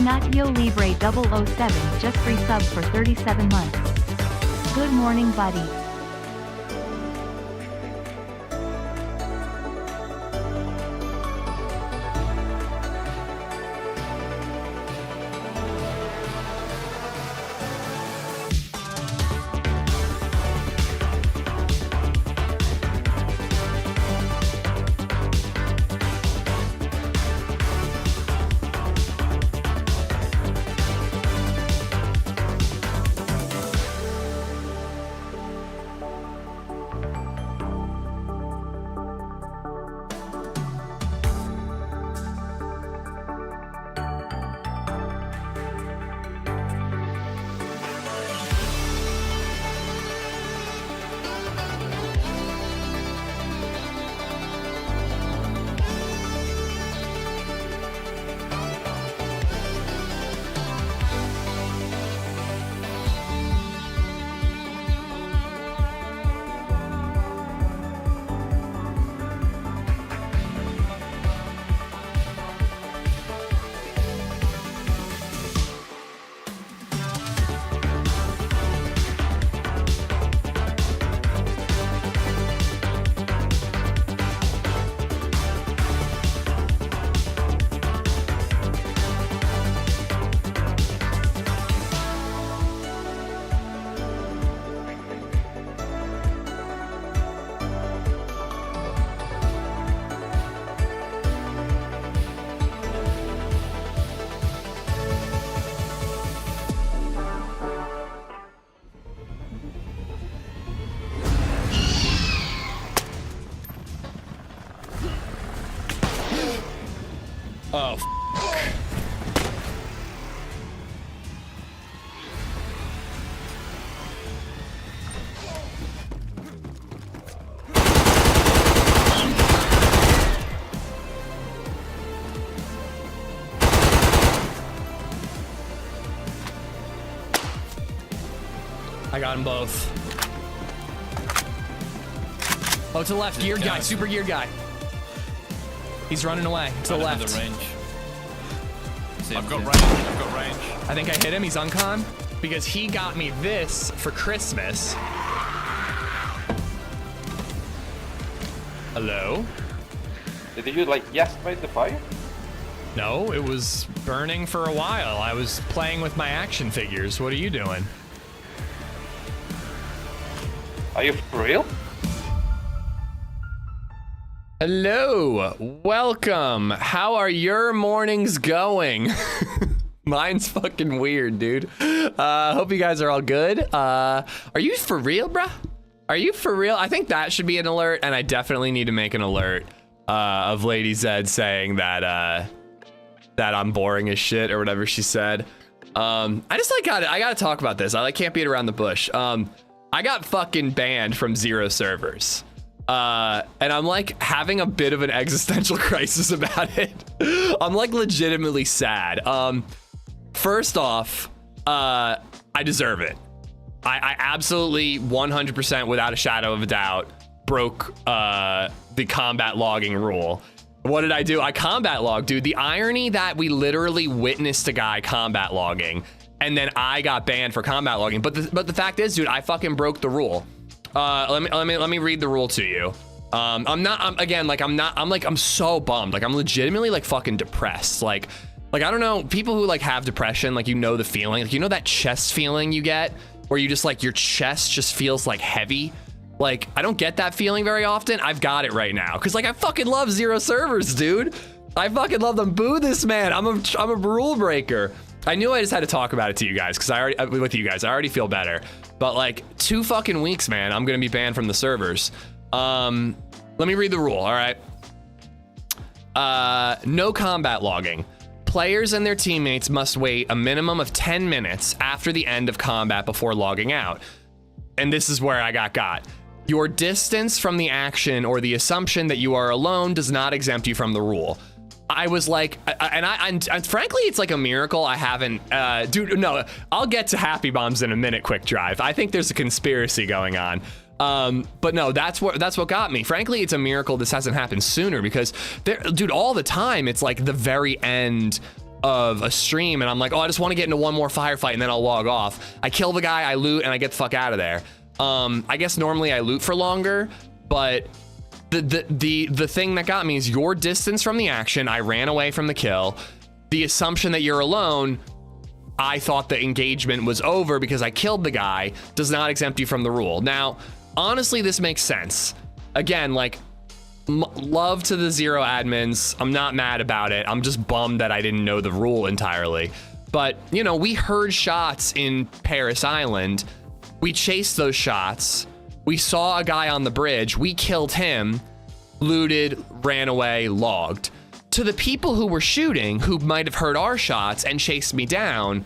Nacho Libre 007 just resubbed for 37 months. Good morning, buddy. Oh, I got them both. Oh, to the left, geared guy, super geared guy. He's running away to the left. I've got range. I think I hit him. He's uncon because he got me this for Christmas. Hello? Did you like deactivate the fire? No, it was burning for a while. I was playing with my action figures. What are you doing? Are you for real? Hello, welcome. How are your mornings going? Mine's fucking weird, dude. Hope you guys are all good. Are you for real, bruh? Are you for real? I think that should be an alert, and I definitely need to make an alert of LadyZed saying that that I'm boring as shit or whatever she said. I gotta talk about this. I can't beat around the bush. I got fucking banned from 0 servers. And I'm like having a bit of an existential crisis about it. I'm like legitimately sad. First off, I deserve it. I absolutely 100% without a shadow of a doubt broke the combat logging rule. What did I do? I combat logged, dude. The irony that we literally witnessed a guy combat logging and then I got banned for combat logging. But the fact is, dude, I fucking broke the rule. Let me read the rule to you. I'm so bummed. Like I'm legitimately like fucking depressed. Like I don't know, people who like have depression, like, you know, the feeling, like, you know, that chest feeling you get where you just like, your chest just feels like heavy. Like, I don't get that feeling very often. I've got it right now. Cause like, I fucking love 0 servers, dude. I fucking love them. Boo this man. I'm a rule breaker. I knew I just had to talk about it to you guys because I already feel better. But like 2 fucking weeks, man, I'm gonna be banned from the servers. Let me read the rule, all right? No combat logging. Players and their teammates must wait a minimum of 10 minutes after the end of combat before logging out. And this is where I got. Your distance from the action or the assumption that you are alone does not exempt you from the rule. I was like, and frankly, it's like a miracle I haven't, dude, no, I'll get to happy bombs in a minute, quick drive. I think there's a conspiracy going on. But no, that's what got me. Frankly, it's a miracle this hasn't happened sooner because dude, all the time, it's like the very end of a stream and I'm like, oh, I just want to get into one more firefight and then I'll log off. I kill the guy, I loot, and I get the fuck out of there. I guess normally I loot for longer, but the thing that got me is your distance from the action. I ran away from the kill. The assumption that you're alone, I thought the engagement was over because I killed the guy, does not exempt you from the rule. Now, honestly, this makes sense. Again, like, love to the Zero admins. I'm not mad about it. I'm just bummed that I didn't know the rule entirely. But, you know, we heard shots in Paris Island. We chased those shots. We saw a guy on the bridge. We killed him, looted, ran away, logged. To the people who were shooting, who might have heard our shots and chased me down,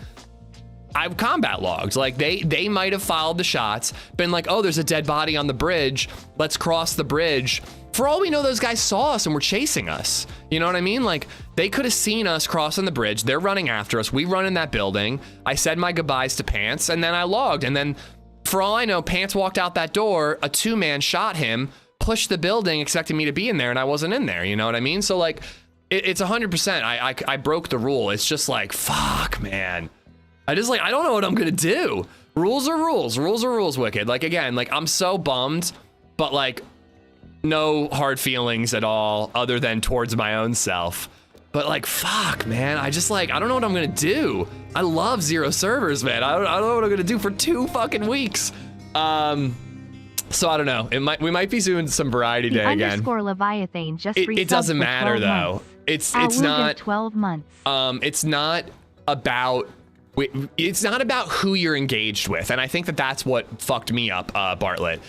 I've combat logged. Like, they might have followed the shots, been like, oh, there's a dead body on the bridge. Let's cross the bridge. For all we know, those guys saw us and were chasing us. You know what I mean? Like, they could have seen us crossing the bridge. They're running after us. We run in that building. I said my goodbyes to Pants, and then I logged. And then, for all I know, Pants walked out that door. A 2-man shot him, pushed the building, expecting me to be in there, and I wasn't in there. You know what I mean? So, like, it's 100%. I broke the rule. It's just like, fuck, man. I don't know what I'm gonna do. Rules are rules. Rules are rules, Wicked. Like, again, like, I'm so bummed, but, like, no hard feelings at all other than towards my own self. But, like, fuck, man. I don't know what I'm gonna do. I love Zero servers, man. I don't know what I'm gonna do for 2 fucking weeks. So I don't know. We might be doing some variety day again. Underscore Leviathan just it doesn't matter though. Months. It's not 12 months. It's not about who you're engaged with, and I think that's what fucked me up, Bartlett.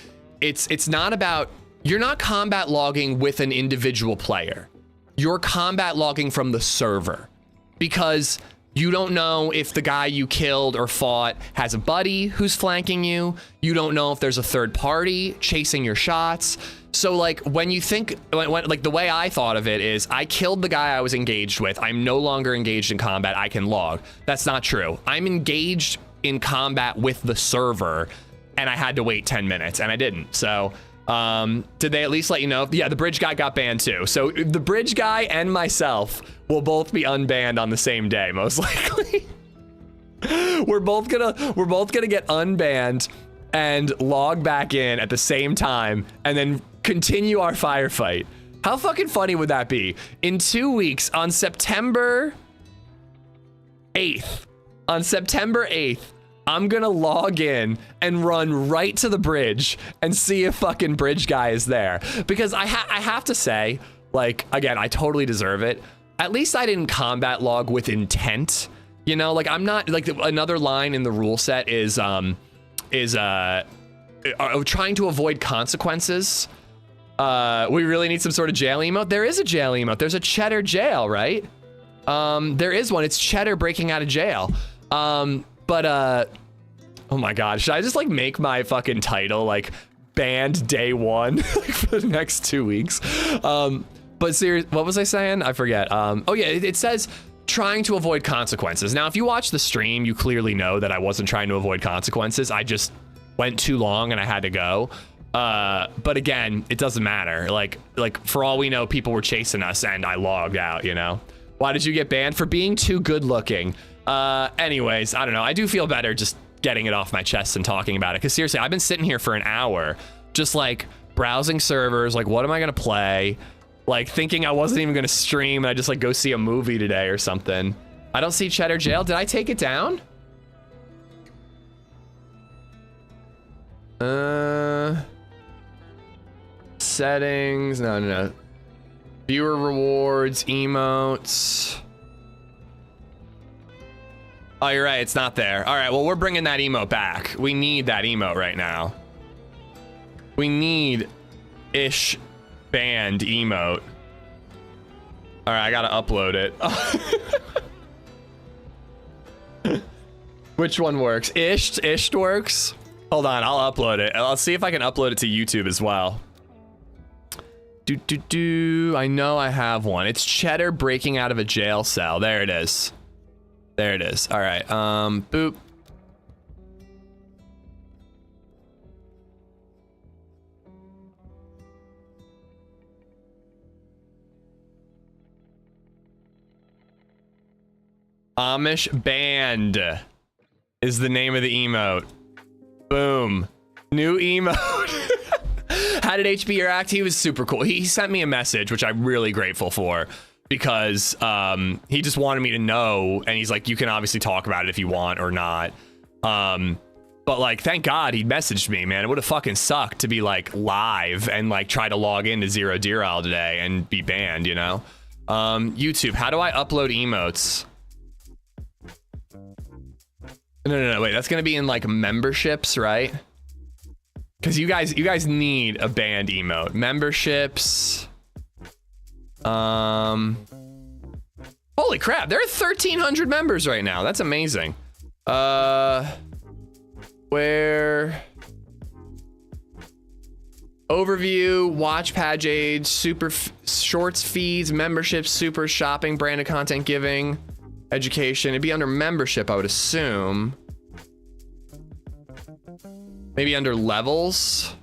It's not about, you're not combat logging with an individual player. You're combat logging from the server, because you don't know if the guy you killed or fought has a buddy who's flanking you. You don't know if there's a third party chasing your shots. So, like, when you think, like, the way I thought of it is, I killed the guy I was engaged with. I'm no longer engaged in combat. I can log. That's not true. I'm engaged in combat with the server, and I had to wait 10 minutes, and I didn't. So, did they at least let you know? Yeah, the bridge guy got banned too. So the bridge guy and myself will both be unbanned on the same day, most likely. we're both gonna get unbanned and log back in at the same time and then continue our firefight. How fucking funny would that be? In 2 weeks, on September 8th, I'm gonna log in and run right to the bridge and see if fucking bridge guy is there. Because I have to say, like, again, I totally deserve it. At least I didn't combat log with intent. You know, like, I'm not, like, another line in the rule set is trying to avoid consequences. We really need some sort of jail emote. There is a jail emote. There's a Cheddar jail, right? There is one. It's Cheddar breaking out of jail. But oh my god, should I just, like, make my fucking title, like, banned day 1 like, for the next 2 weeks? But serious, what was I saying? I forget. Oh yeah, it says trying to avoid consequences. Now, if you watch the stream, you clearly know that I wasn't trying to avoid consequences. I just went too long and I had to go. But again, it doesn't matter. Like for all we know, people were chasing us and I logged out, you know? Why did you get banned? For being too good looking. Anyways, I don't know. I do feel better just getting it off my chest and talking about it. Cause seriously, I've been sitting here for an hour, just like browsing servers. Like, what am I gonna play? Like, thinking I wasn't even gonna stream and I just, like, go see a movie today or something. I don't see Cheddar Jail. Did I take it down? Settings. No. Viewer rewards, emotes. Oh, you're right. It's not there. All right. Well, we're bringing that emote back. We need that emote right now. We need ish banned emote. All right. I got to upload it. Which one works? Ish works. Hold on. I'll upload it. I'll see if I can upload it to YouTube as well. I know I have one. It's Cheddar breaking out of a jail cell. There it is. There it is. All right. Boop. Amish band is the name of the emote. Boom. New emote. How did HB react? He was super cool. He sent me a message, which I'm really grateful for, because he just wanted me to know, and he's like, you can obviously talk about it if you want or not. But like, thank God he messaged me, man. It would have fucking sucked to be like live and like try to log into Zero Deer today and be banned, you know? YouTube, how do I upload emotes? No, wait, that's gonna be in like memberships, right? Because you guys need a banned emote. Memberships. Holy crap, there are 1,300 members right now. That's amazing. Where? Overview, watch page age, super shorts feeds, memberships, super shopping, branded content giving, education. It'd be under membership, I would assume. Maybe under levels.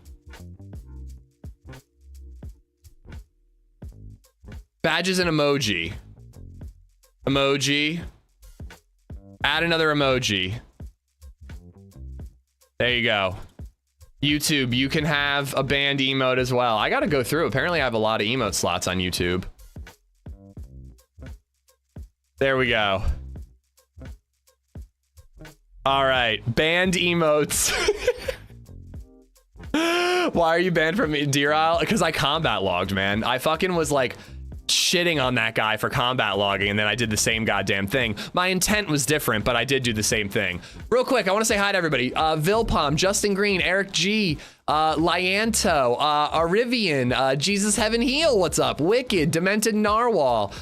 Badges and emoji. Emoji. Add another emoji. There you go. YouTube, you can have a banned emote as well. I gotta go through. Apparently I have a lot of emote slots on YouTube. There we go. All right, banned emotes. Why are you banned from Deer Isle? Because I combat logged, man. I fucking was like shitting on that guy for combat logging, and then I did the same goddamn thing. My intent was different, but I did do the same thing. Real quick, I want to say hi to everybody. Vilpom, Justin Green, Eric G, Lyanto, Arivian, Jesus Heaven Heal, what's up? Wicked, Demented Narwhal,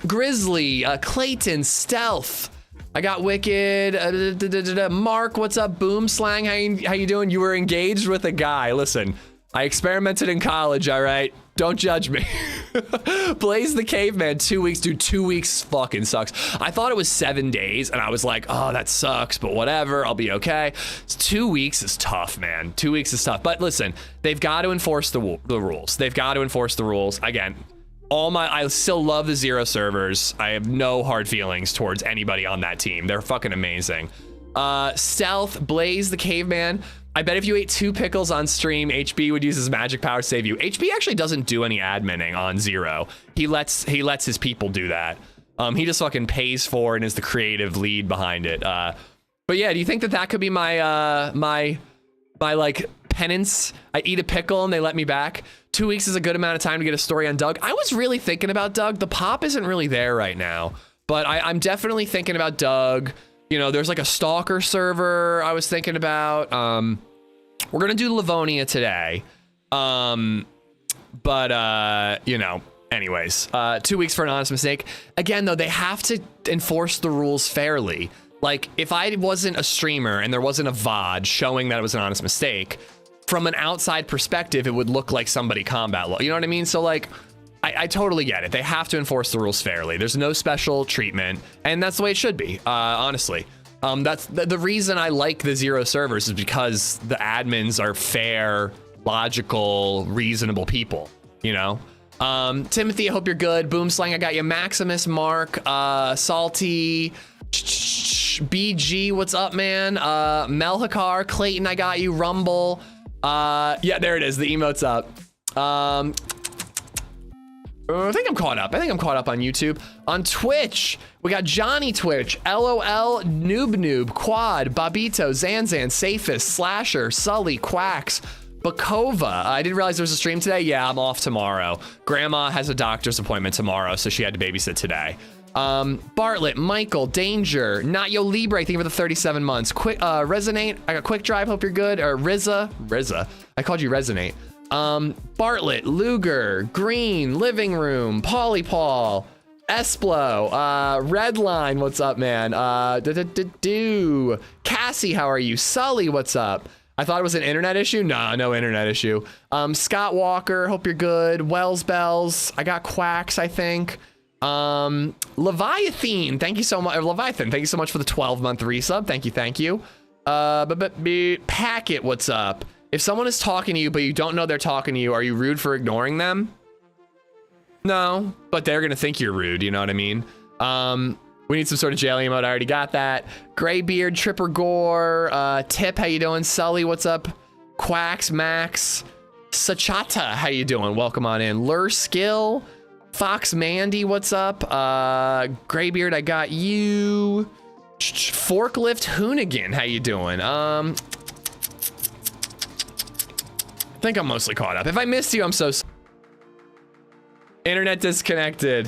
Grizzly, Clayton, Stealth. I got Wicked, Mark, what's up? Boom Slang, how you doing? You were engaged with a guy. Listen, I experimented in college, all right? Don't judge me. PlayZ the Caveman, 2 weeks. Dude, 2 weeks fucking sucks. I thought it was 7 days, and I was like, oh, that sucks, but whatever, I'll be okay. 2 weeks is tough, man. 2 weeks is tough. But listen, they've got to enforce the rules. They've got to enforce the rules. Again, I still love the Zero servers. I have no hard feelings towards anybody on that team. They're fucking amazing. Stealth, PlayZ the Caveman. I bet if you ate 2 pickles on stream, HB would use his magic power to save you. HB actually doesn't do any adminning on Zero. He lets his people do that. He just fucking pays for it and is the creative lead behind it. But yeah, do you think that could be my my like penance? I eat a pickle and they let me back. 2 weeks is a good amount of time to get a story on Doug. I was really thinking about Doug. The pop isn't really there right now, but I'm definitely thinking about Doug. You know, there's like a stalker server I was thinking about. We're gonna do Livonia today. You know, anyways, 2 weeks for an honest mistake. Again, though, they have to enforce the rules fairly. Like, if I wasn't a streamer and there wasn't a VOD showing that it was an honest mistake, from an outside perspective, it would look like somebody combat law. You know what I mean? So like, I totally get it. They have to enforce the rules fairly. There's no special treatment, and that's the way it should be, honestly. That's the reason I like the Zero servers, is because the admins are fair, logical, reasonable people, you know? Timothy, I hope you're good. Boom Slang, I got you. Maximus, Mark, Salty, BG, what's up, man? Melhakar, Clayton, I got you. Rumble. Yeah, there it is. The emote's up. I think I'm caught up. I think I'm caught up on YouTube. On Twitch, we got Johnny Twitch, LOL, Noob, Quad, Babito, Zanzan, Safest, Slasher, Sully, Quacks, Bakova. I didn't realize there was a stream today. Yeah, I'm off tomorrow. Grandma has a doctor's appointment tomorrow, so she had to babysit today. Bartlett, Michael, Danger, Not Yo Libre, thank you for the 37 months. Quick, Resonate, I got Quick Drive, hope you're good. Or Rizza, I called you Resonate. Bartlett, Luger, Green, Living Room, Polly Paul, Esplo, Redline, what's up, man? Cassie, how are you? Sully, what's up? I thought it was an internet issue. No internet issue. Scott Walker, hope you're good. Wells Bells, I got Quacks, I think. Leviathan, thank you so much. Leviathan, thank you so much for the 12-month resub. Thank you. Packet, what's up? If someone is talking to you, but you don't know they're talking to you, are you rude for ignoring them? No, but they're gonna think you're rude, you know what I mean? We need some sort of jail emote. I already got that. Graybeard, Tripper Gore, Tip, how you doing? Sully, what's up? Quacks, Max, Sachata, how you doing? Welcome on in. Lure Skill, Fox Mandy, what's up? Graybeard, I got you. Forklift Hoonigan, how you doing? I think I'm mostly caught up. If I missed you, I'm so sorry. Internet disconnected.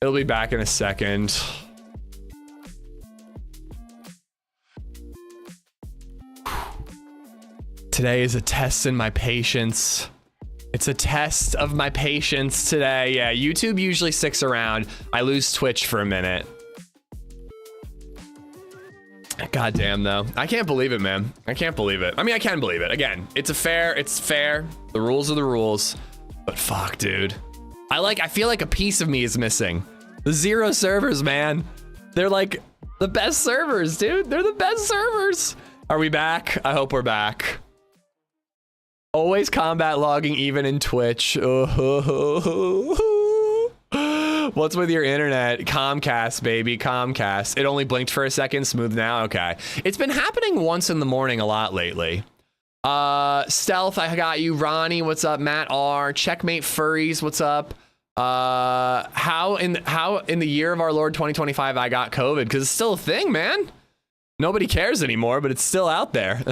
It'll be back in a second. Today is a test in my patience. It's a test of my patience today. Yeah, YouTube usually sticks around. I lose Twitch for a minute. God damn though. I can't believe it, man. I can't believe it. I mean, I can believe it. Again, it's fair. The rules are the rules. But fuck, dude. I feel like a piece of me is missing. The Zero servers, man. They're like the best servers, dude. They're the best servers. Are we back? I hope we're back. Always combat logging even in Twitch. What's with your internet? Comcast, baby, Comcast. It only blinked for a second. Smooth now. Okay. It's been happening once in the morning a lot lately. Stealth, I got you. Ronnie, what's up? Matt R. Checkmate Furries, what's up? How in the year of our Lord 2025 I got COVID? Because it's still a thing, man. Nobody cares anymore, but it's still out there.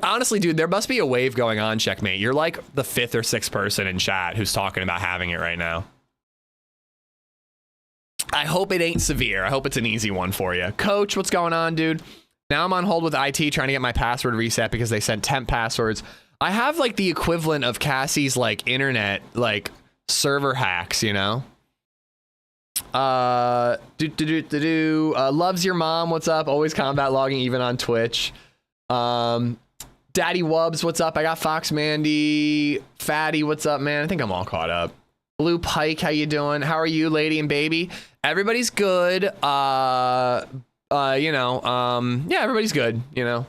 Honestly, dude, there must be a wave going on, Checkmate. You're like the 5th or 6th person in chat who's talking about having it right now. I hope it ain't severe. I hope it's an easy one for you. Coach, what's going on, dude? Now I'm on hold with IT trying to get my password reset because they sent temp passwords. I have like the equivalent of Cassie's like internet, like server hacks, you know? Loves your mom, what's up? Always combat logging even on Twitch. Daddy Wubs, what's up? I got Fox Mandy. Fatty, what's up, man? I think I'm all caught up. Blue Pike, how you doing? How are you, lady and baby? Everybody's good. Yeah, everybody's good, you know.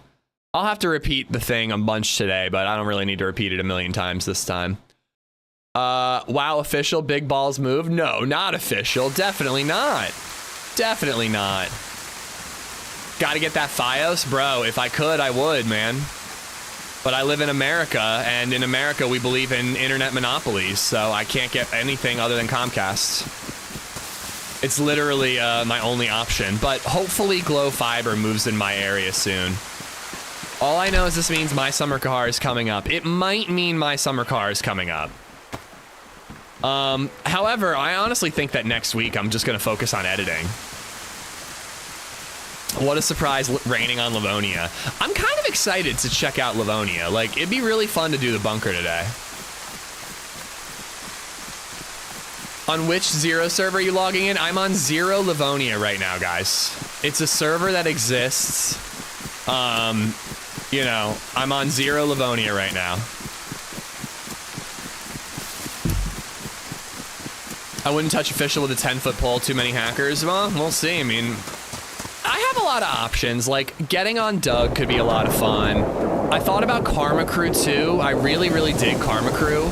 I'll have to repeat the thing a bunch today, but I don't really need to repeat it a million times this time. Wow, official, big balls move? No, not official. Definitely not. Definitely not. Gotta get that Fios? Bro, if I could, I would, man. But I live in America, and in America, we believe in internet monopolies, so I can't get anything other than Comcast. It's literally my only option, but hopefully Glow Fiber moves in my area soon. All I know is this means my summer car is coming up. It might mean my summer car is coming up. However, I honestly think that next week I'm just gonna focus on editing. What a surprise raining on Livonia. I'm kind of excited to check out Livonia. Like, it'd be really fun to do the bunker today. On which Zero server are you logging in? I'm on Zero Livonia right now, guys. It's a server that exists. You know, I'm on Zero Livonia right now. I wouldn't touch official with a 10-foot pole, too many hackers. Well, we'll see. I mean, I have a lot of options. Like, getting on Doug could be a lot of fun. I thought about Karma Crew, too. I really, really dig Karma Crew.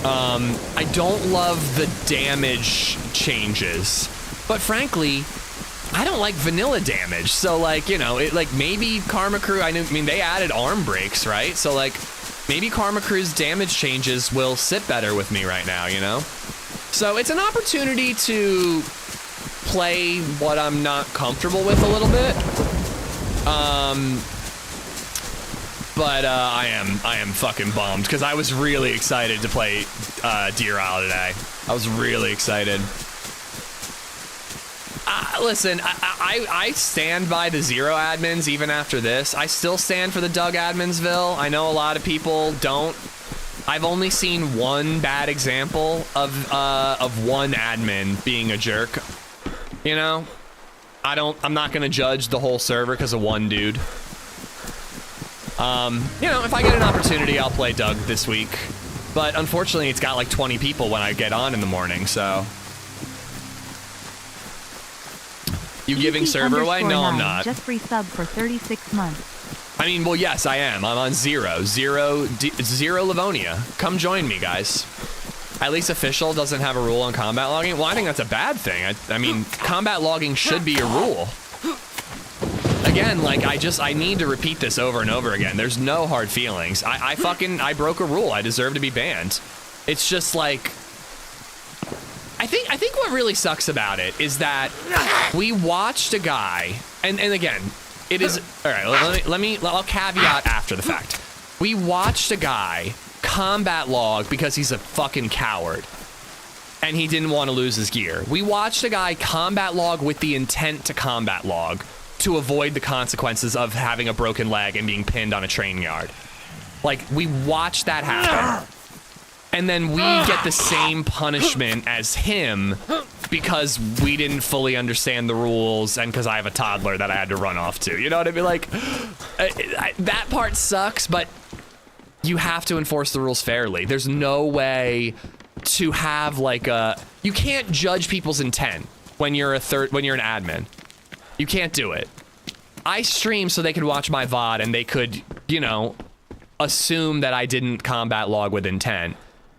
I don't love the damage changes. But frankly, I don't like vanilla damage. So, like, you know, maybe Karma Crew, I mean, they added arm breaks, right? So, like, maybe Karma Crew's damage changes will sit better with me right now, you know? So it's an opportunity to play what I'm not comfortable with a little bit. But I am fucking bummed because I was really excited to play Deer Isle today. I was really excited. Listen, I stand by the Zero admins even after this. I still stand for the Doug adminsville. I know a lot of people don't. I've only seen one bad example of one admin being a jerk. You know, I'm not gonna judge the whole server because of one dude. You know, if I get an opportunity, I'll play Doug this week. But unfortunately, it's got like 20 people when I get on in the morning, so. You giving server away? No, I'm not. Just resub for 36 months. I mean, well, yes, I am. I'm on zero Livonia. Come join me, guys. At least official doesn't have a rule on combat logging. Well, I think that's a bad thing. I mean, combat logging should be a rule. Again, like, I need to repeat this over and over again. There's no hard feelings. I broke a rule. I deserve to be banned. It's just like, I think what really sucks about it is that we watched a guy, and again, it is, all right, I'll caveat after the fact. We watched a guy combat log because he's a fucking coward and he didn't want to lose his gear. We watched a guy combat log with the intent to combat log to avoid the consequences of having a broken leg and being pinned on a train yard. Like, we watched that happen. And then we get the same punishment as him because we didn't fully understand the rules and because I have a toddler that I had to run off to. You know what I mean? Like, that part sucks, but you have to enforce the rules fairly. There's no way to have like you can't judge people's intent when you're an admin. You can't do it. I stream so they could watch my VOD and they could, you know, assume that I didn't combat log with intent.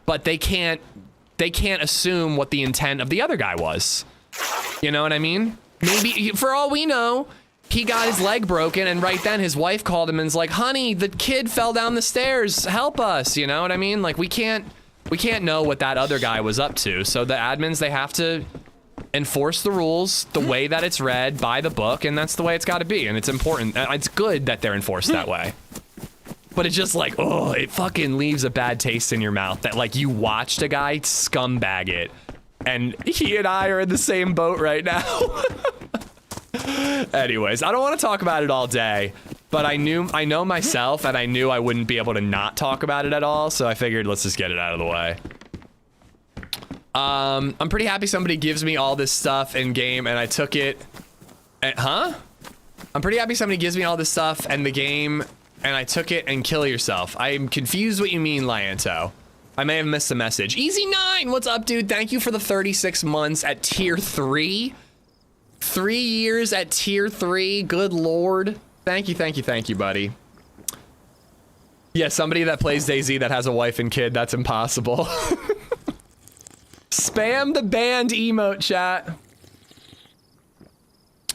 But they can't assume what the intent of the other guy was. You know what I mean? Maybe, for all we know, he got his leg broken and right then his wife called him and was like, honey, the kid fell down the stairs, help us. You know what I mean? Like, we can't know what that other guy was up to. So the admins, they have to enforce the rules the way that it's read by the book, and that's the way it's got to be. And it's important. It's good that they're enforced that way. But it's just like, oh, it fucking leaves a bad taste in your mouth that, like, you watched a guy scumbag it, and he and I are in the same boat right now. Anyways, I don't want to talk about it all day, but I know myself, and I knew I wouldn't be able to not talk about it at all, so I figured let's just get it out of the way. I'm pretty happy somebody gives me all this stuff in game, and I took it. I'm pretty happy somebody gives me all this stuff and the game, and I took it and kill yourself. I'm confused what you mean, Lyanto. I may have missed a message. Easy9, what's up, dude? Thank you for the 36 months at tier 3. 3 years at tier 3. Good lord. Thank you, buddy. Yeah, somebody that plays DayZ that has a wife and kid, that's impossible. Spam the banned emote, chat.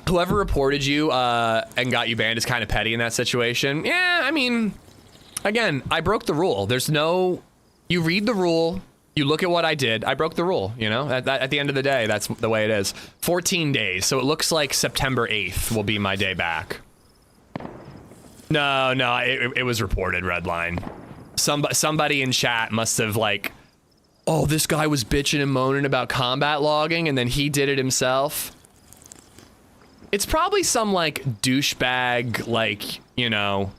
Whoever reported you and got you banned is kind of petty in that situation. Yeah, I mean, again, I broke the rule. There's no, you read the rule, you look at what I did, I broke the rule, you know? At the end of the day, that's the way it is. 14 days, so it looks like September 8th will be my day back. No, it was reported, Redline. Somebody in chat must have like, oh, this guy was bitching and moaning about combat logging and then he did it himself. It's probably some like douchebag, like, you know,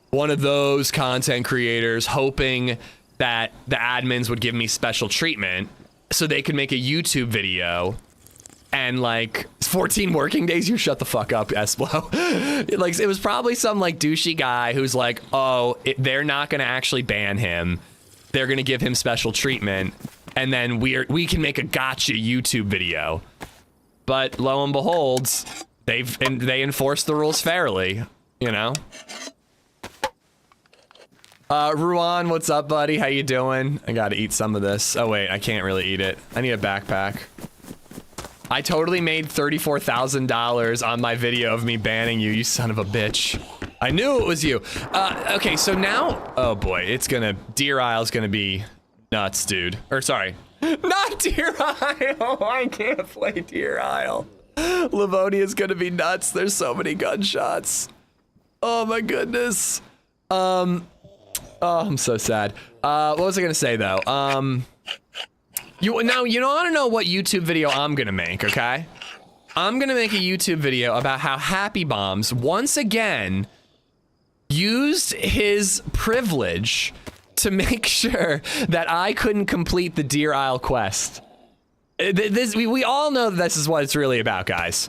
one of those content creators hoping that the admins would give me special treatment so they could make a YouTube video and like 14 working days. You shut the fuck up, Esplo. Like, it was probably some like douchey guy who's like, oh, they're not going to actually ban him. They're going to give him special treatment. And then we can make a gotcha YouTube video. But lo and behold, they enforce the rules fairly, you know? Ruan, what's up, buddy? How you doing? I gotta eat some of this. Oh wait, I can't really eat it. I need a backpack. I totally made $34,000 on my video of me banning you, you son of a bitch. I knew it was you. Okay, so now, oh boy, Deer Isle's gonna be nuts, dude. Or sorry, not Deer Isle. I can't play Deer Isle. Livonia's gonna be nuts. There's so many gunshots. Oh my goodness. Oh, I'm so sad. What was I gonna say though? You want to know what YouTube video I'm gonna make, okay? I'm gonna make a YouTube video about how Happy Bombs once again used his privilege to make sure that I couldn't complete the Deer Isle quest. We all know that this is what it's really about, guys.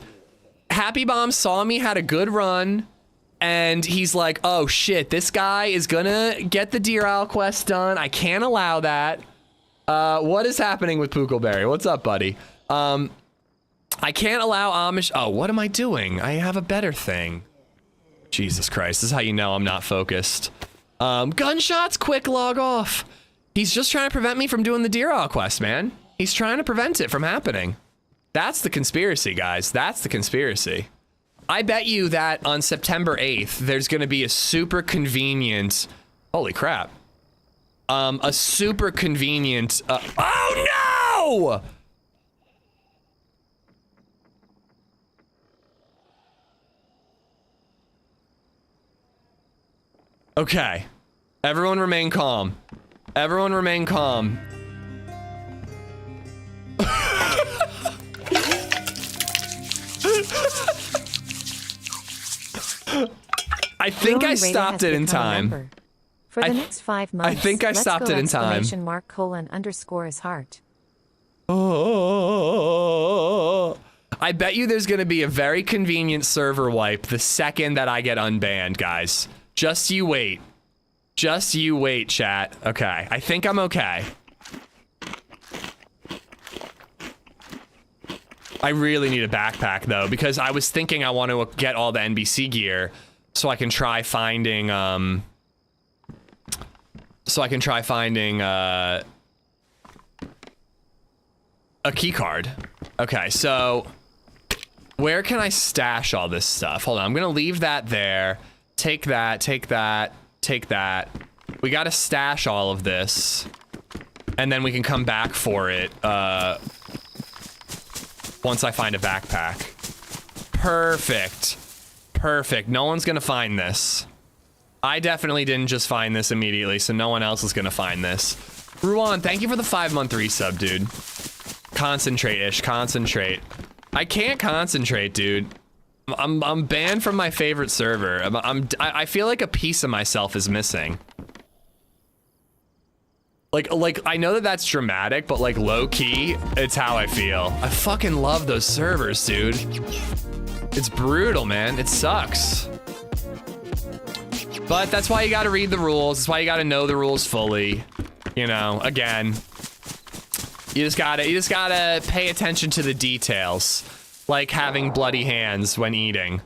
Happy Bomb saw me, had a good run, and he's like, oh shit, this guy is gonna get the Deer Isle quest done. I can't allow that. What is happening with Puckleberry? What's up, buddy? I can't allow Amish. Oh, what am I doing? I have a better thing. Jesus Christ, this is how you know I'm not focused. Gunshots, quick log off. He's just trying to prevent me from doing the Deer Owl quest, man. He's trying to prevent it from happening. That's the conspiracy, guys. That's the conspiracy. I bet you that on September 8th, there's gonna be a super convenient, holy crap. A super convenient, oh no! Okay, everyone remain calm. Everyone remain calm. I think I stopped it in time. For the next 5 months, I think I stopped it in time. !_his heart. Oh, I bet you there's going to be a very convenient server wipe the second that I get unbanned, guys. Just you wait. Just you wait, chat. Okay, I think I'm okay. I really need a backpack, though, because I was thinking I want to get all the NBC gear so I can try finding, a key card. Okay, so where can I stash all this stuff? Hold on, I'm gonna leave that there. Take that, take that, take that. We gotta stash all of this, and then we can come back for it once I find a backpack. Perfect. Perfect. No one's gonna find this. I definitely didn't just find this immediately, so no one else is gonna find this. Ruan, thank you for the 5-month resub, dude. Concentrate-ish, concentrate. I can't concentrate, dude. I'm banned from my favorite server. I feel like a piece of myself is missing. Like I know that that's dramatic, but like low key, it's how I feel. I fucking love those servers, dude. It's brutal, man. It sucks. But that's why you gotta read the rules. That's why you gotta know the rules fully. You know, again, you just gotta pay attention to the details. Like having bloody hands when eating.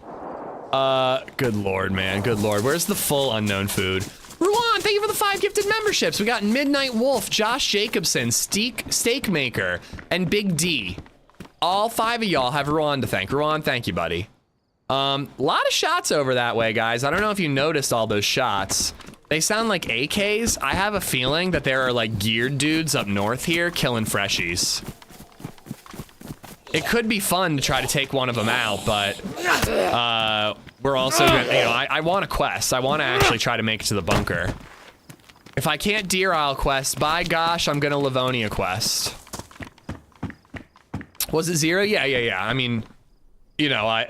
Good lord, man, good lord. Where's the full unknown food? Ruan, thank you for the 5 gifted memberships. We got Midnight Wolf, Josh Jacobson, Steak Maker, and Big D. All 5 of y'all have Ruan to thank. Ruan, thank you, buddy. A lot of shots over that way, guys. I don't know if you noticed all those shots. They sound like AKs. I have a feeling that there are like geared dudes up north here killing freshies. It could be fun to try to take one of them out, but we're also gonna, you know, I want a quest. I want to actually try to make it to the bunker. If I can't Deer Isle quest, by gosh, I'm gonna Livonia quest. Was it 0? Yeah. I mean, you know,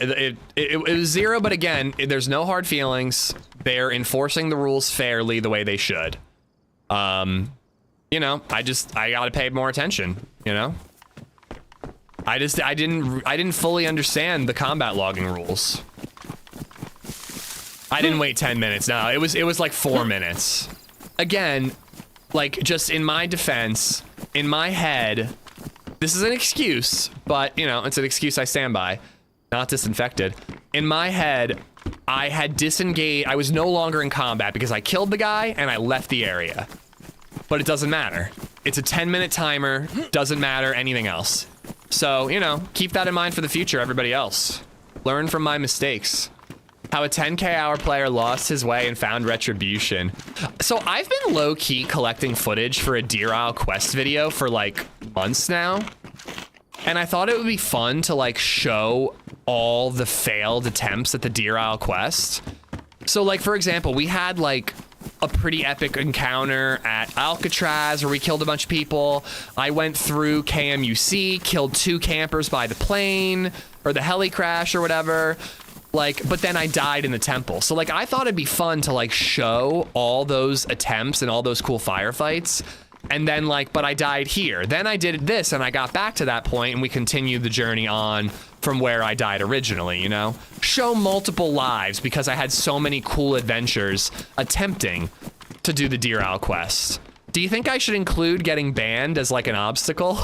it was 0, but again, there's no hard feelings. They're enforcing the rules fairly the way they should. You know, I gotta pay more attention, you know? I didn't fully understand the combat logging rules. I didn't wait 10 minutes. No, it was like 4 minutes. Again, like just in my defense, in my head, this is an excuse, but you know, it's an excuse I stand by. Not disinfected. In my head, I had disengaged. I was no longer in combat because I killed the guy and I left the area. But it doesn't matter. It's a 10-minute timer. Doesn't matter anything else. So, you know, keep that in mind for the future, everybody else. Learn from my mistakes. How a 10K hour player lost his way and found retribution. So I've been low-key collecting footage for a Deer Isle quest video for like months now. And I thought it would be fun to like show all the failed attempts at the Deer Isle quest. So like, for example, we had like a pretty epic encounter at Alcatraz where we killed a bunch of people. I went through KMUC, killed 2 campers by the plane or the heli crash or whatever. Like, but then I died in the temple. So like, I thought it'd be fun to like show all those attempts and all those cool firefights. And then like, but I died here. Then I did this and I got back to that point and we continued the journey on from where I died originally, you know? Show multiple lives because I had so many cool adventures attempting to do the Deer Isle quest. Do you think I should include getting banned as like an obstacle?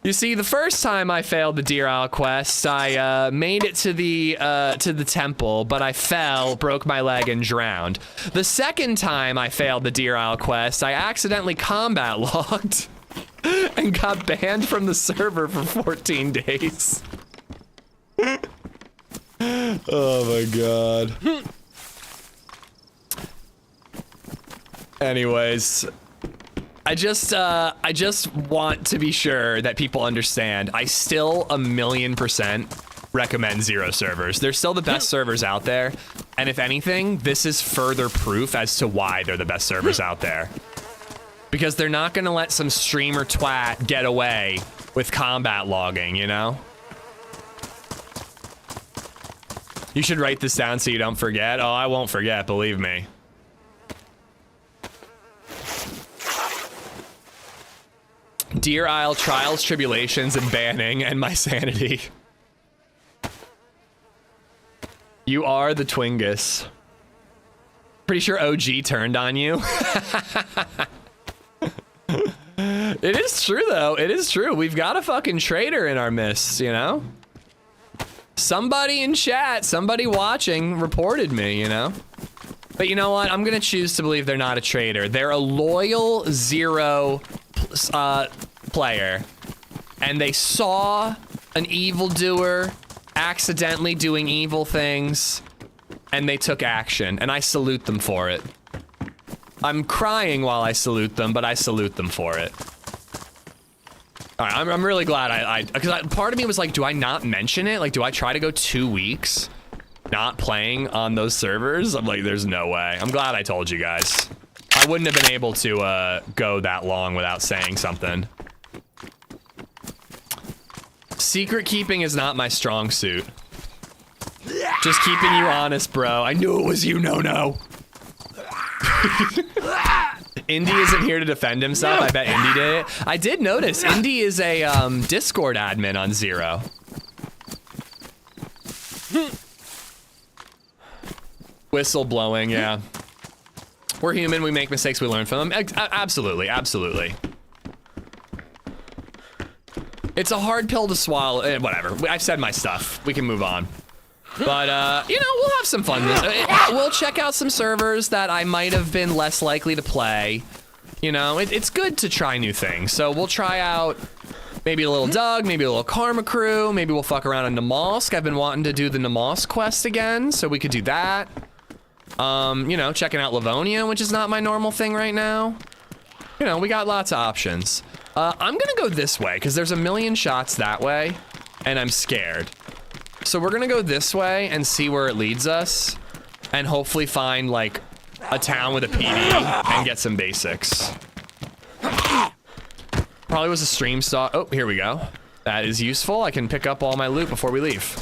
You see, the first time I failed the Deer Isle quest, I made it to the temple, but I fell, broke my leg, and drowned. The second time I failed the Deer Isle quest, I accidentally combat logged and got banned from the server for 14 days. Oh my god. Anyways, I just want to be sure that people understand. I still 1,000,000% recommend Zero servers. They're still the best servers out there, and if anything, this is further proof as to why they're the best servers out there. Because they're not gonna let some streamer twat get away with combat logging, you know? You should write this down so you don't forget. Oh, I won't forget, believe me. Deer Isle trials, tribulations, and banning, and my sanity. You are the Twingus. Pretty sure OG turned on you. It is true, though. It is true. We've got a fucking traitor in our midst, you know? Somebody in chat, somebody watching reported me, you know? But you know what? I'm gonna choose to believe they're not a traitor. They're a loyal Zero player. And they saw an evildoer accidentally doing evil things, and they took action, and I salute them for it. I'm crying while I salute them, but I salute them for it. All right, I'm really glad because part of me was like, do I not mention it? Like, do I try to go 2 weeks not playing on those servers? I'm like, there's no way. I'm glad I told you guys. I wouldn't have been able to go that long without saying something. Secret keeping is not my strong suit. Just keeping you honest, bro. I knew it was you, no. Indy isn't here to defend himself. I bet Indy did it. I did notice Indy is a Discord admin on Zero. Whistle blowing, yeah. We're human, we make mistakes, we learn from them. Absolutely, absolutely. It's a hard pill to swallow. Whatever, I've said my stuff. We can move on. But, you know, we'll have some fun. We'll check out some servers that I might have been less likely to play. You know, it's good to try new things. So we'll try out maybe a little Doug, maybe a little Karma Crew, maybe we'll fuck around in Namalsk. I've been wanting to do the Namalsk quest again, so we could do that. You know, checking out Livonia, which is not my normal thing right now. You know, we got lots of options. I'm gonna go this way, because there's a million shots that way, and I'm scared. So we're gonna go this way and see where it leads us, and hopefully find, like, a town with a PD and get some basics. Probably was a stream stock. Oh, here we go. That is useful. I can pick up all my loot before we leave.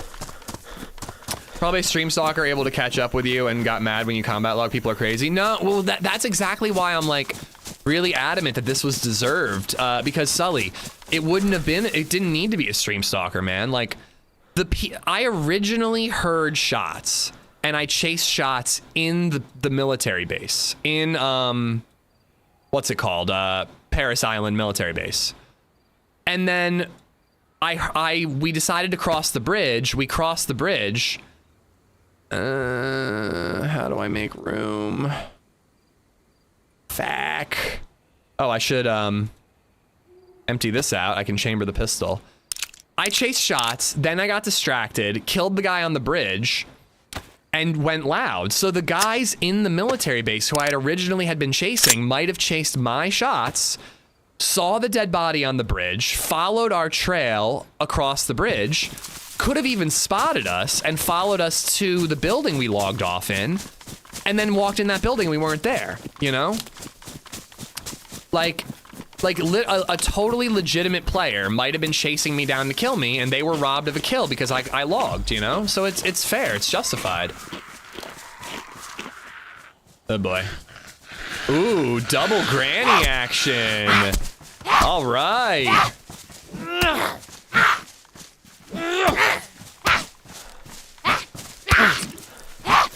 Probably a stream stalker able to catch up with you and got mad when you combat log. People are crazy. No, well, that's exactly why I'm, like, really adamant that this was deserved, because Sully, it didn't need to be a stream stalker, man. Like, I originally heard shots, and I chased shots in the military base, in, what's it called? Paris Island military base. And then we decided to cross the bridge. We crossed the bridge. How do I make room? Fuck. Oh, I should, empty this out. I can chamber the pistol. I chased shots, then I got distracted, killed the guy on the bridge, and went loud. So the guys in the military base who I had originally been chasing might have chased my shots, saw the dead body on the bridge, followed our trail across the bridge, could have even spotted us and followed us to the building we logged off in, and then walked in that building and we weren't there, you know? Like a totally legitimate player might have been chasing me down to kill me, and they were robbed of a kill because I logged, you know? So it's fair, it's justified. Oh boy. Ooh, double granny action. All right.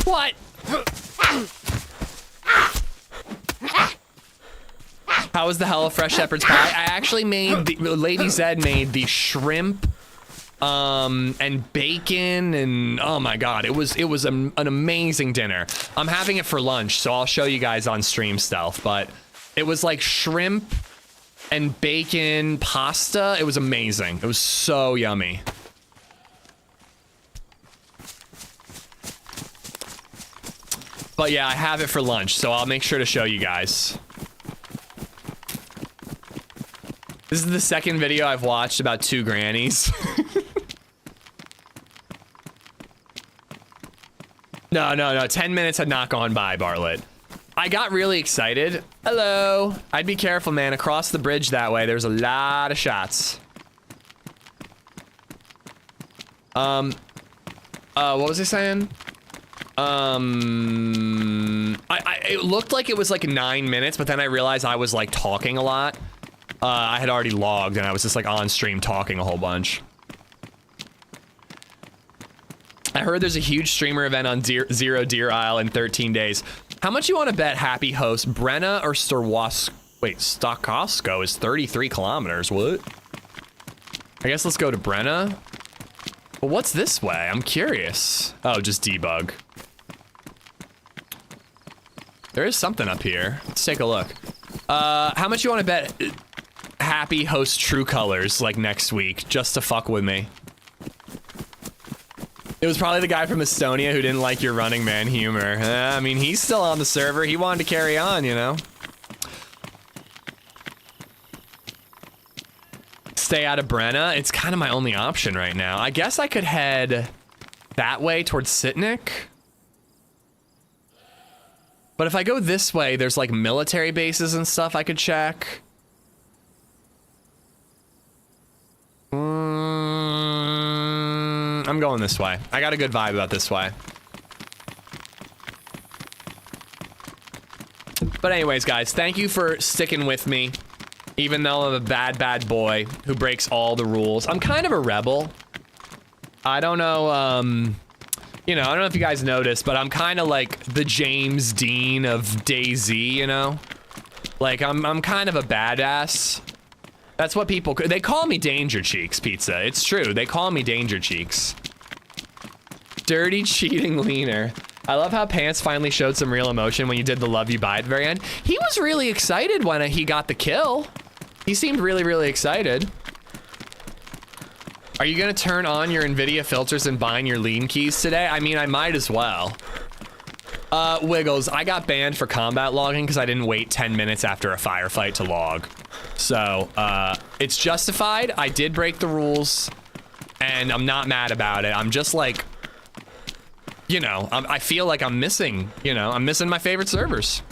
What? How was the HelloFresh shepherd's pie? I actually made the LadyZed made the shrimp and bacon, and oh my god, it was an amazing dinner. I'm having it for lunch, so I'll show you guys on stream stealth, but it was like shrimp and bacon pasta. It was amazing. It was so yummy. But yeah, I have it for lunch, so I'll make sure to show you guys. This is the second video I've watched about 2 grannies. No, 10 minutes had not gone by, Bartlett. I got really excited. Hello. I'd be careful, man. Across the bridge that way, there's a lot of shots. What was I saying? It looked like it was like 9 minutes, but then I realized I was like talking a lot. I had already logged and I was just like on stream talking a whole bunch. I heard there's a huge streamer event on Zero Deer Isle in 13 days. How much you want to bet happy host Brenna or Stokowsko is 33 kilometers? What? I guess let's go to Brenna. Well, what's this way? I'm curious. Oh, just debug. There is something up here. Let's take a look. How much you want to bet happy host True Colors like next week just to fuck with me? It was probably the guy from Estonia who didn't like your Running Man humor. I mean, he's still on the server. He wanted to carry on, you know? Stay out of Brenna. It's kind of my only option right now. I guess I could head that way towards Sitnik. But if I go this way, there's like military bases and stuff I could check. I'm going this way. I got a good vibe about this way. But anyways, guys, thank you for sticking with me. Even though I'm a bad boy who breaks all the rules. I'm kind of a rebel. I don't know, you know, I don't know if you guys noticed, but I'm kind of like the James Dean of DayZ, you know? Like, I'm kind of a badass. That's what people, they call me Danger Cheeks, Pizza. It's true, they call me Danger Cheeks. Dirty, cheating leaner. I love how Pants finally showed some real emotion when you did the love you buy at the very end. He was really excited when he got the kill. He seemed really excited. Are you gonna turn on your NVIDIA filters and bind your lean keys today? I mean, I might as well. Wiggles, I got banned for combat logging because I didn't wait 10 minutes after a firefight to log. So, it's justified. I did break the rules, and I'm not mad about it. I'm just like, you know, I feel like I'm missing, you know, I'm missing my favorite servers.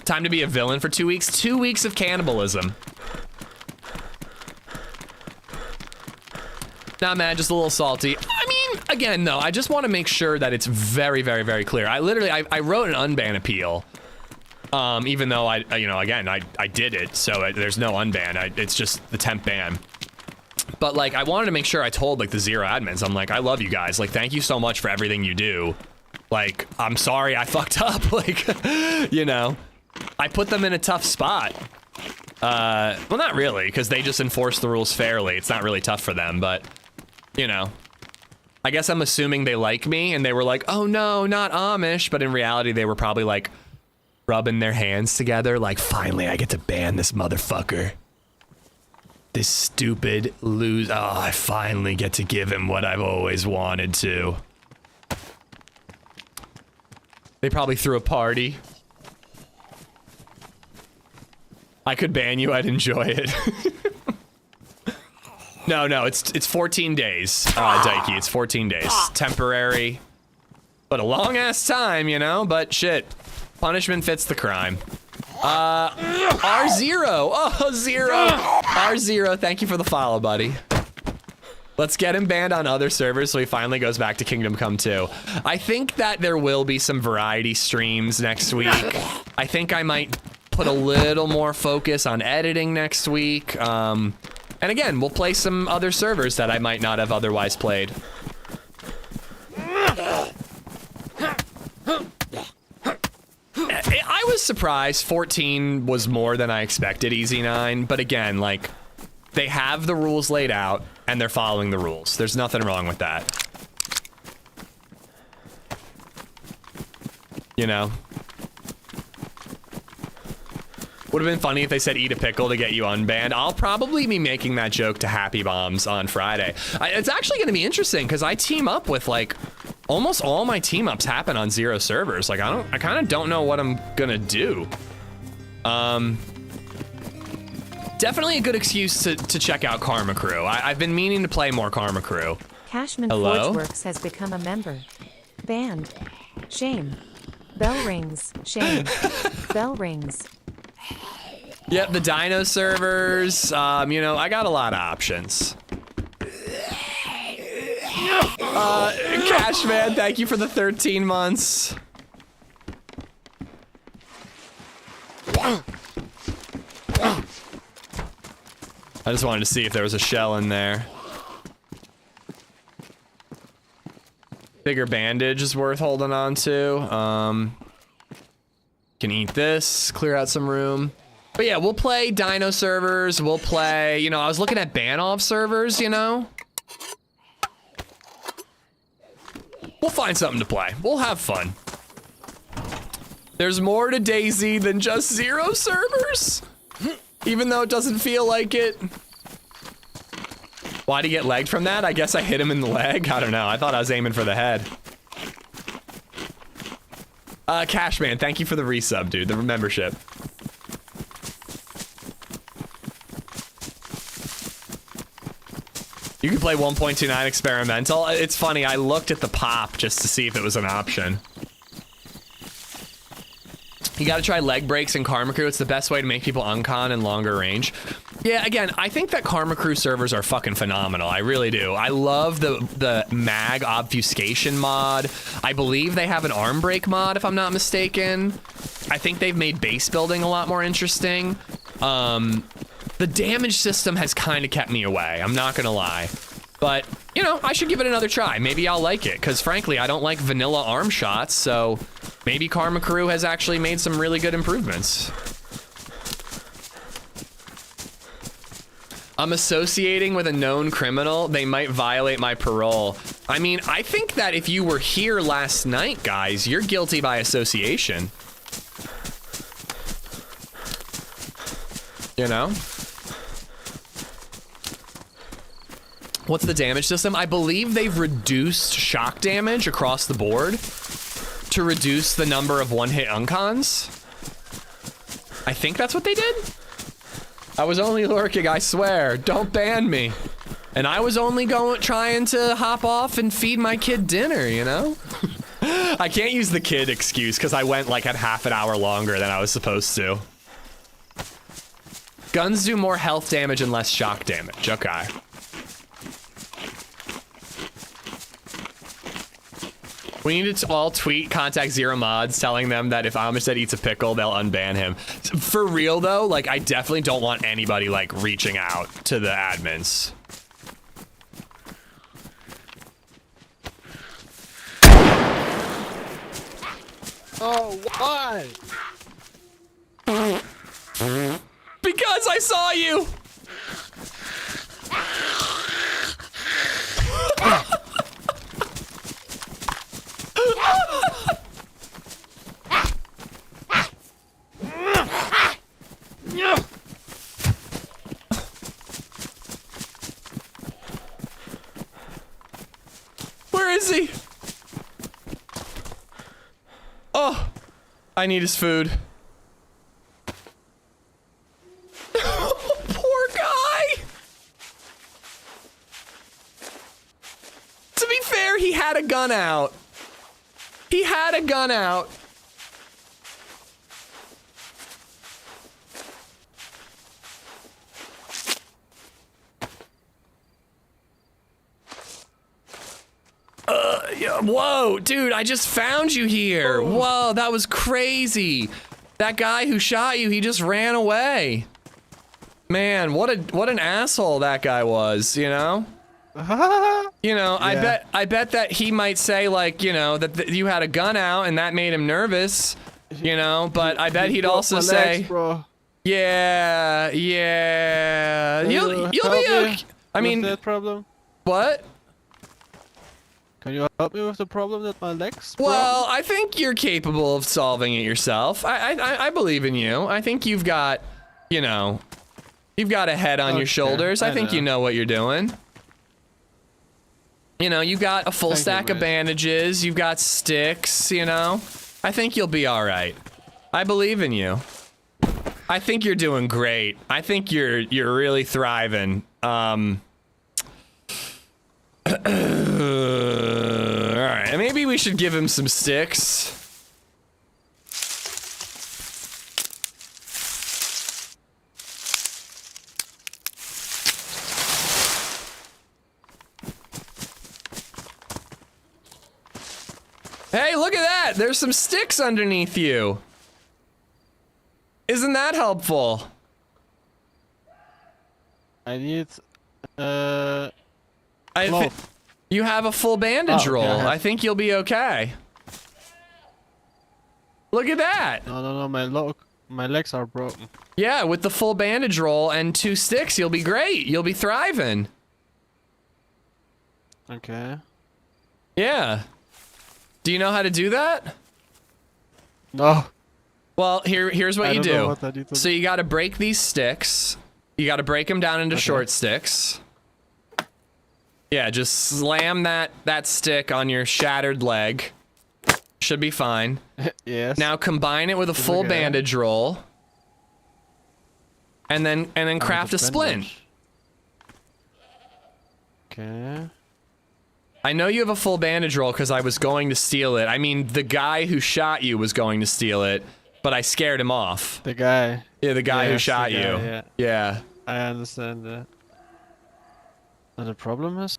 Time to be a villain for 2 weeks. 2 weeks of cannibalism. Not mad, just a little salty. I mean, again, though, I just want to make sure that it's very clear. I wrote an unban appeal. Even though you know, again, I did it, so there's no unban. It's just the temp ban. But like, I wanted to make sure I told like the Zero admins, I'm like, I love you guys. Like, thank you so much for everything you do. Like, I'm sorry I fucked up. Like, you know, I put them in a tough spot. Well, not really, because they just enforce the rules fairly. It's not really tough for them, but you know, I guess I'm assuming they like me and they were like, oh no, not Amish. But in reality, they were probably like rubbing their hands together. Like, finally, I get to ban this motherfucker. This stupid lose. Oh, I finally get to give him what I've always wanted to. They probably threw a party. I could ban you, I'd enjoy it. No, it's 14 days, Dikey, it's 14 days. Temporary, but a long ass time, you know, but shit. Punishment fits the crime. R0, oh, Zero. R0, thank you for the follow, buddy. Let's get him banned on other servers so he finally goes back to Kingdom Come 2. I think that there will be some variety streams next week. I think I might put a little more focus on editing next week. And again, we'll play some other servers that I might not have otherwise played. I was surprised 14 was more than I expected, Easy 9. But again, like, they have the rules laid out and they're following the rules. There's nothing wrong with that. You know? Would have been funny if they said eat a pickle to get you unbanned. I'll probably be making that joke to Happy Bombs on Friday. It's actually going to be interesting because I team up with like almost all my team ups happen on 0 servers. Like I kind of don't know what I'm gonna do. Definitely a good excuse to check out Karma Crew. I've been meaning to play more Karma Crew. Cashman Hello? Forgeworks has become a member. Banned. Shame. Bell rings. Shame. Bell rings. Yep, the Dino servers. You know, I got a lot of options. Cashman, thank you for the 13 months. I just wanted to see if there was a shell in there. Bigger bandage is worth holding on to. Can eat this, clear out some room. But yeah, we'll play Dino servers. We'll play, you know, I was looking at ban-off servers, you know. We'll find something to play. We'll have fun. There's more to DayZ than just 0 servers. Even though it doesn't feel like it. Why'd he get legged from that? I guess I hit him in the leg. I don't know. I thought I was aiming for the head. Cashman, thank you for the resub, dude. The membership. You can play 1.29 experimental. It's funny, I looked at the pop just to see if it was an option. You gotta try leg breaks in Karma Crew. It's the best way to make people uncon in longer range. Yeah, again, I think that Karma Crew servers are fucking phenomenal. I really do. I love the mag obfuscation mod. I believe they have an arm break mod, if I'm not mistaken. I think they've made base building a lot more interesting. The damage system has kind of kept me away, I'm not gonna lie. But, you know, I should give it another try. Maybe I'll like it, because frankly, I don't like vanilla arm shots, so maybe Karma Crew has actually made some really good improvements. I'm associating with a known criminal. They might violate my parole. I mean, I think that if you were here last night, guys, you're guilty by association. You know? What's the damage system? I believe they've reduced shock damage across the board to reduce the number of one-hit uncons. I think that's what they did. I was only lurking, I swear. Don't ban me. And I was only trying to hop off and feed my kid dinner, you know? I can't use the kid excuse because I went like at half an hour longer than I was supposed to. Guns do more health damage and less shock damage. Okay. We need to all tweet contact 0 mods telling them that if AmishZed eats a pickle, they'll unban him. For real though, like I definitely don't want anybody like reaching out to the admins. Oh, why? Because I saw you! Where is he? Oh, I need his food. Poor guy. To be fair, he had a gun out. He had a gun out. Yeah, whoa, dude, I just found you here. Whoa, that was crazy. That guy who shot you, he just ran away. Man, what an asshole that guy was, you know? You know, yeah. I bet that he might say like, you know, that you had a gun out and that made him nervous. You know, but I bet You he'd broke also my say, legs, bro. yeah. Can You'll you be help me okay. I mean, with that problem? what? Can you help me with the problem that my legs broke? Well, I think you're capable of solving it yourself. I believe in you. I think you've got, you know, you've got a head on your Okay, shoulders. I think know. you know what you're doing. You know, you've got a full Thank you, stack of mate. bandages. You've got sticks, you know. I think you'll be all right. I believe in you. I think you're doing great. I think you're really thriving. All right, maybe we should give him some sticks. Hey, look at that! There's some sticks underneath you. Isn't that helpful? I need I cloth. You have a full bandage Oh, okay, roll. I have- I think you'll be okay. Look at that. No, my legs are broken. Yeah, with the full bandage roll and 2 sticks, you'll be great. You'll be thriving. Okay. Yeah. Do you know how to do that? No. Well, here's what I you don't know do. what I need to So you got to break these sticks. You got to break them down into short sticks. Yeah, just slam that stick on your shattered leg. Should be fine. Yes. Now combine it with a full okay. bandage roll. And then craft a splint. bandage. Okay. I know you have a full bandage roll because I was going to steal it. I mean, the guy who shot you was going to steal it, but I scared him off. The guy. Yeah, the guy who Yes, the shot guy, you. yeah. Yeah. I understand that. And the problem is,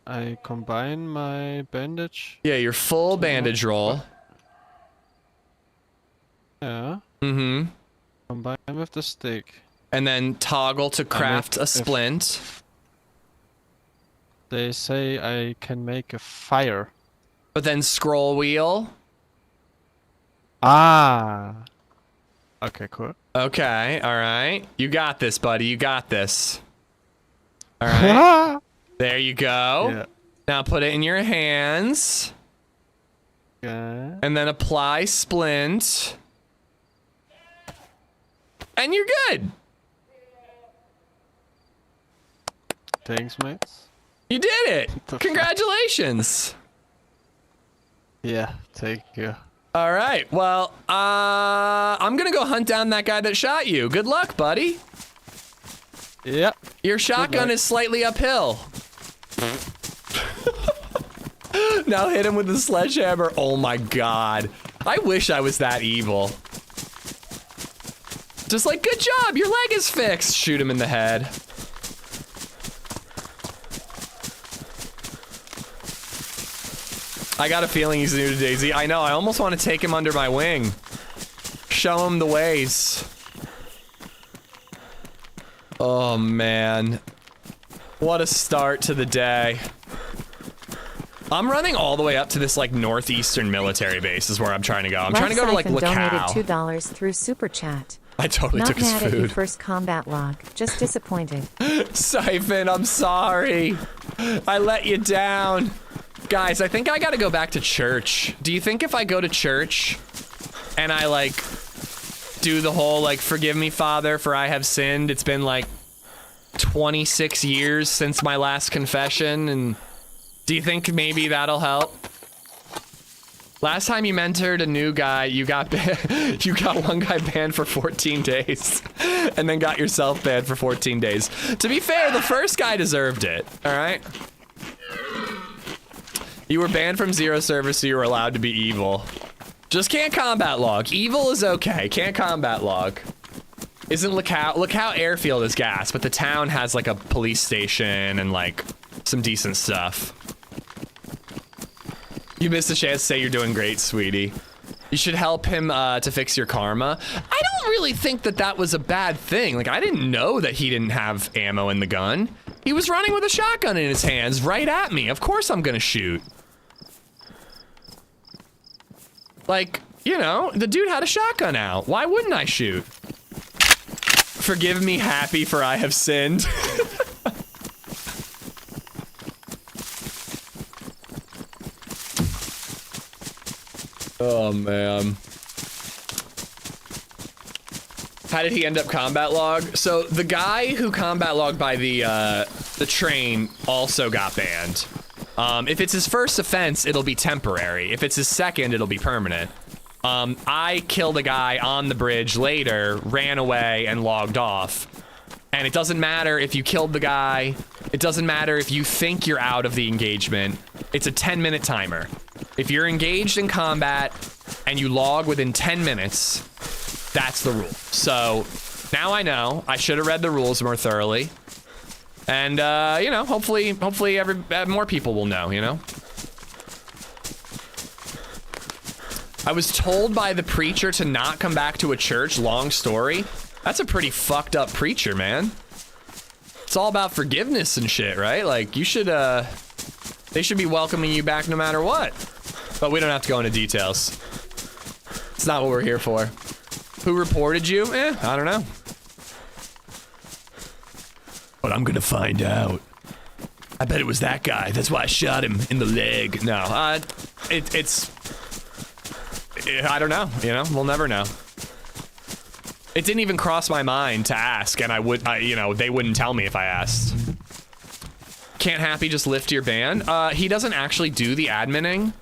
I combine my bandage. Yeah, your full bandage roll. Yeah. Mm-hmm. Combine with the stick. And then toggle to craft a if- splint. They say I can make a fire. But then scroll wheel. Ah. Okay, cool. Okay, alright. You got this, buddy. You got this. Alright. There you go. Yeah. Now put it in your hands. Okay. And then apply splint. And you're good. Thanks, mates. You did it. The fuck? Congratulations. Yeah, thank you. All right. Well, I'm going to go hunt down that guy that shot you. Good luck, buddy. Yep. Your shotgun luck. is slightly uphill. Now hit him with the sledgehammer. Oh my god. I wish I was that evil. Just like, good job, your leg is fixed. Shoot him in the head. I got a feeling he's new to DayZ. I know, I almost want to take him under my wing. Show him the ways. Oh man. What a start to the day. I'm running all the way up to this like northeastern military base is where I'm trying to go. I'm trying to go to like donated Lacau. $2 through Super Chat. I totally Not took his mad at your food. first combat log, just disappointed. Siphon, I'm sorry. I let you down. Guys, I think I gotta go back to church. Do you think if I go to church and I like do the whole like, forgive me, Father, for I have sinned. It's been like 26 years since my last confession, and do you think maybe that'll help? Last time you mentored a new guy, you got you got one guy banned for 14 days, and then got yourself banned for 14 days. To be fair, the first guy deserved it. All right. You were banned from Zero server, so you were allowed to be evil. Just can't combat log. Evil is okay. Can't combat log. Isn't Lacau airfield is gas, but the town has like a police station and like some decent stuff. You missed a chance to say you're doing great, sweetie. You should help him to fix your karma. I don't really think that that was a bad thing. Like, I didn't know that he didn't have ammo in the gun. He was running with a shotgun in his hands right at me. Of course I'm gonna shoot. Like, you know, the dude had a shotgun out. Why wouldn't I shoot? Forgive me, happy, for I have sinned. Oh, man. How did he end up combat log? So the guy who combat logged by the train also got banned. If it's his first offense, it'll be temporary. If it's his second, it'll be permanent. I killed a guy on the bridge later, ran away, and logged off. And it doesn't matter if you killed the guy. It doesn't matter if you think you're out of the engagement. It's a 10-minute timer. If you're engaged in combat and you log within 10 minutes, that's the rule. So now I know. I should have read the rules more thoroughly. And, you know, hopefully more people will know, you know? I was told by the preacher to not come back to a church. Long story. That's a pretty fucked up preacher, man. It's all about forgiveness and shit, right? Like, you should, they should be welcoming you back no matter what. But we don't have to go into details. It's not what we're here for. Who reported you? I don't know. But I'm gonna find out. I bet it was that guy. That's why I shot him in the leg. No, it's... I don't know, you know? We'll never know. It didn't even cross my mind to ask, and you know, they wouldn't tell me if I asked. Can't Happy just lift your ban? He doesn't actually do the adminning,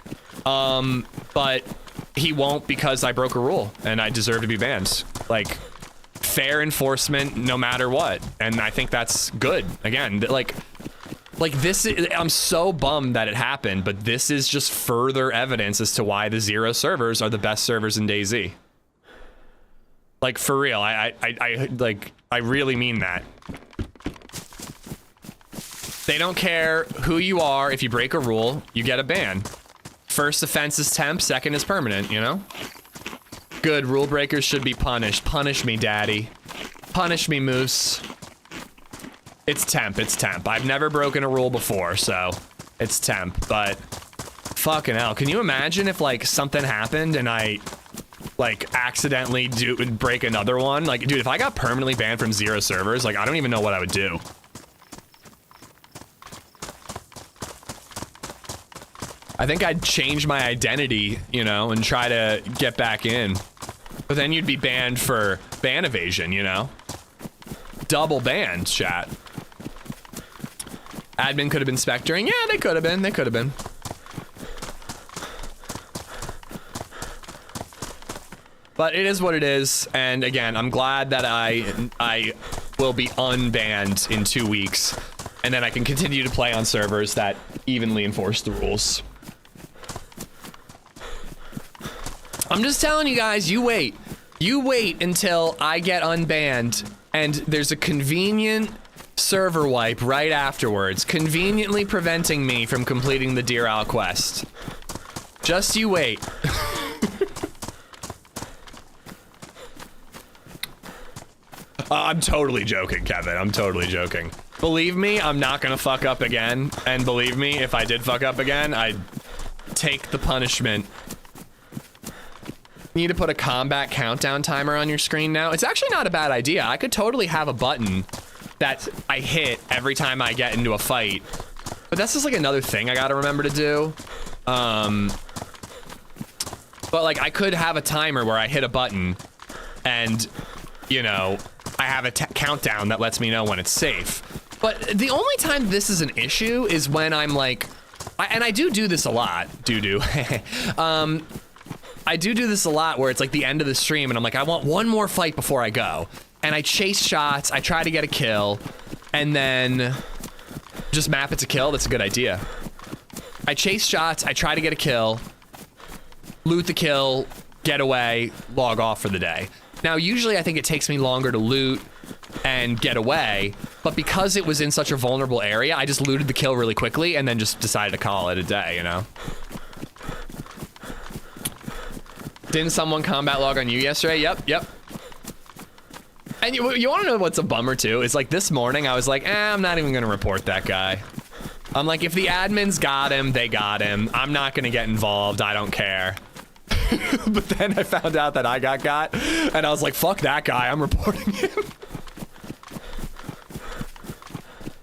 but he won't because I broke a rule, and I deserve to be banned. Like, fair enforcement no matter what, and I think that's good. Again, like this I'm so bummed that it happened, but this is just further evidence as to why the 0 servers are the best servers in DayZ. Like, for real, I really mean that. They don't care who you are. If you break a rule, you get a ban. First offense is temp, second is permanent, you know? Good, rule breakers should be punished. Punish me, daddy. Punish me, Moose. It's temp, it's temp. I've never broken a rule before, so it's temp, but fucking hell. Can you imagine if, like, something happened and I, like, accidentally break another one? Like, dude, if I got permanently banned from 0 servers, like, I don't even know what I would do. I think I'd change my identity, you know, and try to get back in. But then you'd be banned for ban evasion, you know? Double banned, chat. Admin could have been spectering. Yeah, they could have been. They could have been. But it is what it is. And again, I'm glad that I will be unbanned in 2 weeks. And then I can continue to play on servers that evenly enforce the rules. I'm just telling you guys, you wait. You wait until I get unbanned and there's a convenient server wipe right afterwards, conveniently preventing me from completing the Deer Owl quest. Just you wait. I'm totally joking, Kevin. I'm totally joking. Believe me, I'm not gonna fuck up again. And believe me, if I did fuck up again, I'd take the punishment. You need to put a combat countdown timer on your screen now. It's actually not a bad idea. I could totally have a button that I hit every time I get into a fight. But that's just like another thing I gotta remember to do. But like I could have a timer where I hit a button and, you know, I have a countdown that lets me know when it's safe. But the only time this is an issue is when I'm like, and I do this a lot, I do this a lot where it's like the end of the stream and I'm like, I want one more fight before I go. And I chase shots, I try to get a kill, and then just map it to kill. That's a good idea. I chase shots, I try to get a kill, loot the kill, get away, log off for the day. Now, usually I think it takes me longer to loot and get away, but because it was in such a vulnerable area, I just looted the kill really quickly and then just decided to call it a day, you know? Didn't someone combat log on you yesterday? Yep. And you want to know what's a bummer too? Is like this morning I was like, I'm not even going to report that guy. I'm like, if the admins got him, they got him. I'm not going to get involved. I don't care. But then I found out that I got, and I was like, fuck that guy, I'm reporting him.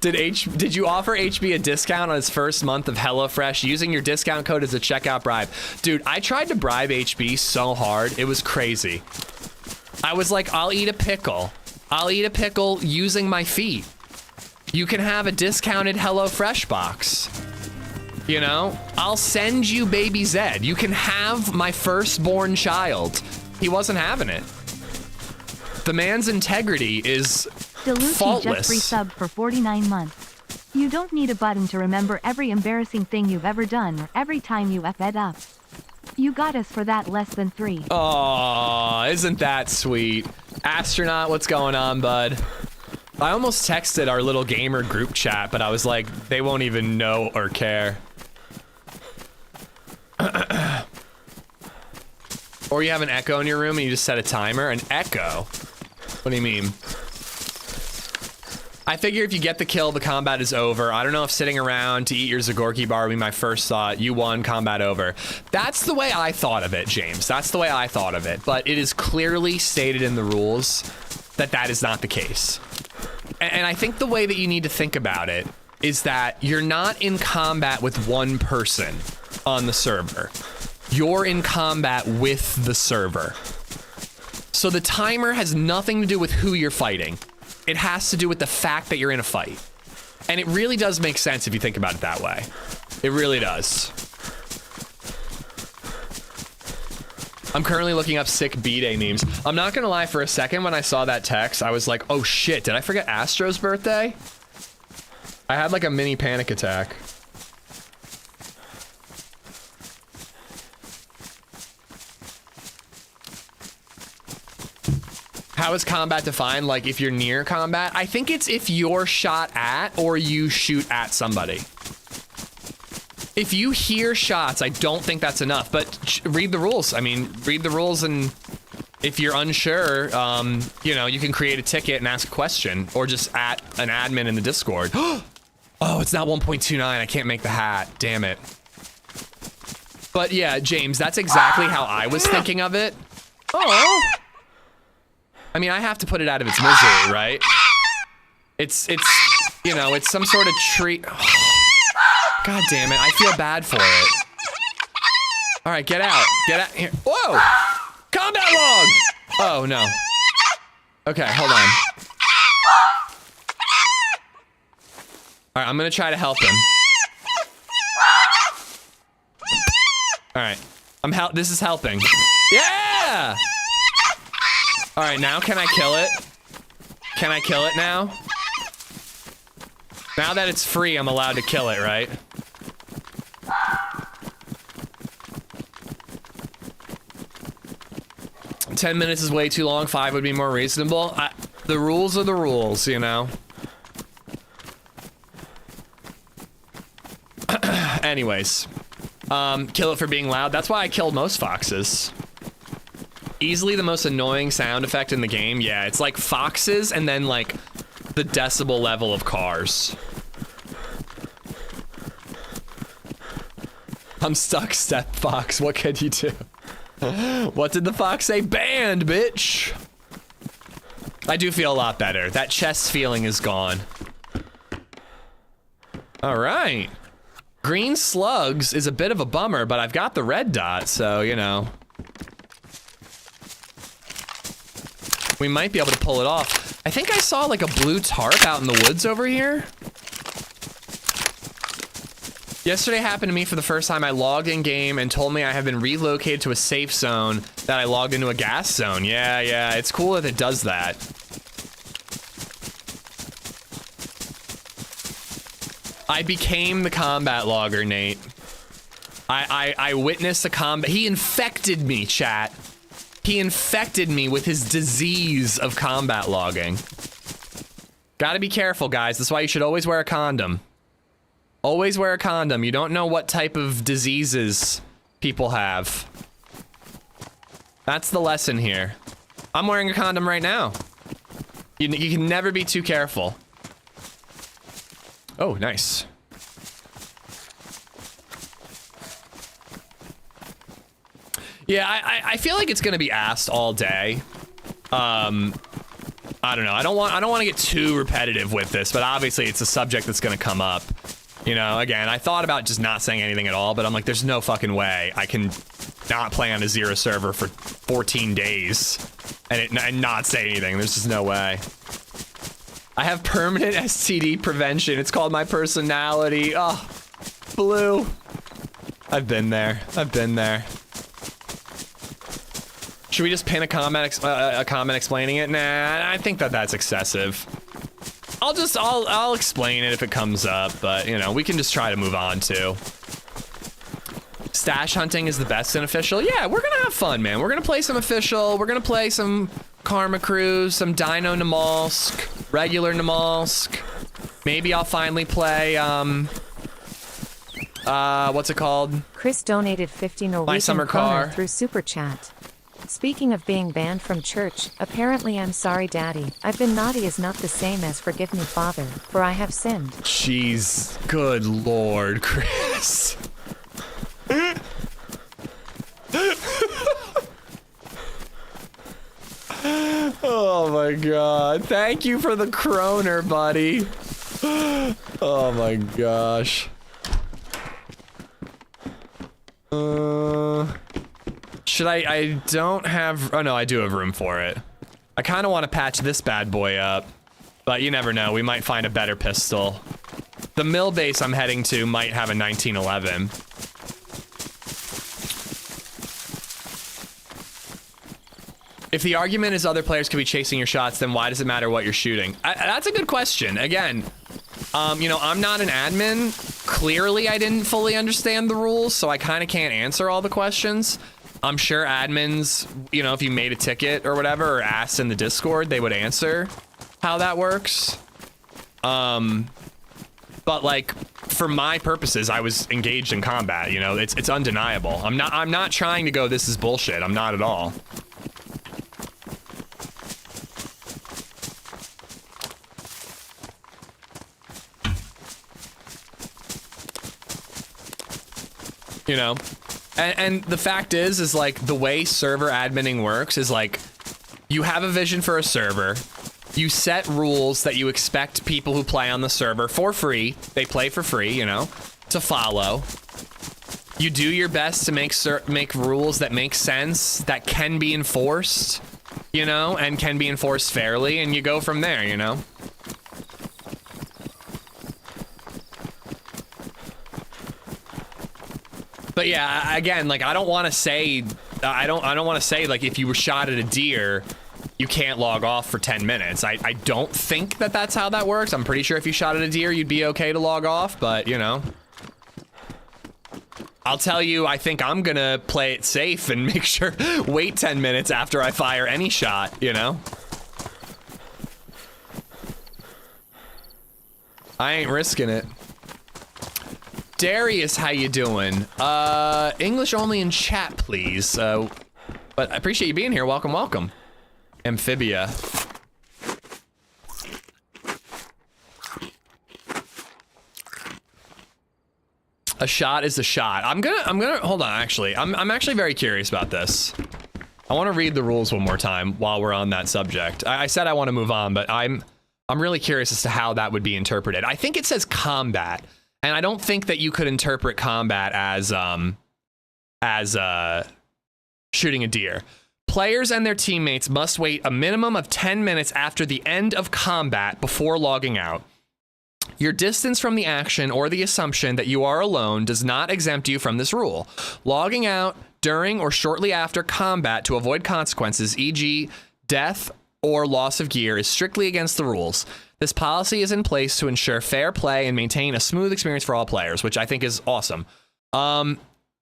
Did you offer HB a discount on his first month of HelloFresh using your discount code as a checkout bribe? Dude, I tried to bribe HB so hard, it was crazy. I was like, I'll eat a pickle. I'll eat a pickle using my feet. You can have a discounted HelloFresh box. You know, I'll send you baby Zed. You can have my firstborn child. He wasn't having it. The man's integrity is faultless. Just resubbed for 49 months. You don't need a button to remember every embarrassing thing you've ever done or every time you F it up. You got us for that less than 3. Aw, isn't that sweet? Astronaut, what's going on, bud? I almost texted our little gamer group chat, but I was like, they won't even know or care. Or you have an echo in your room and you just set a timer. An echo? What do you mean? I figure if you get the kill, the combat is over. I don't know if sitting around to eat your Zagorki bar would be my first thought. You won, combat over. That's the way I thought of it, James. That's the way I thought of it. But it is clearly stated in the rules that that is not the case. And I think the way that you need to think about it is that you're not in combat with one person on the server. You're in combat with the server. So the timer has nothing to do with who you're fighting. It has to do with the fact that you're in a fight. And it really does make sense if you think about it that way. It really does. I'm currently looking up sick B-Day memes. I'm not gonna lie, for a second when I saw that text, I was like, oh shit, did I forget Astro's birthday? I had like a mini panic attack. How is combat defined? Like if you're near combat? I think it's if you're shot at or you shoot at somebody. If you hear shots, I don't think that's enough, but read the rules. I mean, read the rules, and if you're unsure, you know, you can create a ticket and ask a question, or just at an admin in the Discord. Oh, it's not 1.29. I can't make the hat. Damn it. But yeah, James, that's exactly how I was thinking of it. Oh. I mean, I have to put it out of its misery, right? It's, you know, it's some sort of treat. God damn it, I feel bad for it. All right, get out here. Whoa, combat log. Oh no. Okay, hold on. All right, I'm gonna try to help him. All right, this is helping. Yeah! All right, now can I kill it? Can I kill it now? Now that it's free, I'm allowed to kill it, right? $10 minutes is way too long. 5 would be more reasonable. The rules are the rules, you know? Anyways. Kill it for being loud. That's why I killed most foxes. Easily the most annoying sound effect in the game. Yeah, it's like foxes and then like the decibel level of cars. I'm stuck, Step Fox. What can you do? What did the fox say? Banned, bitch. I do feel a lot better. That chest feeling is gone. All right. Green slugs is a bit of a bummer, but I've got the red dot, so, you know. We might be able to pull it off. I think I saw like a blue tarp out in the woods over here. Yesterday happened to me for the first time. I logged in game and told me I have been relocated to a safe zone, that I logged into a gas zone. Yeah, it's cool that it does that. I became the combat logger, Nate. I witnessed the combat. He infected me, chat. He infected me with his disease of combat logging. Gotta be careful, guys. That's why you should always wear a condom. Always wear a condom. You don't know what type of diseases people have. That's the lesson here. I'm wearing a condom right now. You can never be too careful. Oh, nice. Yeah, I feel like it's gonna be asked all day. I don't know. I don't want to get too repetitive with this, but obviously it's a subject that's gonna come up. You know, again, I thought about just not saying anything at all, but I'm like, there's no fucking way I can not play on a 0 server for 14 days and not say anything. There's just no way. I have permanent STD prevention. It's called my personality. Oh, blue. I've been there. I've been there. Should we just pin a comment explaining it? Nah, I think that's excessive. I'll explain it if it comes up, but you know, we can just try to move on too. Stash hunting is the best in official. Yeah, we're gonna have fun, man. We're gonna play some official. We're gonna play some Karma Cruise, some Dino Namalsk, regular Namalsk. Maybe I'll finally play, what's it called? Chris donated 50 Norwegian Summer kroner Car. through Super Chat. Speaking of being banned from church, apparently I'm sorry, Daddy. I've been naughty is not the same as forgive me, Father, for I have sinned. Jeez, good Lord, Chris. Oh my God. Thank you for the kroner, buddy. Oh my gosh. Should I don't have, oh no, I do have room for it. I kind of want to patch this bad boy up, but you never know. We might find a better pistol. The mill base I'm heading to might have a 1911. If the argument is other players could be chasing your shots, then why does it matter what you're shooting? That's a good question. Again, you know, I'm not an admin. Clearly, I didn't fully understand the rules, so I kind of can't answer all the questions. I'm sure admins, you know, if you made a ticket or whatever, or asked in the Discord, they would answer how that works. But like, for my purposes, I was engaged in combat, you know, it's undeniable. I'm not trying to go, this is bullshit. I'm not at all. You know, and the fact is like the way server adminning works is like you have a vision for a server, you set rules that you expect people who play on the server for free, they play for free, you know, to follow. You do your best to make rules that make sense, that can be enforced, you know, and can be enforced fairly, and you go from there, you know. But yeah, again, like I don't want to say like if you were shot at a deer, you can't log off for 10 minutes. I don't think that that's how that works. I'm pretty sure if you shot at a deer, you'd be okay to log off, but you know. I'll tell you, I think I'm gonna play it safe and make sure, wait 10 minutes after I fire any shot, you know? I ain't risking it. Darius, how you doing? English only in chat, please. But I appreciate you being here. Welcome, welcome. Amphibia. A shot is a shot. I'm gonna hold on, actually. I'm actually very curious about this. I want to read the rules one more time while we're on that subject. I said I want to move on, but I'm really curious as to how that would be interpreted. I think it says combat. And I don't think that you could interpret combat as shooting a deer. Players and their teammates must wait a minimum of 10 minutes after the end of combat before logging out. Your distance from the action or the assumption that you are alone does not exempt you from this rule. Logging out during or shortly after combat to avoid consequences, e.g. death or loss of gear, is strictly against the rules. This policy is in place to ensure fair play and maintain a smooth experience for all players, which I think is awesome. Yeah,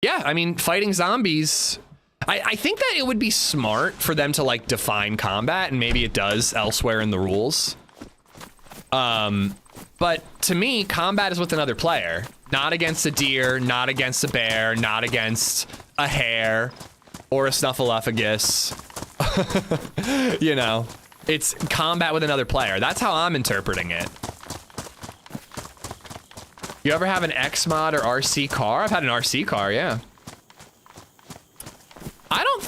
I mean, fighting zombies, I think that it would be smart for them to like define combat, and maybe it does elsewhere in the rules. But to me, combat is with another player, not against a deer, not against a bear, not against a hare or a snuffleupagus. You know, it's combat with another player. That's how I'm interpreting it. You ever have an X mod or RC car? I've had an RC car, yeah.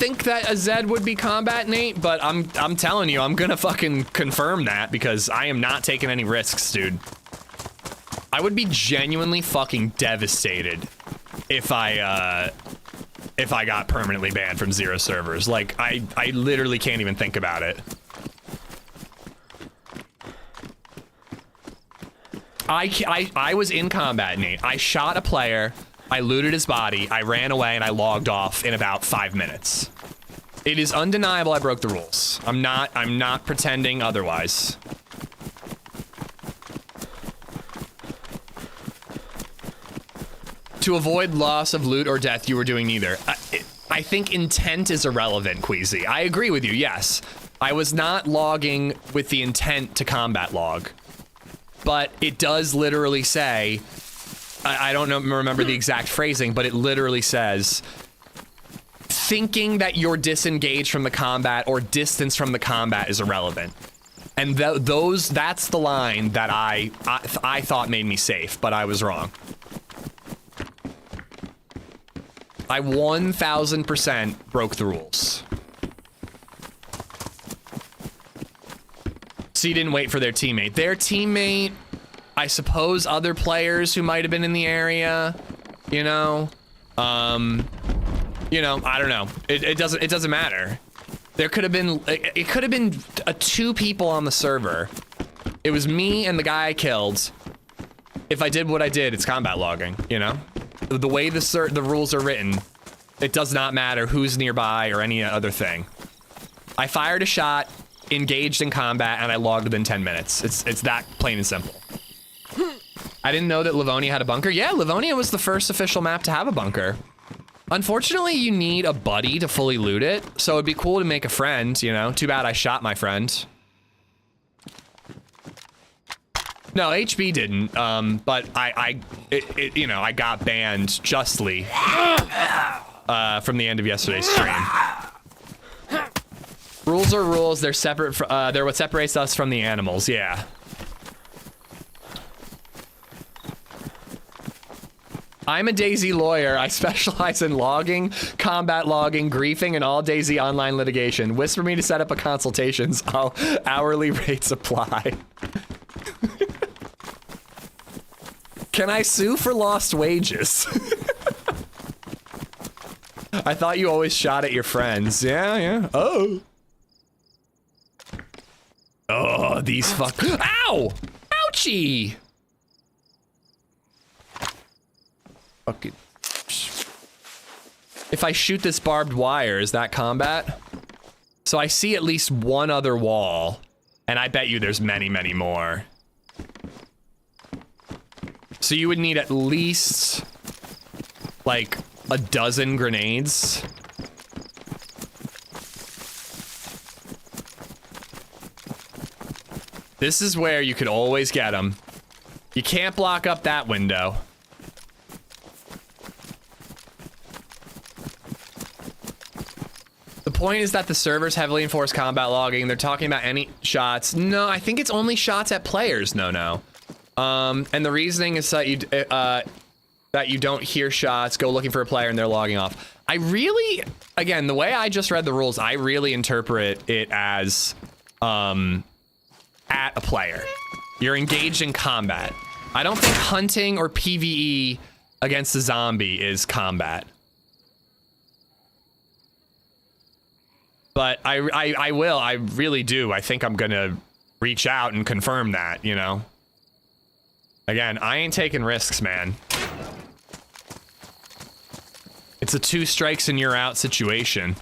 think that a Zed would be combat, Nate, but I'm telling you, I'm gonna fucking confirm that because I am not taking any risks, dude. I would be genuinely fucking devastated if I got permanently banned from 0 servers. Like, I literally can't even think about it. I was in combat, Nate. I shot a player, I looted his body, I ran away, and I logged off in about 5 minutes. It is undeniable I broke the rules. I'm not pretending otherwise. To avoid loss of loot or death, you were doing neither. I think intent is irrelevant, Queasy. I agree with you, yes. I was not logging with the intent to combat log. But it does literally say, I don't remember the exact phrasing, but it literally says, thinking that you're disengaged from the combat or distance from the combat is irrelevant. And that's the line that I thought made me safe, but I was wrong. I 1000% broke the rules. So you didn't wait for their teammate. Their teammate, I suppose other players who might have been in the area, you know? I don't know. It doesn't matter. There could have been, it could have been 2 people on the server. It was me and the guy I killed. If I did what I did, it's combat logging, you know? The way the rules are written, it does not matter who's nearby or any other thing. I fired a shot, engaged in combat, and I logged within 10 minutes. It's that plain and simple. I didn't know that Livonia had a bunker. Yeah, Livonia was the first official map to have a bunker. Unfortunately, you need a buddy to fully loot it, so it'd be cool to make a friend, you know? Too bad I shot my friend. No, HB didn't, but you know, I got banned justly from the end of yesterday's stream. Rules are rules. They're separate. They're what separates us from the animals. Yeah. I'm a DayZ lawyer. I specialize in logging, combat logging, griefing, and all DayZ online litigation. Whisper me to set up a consultations. I'll hourly rates apply. Can I sue for lost wages? I thought you always shot at your friends. Yeah. Oh. Oh, these fuck. Ow! Ouchie! Fucking. If I shoot this barbed wire, is that combat? So I see at least one other wall, and I bet you there's many, many more. So you would need at least, like, a dozen grenades. This is where you could always get them. You can't block up that window. The point is that the servers heavily enforce combat logging. They're talking about any shots. No, I think it's only shots at players. No. And the reasoning is that you don't hear shots, go looking for a player, and they're logging off. I really, again, the way I just read the rules, I really interpret it as at a player. You're engaged in combat. I don't think hunting or PvE against a zombie is combat. But I really do. I think I'm gonna reach out and confirm that, you know? Again, I ain't taking risks, man. It's a 2 strikes and you're out situation.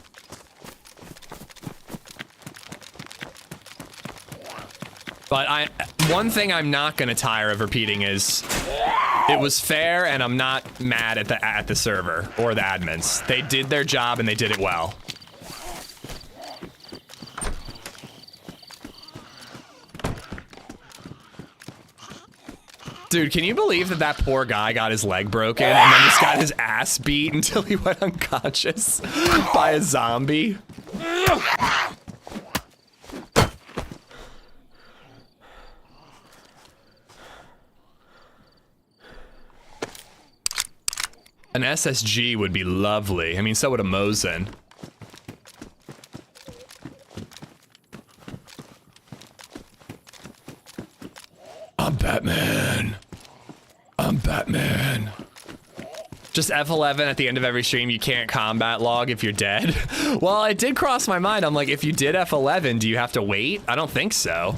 But one thing I'm not gonna tire of repeating is it was fair, and I'm not mad at the server or the admins. They did their job and they did it well. Dude, can you believe that poor guy got his leg broken and then just got his ass beat until he went unconscious by a zombie? An SSG would be lovely. I mean, so would a Mosin. I'm Batman. I'm Batman. Just F11 at the end of every stream, you can't combat log if you're dead. Well, it did cross my mind. I'm like, if you did F11, do you have to wait? I don't think so.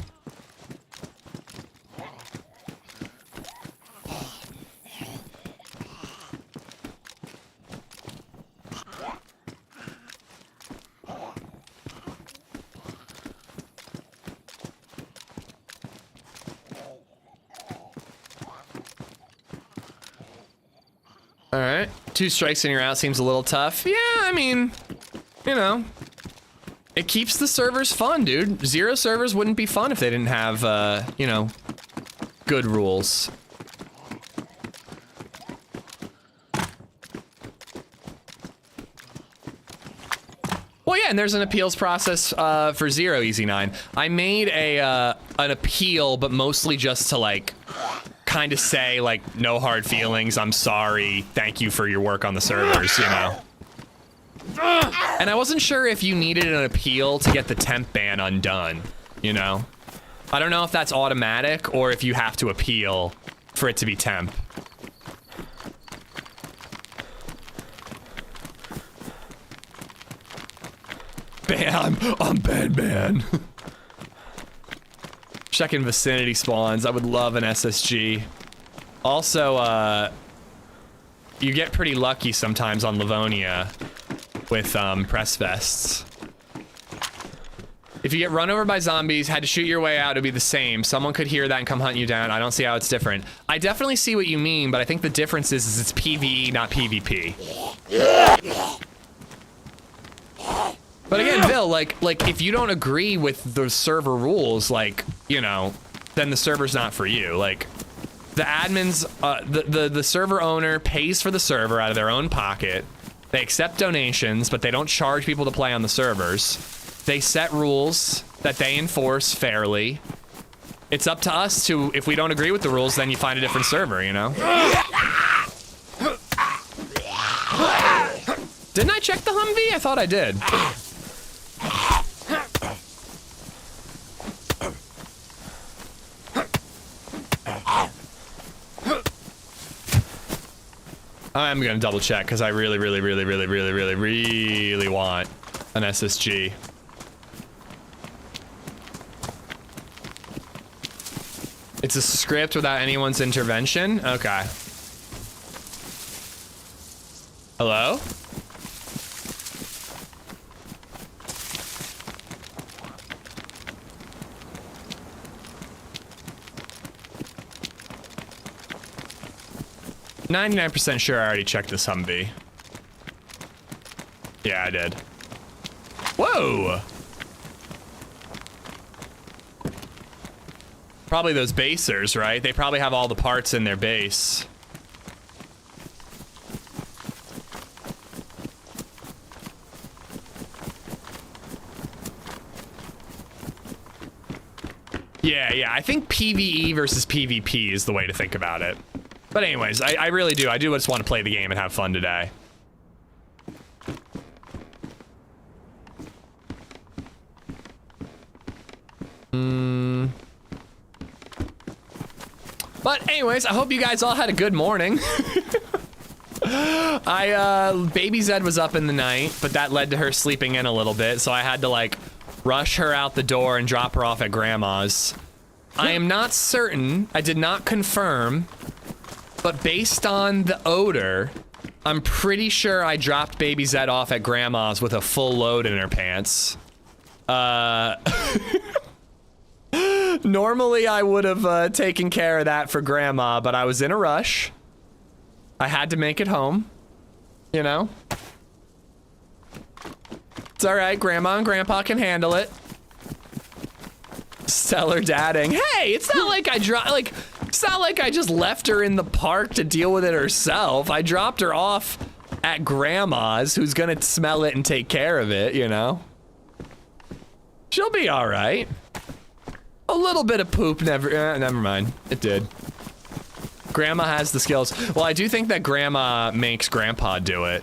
All right, 2 strikes and you're out seems a little tough. Yeah, I mean, you know, it keeps the servers fun, dude. 0 servers wouldn't be fun if they didn't have, you know, good rules. Well, yeah, and there's an appeals process for 0 Easy 9. I made an appeal, but mostly just to like kind of say like no hard feelings. I'm sorry. Thank you for your work on the servers. You know. And I wasn't sure if you needed an appeal to get the temp ban undone. You know. I don't know if that's automatic or if you have to appeal for it to be temp. Bam! I'm Batman. Checking vicinity spawns. I would love an SSG. Also, you get pretty lucky sometimes on Livonia with press vests. If you get run over by zombies, had to shoot your way out, it'd be the same. Someone could hear that and come hunt you down. I don't see how it's different. I definitely see what you mean, but I think the difference is it's PvE, not PvP. But again, Bill, like if you don't agree with the server rules, like, you know, then the server's not for you. Like, the admins, the server owner pays for the server out of their own pocket. They accept donations, but they don't charge people to play on the servers. They set rules that they enforce fairly. It's up to us to, if we don't agree with the rules, then you find a different server, you know? Didn't I check the Humvee? I thought I did. I'm gonna double check because I really want an SSG. It's a script without anyone's intervention? Okay. Hello? %, sure I already checked this Humvee. Yeah, I did. Whoa! Probably those basers, right? They probably have all the parts in their base. Yeah, I think PvE versus PvP is the way to think about it. But anyways, I really do. I do just want to play the game and have fun today. But anyways, I hope you guys all had a good morning. BabyZed was up in the night, but that led to her sleeping in a little bit, so I had to like rush her out the door and drop her off at grandma's. I am not certain, I did not confirm, but based on the odor, I'm pretty sure I dropped BabyZed off at grandma's with a full load in her pants. Normally I would have taken care of that for grandma, but I was in a rush. I had to make it home, you know? It's all right, grandma and grandpa can handle it. Stellar dadding. Hey, it's not like it's not like I just left her in the park to deal with it herself. I dropped her off at grandma's, who's gonna smell it and take care of it, you know? She'll be all right. A little bit of poop, never mind. It did. Grandma has the skills. Well, I do think that grandma makes grandpa do it.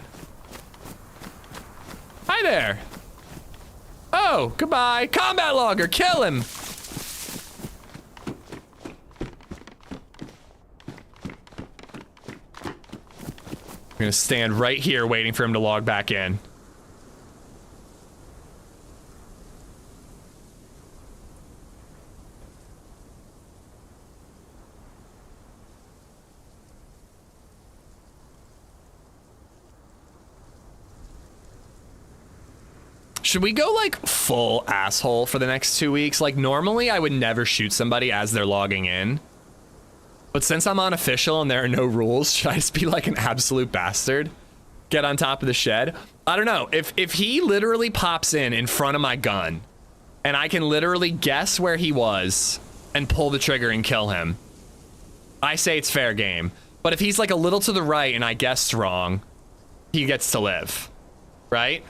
Hi there. Oh, goodbye. Combat logger, kill him. I'm gonna stand right here waiting for him to log back in. Should we go like full asshole for the next 2 weeks? Like normally I would never shoot somebody as they're logging in. But since I'm unofficial and there are no rules, should I just be like an absolute bastard? Get on top of the shed? I don't know. If he literally pops in front of my gun and I can literally guess where he was and pull the trigger and kill him, I say it's fair game. But if he's like a little to the right and I guessed wrong, he gets to live, right?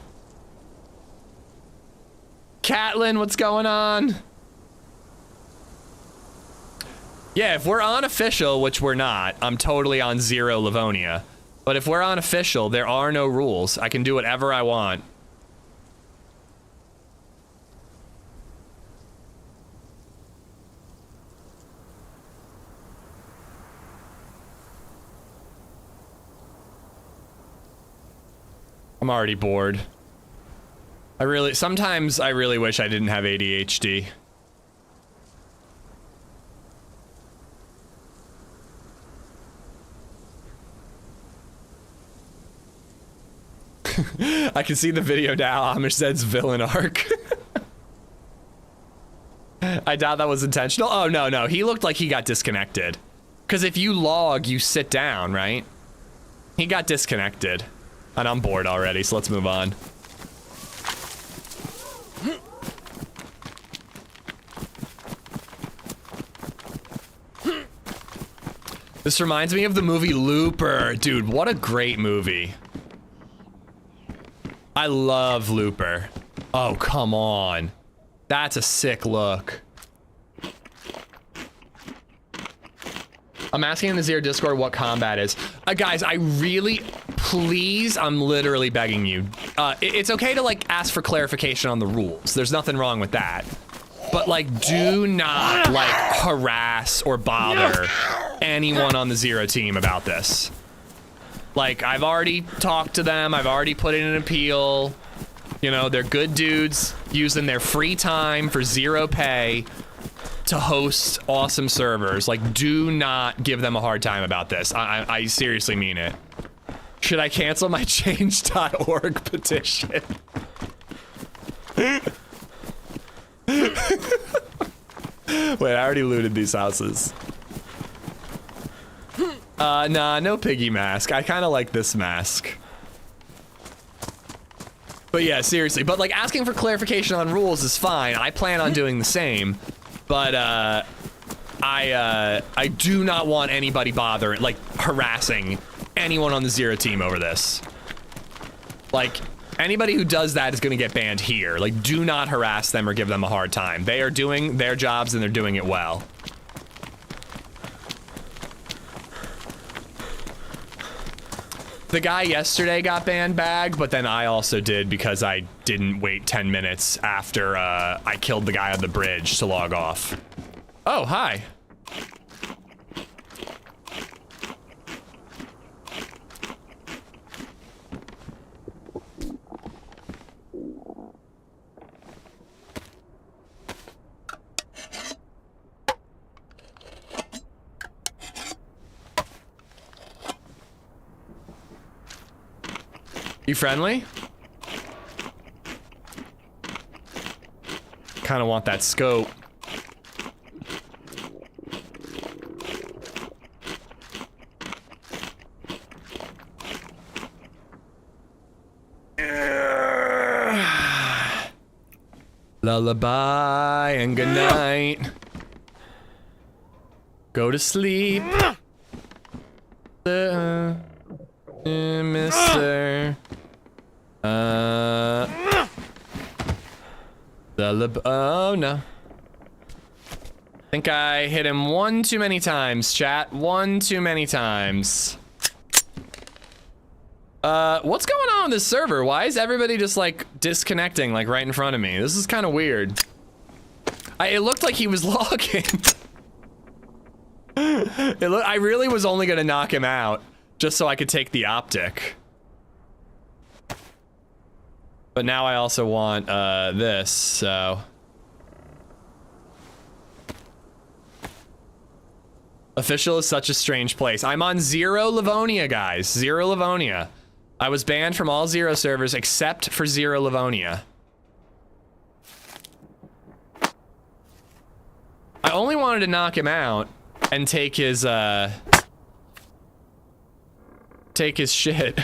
Catlin, what's going on? Yeah, if we're unofficial, which we're not, I'm totally on 0 Livonia. But if we're unofficial, there are no rules. I can do whatever I want. I'm already bored. Sometimes I really wish I didn't have ADHD. I can see the video now, AmishZed's villain arc. I doubt that was intentional. Oh, no, he looked like he got disconnected. Because if you log, you sit down, right? He got disconnected. And I'm bored already, so let's move on. This reminds me of the movie Looper. Dude, what a great movie. I love Looper. Oh, come on. That's a sick look. I'm asking in the Zero Discord what combat is. Guys, I really, please, I'm literally begging you. It's okay to like ask for clarification on the rules. There's nothing wrong with that. But like, do not like harass or bother anyone on the Zero team about this. Like, I've already talked to them. I've already put in an appeal. You know, they're good dudes using their free time for 0 pay to host awesome servers. Like, do not give them a hard time about this. I seriously mean it. Should I cancel my change.org petition? Wait, I already looted these houses. Nah, no piggy mask. I kind of like this mask. But yeah, seriously. But like asking for clarification on rules is fine. I plan on doing the same. But I do not want anybody bothering, like harassing anyone on the Zero team over this. Like anybody who does that is going to get banned here. Like, do not harass them or give them a hard time. They are doing their jobs and they're doing it well. The guy yesterday got banned bag, but then I also did because I didn't wait 10 minutes after I killed the guy on the bridge to log off. Oh, hi. You friendly? Kind of want that scope. Lullaby and good night. Go to sleep. Mister. Oh no. I think I hit him one too many times, chat. One too many times. What's going on with this server? Why is everybody just like disconnecting like right in front of me? This is kind of weird. It looked like he was logging. I really was only gonna knock him out. just so I could take the optic. But now I also want this, so. Official is such a strange place. I'm on 0 Livonia, guys. 0 Livonia. I was banned from all 0 servers except for 0 Livonia. I only wanted to knock him out and take his shit.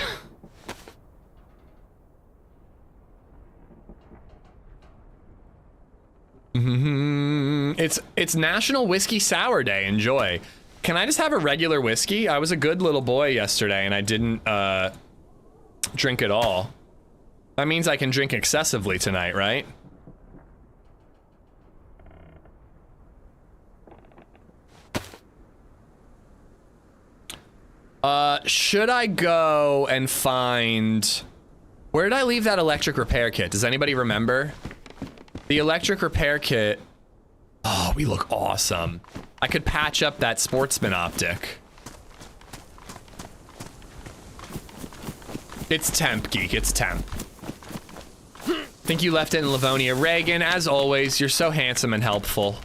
It's National Whiskey Sour Day. Enjoy. Can I just have a regular whiskey? I was a good little boy yesterday and I didn't drink at all. That means I can drink excessively tonight, right? Should I go and find... Where did I leave that electric repair kit? Does anybody remember? The electric repair kit... Oh, we look awesome. I could patch up that sportsman optic. It's temp, Geek. It's temp. Think you left it in Livonia. Reagan, as always, you're so handsome and helpful.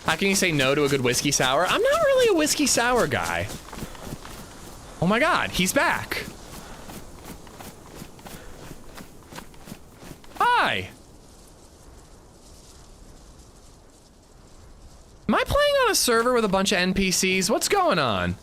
How can you say no to a good whiskey sour? I'm not really a whiskey sour guy. Oh my god, he's back. Hi. Am I playing on a server with a bunch of NPCs? What's going on?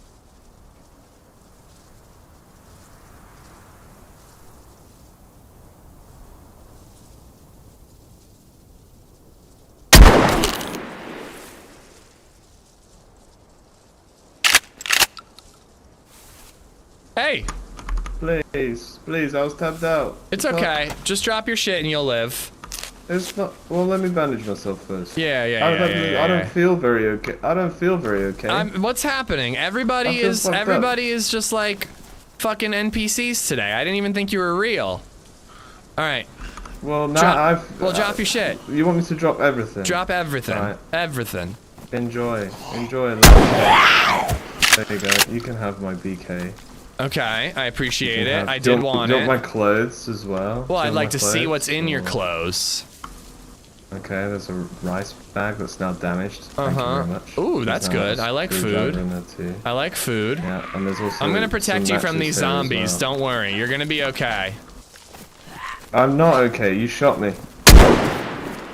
Hey. Please, I was tapped out. It's okay. Just drop your shit and you'll live. It's not. Well, let me bandage myself first. Yeah. I don't feel very okay. I don't feel very okay. What's happening? Everybody is just like fucking NPCs today. I didn't even think you were real. All right. Well, now drop your shit. You want me to drop everything? Drop everything. Right. Everything. Enjoy. There you go. You can have my BK. Okay, I appreciate it. I did want it. You want my clothes as well? Well, I'd like to see what's in your clothes. Okay, there's a rice bag that's now damaged. Thank you very much. Ooh, that's good. I like food. I like food. Yeah, and there's also I'm gonna protect you from these zombies. Don't worry, you're gonna be okay. I'm not okay. You shot me.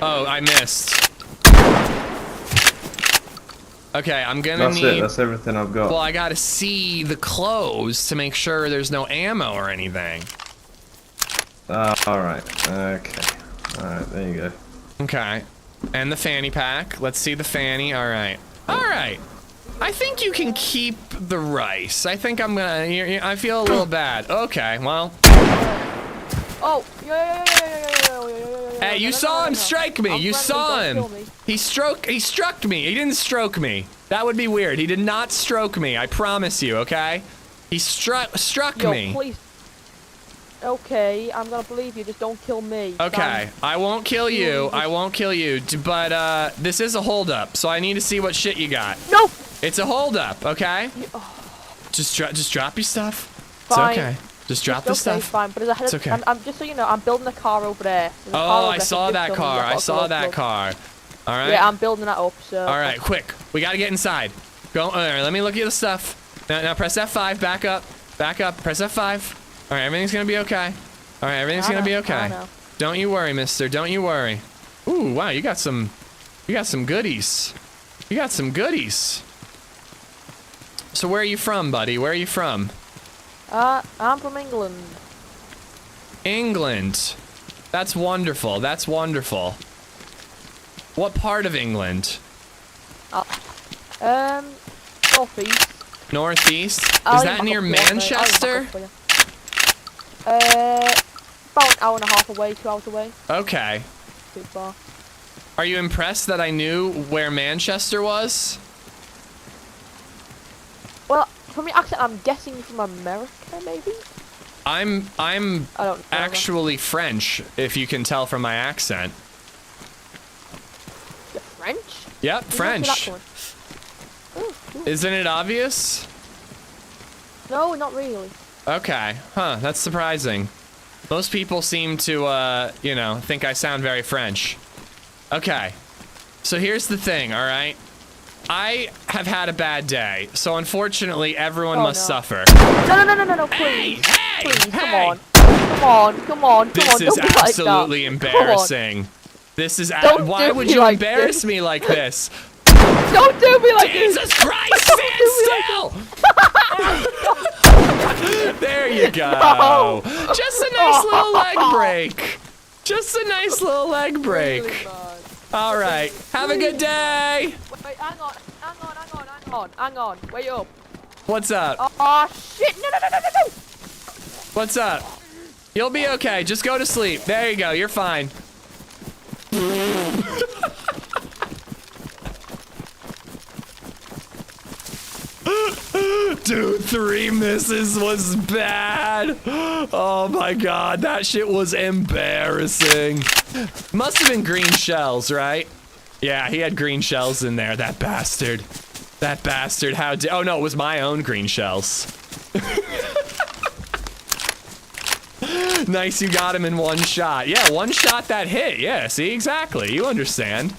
Oh, I missed. Okay, I'm gonna need... That's it, that's everything I've got. Well, I gotta see the clothes to make sure there's no ammo or anything. Alright. Okay. Alright, there you go. Okay. And the fanny pack. Let's see the fanny. Alright. Alright. I think you can keep the rice. I think I'm gonna... I feel a little bad. Okay, well... Oh, yeah. Hey, you saw him strike me. You saw him. He struck me. He didn't stroke me. That would be weird. He did not stroke me. I promise you, okay? He struck me. Please. Okay, I'm gonna believe you. Just don't kill me. Okay, I won't kill you. I won't kill you. But this is a holdup, so I need to see what shit you got. No. It's a holdup, okay? Just drop your stuff. Fine. It's okay. Just drop the stuff. Fine, but it's okay. I'm just so you know, I'm building a car over there. Oh, I saw that car. I saw that car. All right. Yeah, I'm building that up. So. All right, quick. We gotta get inside. Go. All right, let me look at the stuff. Now press F5. Back up. Back up. Press F5. All right, everything's gonna be okay. All right, everything's gonna be okay. Don't you worry, mister. Don't you worry. Ooh, wow, you got some goodies. You got some goodies. So where are you from, buddy? Where are you from? I'm from England. England. That's wonderful. That's wonderful. What part of England? Northeast. Northeast? Is that near Manchester? About an hour and a half away, 2 hours away. Okay. Too far. Are you impressed that I knew where Manchester was? Well, from your accent, I'm guessing you're from America, maybe? I'm I don't know actually French, if you can tell from my accent. You're French? Yep, French. Oh, cool. Isn't it obvious? No, not really. Okay. Huh, that's surprising. Most people seem to, you know, think I sound very French. Okay. So here's the thing, all right? I have had a bad day, so unfortunately everyone must suffer. No, please. Hey, please, hey. come on. Come on. This is don't be like that. absolutely embarrassing. This is why would you embarrass me like this? Don't do me like this. Jesus Christ, stand still! There you go. No. Just a nice little leg break. Just a nice little leg break. Really, man. All right. Have a good day. Wait, hang on. Wait up. What's up? Oh, shit. No. What's up? You'll be okay. Just go to sleep. There you go. You're fine. Dude, 3 misses was bad. Oh my god, that shit was embarrassing. Must have been green shells, right? Yeah, he had green shells in there, that bastard. That bastard, oh no, it was my own green shells. Nice, you got him in one shot. Yeah, one shot that hit. Yeah, see, exactly. You understand.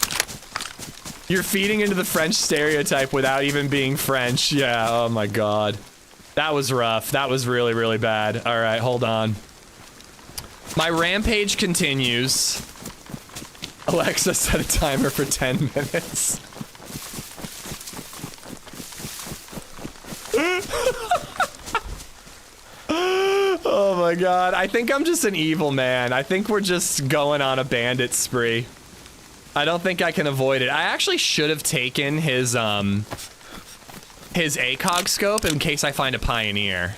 You're feeding into the French stereotype without even being French. Yeah, oh my god. That was rough. That was really, really bad. All right, hold on. My rampage continues. Alexa set a timer for 10 minutes. Oh my god. I think I'm just an evil man. I think we're just going on a bandit spree. I don't think I can avoid it. I actually should have taken his ACOG scope in case I find a pioneer.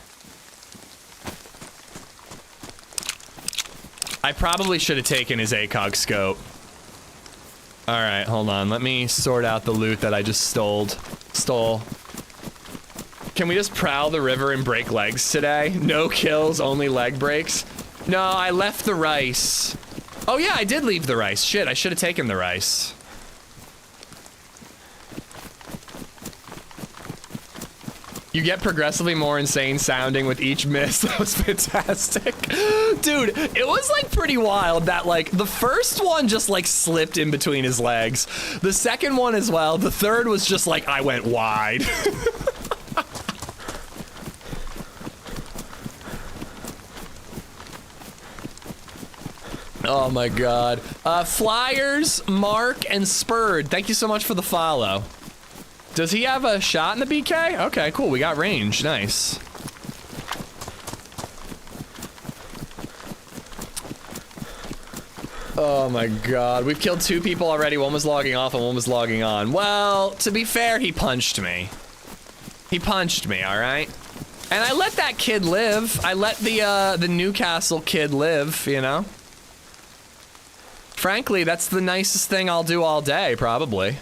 I probably should have taken his ACOG scope. Alright, hold on. Let me sort out the loot that I just stole. Can we just prowl the river and break legs today? No kills, only leg breaks? No, I left the rice. Oh yeah, I did leave the rice. Shit, I should have taken the rice. You get progressively more insane sounding with each miss. That was fantastic. Dude, it was like pretty wild that like the first one just like slipped in between his legs. The second one as well. The third was just like I went wide. Oh my god. Flyers, Mark, and Spurred, thank you so much for the follow. Does he have a shot in the BK? Okay, cool, we got range, nice. Oh my god, we've killed 2 people already, one was logging off and one was logging on. Well, to be fair, he punched me. He punched me, alright? And I let that kid live. I let the Newcastle kid live, you know? Frankly, that's the nicest thing I'll do all day, probably.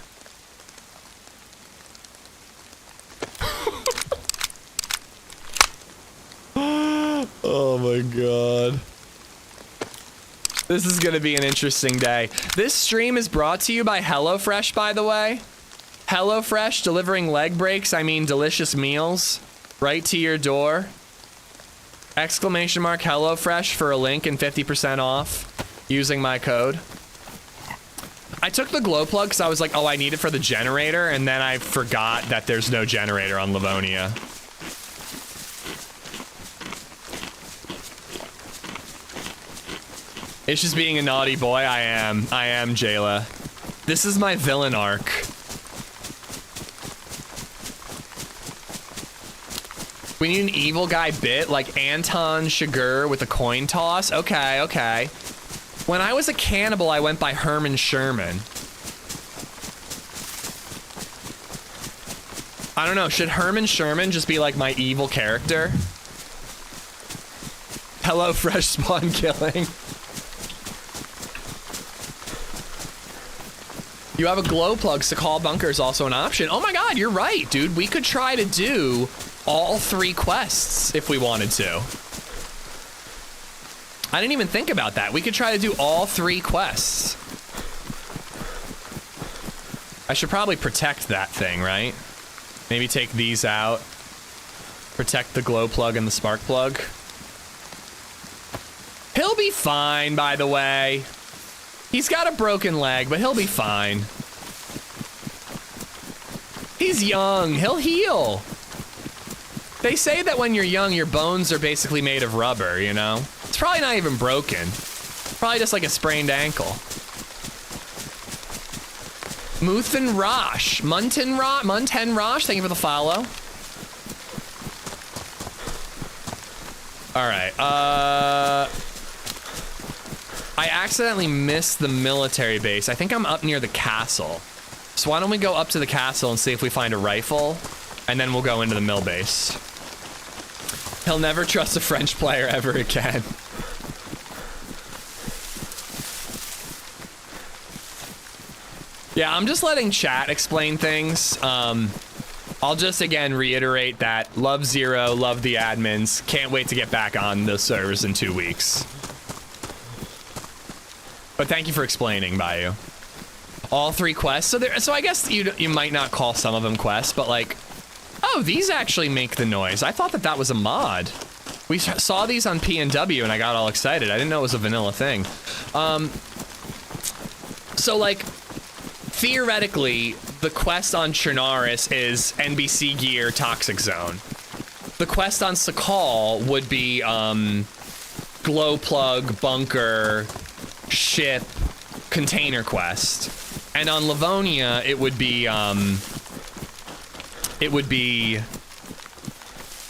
Oh my god. This is gonna be an interesting day. This stream is brought to you by HelloFresh, by the way. HelloFresh delivering leg breaks, I mean delicious meals, right to your door. Exclamation mark HelloFresh for a link and 50% off. Using my code. I took the glow plug because I was like, oh, I need it for the generator, and then I forgot that there's no generator on Livonia. It's just being a naughty boy. I am, Jayla. This is my villain arc. We need an evil guy bit, like Anton Chigurh with a coin toss. Okay, okay. When I was a cannibal, I went by Herman Sherman. I don't know, should Herman Sherman just be like my evil character? Hello, fresh spawn killing. You have a glow plug, so call bunker is also an option. Oh my god, you're right, dude. We could try to do all 3 quests if we wanted to. I didn't even think about that. We could try to do all 3 quests. I should probably protect that thing, right? Maybe take these out. Protect the glow plug and the spark plug. He'll be fine, by the way. He's got a broken leg, but he'll be fine. He's young. He'll heal. They say that when you're young, your bones are basically made of rubber, you know? It's probably not even broken. Probably just like a sprained ankle. Muthen Rosh. Munten Rosh, thank you for the follow. Alright, I accidentally missed the military base. I think I'm up near the castle. So why don't we go up to the castle and see if we find a rifle, and then we'll go into the mill base. He'll never trust a French player ever again. Yeah, I'm just letting chat explain things. I'll just again reiterate that love Zero, love the admins. Can't wait to get back on the servers in 2 weeks. But thank you for explaining, Bayou. All 3 quests. So I guess you might not call some of them quests, but like, oh, these actually make the noise. I thought that was a mod. We saw these on PNW and I got all excited. I didn't know it was a vanilla thing. So like, theoretically, the quest on Chernarus is NBC gear toxic zone. The quest on Sakhal would be glow plug, bunker, ship, container quest. And on Livonia, it would be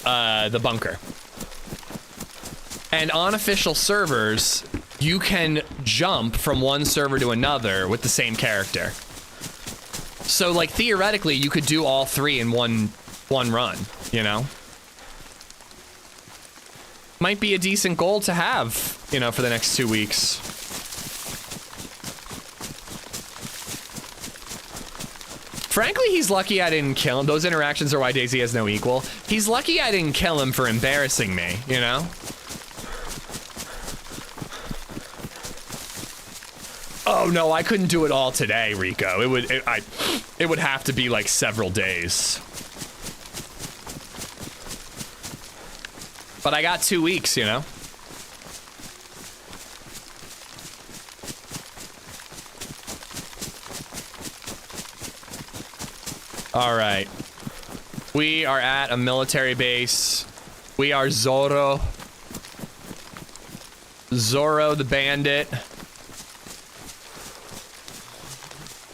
the bunker. And on official servers, you can jump from one server to another with the same character. So like theoretically, you could do all 3 in one run, you know? Might be a decent goal to have, you know, for the next 2 weeks. Frankly, he's lucky I didn't kill him. Those interactions are why DayZ has no equal. He's lucky I didn't kill him for embarrassing me, you know? Oh no, I couldn't do it all today, Rico. It would have to be like several days. But I got 2 weeks, you know? All right. We are at a military base. We are Zorro. Zorro the bandit.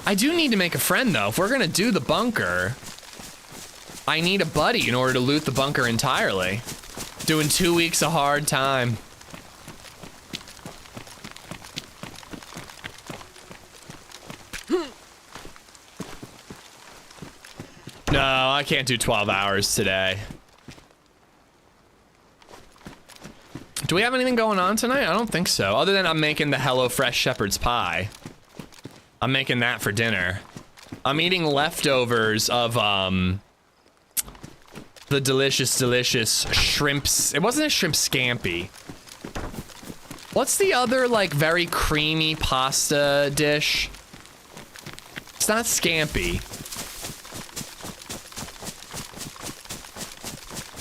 I do need to make a friend though. If we're gonna do the bunker, I need a buddy in order to loot the bunker entirely. Doing 2 weeks a hard time. No, I can't do 12 hours today. Do we have anything going on tonight? I don't think so. Other than I'm making the HelloFresh shepherd's pie. I'm making that for dinner. I'm eating leftovers of, the delicious shrimps. It wasn't a shrimp scampi. What's the other, like, very creamy pasta dish? It's not scampi.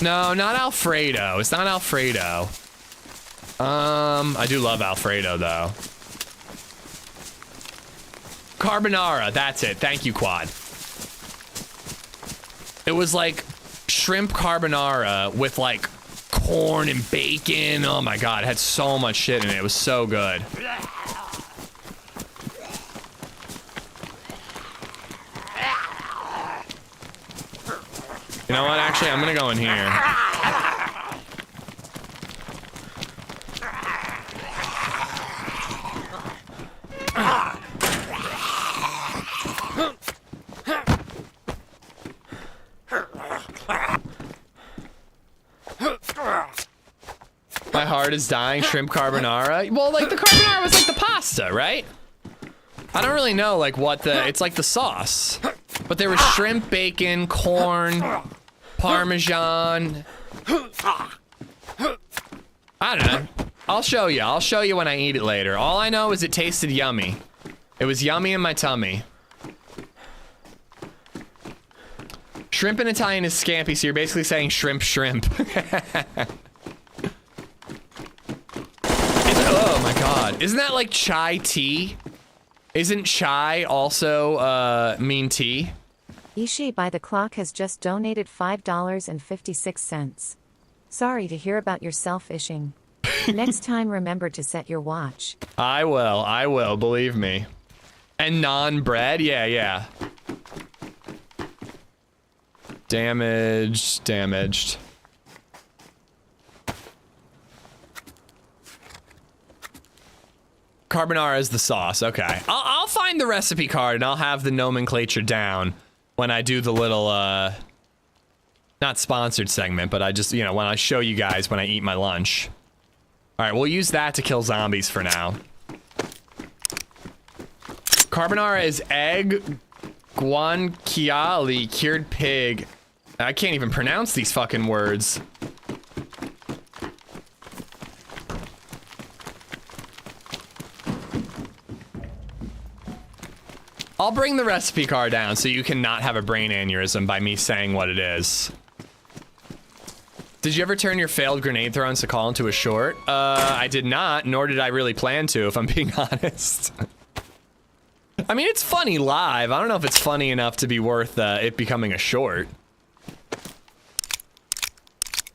No, not Alfredo. It's not Alfredo. I do love Alfredo, though. Carbonara, that's it. Thank you, Quad. It was like shrimp carbonara with like corn and bacon. Oh my god, it had so much shit in it. It was so good. You know what? Actually, I'm gonna go in here. My heart is dying. Shrimp carbonara. Well, like the carbonara was like the pasta, right? I don't really know like what the, it's like the sauce. But there was shrimp, bacon, corn, Parmesan. I don't know. I'll show you. I'll show you when I eat it later. All I know is it tasted yummy. It was yummy in my tummy. Shrimp in Italian is scampi, so you're basically saying shrimp. Oh my god. Isn't that like chai tea? Isn't chai also mean tea? Ishi by the clock has just donated $5.56. Sorry to hear about your self-ishing. Next time remember to set your watch. I will, believe me. And non-bread? Yeah. Damaged. Carbonara is the sauce, okay. I'll find the recipe card and I'll have the nomenclature down when I do the little, not sponsored segment, but I just, you know, when I show you guys when I eat my lunch. All right, we'll use that to kill zombies for now. Carbonara is egg, guanciale, cured pig. I can't even pronounce these fucking words. I'll bring the recipe card down so you can not have a brain aneurysm by me saying what it is. Did you ever turn your failed grenade throw in Sakhal into a short? I did not, nor did I really plan to, if I'm being honest. I mean, it's funny live. I don't know if it's funny enough to be worth it becoming a short.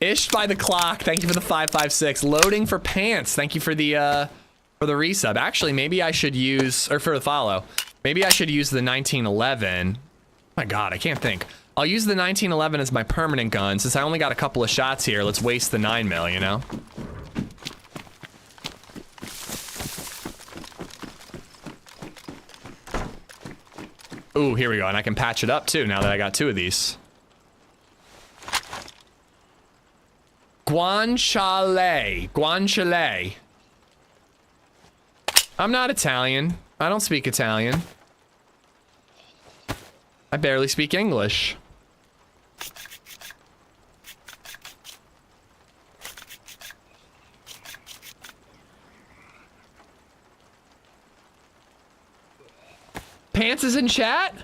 Ish by the clock, thank you for the 556. Loading for pants, thank you for the resub. Actually, maybe I should use, or for the follow. Maybe I should use the 1911. Oh my god, I can't think. I'll use the 1911 as my permanent gun. Since I only got a couple of shots here, let's waste the 9mm, you know? Ooh, here we go. And I can patch it up too now that I got 2 of these. Guanciale. I'm not Italian. I don't speak Italian. I barely speak English. Pants is in chat?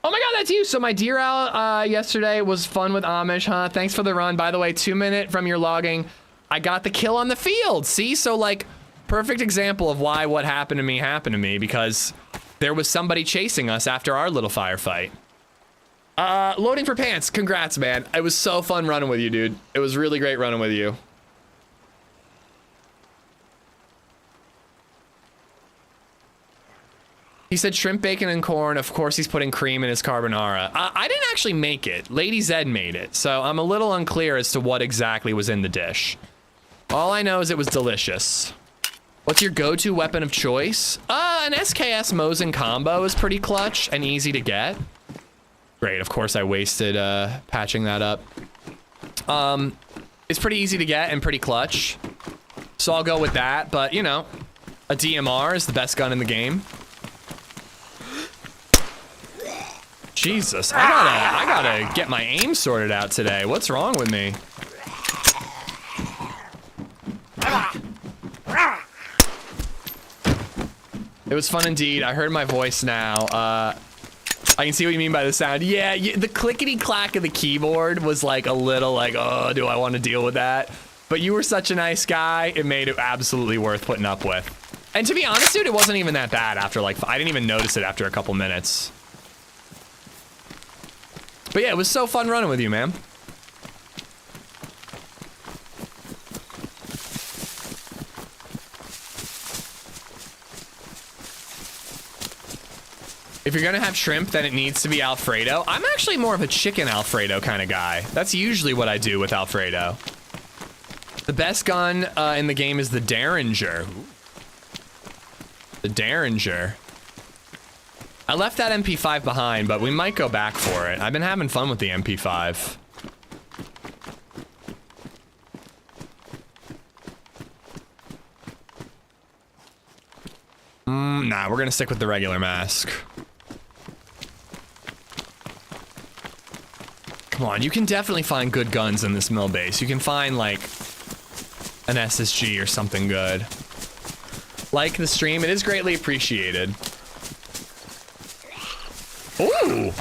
Oh my god, that's you! So my deer owl yesterday was fun with Amish, huh? Thanks for the run. By the way, 2 minute from your logging, I got the kill on the field. See? So like, perfect example of why what happened to me, because there was somebody chasing us after our little firefight. Loading for pants. Congrats, man. It was so fun running with you, dude. It was really great running with you. He said shrimp, bacon, and corn. Of course, he's putting cream in his carbonara. I didn't actually make it. LadyZed made it, so I'm a little unclear as to what exactly was in the dish. All I know is it was delicious. What's your go-to weapon of choice? An SKS Mosin combo is pretty clutch and easy to get. Great, of course I wasted patching that up. It's pretty easy to get and pretty clutch. So I'll go with that, but you know, a DMR is the best gun in the game. Jesus, I gotta get my aim sorted out today. What's wrong with me? It was fun indeed. I heard my voice now. I can see what you mean by the sound. Yeah, the clickety-clack of the keyboard was like a little like, oh, do I want to deal with that? But you were such a nice guy, it made it absolutely worth putting up with. And to be honest, dude, it wasn't even that bad after like, I didn't even notice it after a couple minutes. But yeah, it was so fun running with you, man. If you're gonna have shrimp, then it needs to be Alfredo. I'm actually more of a chicken Alfredo kind of guy. That's usually what I do with Alfredo. The best gun in the game is the Derringer. The Derringer. I left that MP5 behind, but we might go back for it. I've been having fun with the MP5. Nah, we're gonna stick with the regular mask. Come on, you can definitely find good guns in this mill base. You can find, like, an SSG or something good. Like the stream, it is greatly appreciated. Ooh!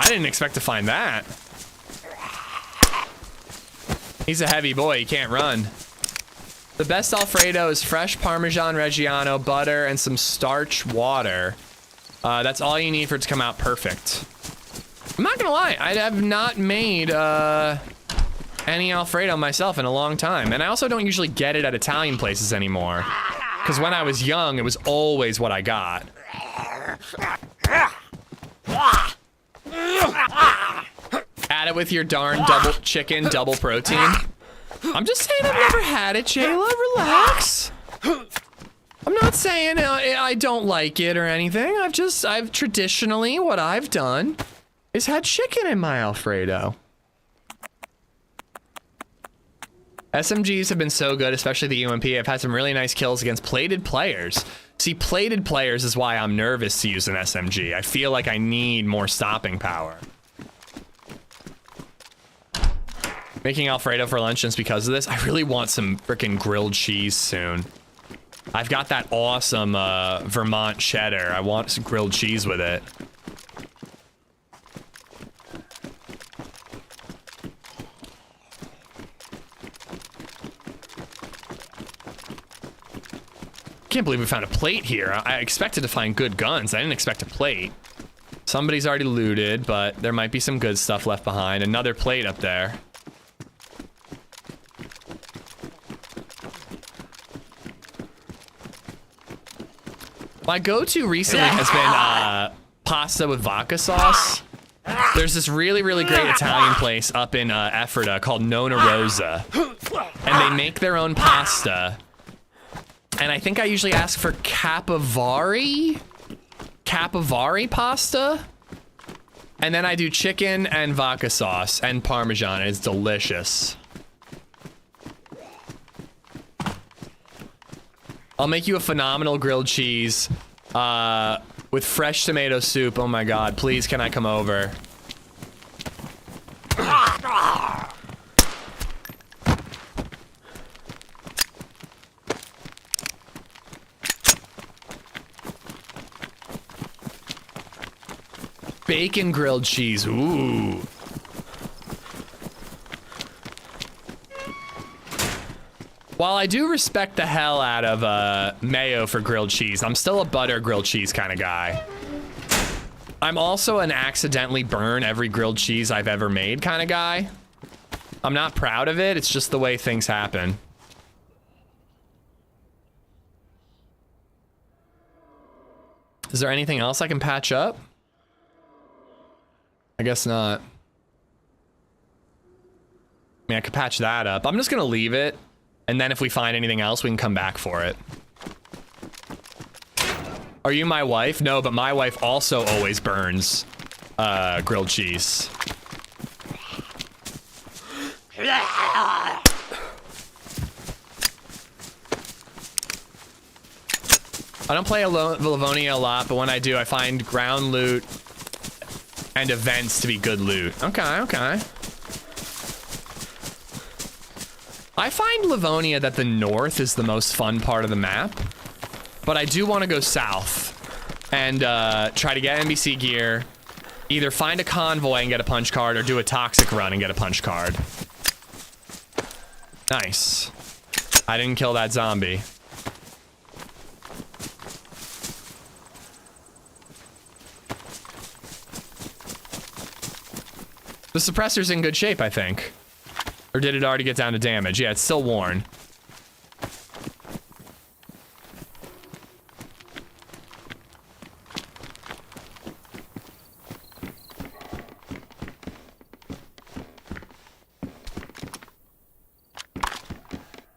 I didn't expect to find that. He's a heavy boy, he can't run. The best Alfredo is fresh Parmesan Reggiano, butter, and some starch water. That's all you need for it to come out perfect. I'm not gonna lie, I have not made any Alfredo myself in a long time. And I also don't usually get it at Italian places anymore. Because when I was young, it was always what I got. Add it with your darn double chicken, double protein. I'm just saying I've never had it, Jayla. Relax. I'm not saying I don't like it or anything. I've traditionally, what I've done is had chicken in my Alfredo. SMGs have been so good, especially the UMP. I've had some really nice kills against plated players. See, plated players is why I'm nervous to use an SMG. I feel like I need more stopping power. Making Alfredo for lunch just because of this. I really want some freaking grilled cheese soon. I've got that awesome Vermont cheddar. I want some grilled cheese with it. Can't believe we found a plate here. I expected to find good guns. I didn't expect a plate. Somebody's already looted, but there might be some good stuff left behind. Another plate up there. My go-to recently has been pasta with vodka sauce. There's this really, really great Italian place up in Ephrata called Nonna Rosa. And they make their own pasta. And I think I usually ask for capivari pasta. And then I do chicken and vodka sauce and Parmesan. It's delicious. I'll make you a phenomenal grilled cheese with fresh tomato soup. Oh my God, please can I come over? Bacon grilled cheese, ooh. While I do respect the hell out of mayo for grilled cheese, I'm still a butter grilled cheese kind of guy. I'm also an accidentally burn every grilled cheese I've ever made kind of guy. I'm not proud of it, it's just the way things happen. Is there anything else I can patch up? I guess not. I mean, I could patch that up. I'm just gonna leave it. And then if we find anything else, we can come back for it. Are you my wife? No, but my wife also always burns grilled cheese. I don't play Livonia a lot, but when I do, I find ground loot and events to be good loot. Okay, okay. I find Livonia that the north is the most fun part of the map, but I do want to go south and try to get NBC gear, either find a convoy and get a punch card, or do a toxic run and get a punch card. Nice. I didn't kill that zombie. The suppressor's in good shape, I think. Or did it already get down to damage? Yeah, it's still worn.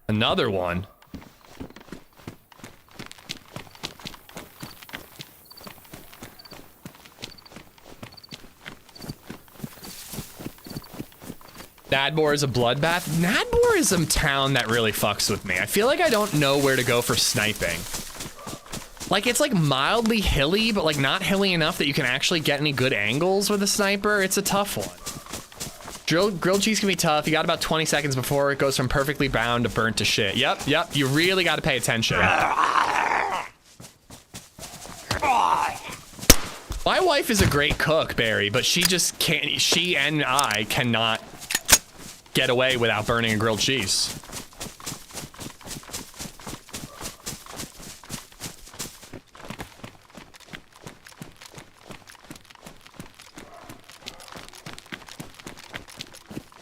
Another one. Nadbor is a bloodbath. Nadbor is a town that really fucks with me. I feel like I don't know where to go for sniping. Like, it's like mildly hilly, but like not hilly enough that you can actually get any good angles with a sniper. It's a tough one. Grilled cheese can be tough. You got about 20 seconds before it goes from perfectly brown to burnt to shit. Yep, yep. You really got to pay attention. Why wife is a great cook, Barry, but she just can't, she and I cannot get away without burning a grilled cheese.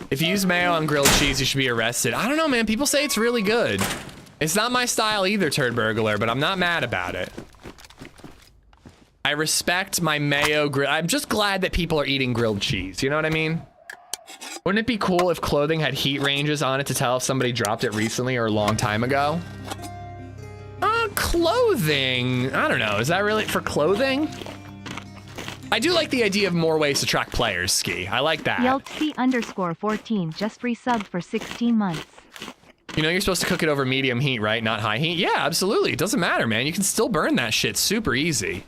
If you use mayo on grilled cheese, you should be arrested. I don't know, man. People say it's really good. It's not my style either, Turd Burglar, but I'm not mad about it. I respect my mayo grill. I'm just glad that people are eating grilled cheese. You know what I mean? Wouldn't it be cool if clothing had heat ranges on it to tell if somebody dropped it recently or a long time ago? Clothing. I don't know. Is that really for clothing? I do like the idea of more ways to track players, Ski. I like that. YeltC_14 just resubbed for 16 months. You know you're supposed to cook it over medium heat, right? Not high heat? Yeah, absolutely. It doesn't matter, man. You can still burn that shit super easy.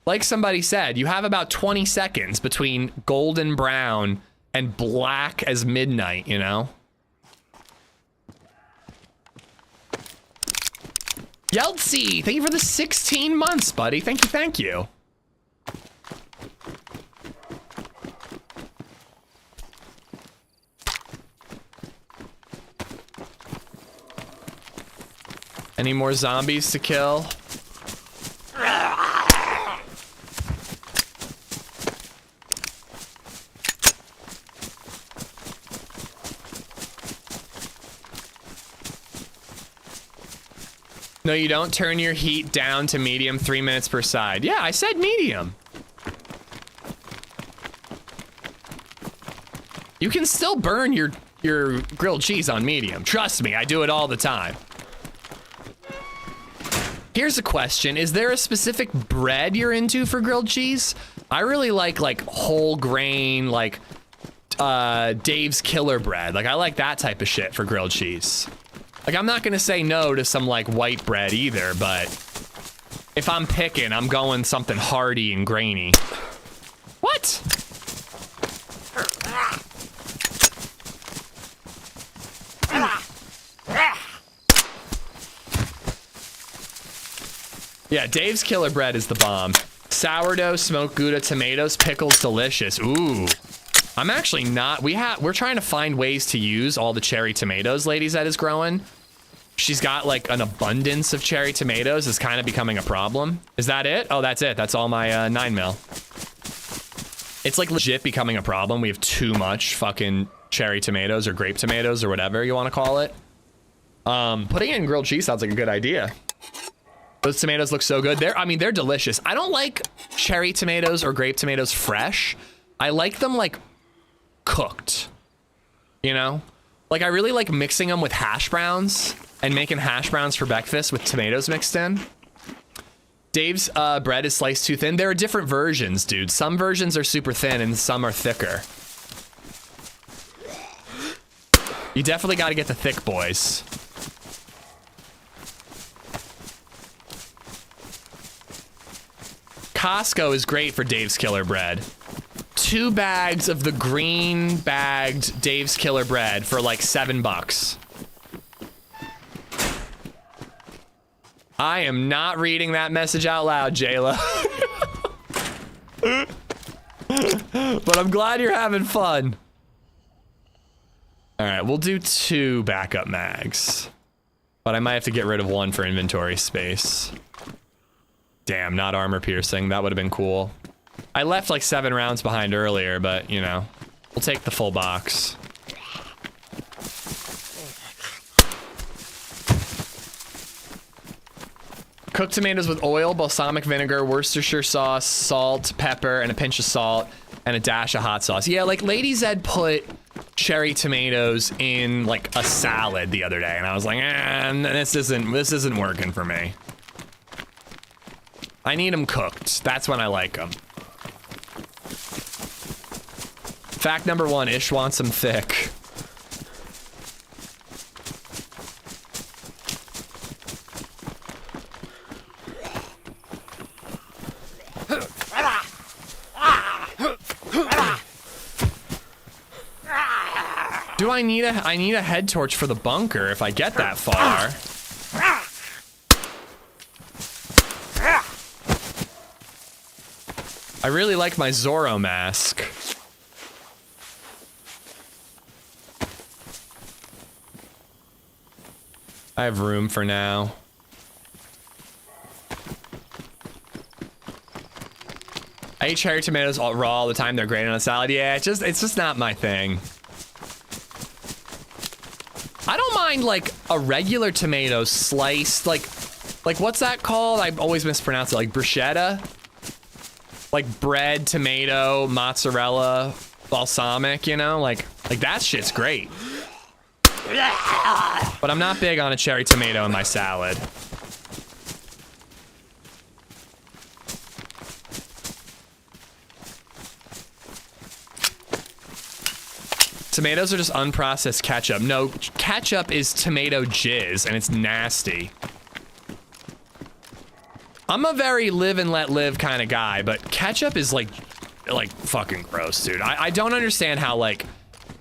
Like somebody said, you have about 20 seconds between golden brown and black as midnight, you know? Yeltzy, thank you for the 16 months, buddy. Thank you, thank you. Any more zombies to kill? No, you don't turn your heat down to medium 3 minutes per side. Yeah, I said medium. You can still burn your grilled cheese on medium. Trust me, I do it all the time. Here's a question. Is there a specific bread you're into for grilled cheese? I really like whole grain, like Dave's Killer Bread. Like I like that type of shit for grilled cheese. Like, I'm not gonna say no to some, like, white bread either, but if I'm picking, I'm going something hearty and grainy. What? Yeah, Dave's Killer Bread is the bomb. Sourdough, smoked Gouda, tomatoes, pickles, delicious. Ooh. I'm actually not, we're trying to find ways to use all the cherry tomatoes LadyZed is growing. She's got like an abundance of cherry tomatoes. It's kind of becoming a problem. Is that it? Oh, that's it. That's all my 9mm. It's like legit becoming a problem. We have too much fucking cherry tomatoes or grape tomatoes or whatever you want to call it. Putting it in grilled cheese sounds like a good idea. Those tomatoes look so good. They're delicious. I don't like cherry tomatoes or grape tomatoes fresh. I like them like cooked, you know? Like I really like mixing them with hash browns and making hash browns for breakfast with tomatoes mixed in. Dave's bread is sliced too thin. There are different versions, dude. Some versions are super thin and some are thicker. You definitely got to get the thick boys. Costco is great for Dave's Killer Bread. 2 bags of the green bagged Dave's Killer Bread for like $7. I am not reading that message out loud, Jayla. But I'm glad you're having fun. All right, we'll do 2 backup mags. But I might have to get rid of 1 for inventory space. Damn, not armor piercing. That would have been cool. I left like 7 rounds behind earlier, but you know, we'll take the full box. Cooked tomatoes with oil, balsamic vinegar, Worcestershire sauce, salt, pepper, and a pinch of salt, and a dash of hot sauce. Yeah, like LadyZed put cherry tomatoes in like a salad the other day, and I was like, this isn't working for me. I need them cooked. That's when I like them. Fact number 1, Ish wants them thick. Do I need a head torch for the bunker if I get that far? I really like my Zorro mask. I have room for now. I eat cherry tomatoes raw all the time. They're great on a salad. Yeah, it's just not my thing. I don't mind like a regular tomato sliced, like what's that called? I always mispronounce it. Like bruschetta, like bread, tomato, mozzarella, balsamic. You know, like that shit's great. But I'm not big on a cherry tomato in my salad. Tomatoes are just unprocessed ketchup. No, ketchup is tomato jizz, and it's nasty. I'm a very live and let live kind of guy, but ketchup is like fucking gross, dude. I don't understand how, like,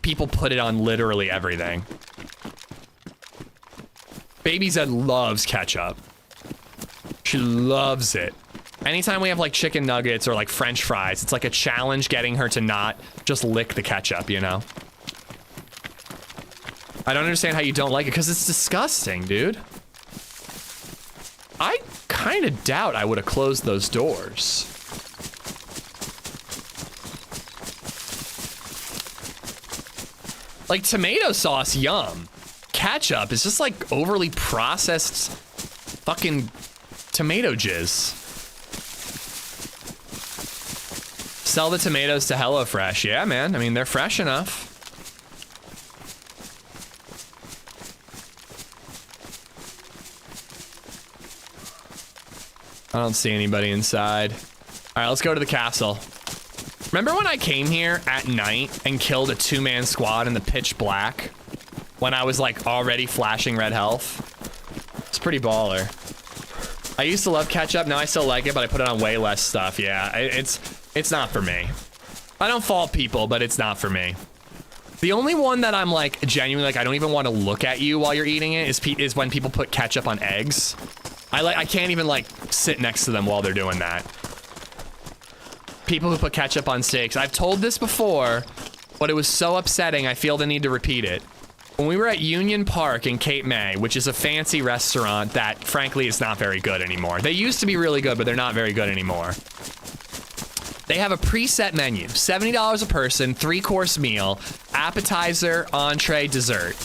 people put it on literally everything. LadyZed loves ketchup. She loves it. Anytime we have, like, chicken nuggets or, like, French fries, it's like a challenge getting her to not just lick the ketchup, you know? I don't understand how you don't like it, because it's disgusting, dude. I kind of doubt I would have closed those doors. Like, tomato sauce, yum. Ketchup is just, like, overly processed fucking tomato jizz. Sell the tomatoes to HelloFresh. Yeah, man. I mean, they're fresh enough. I don't see anybody inside. All right, let's go to the castle. Remember when I came here at night and killed a 2-man squad in the pitch black? When I was, like, already flashing red health? It's pretty baller. I used to love ketchup. Now I still like it, but I put it on way less stuff. Yeah, it's not for me. I don't fault people, but it's not for me. The only one that I'm, like, genuinely, like, I don't even want to look at you while you're eating it is when people put ketchup on eggs. I can't even, like, sit next to them while they're doing that. People who put ketchup on steaks. I've told this before, but it was so upsetting I feel the need to repeat it. When we were at Union Park in Cape May, which is a fancy restaurant that, frankly, is not very good anymore. They used to be really good, but they're not very good anymore. They have a preset menu, $70 a person, 3-course meal, appetizer, entree, dessert.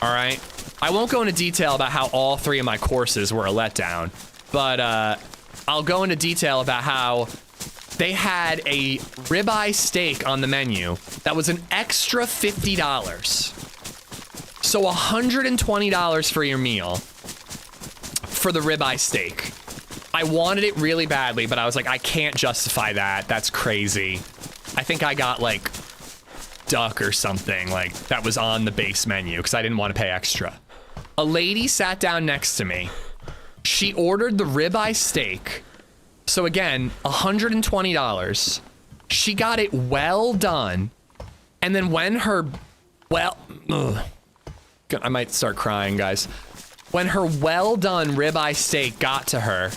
All right? I won't go into detail about how all 3 of my courses were a letdown, but I'll go into detail about how they had a ribeye steak on the menu that was an extra $50. So $120 for your meal for the ribeye steak. I wanted it really badly, but I was like, I can't justify that. That's crazy. I think I got, like, duck or something, like, that was on the base menu because I didn't want to pay extra. A lady sat down next to me. She ordered the ribeye steak. So again, $120. She got it well done. And then when her, I might start crying, guys. When her well done ribeye steak got to her,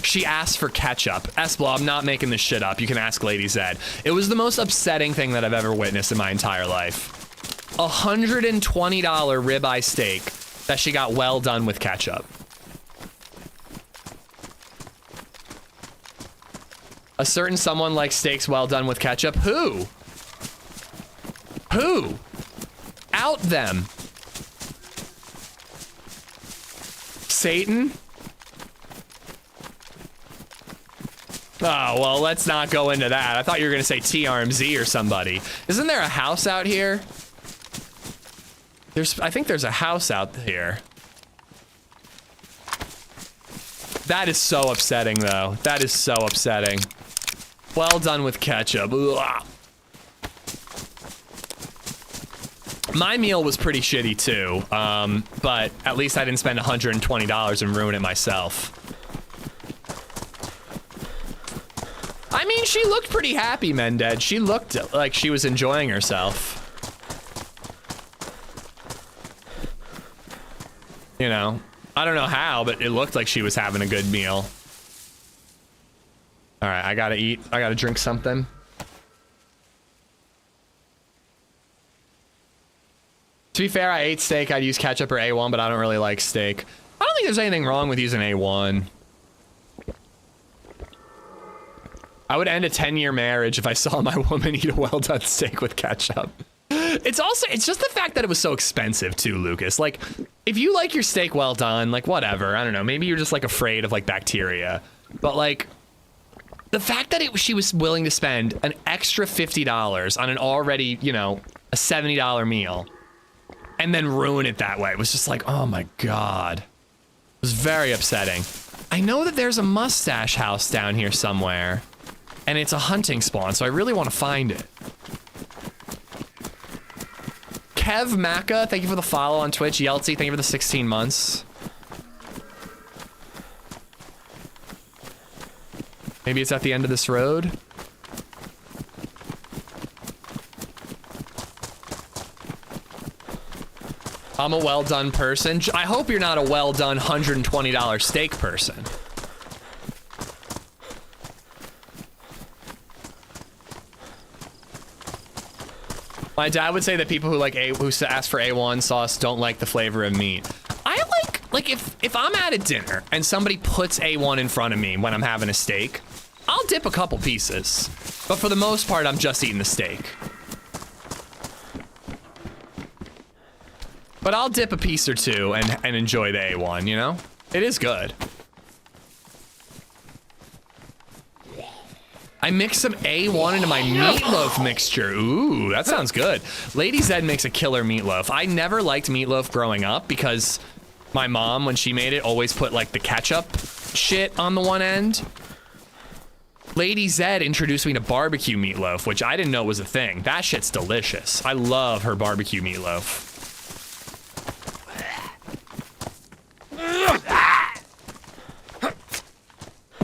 she asked for ketchup. Esplo, I'm not making this shit up. You can ask LadyZed. It was the most upsetting thing that I've ever witnessed in my entire life. $120 ribeye steak that she got well done with ketchup. A certain someone likes steaks well done with ketchup. Who? Who? Out them. Satan? Oh, well, let's not go into that. I thought you were going to say TRMZ or somebody. Isn't there a house out here? I think there's a house out here. That is so upsetting, though. That is so upsetting. Well done with ketchup. Ugh. My meal was pretty shitty, too. But at least I didn't spend $120 and ruin it myself. I mean, she looked pretty happy, Mended. She looked like she was enjoying herself. You know, I don't know how, but it looked like she was having a good meal. All right, I gotta eat. I gotta drink something. To be fair, I ate steak. I'd use ketchup or A1, but I don't really like steak. I don't think there's anything wrong with using A1. I would end a 10-year marriage if I saw my woman eat a well-done steak with ketchup. It's just the fact that it was so expensive too, Lucas. Like, if you like your steak well done, like whatever, I don't know, maybe you're just like afraid of like bacteria. But like, the fact that she was willing to spend an extra $50 on an already, you know, a $70 meal and then ruin it that way was just like, oh my God. It was very upsetting. I know that there's a mustache house down here somewhere and it's a hunting spawn, so I really want to find it. Kev Maka, thank you for the follow on Twitch. Yeltsi, thank you for the 16 months. Maybe it's at the end of this road. I'm a well-done person. I hope you're not a well-done $120 steak person. My dad would say that people who like who ask for A1 sauce don't like the flavor of meat. I like if I'm at a dinner and somebody puts A1 in front of me when I'm having a steak, I'll dip a couple pieces. But for the most part, I'm just eating the steak. But I'll dip a piece or two and enjoy the A1, you know? It is good. I mix some A1 into my meatloaf mixture. Ooh, that sounds good. LadyZed makes a killer meatloaf. I never liked meatloaf growing up because my mom, when she made it, always put like the ketchup shit on the one end. LadyZed introduced me to barbecue meatloaf, which I didn't know was a thing. That shit's delicious. I love her barbecue meatloaf.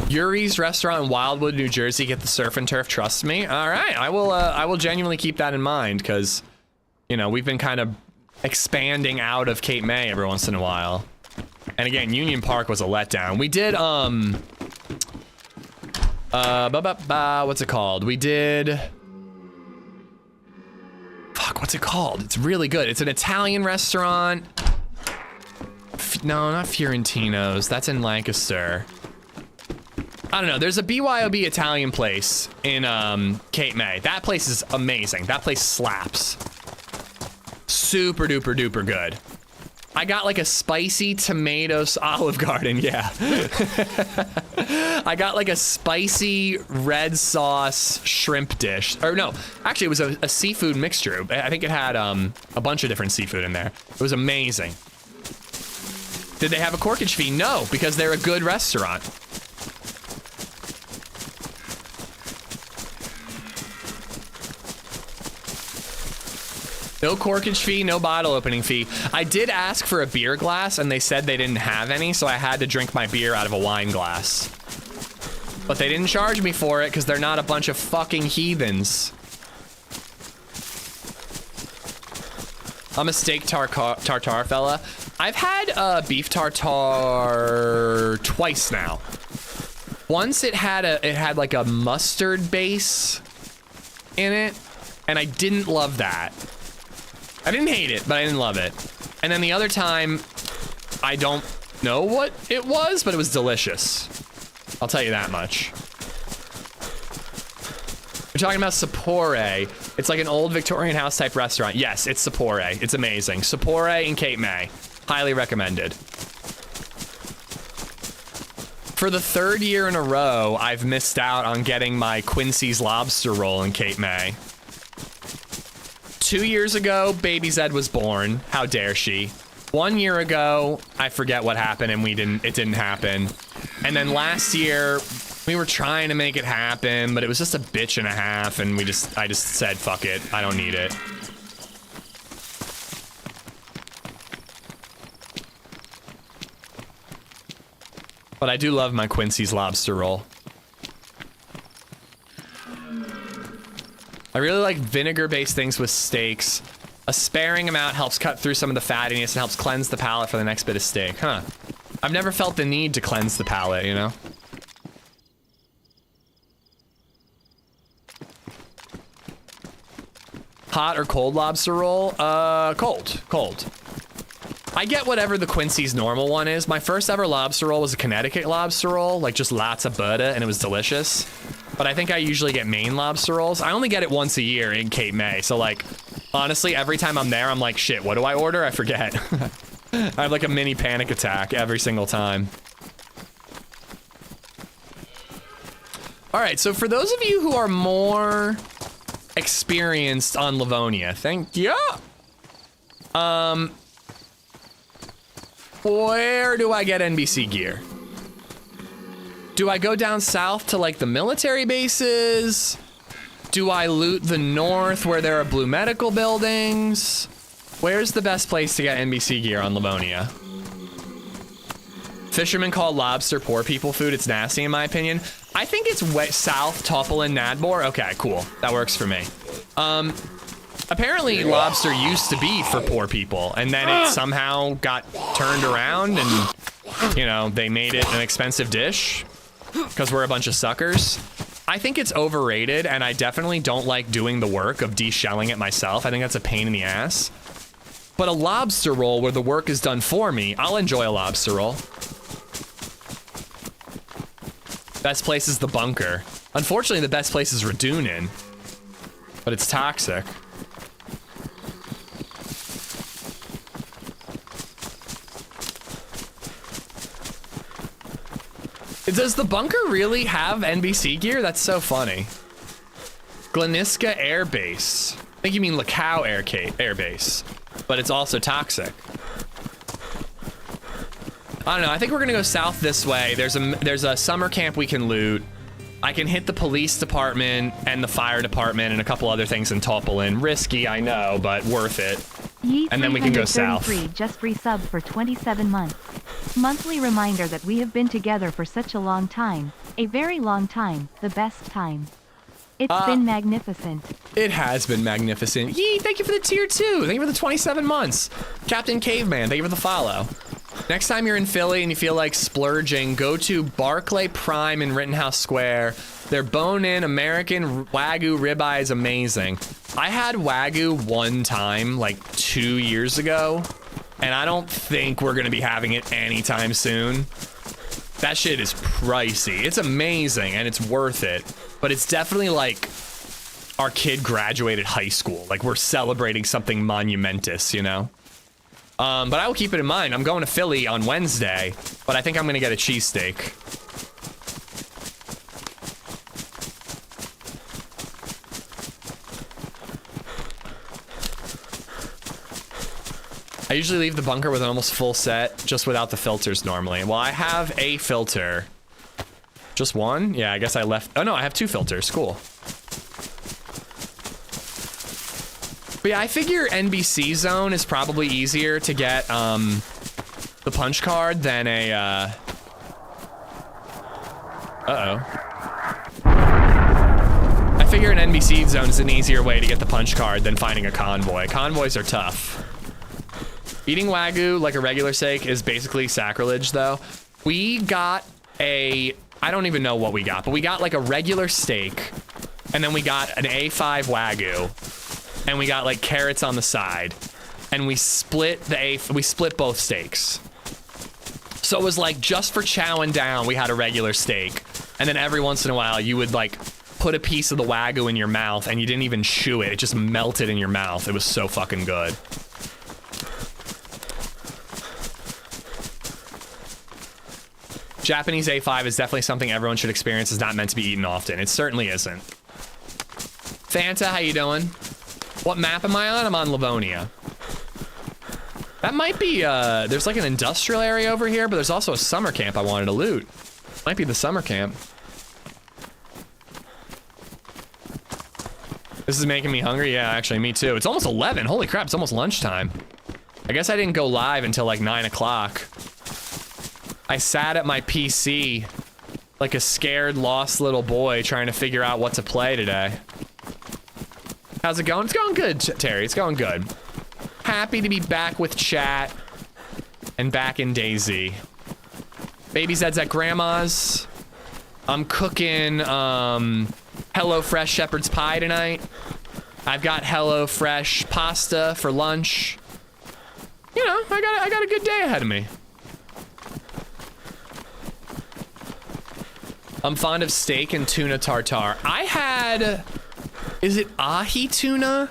Yuri's restaurant in Wildwood, New Jersey. Get the surf and turf. Trust me. All right, I will genuinely keep that in mind because, you know, we've been kind of expanding out of Cape May every once in a while. And again, Union Park was a letdown. We did what's it called? We did. Fuck, what's it called? It's really good. It's an Italian restaurant. No, not Fiorentino's. That's in Lancaster. I don't know. There's a BYOB Italian place in Cape May. That place is amazing. That place slaps. Super duper duper good. I got like a spicy tomatoes Olive Garden. Yeah. I got like a spicy red sauce shrimp dish. Or no, actually it was a seafood mixture. I think it had a bunch of different seafood in there. It was amazing. Did they have a corkage fee? No, because they're a good restaurant. No corkage fee, no bottle opening fee. I did ask for a beer glass and they said they didn't have any, so I had to drink my beer out of a wine glass. But they didn't charge me for it because they're not a bunch of fucking heathens. I'm a steak tartare fella. I've had beef tartare twice now. Once it had like a mustard base in it, and I didn't love that. I didn't hate it, but I didn't love it. And then the other time, I don't know what it was, but it was delicious. I'll tell you that much. We're talking about Sapore. It's like an old Victorian house type restaurant. Yes, it's Sapore. It's amazing. Sapore in Cape May. Highly recommended. For the third year in a row, I've missed out on getting my Quincy's lobster roll in Cape May. 2 years ago, BabyZed was born. How dare she? 1 year ago, I forget what happened and it didn't happen. And then last year, we were trying to make it happen, but it was just a bitch and a half and I just said, fuck it, I don't need it. But I do love my Quincy's lobster roll. I really like vinegar-based things with steaks. A sparing amount helps cut through some of the fattiness and helps cleanse the palate for the next bit of steak. Huh. I've never felt the need to cleanse the palate, you know? Hot or cold lobster roll? Cold. I get whatever the Quincy's normal one is. My first ever lobster roll was a Connecticut lobster roll, like just lots of butter, and it was delicious. But I think I usually get Maine lobster rolls. I only get it once a year in Cape May. So like, honestly, every time I'm there, I'm like, shit, what do I order? I forget. I have like a mini panic attack every single time. All right, so for those of you who are more experienced on Livonia, thank you. Where do I get NBC gear? Do I go down south to like the military bases? Do I loot the north where there are blue medical buildings? Where's the best place to get NBC gear on Livonia? Fishermen call lobster poor people food. It's nasty in my opinion. I think it's south, Toppelin, Nadbor. Okay, cool. That works for me. Apparently lobster used to be for poor people and then it somehow got turned around and, you know, they made it an expensive dish because we're a bunch of suckers. I think it's overrated and I definitely don't like doing the work of deshelling it myself. I think that's a pain in the ass. But a lobster roll where the work is done for me, I'll enjoy a lobster roll. Best place is the bunker. Unfortunately, the best place is Radunin, but it's toxic. Does the bunker really have NBC gear? That's so funny. Gleniska Air Base. I think you mean Lacau Air Base, but it's also toxic. I don't know. I think we're gonna go south this way. There's a summer camp we can loot. I can hit the police department and the fire department and a couple other things in Toppelin. Risky, I know, but worth it. And then we can go south. Just resubbed for 27 months. Monthly reminder that we have been together for such a long time. A very long time. The best time. It's been magnificent. It has been magnificent. Yee, thank you for the tier 2. Thank you for the 27 months. Captain Caveman, thank you for the follow. Next time you're in Philly and you feel like splurging, go to Barclay Prime in Rittenhouse Square. Their bone-in American Wagyu ribeye is amazing. I had Wagyu one time, like 2 years ago, and I don't think we're gonna be having it anytime soon. That shit is pricey. It's amazing and it's worth it, but it's definitely like our kid graduated high school. Like we're celebrating something monumentous, you know? But I will keep it in mind. I'm going to Philly on Wednesday, but I think I'm gonna get a cheesesteak. I usually leave the bunker with an almost full set, just without the filters normally. Well, I have a filter. Just one? Yeah, I guess I left. Oh no, I have 2 filters. Cool. But yeah, I figure NBC zone is probably easier to get the punch card than a I figure an NBC zone is an easier way to get the punch card than finding a convoy. Convoys are tough. Eating Wagyu like a regular steak is basically sacrilege though. We got I don't even know what we got, but we got like a regular steak and then we got an A5 Wagyu. And we got like carrots on the side, and we split both steaks. So it was like just for chowing down, we had a regular steak, and then every once in a while you would like put a piece of the Wagyu in your mouth, and you didn't even chew it; it just melted in your mouth. It was so fucking good. Japanese A5 is definitely something everyone should experience. It's not meant to be eaten often. It certainly isn't. Fanta, how you doing? What map am I on? I'm on Livonia. That might be, there's like an industrial area over here, but there's also a summer camp I wanted to loot. Might be the summer camp. This is making me hungry. Yeah, actually, me too. It's almost 11. Holy crap, it's almost lunchtime. I guess I didn't go live until like 9 o'clock. I sat at my PC like a scared, lost little boy trying to figure out what to play today. How's it going? It's going good, Terry. It's going good. Happy to be back with chat and back in DayZ. LadyZed's at grandma's. I'm cooking HelloFresh shepherd's pie tonight. I've got HelloFresh pasta for lunch. You know, I got a good day ahead of me. I'm fond of steak and tuna tartare. I had, is it ahi tuna?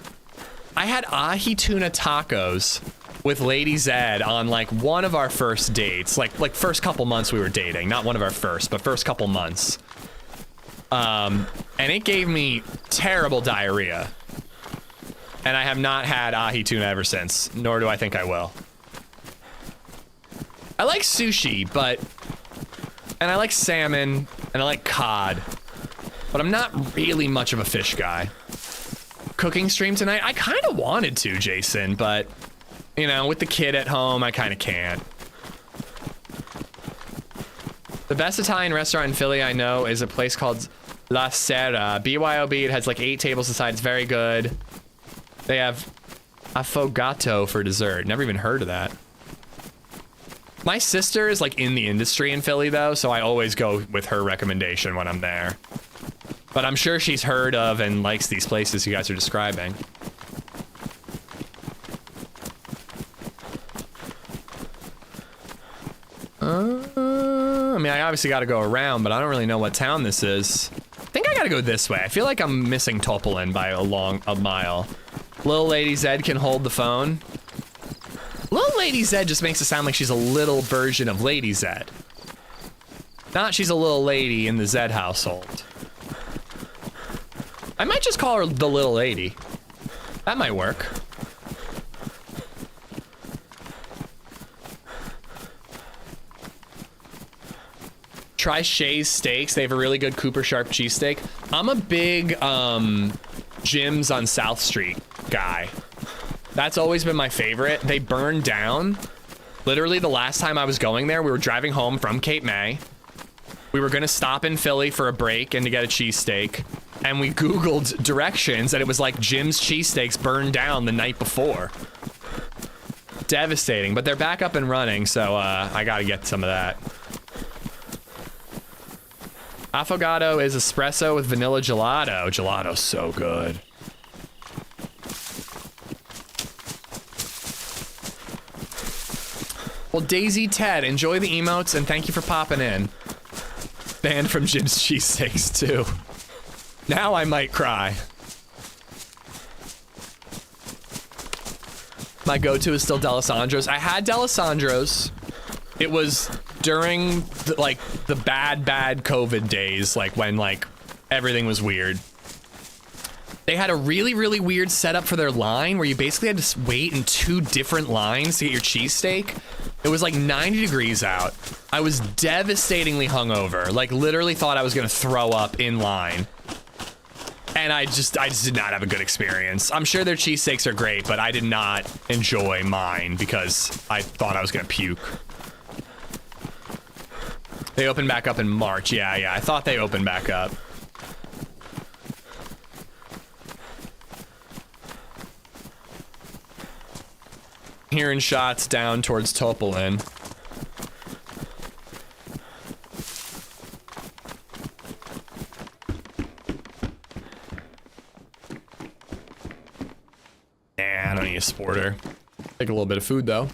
I had ahi tuna tacos with LadyZed on like one of our first dates, like first couple months we were dating, not one of our first, but first couple months. And it gave me terrible diarrhea. And I have not had ahi tuna ever since, nor do I think I will. I like sushi, but, and I like salmon, and I like cod, but I'm not really much of a fish guy. Cooking stream tonight? I kind of wanted to, Jason, but, you know, with the kid at home, I kind of can't. The best Italian restaurant in Philly I know is a place called La Sera. BYOB, it has like 8 tables inside, it's very good. They have affogato for dessert. Never even heard of that. My sister is like in the industry in Philly though, so I always go with her recommendation when I'm there. But I'm sure she's heard of and likes these places you guys are describing. I mean, I obviously got to go around, but I don't really know what town this is. I think I got to go this way. I feel like I'm missing Topolin by a mile. Little LadyZed can hold the phone. Little LadyZed just makes it sound like she's a little version of LadyZed. Not she's a little lady in the Zed household. I might just call her the little lady. That might work. Try Shay's Steaks. They have a really good Cooper Sharp cheesesteak. I'm a big Jim's on South Street guy. That's always been my favorite. They burned down. Literally the last time I was going there, we were driving home from Cape May. We were gonna stop in Philly for a break and to get a cheesesteak. And we Googled directions and it was like Jim's cheesesteaks burned down the night before. Devastating, but they're back up and running, so I gotta get some of that. Affogato is espresso with vanilla gelato. Gelato's so good. Well, DayZ Ted, enjoy the emotes and thank you for popping in. Banned from Jim's cheesesteaks too. Now I might cry. My go-to is still D'Alessandro's. I had D'Alessandro's. It was during the bad COVID days, like when like everything was weird. They had a really weird setup for their line where you basically had to wait in 2 different lines to get your cheesesteak. It was like 90 degrees out. I was devastatingly hungover, like literally thought I was gonna throw up in line. And I just did not have a good experience. I'm sure their cheesesteaks are great, but I did not enjoy mine because I thought I was gonna puke. They opened back up in March. Yeah, I thought they opened back up. Hearing shots down towards Topolin. Nah, I don't need a sporter. Take a little bit of food though.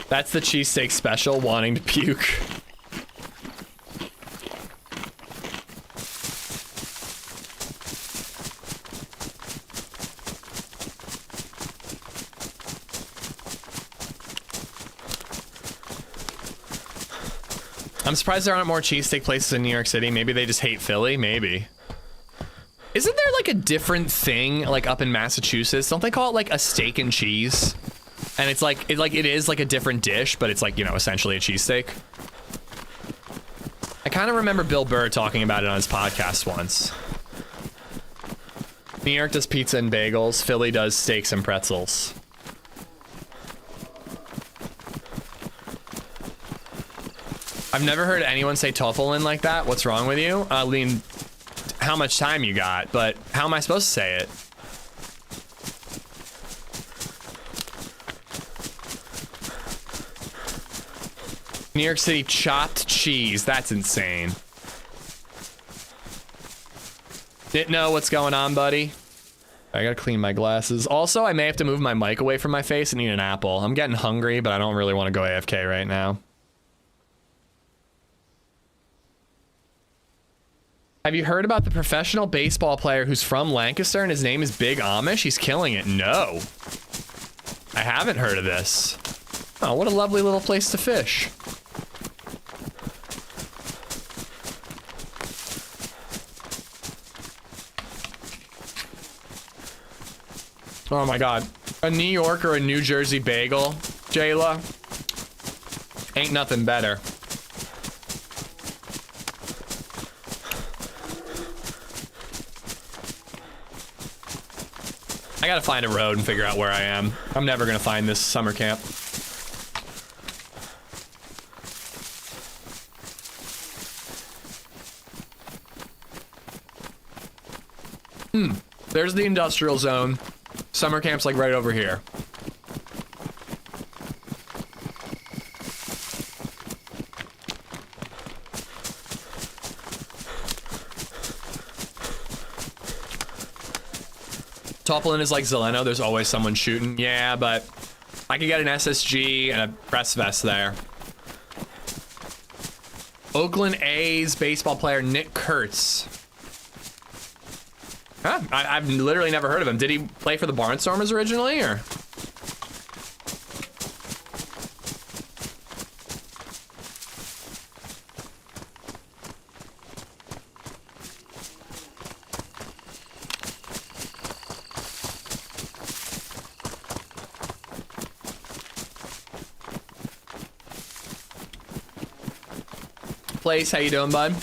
That's the cheesesteak special, wanting to puke. I'm surprised there aren't more cheesesteak places in New York City. Maybe they just hate Philly, maybe. Isn't there like a different thing like up in Massachusetts? Don't they call it like a steak and cheese? And it's like, it is like a different dish, but it's like, you know, essentially a cheesesteak. I kind of remember Bill Burr talking about it on his podcast once. New York does pizza and bagels. Philly does steaks and pretzels. I've never heard anyone say Topolin like that. What's wrong with you? Lean, how much time you got, but how am I supposed to say it? New York City chopped cheese. That's insane. Didn't know what's going on, buddy. I gotta clean my glasses. Also, I may have to move my mic away from my face and eat an apple. I'm getting hungry, but I don't really want to go AFK right now. Have you heard about the professional baseball player who's from Lancaster and his name is Big Amish? He's killing it. No. I haven't heard of this. Oh, what a lovely little place to fish. Oh my god. A New York or a New Jersey bagel, Jayla? Ain't nothing better. I gotta find a road and figure out where I am. I'm never gonna find this summer camp. There's the industrial zone. Summer camp's like right over here. Toppling is like Zeleno, there's always someone shooting. Yeah, but I could get an SSG and a press vest there. Oakland A's baseball player Nick Kurtz. Huh? I've literally never heard of him. Did he play for the Barnstormers originally, or? PlayZ, how you doing, bud?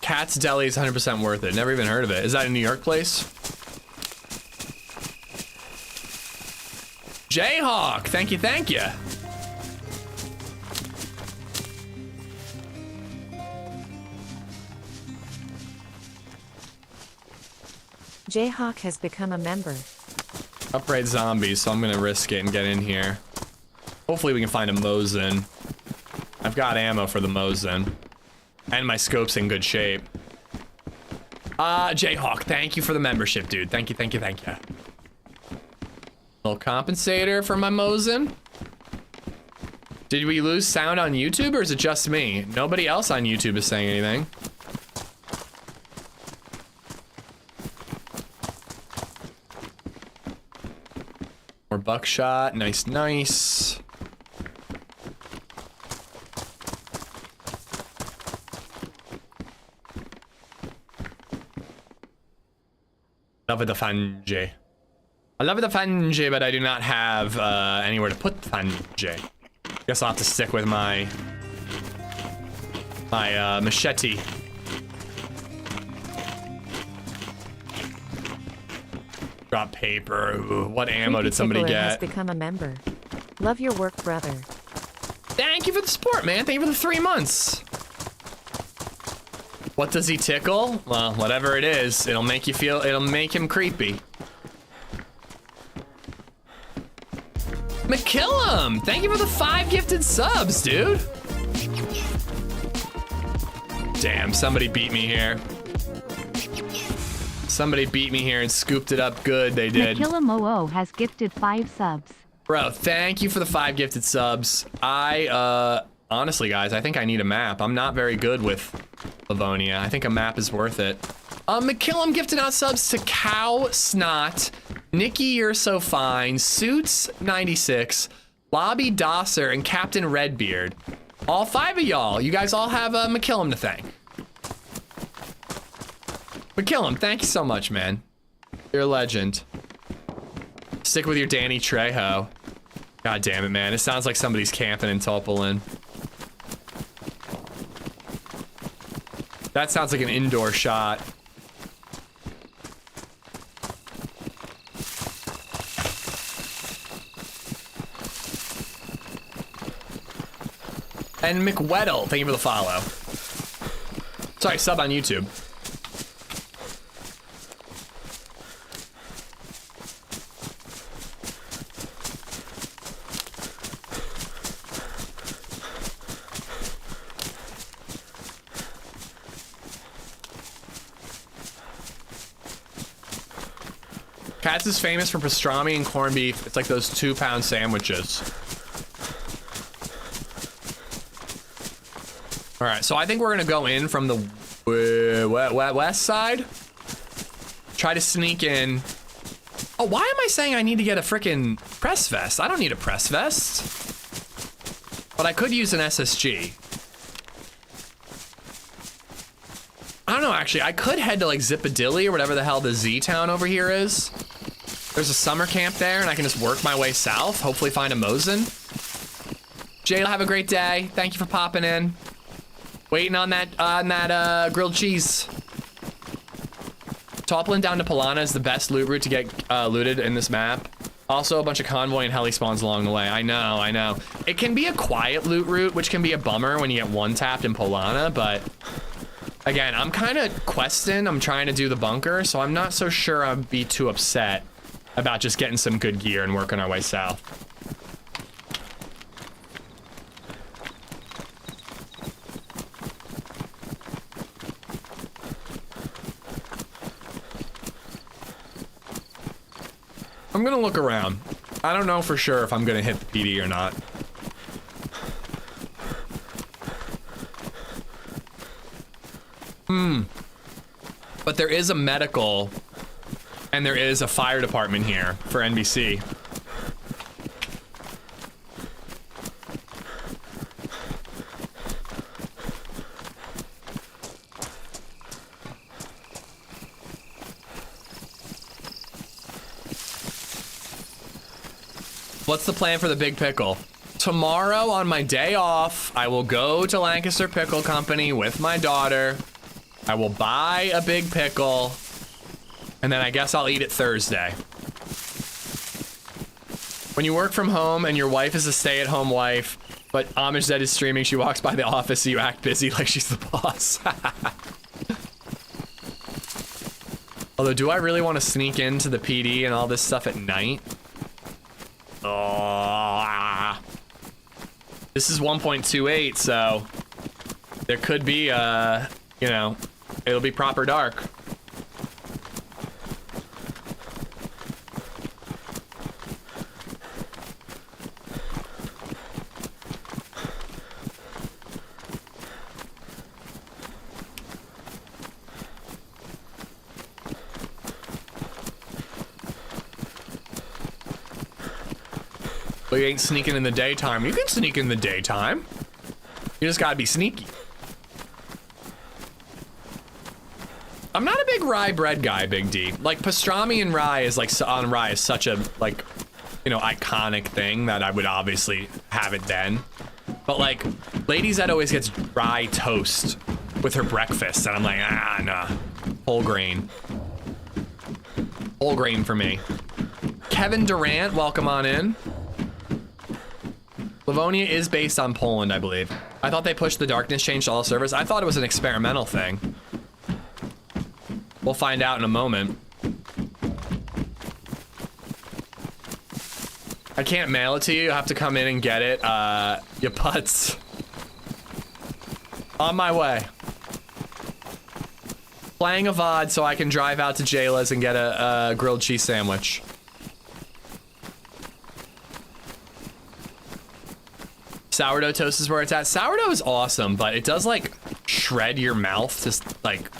Cat's Deli is 100% worth it. Never even heard of it. Is that a New York place? Jayhawk, thank you, thank you. Jayhawk has become a member. Upgrade zombies, so I'm gonna risk it and get in here. Hopefully we can find a Mosin. I've got ammo for the Mosin. And my scope's in good shape. Jayhawk, thank you for the membership, dude. Thank you, thank you, thank you. Little compensator for my Mosin. Did we lose sound on YouTube, or is it just me? Nobody else on YouTube is saying anything. More buckshot, nice, nice. Love the fungi. I love the fungi, but I do not have anywhere to put the fungi. Guess I'll have to stick with my machete. Drop paper. Ooh, what ammo did somebody get? Has become a member. Love your work, brother. Thank you for the support, man. Thank you for the 3 months. What does he tickle? Well, whatever it is, it'll make you feel, it'll make him creepy. McKillum, thank you for the 5 gifted subs, dude. Damn, somebody beat me here. Somebody beat me here and scooped it up good, they did. McKillum00 has gifted 5 subs. Bro, thank you for the 5 gifted subs. Honestly, guys, I think I need a map. I'm not very good with Livonia. I think a map is worth it. McKillum gifted out subs to Cow Snot, Nikki You're So Fine, Suits 96, Lobby Dosser, and Captain Redbeard. All 5 of y'all. You guys all have McKillum to thank. McKillum, thank you so much, man. You're a legend. Stick with your Danny Trejo. God damn it, man. It sounds like somebody's camping in Topolin. That sounds like an indoor shot. And McWeddle, thank you for the follow. Sorry, sub on YouTube. Katz is famous for pastrami and corned beef. It's like those 2-pound sandwiches. All right, so I think we're gonna go in from the west side. Try to sneak in. Oh, why am I saying I need to get a frickin' press vest? I don't need a press vest. But I could use an SSG. I don't know, actually. I could head to like Zipadilly or whatever the hell the Z town over here is. There's a summer camp there and I can just work my way south. Hopefully find a Mosin. Jayla, have a great day. Thank you for popping in. Waiting on that grilled cheese. Toppling down to Polana is the best loot route to get looted in this map. Also, a bunch of convoy and heli spawns along the way. I know. It can be a quiet loot route, which can be a bummer when you get one-tapped in Polana, but again, I'm kind of questing. I'm trying to do the bunker, so I'm not so sure I'd be too upset about just getting some good gear and working our way south. I'm gonna look around. I don't know for sure if I'm gonna hit the PD or not. But there is a medical and there is a fire department here for NBC. What's the plan for the Big Pickle? Tomorrow on my day off, I will go to Lancaster Pickle Company with my daughter. I will buy a big pickle, and then I guess I'll eat it Thursday. When you work from home and your wife is a stay-at-home wife, but AmishZed is streaming, she walks by the office, so you act busy like she's the boss. Although, do I really want to sneak into the PD and all this stuff at night? Oh, this is 1.28, so there could be, you know, it'll be proper dark. But you ain't sneaking in the daytime. You can sneak in the daytime. You just gotta be sneaky. I'm not a big rye bread guy, Big D. Like, pastrami and rye is like, on rye is such a, like, you know, iconic thing that I would obviously have it then. But like, LadyZed always gets rye toast with her breakfast, and I'm like, ah, nah. Whole grain. Whole grain for me. Kevin Durant, welcome on in. Livonia is based on Poland, I believe. I thought they pushed the darkness change to all servers. I thought it was an experimental thing. We'll find out in a moment. I can't mail it to you. You have to come in and get it. You putz. On my way. Playing a VOD so I can drive out to Jayla's and get a grilled cheese sandwich. Sourdough toast is where it's at. Sourdough is awesome, but it does like shred your mouth, just like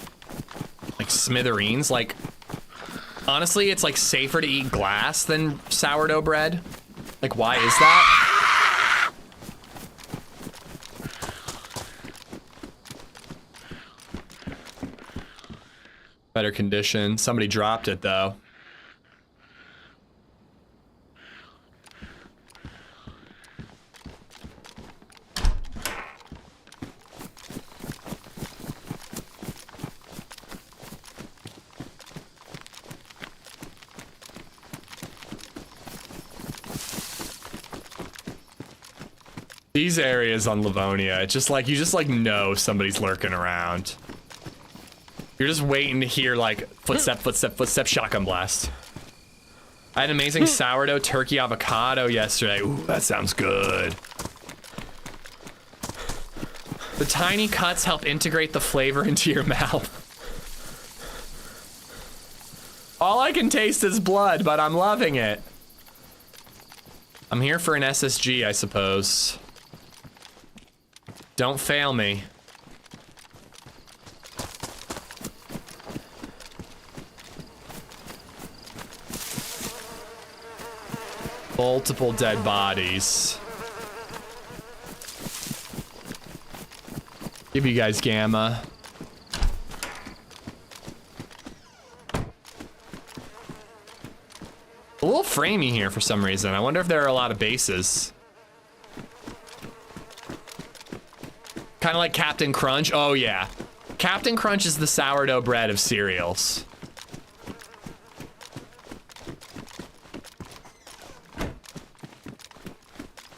smithereens. Like, honestly, it's like safer to eat glass than sourdough bread. Like, why is that? Better condition. Somebody dropped it though. These areas on Livonia, it's just like, you just like know somebody's lurking around. You're just waiting to hear like footstep, footstep, footstep, shotgun blast. I had an amazing sourdough turkey avocado yesterday. Ooh, that sounds good. The tiny cuts help integrate the flavor into your mouth. All I I can taste his blood, but I'm loving it. I'm here for an SSG, I suppose. Don't fail me. Multiple dead bodies. Give you guys gamma. A little framey here for some reason. I wonder if there are a lot of bases. Kind of like Captain Crunch. Oh yeah. Captain Crunch is the sourdough bread of cereals.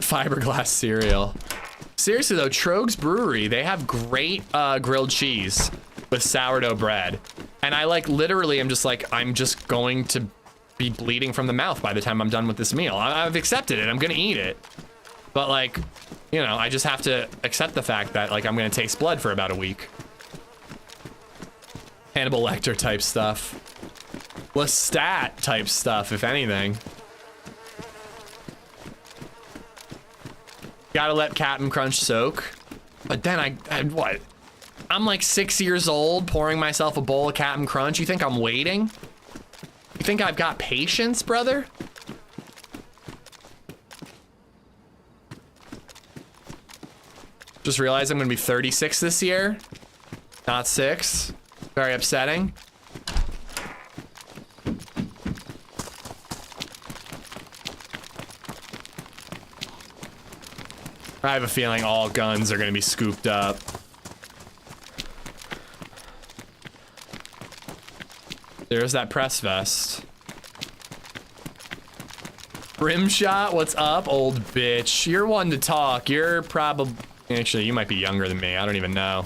Fiberglass cereal. Seriously though, Trogues Brewery, they have great grilled cheese with sourdough bread. And I like literally am just like, I'm just going to be bleeding from the mouth by the time I'm done with this meal. I've accepted it, I'm gonna eat it. But like, you know, I just have to accept the fact that like I'm gonna taste blood for about a week. Hannibal Lecter type stuff. Lestat type stuff, if anything. Gotta let Captain Crunch soak. But then what? I'm like 6 years old pouring myself a bowl of Captain Crunch. You think I'm waiting? You think I've got patience, brother? Just realized I'm gonna be 36 this year. Not 6. Very upsetting. I have a feeling all guns are gonna be scooped up. There's that press vest. Rimshot, what's up, old bitch? You're one to talk. You're probably... Actually, you might be younger than me. I don't even know.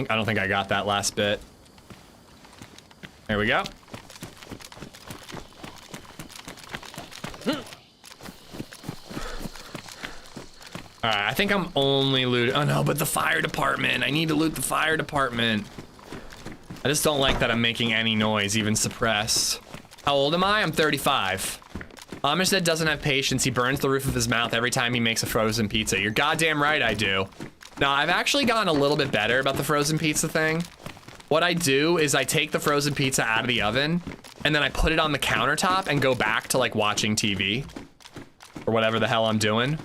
I don't think I got that last bit. There we go. All right, I think I'm only looting. Oh no, but the fire department. I need to loot the fire department. I just don't like that I'm making any noise, even suppressed. How old am I? I'm 35. AmishZed doesn't have patience. He burns the roof of his mouth every time he makes a frozen pizza. You're goddamn right I do. Now, I've actually gotten a little bit better about the frozen pizza thing. What I do is I take the frozen pizza out of the oven and then I put it on the countertop and go back to like watching TV or whatever the hell I'm doing.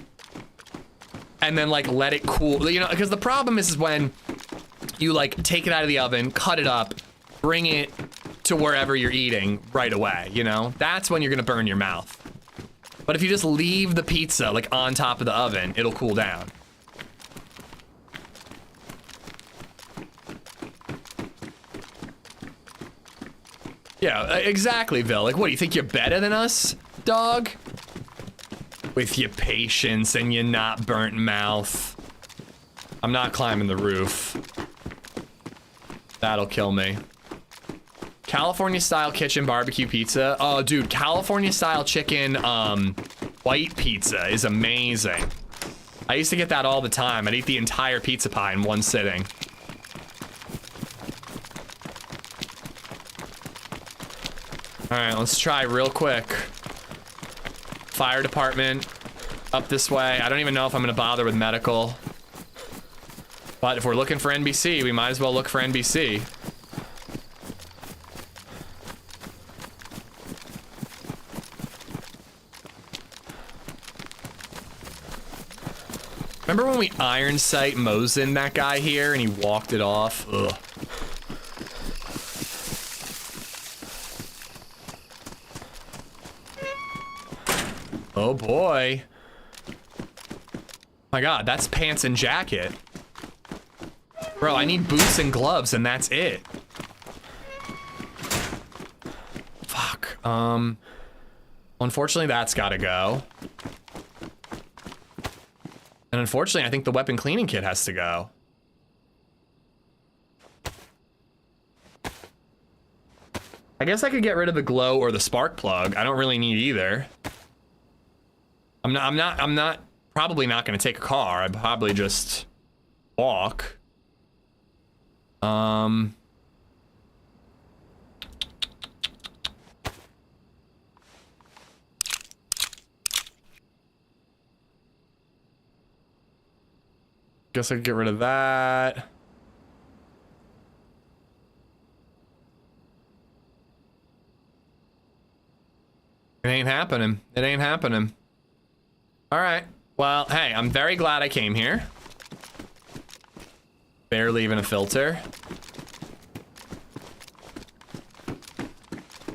And then like let it cool, you know, because the problem is when you like take it out of the oven, cut it up, bring it to wherever you're eating right away, you know? That's when you're gonna burn your mouth. But if you just leave the pizza like on top of the oven, it'll cool down. Yeah, exactly, Vil. Like, what, do you think you're better than us, dog? With your patience and your not burnt mouth. I'm not climbing the roof. That'll kill me. California-style kitchen barbecue pizza. Oh, dude, California-style chicken, white pizza is amazing. I used to get that all the time. I'd eat the entire pizza pie in one sitting. All right, let's try real quick. Fire department, up this way. I don't even know if I'm gonna bother with medical. But if we're looking for NBC, we might as well look for NBC. Remember when we iron sight Mosin that guy here and he walked it off? Ugh. Oh boy. My God, that's pants and jacket. Bro, I need boots and gloves and that's it. Unfortunately, that's gotta go. And unfortunately, I think the weapon cleaning kit has to go. I guess I could get rid of the glow or the spark plug. I don't really need either. I'm not probably not gonna take a car. I'd probably just walk. Guess I could get rid of that. It ain't happening. It ain't happening. All right. Well, hey, I'm very glad I came here. Barely even a filter.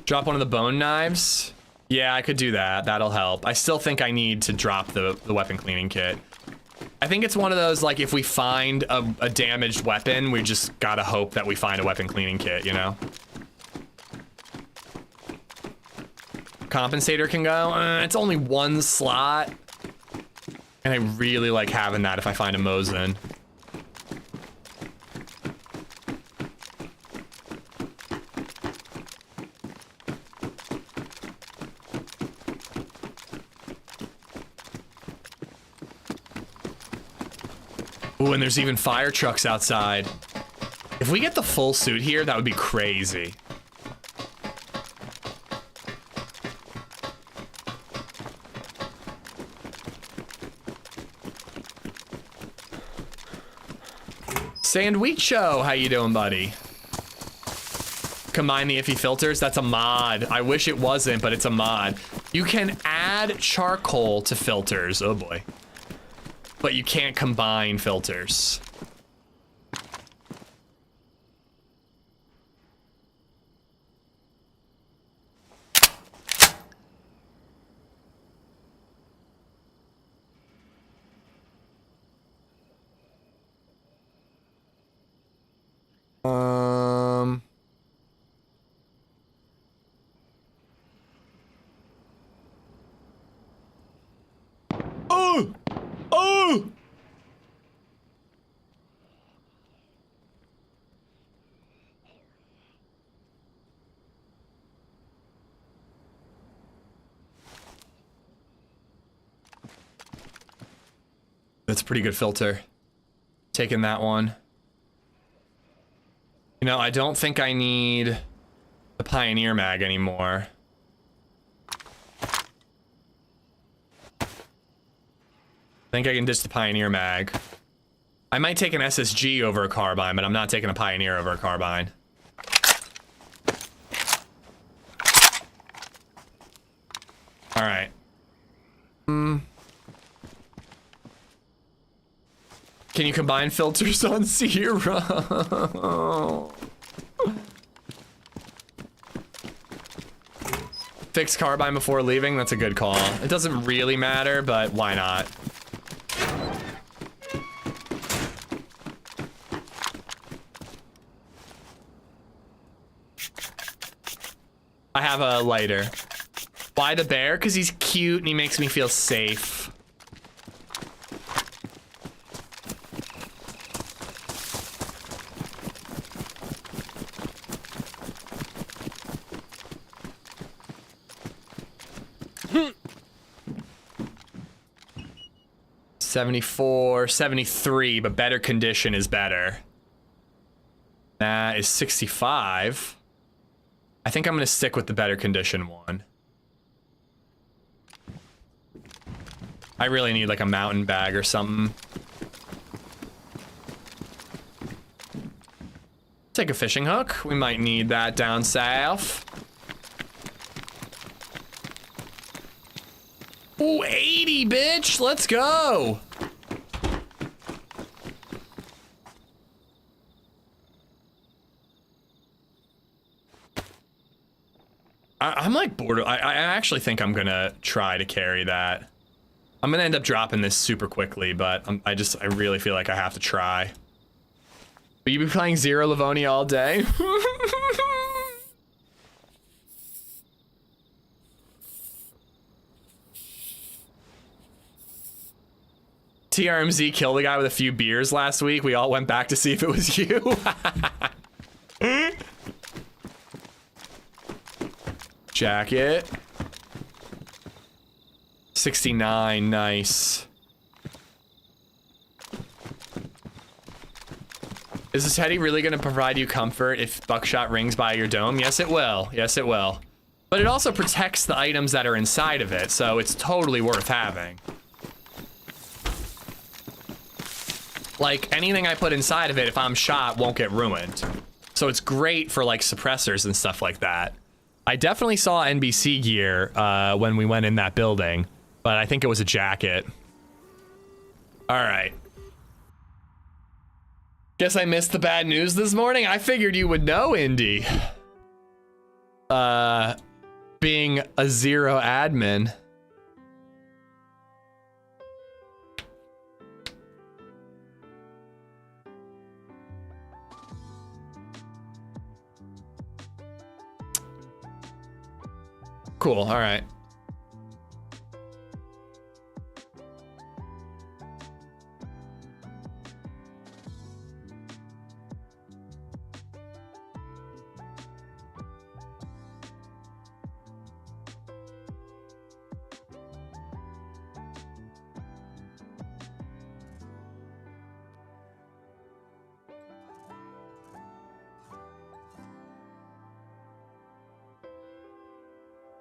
Drop one of the bone knives. Yeah, I could do that. That'll help. I still think I need to drop the weapon cleaning kit. I think it's one of those, like, if we find a damaged weapon, we just gotta hope that we find a weapon cleaning kit, you know? Compensator can go. It's only one slot. And I really like having that if I find a Mosin. Ooh, and there's even fire trucks outside. If we get the full suit here, that would be crazy. Sandwicho, how you doing, buddy? Combine the iffy filters, that's a mod. I wish it wasn't, but it's a mod. You can add charcoal to filters, oh boy. But you can't combine filters. Oh! That's a pretty good filter. Taking that one. You know, I don't think I need the Pioneer mag anymore. I think I can ditch the Pioneer mag. I might take an SSG over a carbine, but I'm not taking a Pioneer over a carbine. All right. Can you combine filters on Zero? Fix carbine before leaving, that's a good call. It doesn't really matter, but why not? I have a lighter. Why the bear? Because he's cute and he makes me feel safe. $74, $73, but better condition is better. That is $65. I think I'm gonna stick with the better condition one. I really need like a mountain bag or something. Take a fishing hook. We might need that down south. Ooh, 80, bitch. Let's go. I'm like bored. I actually think I'm gonna try to carry that. I'm gonna end up dropping this super quickly, but I really feel like I have to try. Will you be playing Zero Livonia all day? TRMZ killed a guy with a few beers last week. We all went back to see if it was you. Jacket. 69, nice. Is this teddy really going to provide you comfort if buckshot rings by your dome? Yes, it will. Yes, it will. But it also protects the items that are inside of it, so it's totally worth having. Like, anything I put inside of it, if I'm shot, won't get ruined. So it's great for, like, suppressors and stuff like that. I definitely saw NBC gear when we went in that building, but I think it was a jacket. All right. Guess I missed the bad news this morning. I figured you would know, Indy. Being a zero admin. Cool, all right.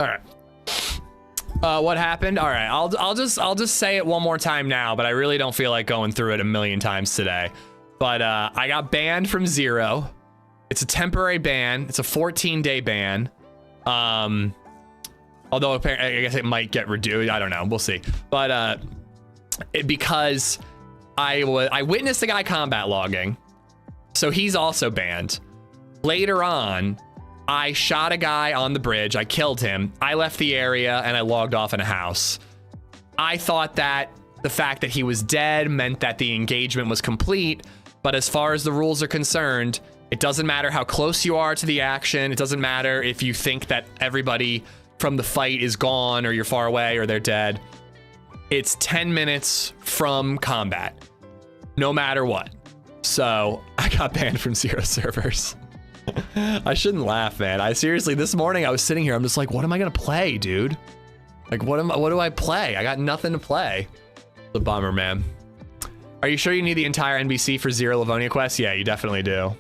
All right. What happened? All right. I'll just say it one more time now, but I really don't feel like going through it a million times today. But I got banned from Zero. It's a temporary ban. It's a 14-day ban. Although apparently I guess it might get reduced. I don't know. We'll see. But because I witnessed a guy combat logging, so he's also banned. Later on, I shot a guy on the bridge. I killed him. I left the area and I logged off in a house. I thought that the fact that he was dead meant that the engagement was complete. But as far as the rules are concerned, it doesn't matter how close you are to the action. It doesn't matter if you think that everybody from the fight is gone or you're far away or they're dead. It's 10 minutes from combat, no matter what. So I got banned from Zero servers. I shouldn't laugh, man. I seriously, this morning I was sitting here, I'm just like, what am I gonna play, dude? Like, what do I play? I got nothing to play. The bummer, man. Are you sure you need the entire NBC for Zero Livonia quest? Yeah, you definitely do.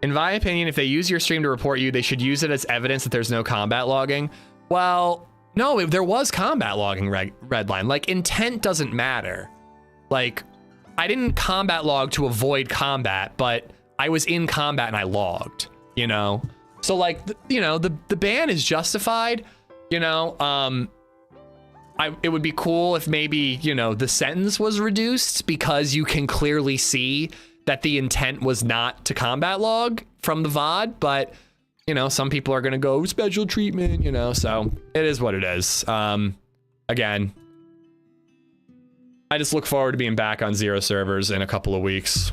In my opinion, if they use your stream to report you, they should use it as evidence that there's no combat logging. Well, no, there was combat logging, Redline. Like, intent doesn't matter. Like, I didn't combat log to avoid combat, but I was in combat and I logged, you know? So like, you know, the ban is justified, you know? It would be cool if maybe, you know, the sentence was reduced because you can clearly see that the intent was not to combat log from the VOD, but you know, some people are gonna go special treatment, you know, so it is what it is. Again, I just look forward to being back on Zero servers in a couple of weeks.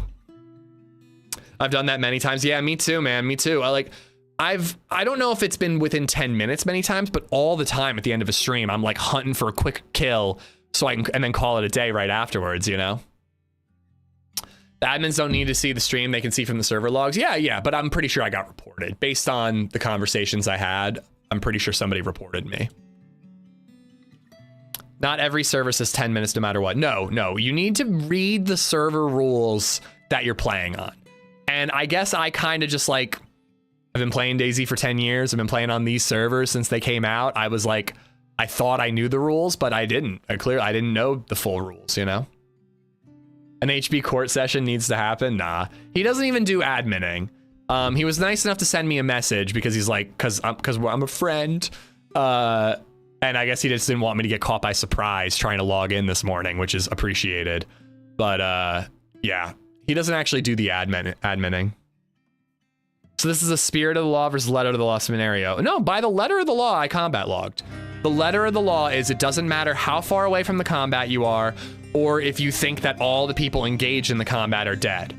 I've done that many times. Yeah, me too, man. Me too. I don't know if it's been within 10 minutes many times, but all the time at the end of a stream, I'm like hunting for a quick kill so I can, and then call it a day right afterwards, you know? The admins don't need to see the stream. They can see from the server logs. Yeah, but I'm pretty sure I got reported. Based on the conversations I had, I'm pretty sure somebody reported me. Not every server says 10 minutes no matter what. No, you need to read the server rules that you're playing on. And I guess I kind of just like, I've been playing DayZ for 10 years. I've been playing on these servers since they came out. I was like, I thought I knew the rules, but I didn't. I didn't know the full rules, you know? An HB court session needs to happen? Nah. He doesn't even do adminning. He was nice enough to send me a message because he's like, cause I'm a friend. And I guess he just didn't want me to get caught by surprise trying to log in this morning, which is appreciated. But yeah. He doesn't actually do the adminning. So this is a spirit of the law versus letter of the law scenario. No, by the letter of the law, I combat logged. The letter of the law is it doesn't matter how far away from the combat you are, or if you think that all the people engaged in the combat are dead.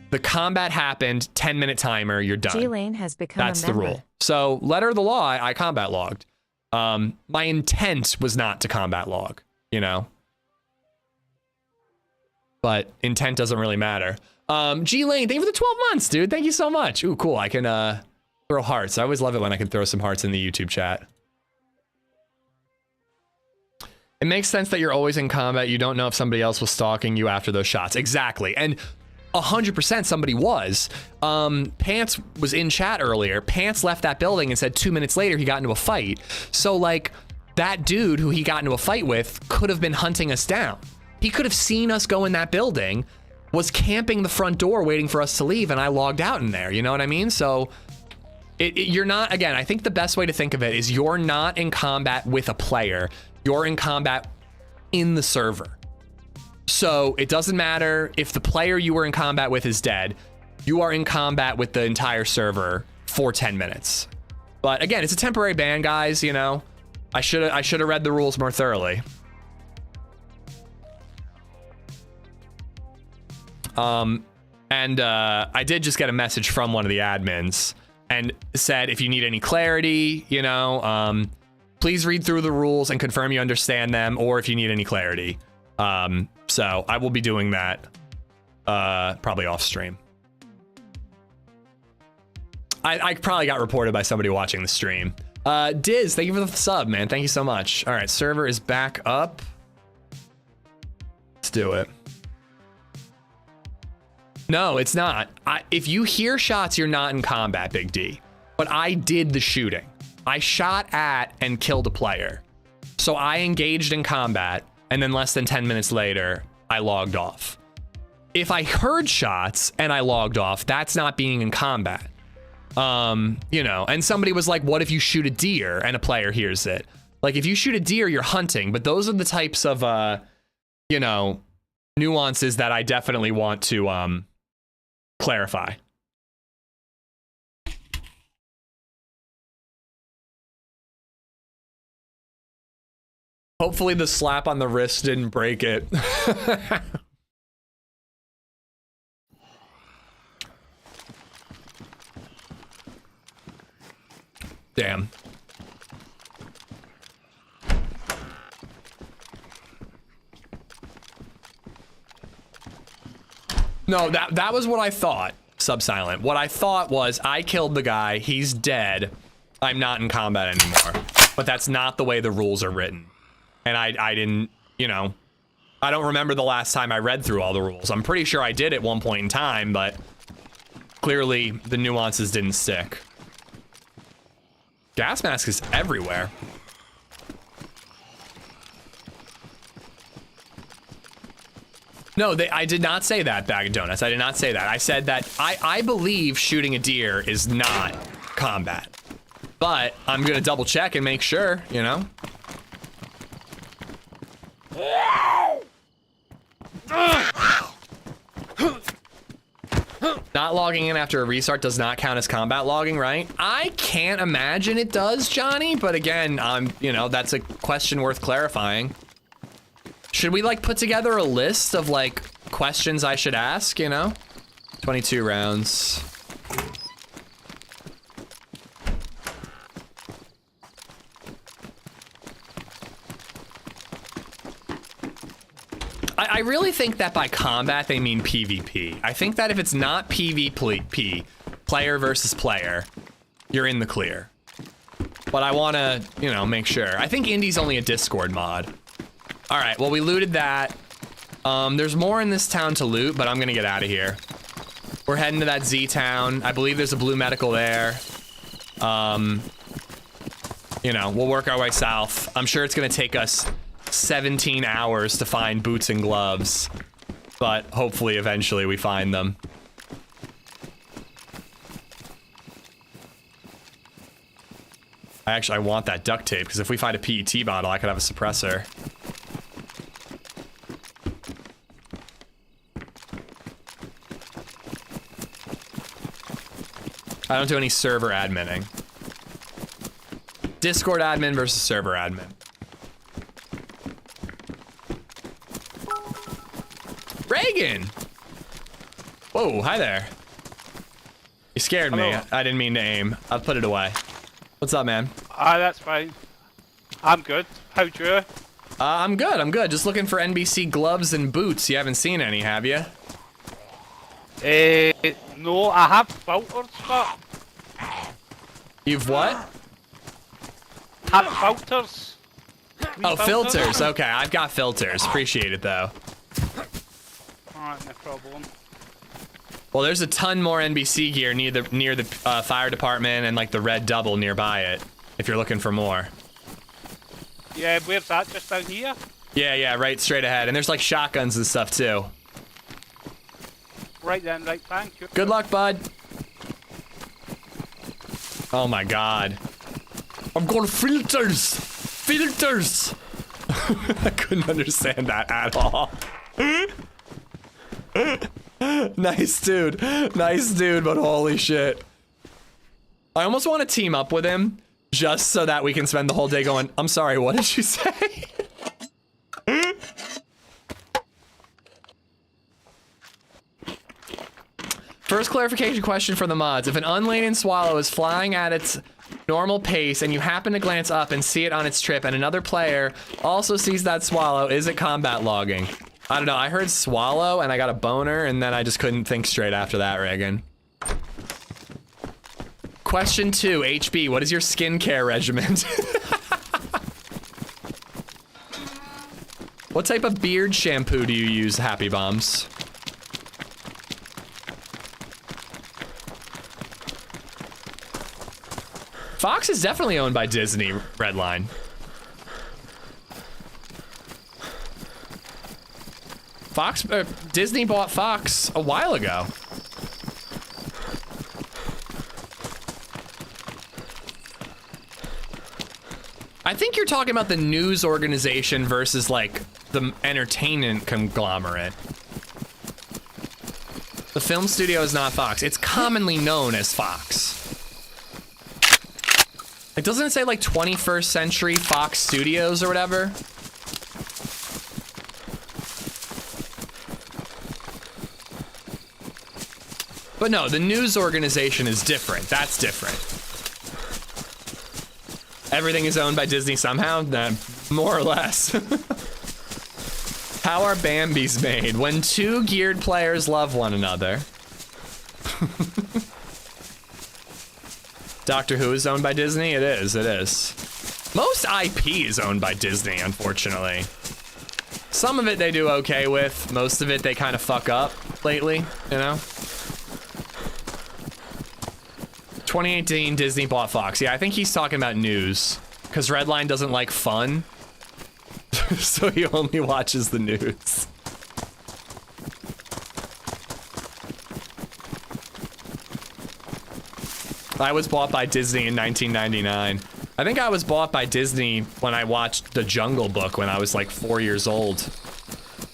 The combat happened, 10-minute timer, you're done. G-Lane has become That's a member. the rule. So letter of the law, I combat logged. My intent was not to combat log, you know? but intent doesn't really matter. G Lane, thank you for the 12 months, dude. Thank you so much. Ooh, cool. I can throw hearts. I always love it when I can throw some hearts in the YouTube chat. It makes sense that you're always in combat. You don't know if somebody else was stalking you after those shots. Exactly. And 100% somebody was. Pants was in chat earlier. Pants left that building and said 2 minutes later he got into a fight. So like that dude who he got into a fight with could have been hunting us down. He could have seen us go in that building, was camping the front door waiting for us to leave, and I logged out in there. You know what I mean? So you're not, again, I think the best way to think of it is you're not in combat with a player. You're in combat in the server. So it doesn't matter if the player you were in combat with is dead. You are in combat with the entire server for 10 minutes. But again, it's a temporary ban, guys, you know. I should have read the rules more thoroughly. I did just get a message from one of the admins and said, if you need any clarity, you know, please read through the rules and confirm you understand them, or if you need any clarity. So I will be doing that, probably off stream. I probably got reported by somebody watching the stream. Diz, thank you for the sub, man. Thank you so much. All right, server is back up. Let's do it. No, it's not. If you hear shots, you're not in combat, Big D. But I did the shooting. I shot at and killed a player. So I engaged in combat, and then less than 10 minutes later, I logged off. If I heard shots and I logged off, that's not being in combat. You know, and somebody was like, what if you shoot a deer and a player hears it? Like, if you shoot a deer, you're hunting, but those are the types of, you know, nuances that I definitely want to, clarify. Hopefully the slap on the wrist didn't break it. Damn. No, that was what I thought, Subsilent. What I thought was I killed the guy, he's dead, I'm not in combat anymore. But that's not the way the rules are written. And I didn't, you know, I don't remember the last time I read through all the rules. I'm pretty sure I did at one point in time, but clearly the nuances didn't stick. Gas mask is everywhere. No, I did not say that, Bag of Donuts. I did not say that. I said that I believe shooting a deer is not combat. But I'm gonna double check and make sure, you know? Not logging in after a restart does not count as combat logging, right? I can't imagine it does, Johnny, but again, you know, that's a question worth clarifying. Should we like put together a list of like questions I should ask, you know? 22 rounds. I really think that by combat they mean PvP. I think that if it's not PvP, player versus player, you're in the clear. But I want to, you know, make sure. I think Indie's only a Discord mod. All right, well, we looted that. There's more in this town to loot, but I'm going to get out of here. We're heading to that Z town. I believe there's a blue medical there. You know, we'll work our way south. I'm sure it's going to take us 17 hours to find boots and gloves, but hopefully eventually we find them. I want that duct tape, because if we find a PET bottle, I could have a suppressor. I don't do any server adminning. Discord admin versus server admin. Reagan! Whoa, hi there. You scared me. I didn't mean to aim. I'll put it away. What's up, man? That's fine. I'm good. How'd you? I'm good. I'm good. Just looking for NBC gloves and boots. You haven't seen any, have you? No, I have filters, but You've what? have filters. Oh, filters. Okay, I've got filters. Appreciate it though. Alright, no problem. Well, there's a ton more NBC gear near the fire department and like the red double nearby it. If you're looking for more. Yeah, where's that? Just down here? Yeah, right straight ahead. And there's like shotguns and stuff too. Right then, right, thank you. Good luck, bud. Oh my god. I'm going filters! Filters! I couldn't understand that at all. Nice dude. Nice dude, but holy shit. I almost want to team up with him just so that we can spend the whole day going, I'm sorry, what did you say? First clarification question for the mods. If an unladen swallow is flying at its normal pace and you happen to glance up and see it on its trip and another player also sees that swallow, is it combat logging? I don't know, I heard swallow and I got a boner and then I just couldn't think straight after that, Reagan. Question 2, HB, what is your skincare regimen? What type of beard shampoo do you use, Happy Bombs? Fox is definitely owned by Disney, Redline. Disney bought Fox a while ago. I think you're talking about the news organization versus like the entertainment conglomerate. The film studio is not Fox. It's commonly known as Fox. Like, doesn't it say like 21st Century Fox Studios or whatever? But no, the news organization is different. That's different. Everything is owned by Disney somehow? Nah, more or less. How are Bambis made? When two geared players love one another. Doctor Who is owned by Disney? It is, it is. Most IP is owned by Disney, unfortunately. Some of it they do okay with. Most of it they kind of fuck up lately, you know? 2018, Disney bought Fox. Yeah, I think he's talking about news. Because Redline doesn't like fun. So he only watches the news. I was bought by Disney in 1999. I think I was bought by Disney when I watched The Jungle Book when I was like 4 years old.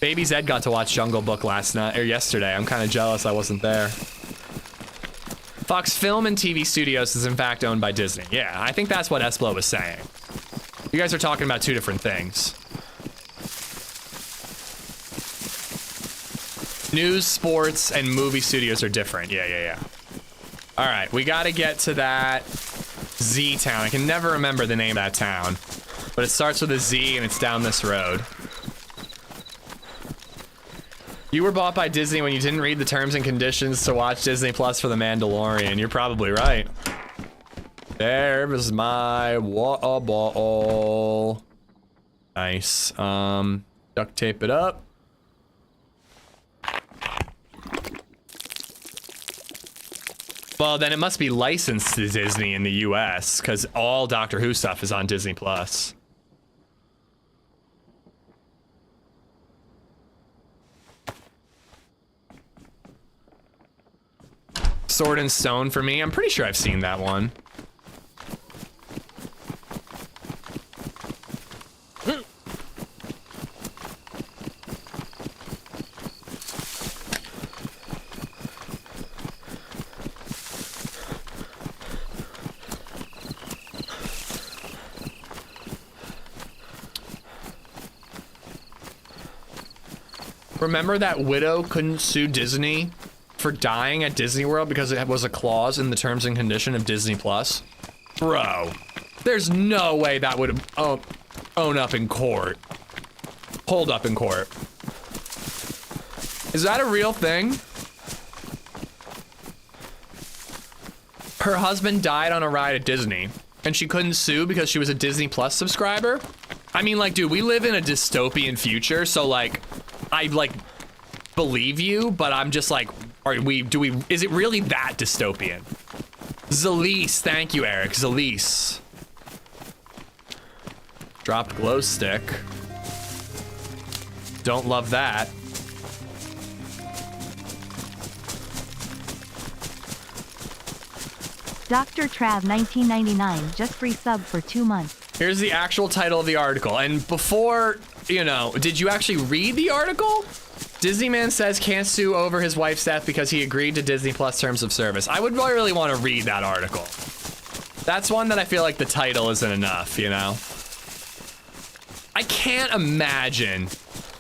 BabyZed got to watch Jungle Book last night, or yesterday. I'm kind of jealous I wasn't there. Fox Film and TV Studios is in fact owned by Disney. Yeah, I think that's what Esplo was saying. You guys are talking about two different things. News, sports, and movie studios are different. Yeah. All right, we got to get to that Z town. I can never remember the name of that town, but it starts with a Z and it's down this road. You were bought by Disney when you didn't read the terms and conditions to watch Disney Plus for The Mandalorian. You're probably right. There was my water bottle. Nice. Duct tape it up. Well, then it must be licensed to Disney in the US, because all Doctor Who stuff is on Disney Plus. Sword and Stone for me. I'm pretty sure I've seen that one. Remember that widow couldn't sue Disney for dying at Disney World because it was a clause in the terms and condition of Disney Plus? Bro, there's no way that would own up in court. hold up in court. Is that a real thing? Her husband died on a ride at Disney, and she couldn't sue because she was a Disney Plus subscriber. I mean, like, dude, we live in a dystopian future, so like, I like believe you, but I'm just like, is it really that dystopian? Zalise, thank you, Eric. Zalise. Dropped glow stick. Don't love that. Dr. Trav 1999 just free sub for 2 months. Here's the actual title of the article. And before, you know, did you actually read the article? Disney man says can't sue over his wife's death because he agreed to Disney Plus terms of service. I would really want to read that article. That's one that I feel like the title isn't enough, you know? I can't imagine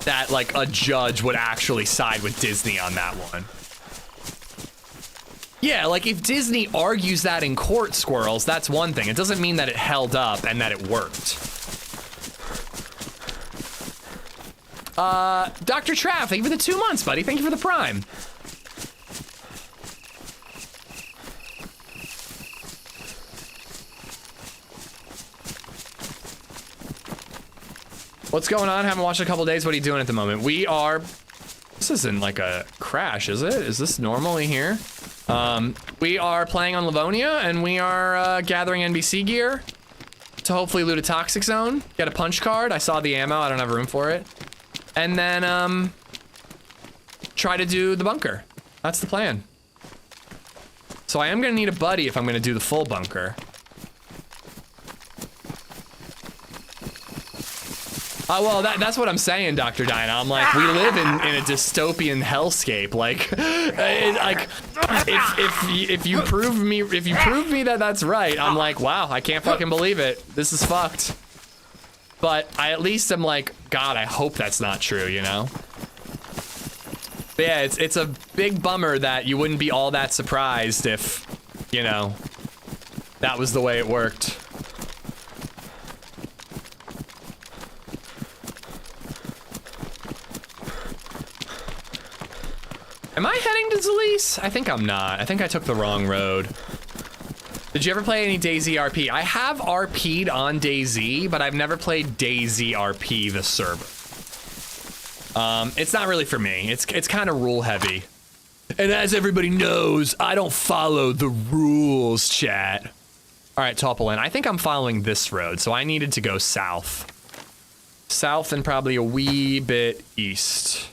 that like a judge would actually side with Disney on that one. Yeah, like if Disney argues that in court, Squirrels, that's one thing. It doesn't mean that it held up and that it worked. Dr. Trav, thank you for the 2 months, buddy. Thank you for the Prime. What's going on? Haven't watched in a couple days. What are you doing at the moment? We are... This isn't like a crash, is it? Is this normally here? We are playing on Livonia, and we are gathering NBC gear to hopefully loot a toxic zone, get a punch card. I saw the ammo. I don't have room for it. And then try to do the bunker. That's the plan. So I am going to need a buddy if I'm going to do the full bunker. Well, that's what I'm saying, Dr. Dinah. I'm like, we live in a dystopian hellscape. Like, if you prove me that that's right, I'm like, wow, I can't fucking believe it. This is fucked. But I at least am like, God, I hope that's not true, you know? But yeah, it's a big bummer that you wouldn't be all that surprised if, you know, that was the way it worked. Am I heading to Zalise? I think I'm not. I think I took the wrong road. Did you ever play any DayZ RP? I have RP'd on DayZ, but I've never played DayZ RP, the server. It's not really for me. It's kind of rule heavy. And as everybody knows, I don't follow the rules, chat. All right, Toppelin, I think I'm following this road, so I needed to go south. South and probably a wee bit east.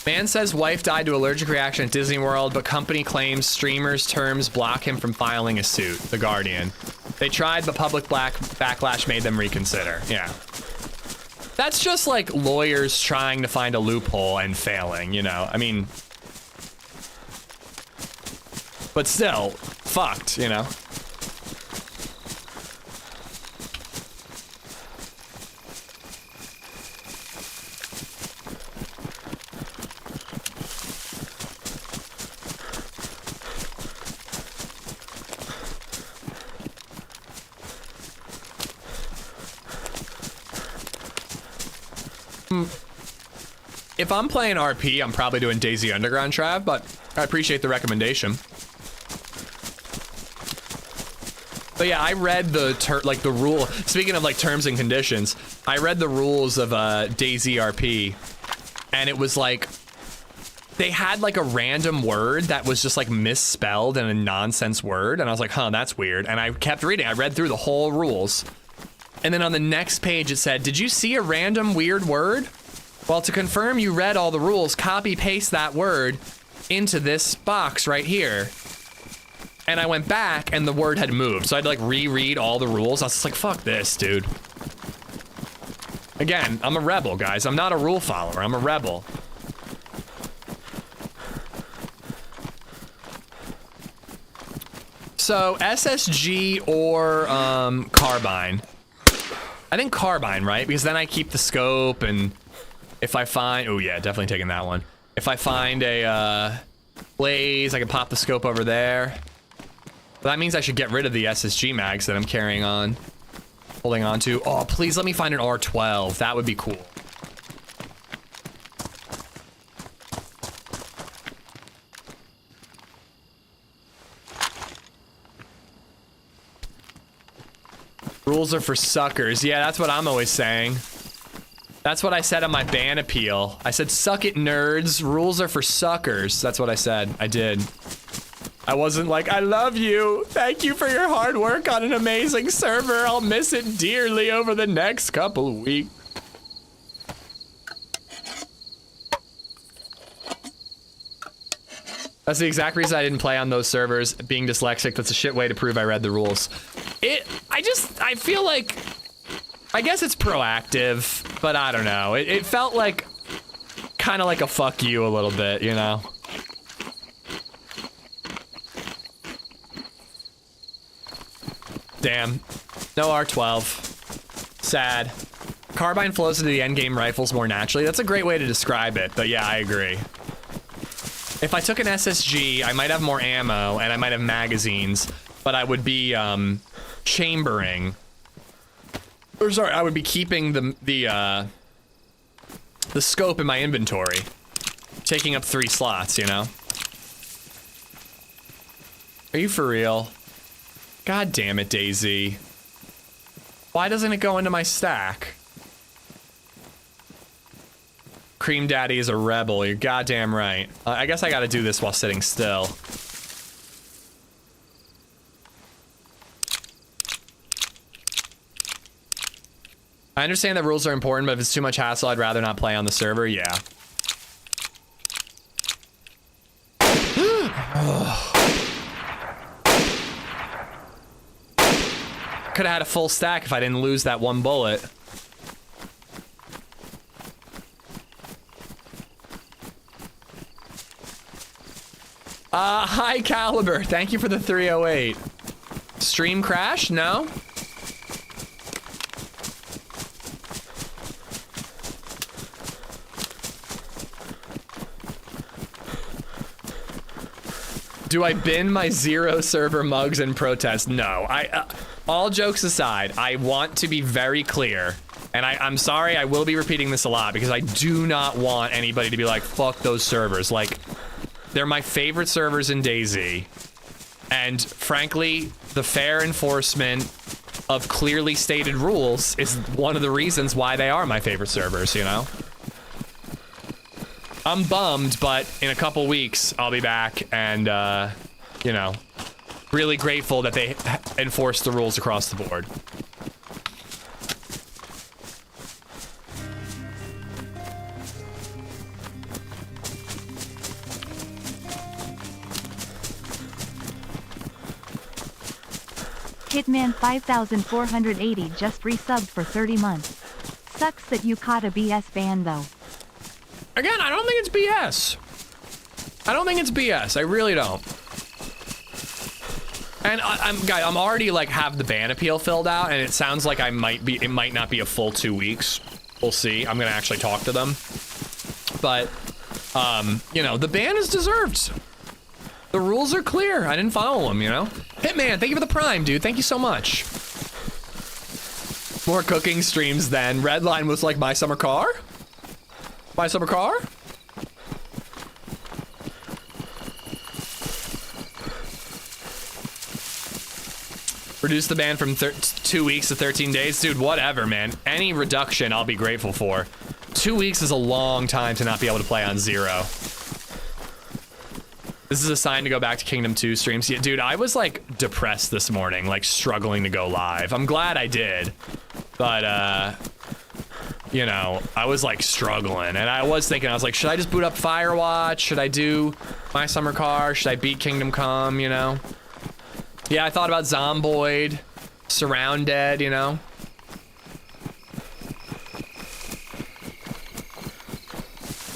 Man says wife died to allergic reaction at Disney World, but company claims streamer's terms block him from filing a suit. The Guardian. They tried, but public backlash made them reconsider. Yeah. That's just like lawyers trying to find a loophole and failing, you know? I mean... But still, fucked, you know? If I'm playing RP, I'm probably doing DayZ Underground, Trav, but I appreciate the recommendation. But yeah, I read the rule. Speaking of like terms and conditions, I read the rules of DayZ RP, and it was like they had like a random word that was just like misspelled and a nonsense word, and I was like, huh, that's weird. And I kept reading. I read through the whole rules, and then on the next page it said, "Did you see a random weird word? Well, to confirm you read all the rules, copy paste that word into this box right here." And I went back and the word had moved. So I had to like reread all the rules. I was just like, fuck this, dude. Again, I'm a rebel, guys. I'm not a rule follower. I'm a rebel. So SSG or carbine. I think carbine, right? Because then I keep the scope, and if I find, oh yeah, definitely taking that one. If I find a PlayZ, I can pop the scope over there. That means I should get rid of the SSG mags that I'm carrying on. Holding on to. Oh, please let me find an R12. That would be cool. Rules are for suckers. Yeah, that's what I'm always saying. That's what I said on my ban appeal. I said, suck it, nerds. Rules are for suckers. That's what I said. I did. I wasn't like, I love you. Thank you for your hard work on an amazing server. I'll miss it dearly over the next couple of weeks. That's the exact reason I didn't play on those servers. Being dyslexic, that's a shit way to prove I read the rules. I feel like, I guess it's proactive, but I don't know. It felt like, kind of like a fuck you a little bit, you know? Damn. No R12. Sad. Carbine flows into the endgame rifles more naturally. That's a great way to describe it, but yeah, I agree. If I took an SSG, I might have more ammo and I might have magazines, but I would be chambering. Or sorry, I would be keeping the scope in my inventory, taking up 3 slots, you know? Are you for real? God damn it, DayZ. Why doesn't it go into my stack? Cream Daddy is a rebel, you're goddamn right. I guess I gotta do this while sitting still. I understand that rules are important, but if it's too much hassle, I'd rather not play on the server, yeah. Could have had a full stack if I didn't lose that one bullet. High Caliber, thank you for the 308. Stream crash? No? Do I bin my 0 server mugs and protest? No. All jokes aside, I want to be very clear, and I'm sorry, I will be repeating this a lot because I do not want anybody to be like, fuck those servers. Like, they're my favorite servers in DayZ, and frankly, the fair enforcement of clearly stated rules is one of the reasons why they are my favorite servers, you know? I'm bummed, but in a couple weeks, I'll be back and, you know, really grateful that they enforce the rules across the board. Hitman 5480 just resubbed for 30 months. Sucks that you caught a BS ban though. Again, I don't think it's BS. I don't think it's BS. I really don't. And I'm already like have the ban appeal filled out, and it sounds like it might not be a full 2 weeks. We'll see. I'm gonna actually talk to them. But, you know, the ban is deserved. The rules are clear. I didn't follow them, you know? Hitman, thank you for the prime, dude. Thank you so much. More cooking streams than Redline was like my summer car? My summer car? Reduce the ban from 2 weeks to 13 days? Dude, whatever, man. Any reduction I'll be grateful for. 2 weeks is a long time to not be able to play on 0. This is a sign to go back to Kingdom 2 streams. Yeah, dude, I was like depressed this morning, like struggling to go live. I'm glad I did. But, you know, I was like struggling, and I was thinking, I was like, should I just boot up Firewatch? Should I do My Summer Car? Should I beat Kingdom Come, you know? Yeah, I thought about Zomboid, Surrounded, you know?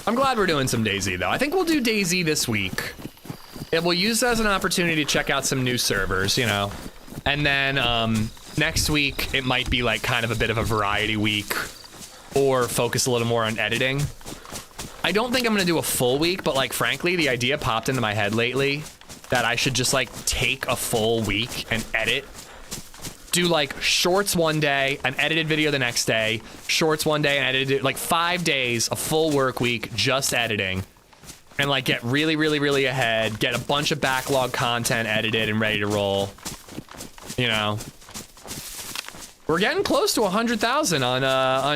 I'm glad we're doing some DayZ though. I think we'll do DayZ this week. And we'll use it as an opportunity to check out some new servers, you know? And then, next week, it might be like kind of a bit of a variety week, or focus a little more on editing. I don't think I'm gonna do a full week, but like frankly, the idea popped into my head lately that I should just like take a full week and edit. Do like shorts one day, an edited video the next day, shorts one day and edited, like 5 days, a full work week, just editing. And like get really ahead, get a bunch of backlog content edited and ready to roll. You know. We're getting close to 100,000 on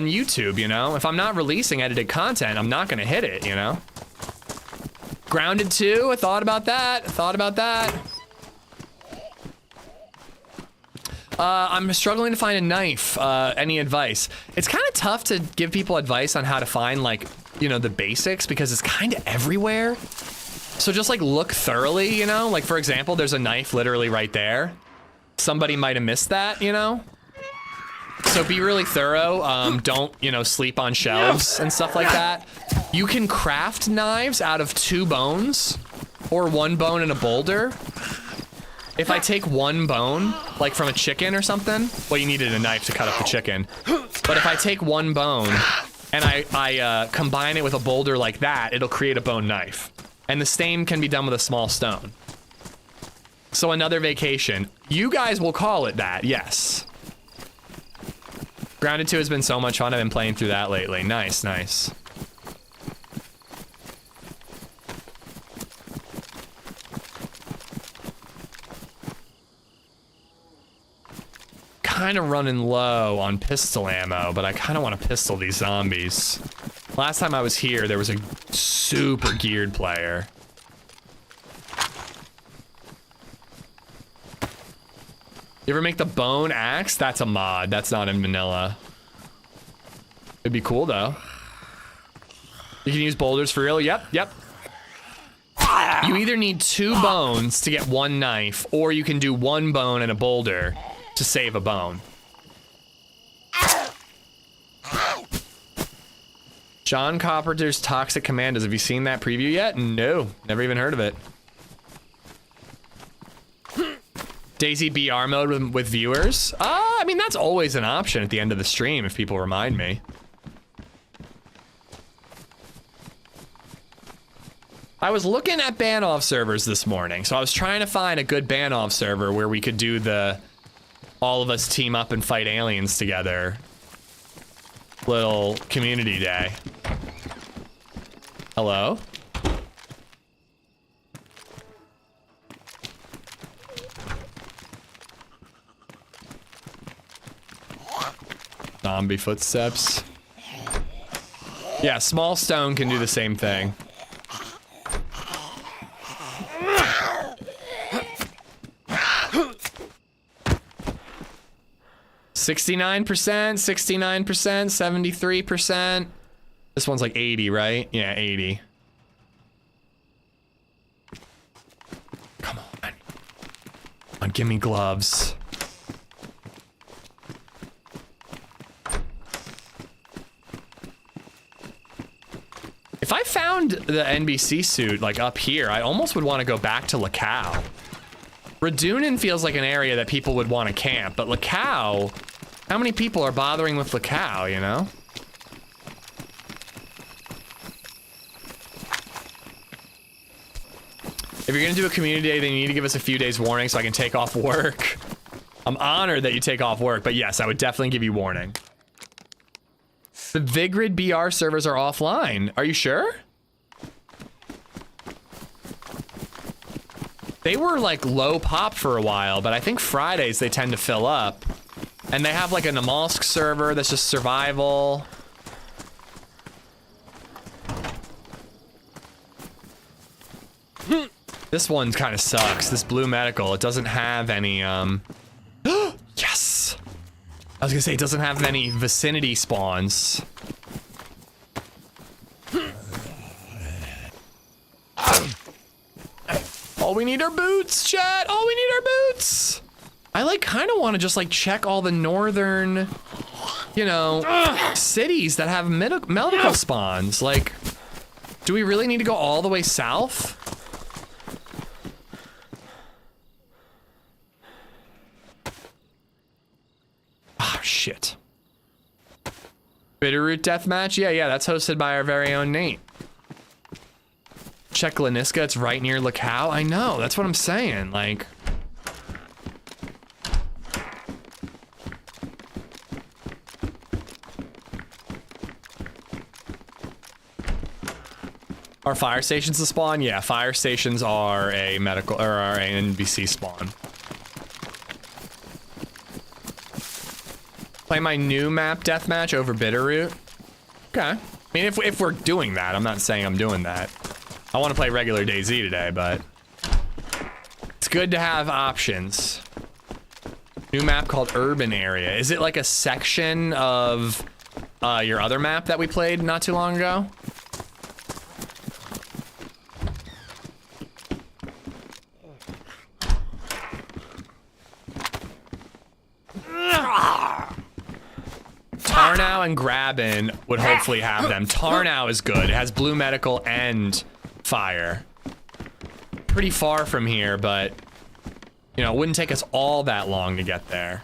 YouTube, you know? If I'm not releasing edited content, I'm not gonna hit it, you know? Grounded 2, I thought about that. I'm struggling to find a knife. Any advice? It's kind of tough to give people advice on how to find, like, you know, the basics because it's kind of everywhere. So just like look thoroughly, you know? Like for example, there's a knife literally right there. Somebody might have missed that, you know? So be really thorough. Don't, you know, sleep on shelves and stuff like that. You can craft knives out of 2 bones or 1 bone and a boulder. If I take 1 bone, like from a chicken or something, well, you needed a knife to cut up the chicken. But if I take 1 bone and I combine it with a boulder like that, it'll create a bone knife. And the same can be done with a small stone. So another vacation. You guys will call it that, yes. Grounded 2 has been so much fun. I've been playing through that lately. Nice. Kind of running low on pistol ammo, but I kind of want to pistol these zombies. Last time I was here, there was a super geared player. You ever make the bone axe? That's a mod. That's not in vanilla. It'd be cool though. You can use boulders for real. Yep. You either need 2 bones to get 1 knife, or you can do 1 bone and a boulder to save a bone. John Carpenter's Toxic Commandos. Have you seen that preview yet? No, never even heard of it. DayZ BR mode with viewers? I mean, that's always an option at the end of the stream if people remind me. I was looking at ban-off servers this morning, so I was trying to find a good ban-off server where we could do the all of us team up and fight aliens together little community day. Hello? Zombie footsteps. Yeah, small stone can do the same thing. $69%, 69%, 73%. This one's like 80, right? Yeah, 80. Come on. Come on, give me gloves. If I found the NBC suit like up here, I almost would want to go back to Lacau. Radunin feels like an area that people would want to camp, but Lacau, how many people are bothering with Lacau, you know? If you're gonna do a community day, then you need to give us a few days warning so I can take off work. I'm honored that you take off work, but yes, I would definitely give you warning. The Vigrid BR servers are offline. Are you sure? They were like low pop for a while, but I think Fridays they tend to fill up. And they have like a Namalsk server that's just survival. This one kind of sucks. This blue medical, it doesn't have any, yes! I was gonna say, it doesn't have any vicinity spawns. All we need are boots, chat! All we need are boots! I like kind of want to just like check all the northern, you know, cities that have medical spawns. Like, do we really need to go all the way south? Oh, shit. Bitterroot Deathmatch? Yeah, that's hosted by our very own Nate. check Gleniska, it's right near Lacau. I know, that's what I'm saying, like. Are fire stations the spawn? Yeah, fire stations are a medical, or are an NBC spawn. Play my new map deathmatch over Bitterroot. Okay. I mean, if we're doing that, I'm not saying I'm doing that. I want to play regular DayZ today, but it's good to have options. New map called Urban Area. Is it like a section of your other map that we played not too long ago? Tarnow and Graben would hopefully have them. Tarnow is good. It has blue medical and fire. Pretty far from here, but you know, it wouldn't take us all that long to get there.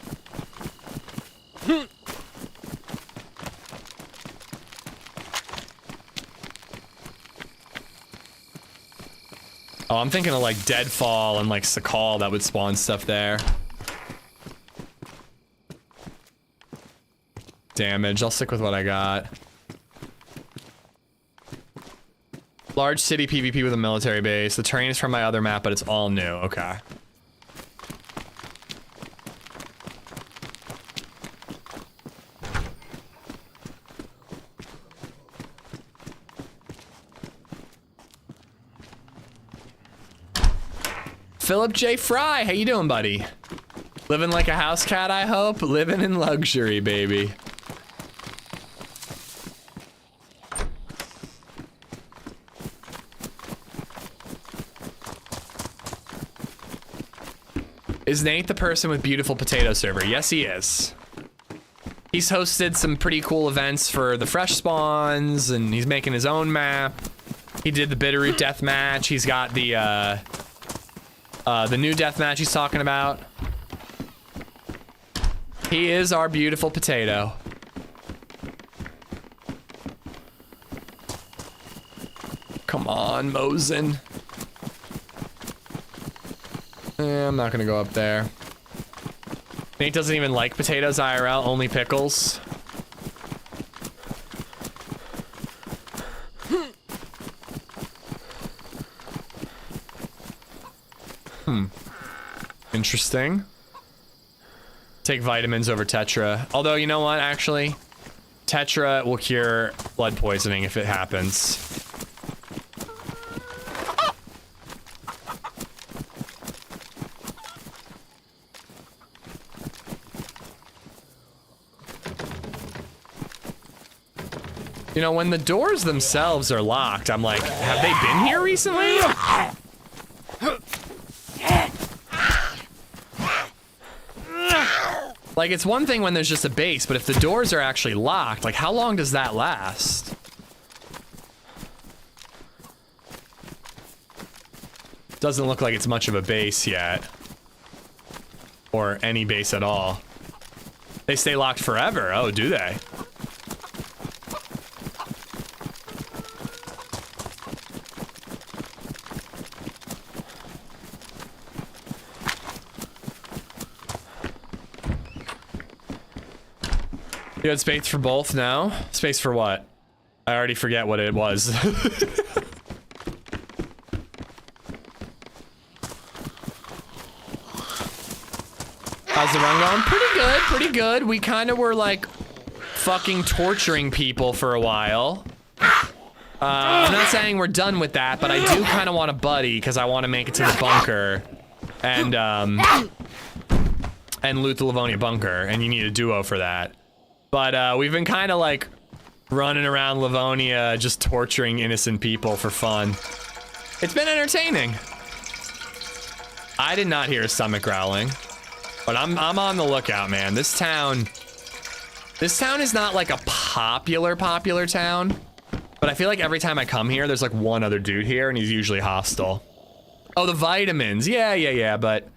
Oh, I'm thinking of like Deadfall and like Sakhal that would spawn stuff there. Damage, I'll stick with what I got. Large city PvP with a military base. The terrain is from my other map, but it's all new. Okay. Philip J. Fry, how you doing, buddy? Living like a house cat, I hope. Living in luxury, baby. Is Nate the person with beautiful potato server? Yes, he is. He's hosted some pretty cool events for the fresh spawns, and he's making his own map. He did the Bitterroot deathmatch. He's got the new deathmatch he's talking about. He is our beautiful potato. Come on, Mosin. I'm not gonna go up there. Nate doesn't even like potatoes IRL, only pickles. Interesting. Take vitamins over Tetra. Although, you know what, actually? Tetra will cure blood poisoning if it happens. You know, when the doors themselves are locked, I'm like, have they been here recently? Like, it's one thing when there's just a base, but if the doors are actually locked, like, how long does that last? Doesn't look like it's much of a base yet. Or any base at all. They stay locked forever. Oh, do they? You had space for both now? Space for what? I already forget what it was. How's the run going? Pretty good, pretty good. We kind of were like fucking torturing people for a while. I'm not saying we're done with that, but I do kind of want a buddy because I want to make it to the bunker and loot the Livonia bunker, and you need a duo for that. But we've been kind of like running around Livonia just torturing innocent people for fun. It's been entertaining. I did not hear a stomach growling, but I'm on the lookout, man. This town is not like a popular town, but I feel like every time I come here, there's like one other dude here, and he's usually hostile. Oh, the vitamins. Yeah, but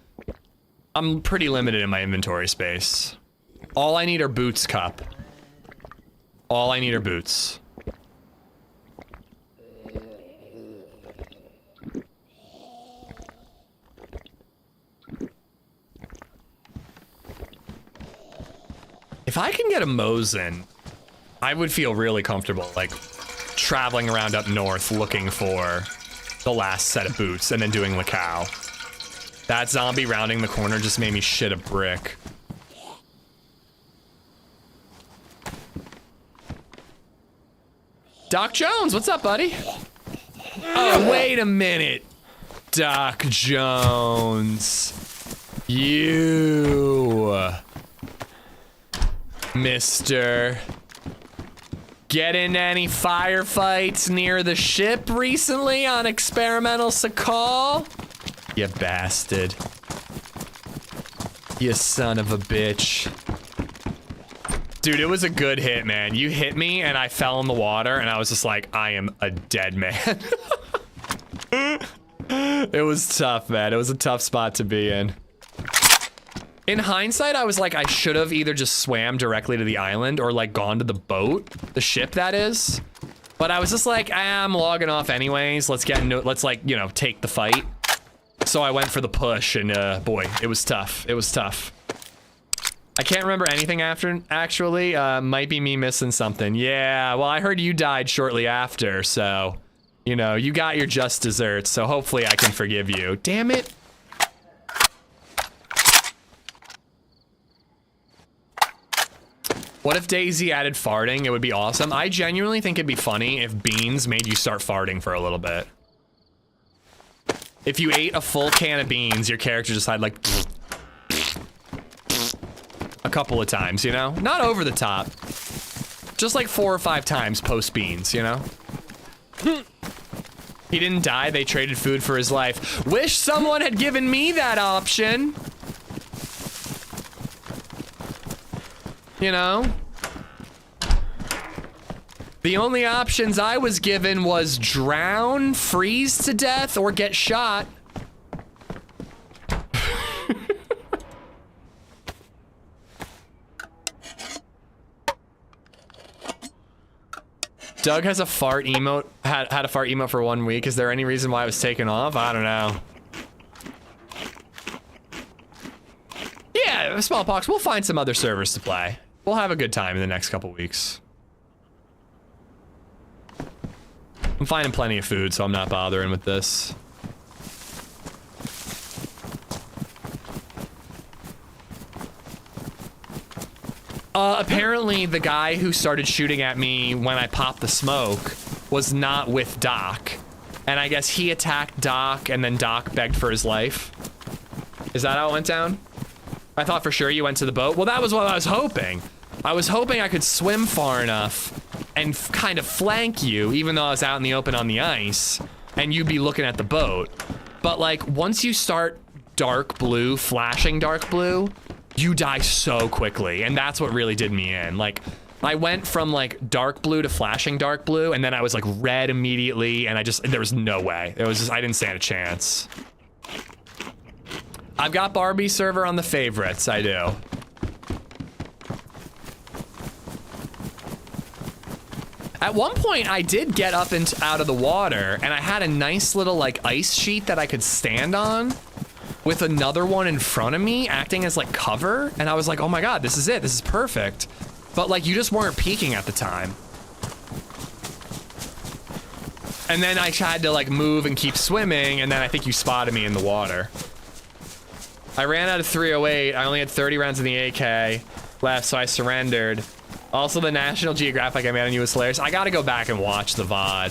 I'm pretty limited in my inventory space. All I need are boots, Cup. All I need are boots. I can get a Mosin, I would feel really comfortable, like, traveling around up north looking for the last set of boots and then doing Lacau. That zombie rounding the corner just made me shit a brick. Doc Jones, what's up, buddy? Oh, wait a minute. Doc Jones. You. Mister. Get in any firefights near the ship recently on experimental Sakhal? You bastard. You son of a bitch. Dude, it was a good hit, man. You hit me and I fell in the water and I was just like, I am a dead man. It was tough, man. It was a tough spot to be in. In hindsight, I was like, I should have either just swam directly to the island or like gone to the boat, the ship that is. But I was just like, I'm logging off anyways. Let's get into it. Let's like, you know, take the fight. So I went for the push and boy, it was tough. It was tough. I can't remember anything after, actually. Might be me missing something. Yeah, well, I heard you died shortly after, so, you know, you got your just desserts, so hopefully I can forgive you. Damn it. What if DayZ added farting? It would be awesome. I genuinely think it'd be funny if beans made you start farting for a little bit. If you ate a full can of beans, your character just had like a couple of times, you know? Not over the top. Just like 4 or 5 times post beans, you know? He didn't die, they traded food for his life. Wish someone had given me that option. You know? The only options I was given was drown, freeze to death, or get shot. Doug has a fart emote, had a fart emote for 1 week. Is there any reason why it was taken off? I don't know. Yeah, smallpox, we'll find some other servers to play. We'll have a good time in the next couple weeks. I'm finding plenty of food, so I'm not bothering with this. Apparently the guy who started shooting at me when I popped the smoke was not with Doc. And I guess he attacked Doc and then Doc begged for his life. Is that how it went down? I thought for sure you went to the boat. Well, that was what I was hoping. I was hoping I could swim far enough and kind of flank you, even though I was out in the open on the ice, and you'd be looking at the boat. But like, once you start dark blue, flashing dark blue, you die so quickly, and that's what really did me in. Like, I went from like dark blue to flashing dark blue, and then I was like red immediately, and there was no way. It was just, I didn't stand a chance. I've got Barbie server on the favorites, I do. At one point, I did get up and out of the water, and I had a nice little like ice sheet that I could stand on with another one in front of me acting as like cover, and I was like, oh my god, this is it, this is perfect. But like, you just weren't peeking at the time. And then I had to like move and keep swimming, and then I think you spotted me in the water. I ran out of 308, I only had 30 rounds in the AK left, so I surrendered. Also, the National Geographic I made on you was hilarious. I gotta go back and watch the VOD.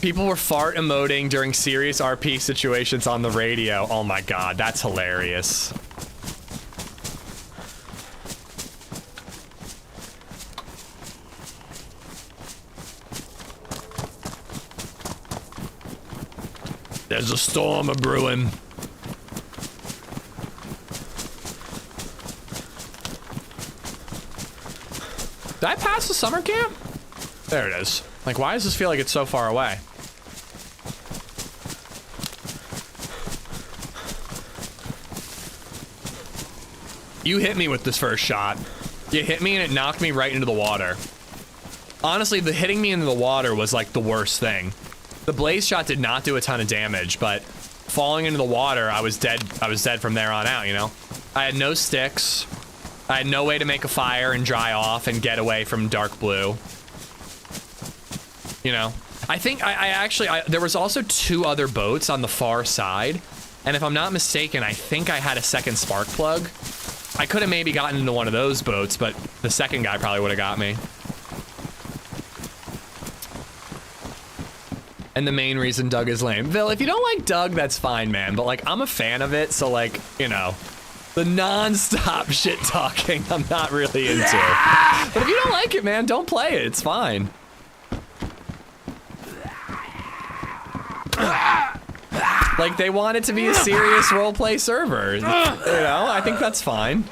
People were fart emoting during serious RP situations on the radio. Oh my god, that's hilarious. There's a storm a-brewing. Did I pass the summer camp? There it is. Like, why does this feel like it's so far away? You hit me with this first shot. You hit me and it knocked me right into the water. Honestly, the hitting me into the water was like the worst thing. The blaze shot did not do a ton of damage, but falling into the water, I was dead. I was dead from there on out, you know? I had no sticks. I had no way to make a fire and dry off and get away from dark blue. You know? I think I actually, there was also 2 other boats on the far side. And if I'm not mistaken, I think I had a second spark plug. I could have maybe gotten into one of those boats, but the second guy probably would have got me. And the main reason Doug is lame. Vil, if you don't like Doug, that's fine, man. But, like, I'm a fan of it, so, like, you know, the non-stop shit talking, I'm not really into. But if you don't like it, man, don't play it. It's fine. Like, they want it to be a serious roleplay server. You know, I think that's fine.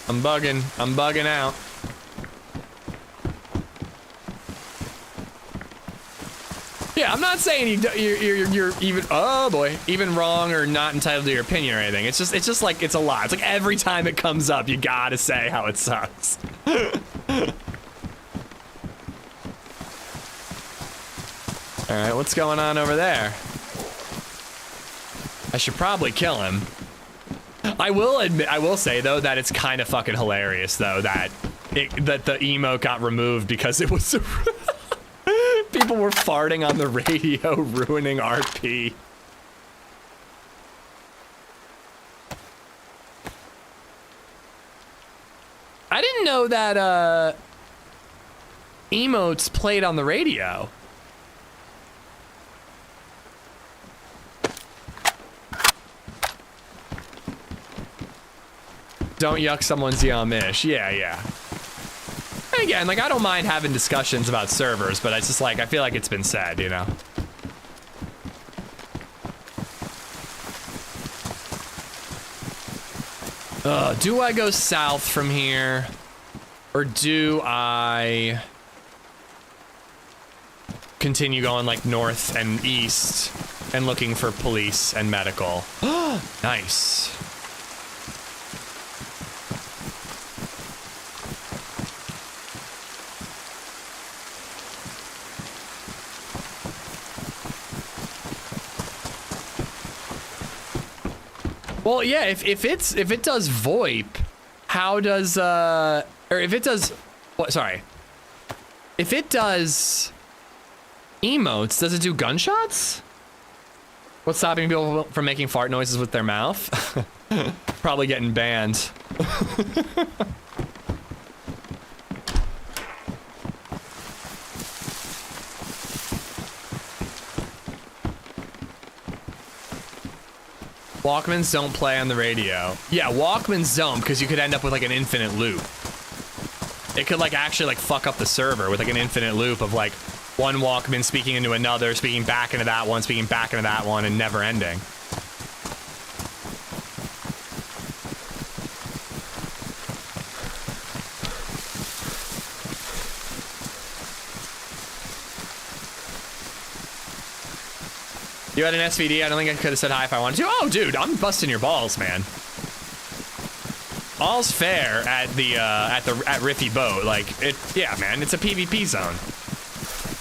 I'm bugging out. Yeah, I'm not saying you're even, oh boy, even wrong or not entitled to your opinion or anything. It's just like, it's a lot. It's like every time it comes up, you gotta say how it sucks. All right, what's going on over there? I should probably kill him. I will admit, I will say though that it's kind of fucking hilarious though that that the emote got removed because it was people were farting on the radio, ruining RP. I didn't know that emotes played on the radio. Don't yuck someone's Amish. Yeah. And again, like, I don't mind having discussions about servers, but it's just like, I feel like it's been said, you know? Do I go south from here? Or do I continue going, like, north and east and looking for police and medical? Nice. Well, yeah, if it does VoIP, how does or if it does what? Sorry, if it does emotes, does it do gunshots? What's stopping people from making fart noises with their mouth? Probably getting banned. Walkmans don't play on the radio. Yeah, Walkmans don't, because you could end up with like an infinite loop. It could like actually like fuck up the server with like an infinite loop of like one Walkman speaking into another, speaking back into that one, speaking back into that one, and never ending. You had an SVD, I don't think I could have said hi if I wanted to. Oh, dude, I'm busting your balls, man. All's fair at the at Riffy Boat. Like, yeah, man, it's a PvP zone.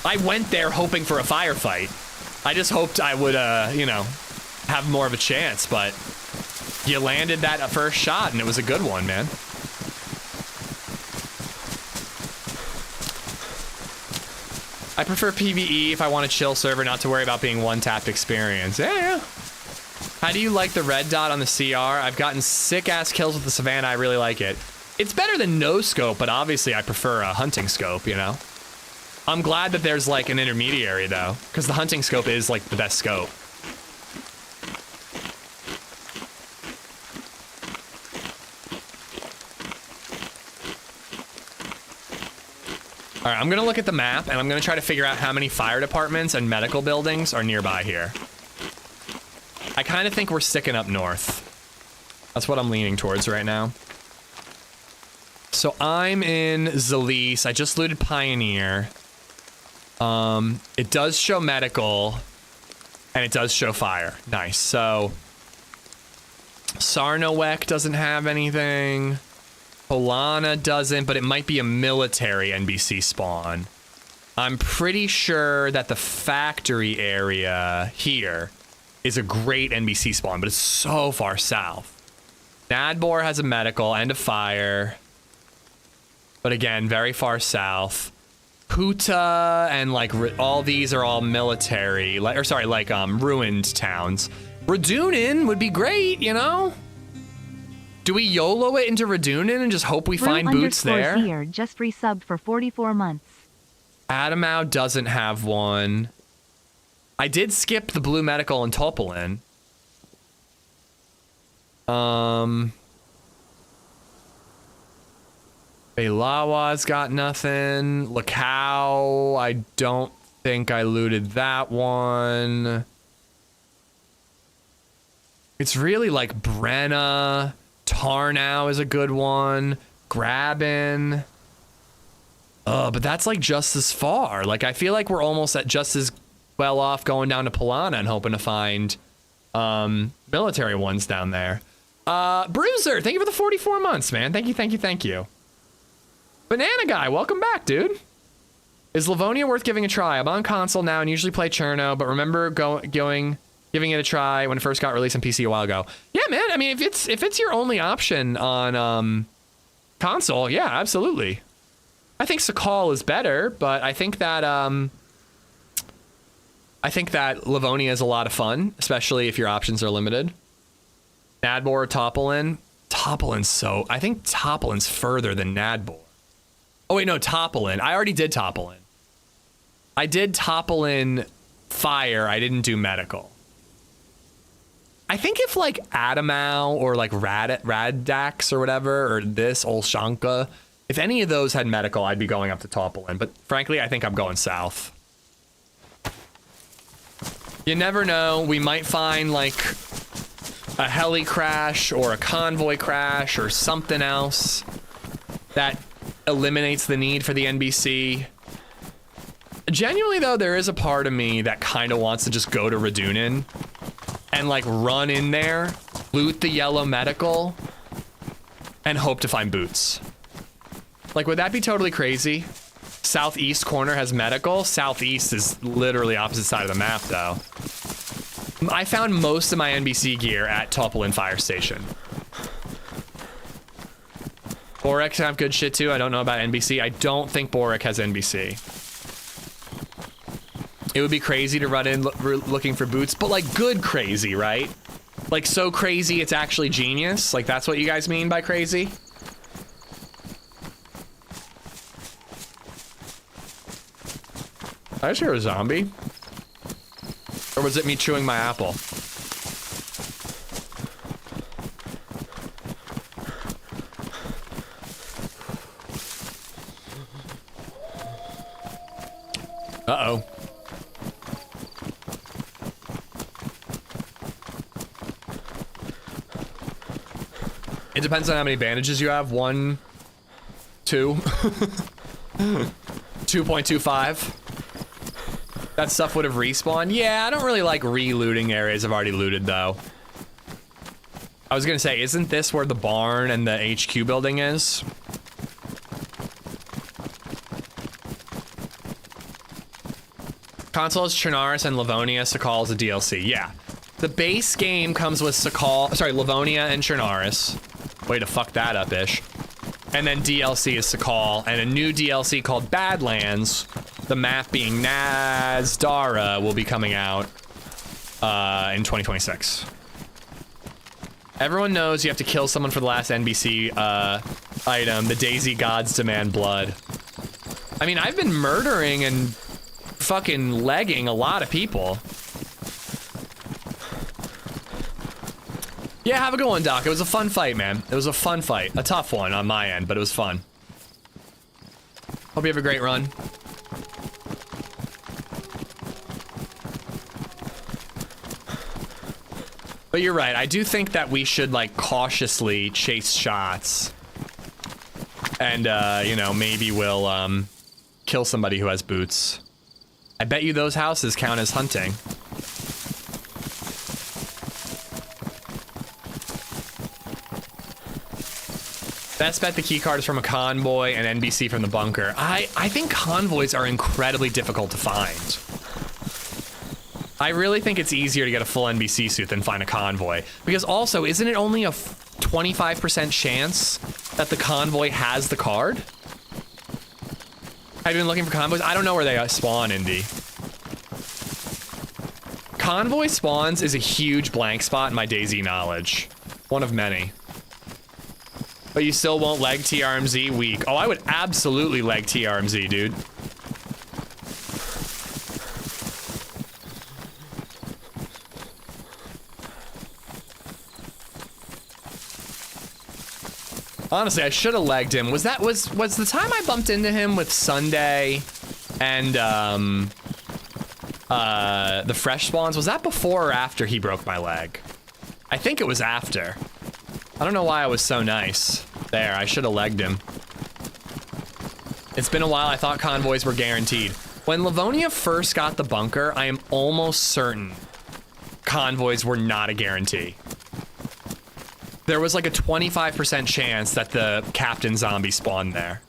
I went there hoping for a firefight. I just hoped I would, you know, have more of a chance, but you landed that first shot and it was a good one, man. I prefer PvE if I want a chill server, not to worry about being one-tapped experience. Yeah. How do you like the red dot on the CR? I've gotten sick-ass kills with the Savannah. I really like it. It's better than no scope, but obviously I prefer a hunting scope, you know? I'm glad that there's like an intermediary though, because the hunting scope is like the best scope. All right, I'm gonna look at the map and I'm gonna try to figure out how many fire departments and medical buildings are nearby here. I kind of think we're sticking up north. That's what I'm leaning towards right now. So I'm in Zalise. I just looted Pioneer. It does show medical and it does show fire. Nice. So Sarnowek doesn't have anything. Polana doesn't, but it might be a military NBC spawn. I'm pretty sure that the factory area here is a great NBC spawn, but it's so far south. Nadbor has a medical and a fire. But again, very far south. Puta and like all these are all military, ruined towns. Radunin would be great, you know? Do we YOLO it into Radunin and just hope we find boots there? Here just resubbed for 44 months. Adamau doesn't have one. I did skip the blue medical in Topolin. Belawa's got nothing. Lacau, I don't think I looted that one. It's really like Brenna. Tarnow is a good one. Grabbin. But that's like just as far. Like, I feel like we're almost at just as well off going down to Polana and hoping to find military ones down there. Bruiser, thank you for the 44 months, man. Thank you, thank you, thank you. Banana Guy, welcome back, dude. Is Livonia worth giving a try? I'm on console now and usually play Cherno, but remember giving it a try when it first got released on PC a while ago. Yeah, man. I mean, if it's your only option on console, yeah, absolutely. I think Sakhal is better, but I think that Livonia is a lot of fun, especially if your options are limited. Nadbor or Topolin. I think Topolin's further than Nadbor. Oh wait, no, Topolin. I already did Topolin. I did Topolin fire. I didn't do medical. I think if like Adamau or like Raddax or whatever, or this Olshanka, if any of those had medical, I'd be going up to Topolin. But frankly, I think I'm going south. You never know. We might find like a heli crash or a convoy crash or something else that eliminates the need for the NBC. Genuinely though, there is a part of me that kind of wants to just go to Radunin and like run in there, loot the yellow medical, and hope to find boots. Like, would that be totally crazy? Southeast corner has medical. Southeast is literally opposite side of the map though. I found most of my NBC gear at Topolin Fire Station. Borek have good shit too. I don't know about NBC. I don't think Borek has NBC. It would be crazy to run in looking for boots, but like good crazy, right? Like so crazy it's actually genius. Like that's what you guys mean by crazy? I just hear a zombie. Or was it me chewing my apple? Uh-oh. It depends on how many bandages you have. 1, 2. 2.25. That stuff would have respawned. Yeah, I don't really like re-looting areas I've already looted, though. I was gonna say, isn't this where the barn and the HQ building is? Console is Chernarus and Livonia. Sakhal is a DLC. Yeah. The base game comes with Livonia and Chernarus. Way to fuck that up, Ish. And then DLC is Sakhal, and a new DLC called Badlands, the map being Nazdara, will be coming out in 2026. Everyone knows you have to kill someone for the last NBC item. The DayZ gods demand blood. I mean, I've been murdering and fucking legging a lot of people. Yeah, have a good one, Doc. It was a fun fight, man. It was a fun fight. A tough one on my end, but it was fun. Hope you have a great run. But you're right. I do think that we should, like, cautiously chase shots. And, you know, maybe we'll, kill somebody who has boots. I bet you those houses count as hunting. Best bet the key card is from a convoy and NBC from the bunker. I think convoys are incredibly difficult to find. I really think it's easier to get a full NBC suit than find a convoy. Because also, isn't it only a 25% chance that the convoy has the card? Have you been looking for convoys? I don't know where they spawn, Indy. Convoy spawns is a huge blank spot in my DayZ knowledge. One of many. But you still won't leg TRMZ weak. Oh, I would absolutely leg TRMZ, dude. Honestly, I should have legged him. Was the time I bumped into him with Sunday and the fresh spawns, was that before or after he broke my leg? I think it was after. I don't know why I was so nice. There, I should have legged him. It's been a while. I thought convoys were guaranteed. When Livonia first got the bunker, I am almost certain convoys were not a guarantee. There was like a 25% chance that the captain zombie spawned there.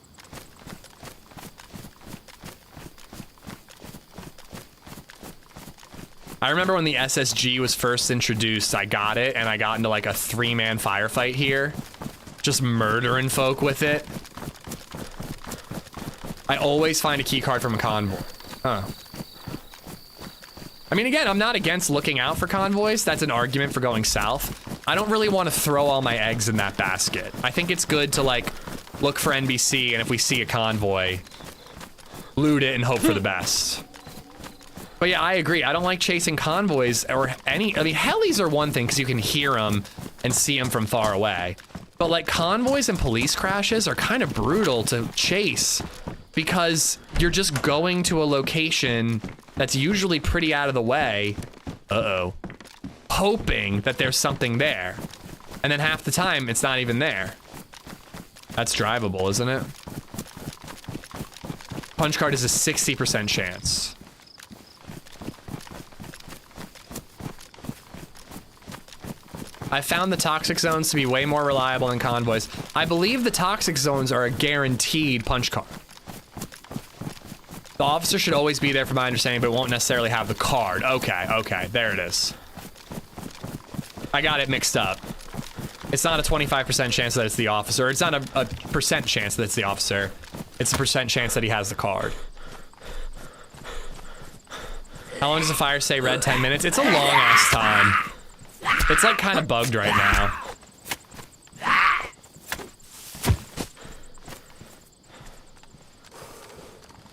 I remember when the SSG was first introduced, I got it, and I got into like a 3-man firefight here. Just murdering folk with it. I always find a key card from a convoy. Huh. I mean, again, I'm not against looking out for convoys. That's an argument for going south. I don't really want to throw all my eggs in that basket. I think it's good to, like, look for NBC, and if we see a convoy, loot it and hope for the best. But yeah, I agree. I don't like chasing convoys or any... I mean, helis are one thing because you can hear them and see them from far away. But, like, convoys and police crashes are kind of brutal to chase because you're just going to a location that's usually pretty out of the way. Uh-oh. Hoping that there's something there. And then half the time, it's not even there. That's drivable, isn't it? Punch card is a 60% chance. I found the toxic zones to be way more reliable than convoys. I believe the toxic zones are a guaranteed punch card. The officer should always be there from my understanding, but won't necessarily have the card. Okay, there it is. I got it mixed up. It's not a 25% chance that it's the officer. It's not a percent chance that it's the officer. It's a percent chance that he has the card. How long does the fire stay red? 10 minutes? It's a long ass time. It's like kind of bugged right now.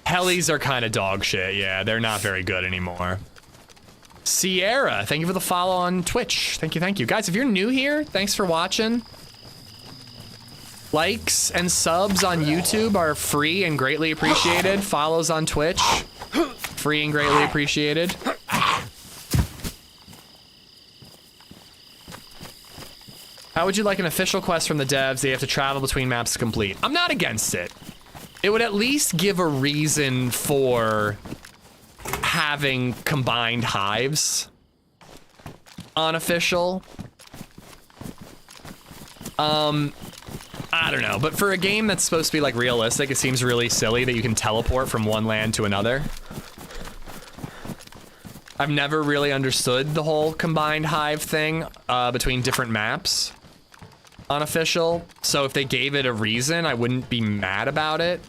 Helis are kind of dog shit. Yeah, they're not very good anymore. Sierra, thank you for the follow on Twitch. Thank you. Guys, if you're new here, thanks for watching. Likes and subs on YouTube are free and greatly appreciated. Follows on Twitch, free and greatly appreciated. How would you like an official quest from the devs that you have to travel between maps to complete? I'm not against it. It would at least give a reason for having combined hives on official. I don't know, but for a game that's supposed to be like realistic, it seems really silly that you can teleport from one land to another. I've never really understood the whole combined hive thing between different maps on official, so if they gave it a reason, I wouldn't be mad about it.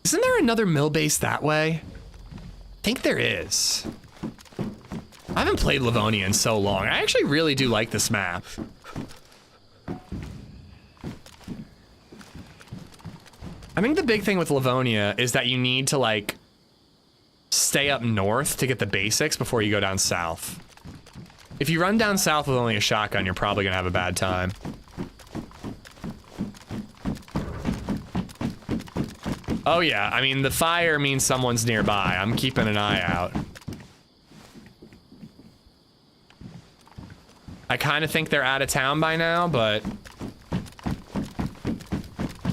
Isn't there another mill base that way? I think there is. I haven't played Livonia in so long. I actually really do like this map. I think the big thing with Livonia is that you need to, like, stay up north to get the basics before you go down south. If you run down south with only a shotgun, you're probably gonna have a bad time. Oh yeah, I mean, the fire means someone's nearby. I'm keeping an eye out. I kind of think they're out of town by now, but...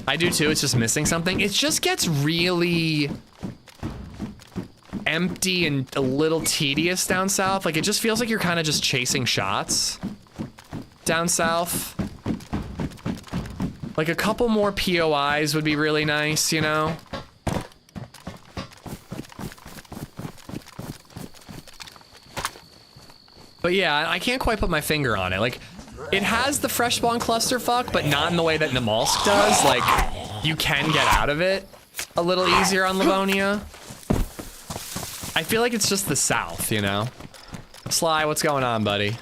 I do too, it's just missing something. It just gets really empty and a little tedious down south. Like, it just feels like you're kind of just chasing shots down south. Like, a couple more POIs would be really nice, you know? But yeah, I can't quite put my finger on it. Like, it has the fresh spawn clusterfuck, but not in the way that Namalsk does. Like, you can get out of it a little easier on Livonia. I feel like it's just the south, you know? Sly, what's going on, buddy?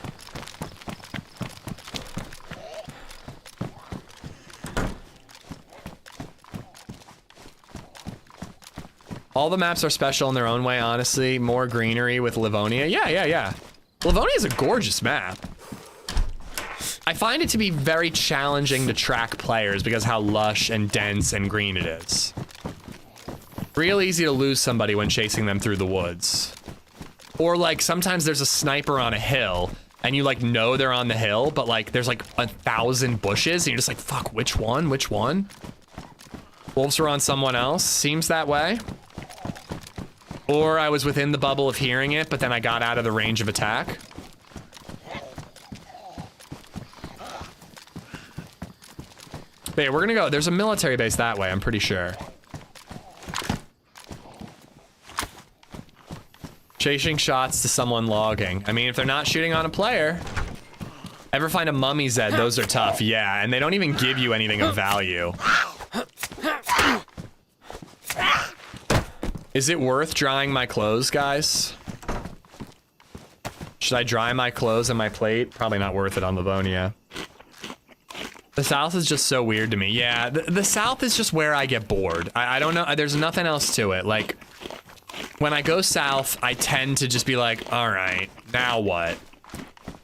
All the maps are special in their own way, honestly. More greenery with Livonia. Yeah. Livonia is a gorgeous map. I find it to be very challenging to track players because how lush and dense and green it is. Real easy to lose somebody when chasing them through the woods. Or like sometimes there's a sniper on a hill and you like know they're on the hill, but like there's like 1,000 bushes and you're just like, fuck, which one? Which one? Wolves were on someone else. Seems that way. Or I was within the bubble of hearing it, but then I got out of the range of attack. But yeah, we're gonna go. There's a military base that way, I'm pretty sure. Chasing shots to someone logging. I mean, if they're not shooting on a player. Ever find a AmishZed? Those are tough, yeah. And they don't even give you anything of value. Is it worth drying my clothes, guys? Should I dry my clothes and my plate? Probably not worth it on Livonia. The South is just so weird to me. Yeah, the South is just where I get bored. I don't know. There's nothing else to it. Like, when I go South, I tend to just be like, all right, now what?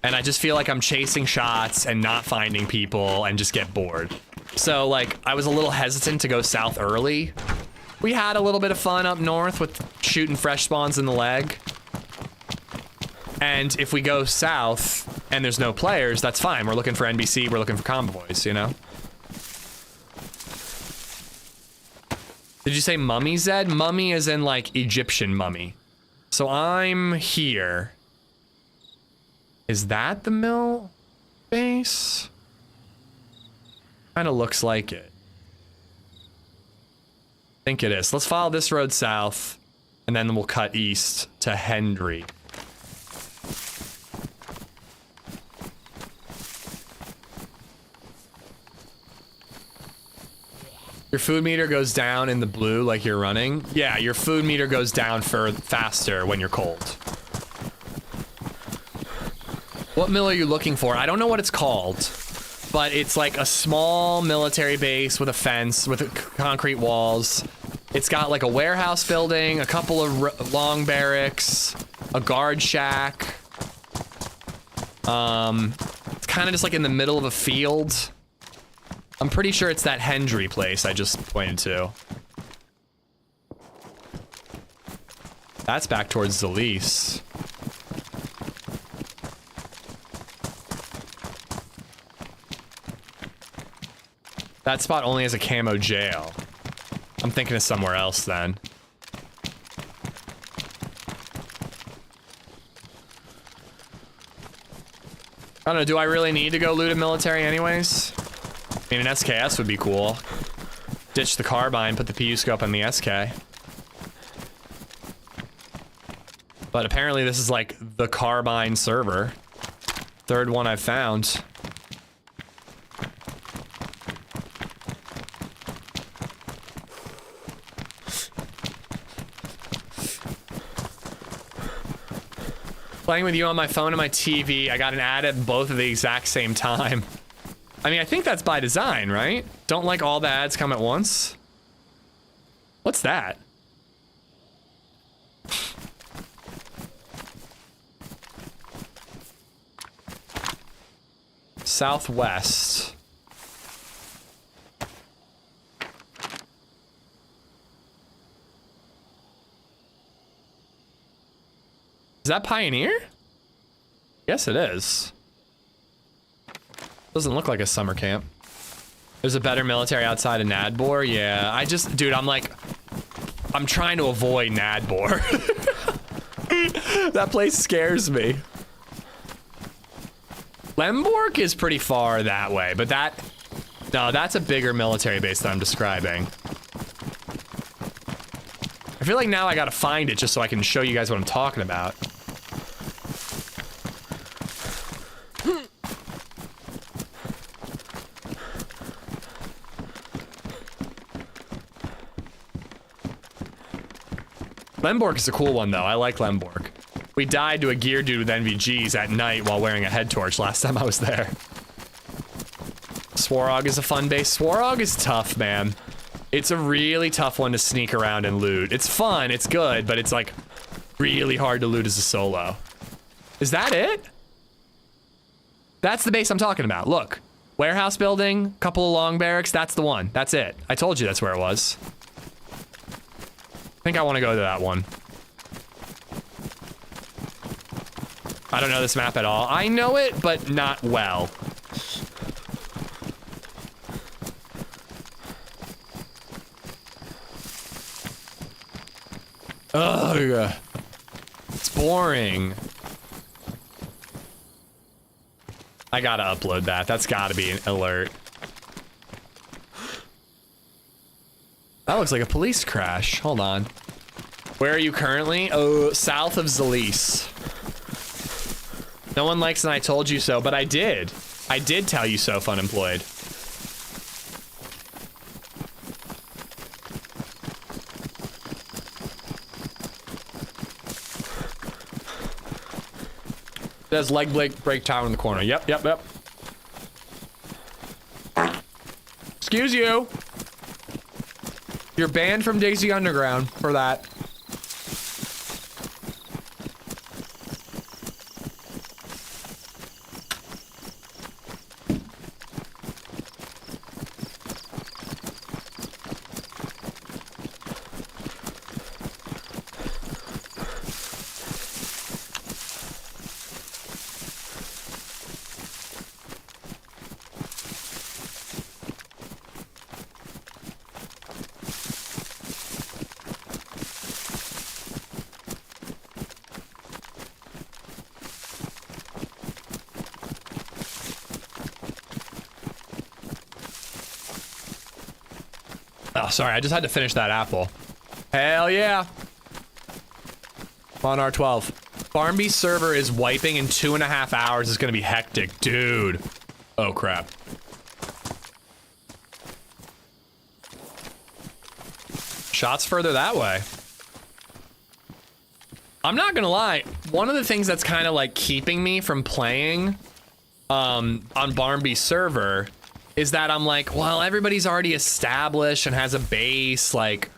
And I just feel like I'm chasing shots and not finding people and just get bored. So, like, I was a little hesitant to go South early. We had a little bit of fun up north with shooting fresh spawns in the leg. And if we go south and there's no players, that's fine. We're looking for NBC, we're looking for convoys, you know? Did you say mummy, Zed? Mummy is in like Egyptian mummy. So I'm here. Is that the mill base? Kind of looks like it. I think it is. Let's follow this road south, and then we'll cut east to Hendry. Your food meter goes down in the blue like you're running? Yeah, your food meter goes down faster when you're cold. What mill are you looking for? I don't know what it's called, but it's like a small military base with a fence, with concrete walls. It's got like a warehouse building, a couple of long barracks, a guard shack. It's kind of just like in the middle of a field. I'm pretty sure it's that Hendry place I just pointed to. That's back towards Zalise. That spot only has a camo jail. I'm thinking of somewhere else then. I don't know, do I really need to go loot a military anyways? I mean, an SKS would be cool. Ditch the carbine, put the PU scope on the SK. But apparently this is like the carbine server. Third one I've found. Playing with you on my phone and my TV, I got an ad at both at the exact same time. I mean, I think that's by design, right? Don't like all the ads come at once. What's that? Southwest. Is that Pioneer? Yes, it is. Doesn't look like a summer camp. There's a better military outside of Nadbor? Yeah, I just, dude, I'm trying to avoid Nadbor. That place scares me. Lemborg is pretty far that way, but no, that's a bigger military base that I'm describing. I feel like now I gotta find it just so I can show you guys what I'm talking about. Lemborg is a cool one though. I like Lemborg. We died to a gear dude with NVGs at night while wearing a head torch last time I was there. Swarog is a fun base. Swarog is tough, man. It's a really tough one to sneak around and loot. It's fun, it's good, but it's like really hard to loot as a solo. Is that it? That's the base I'm talking about. Look, warehouse building, couple of long barracks, that's the one. That's it. I told you that's where it was. I think I want to go to that one. I don't know this map at all. I know it, but not well. Ugh. It's boring. I gotta upload that. That's gotta be an alert. That looks like a police crash. Hold on. Where are you currently? Oh, south of Zalise. No one likes an I told you so, but I did. I did tell you so, Funemployed. There's leg break tower in the corner. Yep. Excuse you. You're banned from DayZ Underground for that. Oh, sorry, I just had to finish that apple. Hell yeah. On R12. Farmby server is wiping in 2.5 hours. It's gonna be hectic, dude. Oh, crap. Shots further that way. I'm not gonna lie. One of the things that's kind of like keeping me from playing on Barmby server is that I'm like, well, everybody's already established and has a base. Like,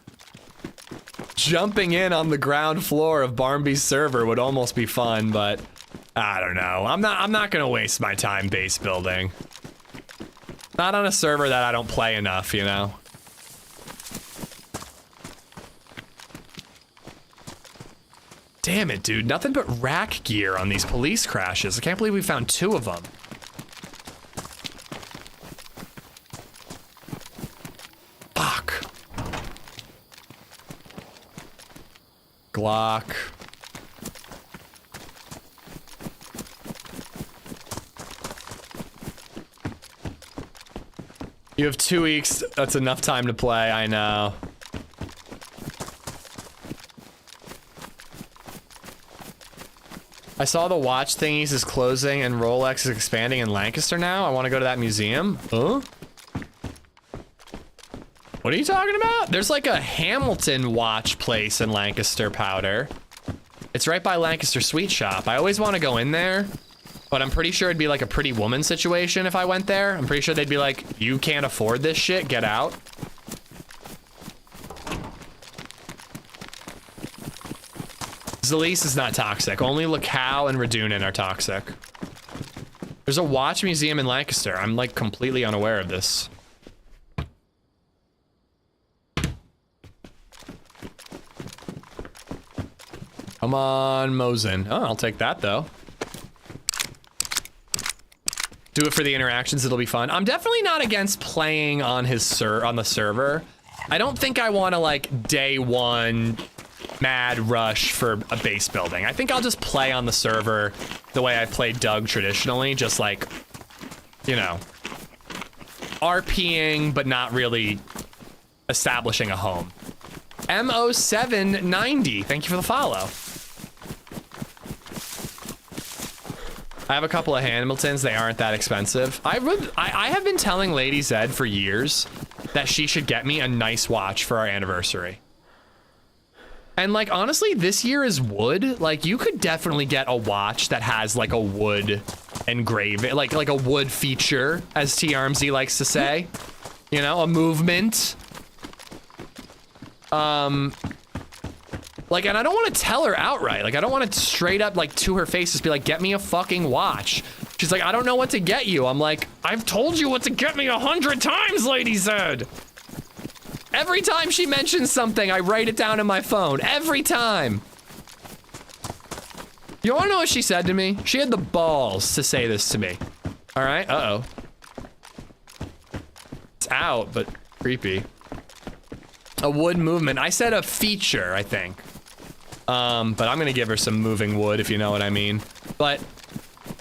jumping in on the ground floor of Barmby's server would almost be fun, but I don't know. I'm not gonna waste my time base building. Not on a server that I don't play enough, you know? Damn it, dude. Nothing but rack gear on these police crashes. I can't believe we found 2 of them. Fuck. Glock. You have 2 weeks. That's enough time to play, I know. I saw the watch thingies is closing and Rolex is expanding in Lancaster now. I want to go to that museum. Huh? What are you talking about? There's like a Hamilton watch place in Lancaster, Powder. It's right by Lancaster Sweet Shop. I always want to go in there, but I'm pretty sure it'd be like a Pretty Woman situation if I went there. I'm pretty sure they'd be like, you can't afford this shit, get out. Zalise is not toxic. Only Lacau and Radunin are toxic. There's a watch museum in Lancaster. I'm like completely unaware of this. Come on, Mosin. Oh, I'll take that though. Do it for the interactions. It'll be fun. I'm definitely not against playing on his on the server. I don't think I want to like day one mad rush for a base building. I think I'll just play on the server the way I played Doug traditionally, just like, you know, RPing, but not really establishing a home. MO790, thank you for the follow. I have a couple of Hamiltons. They aren't that expensive. I have been telling LadyZed for years that she should get me a nice watch for our anniversary. And like, honestly, this year is wood. Like, you could definitely get a watch that has like a wood engraving, like a wood feature, as TRMZ likes to say. You know, a movement. Like, and I don't want to tell her outright. Like, I don't want to straight up, like, to her face just be like, get me a fucking watch. She's like, I don't know what to get you. I'm like, I've told you what to get me 100 times, LadyZed. Every time she mentions something, I write it down in my phone. Every time. You want to know what she said to me? She had the balls to say this to me. All right, uh-oh. It's out, but creepy. A wood movement. I said a feature, I think. But I'm gonna give her some moving wood, if you know what I mean. But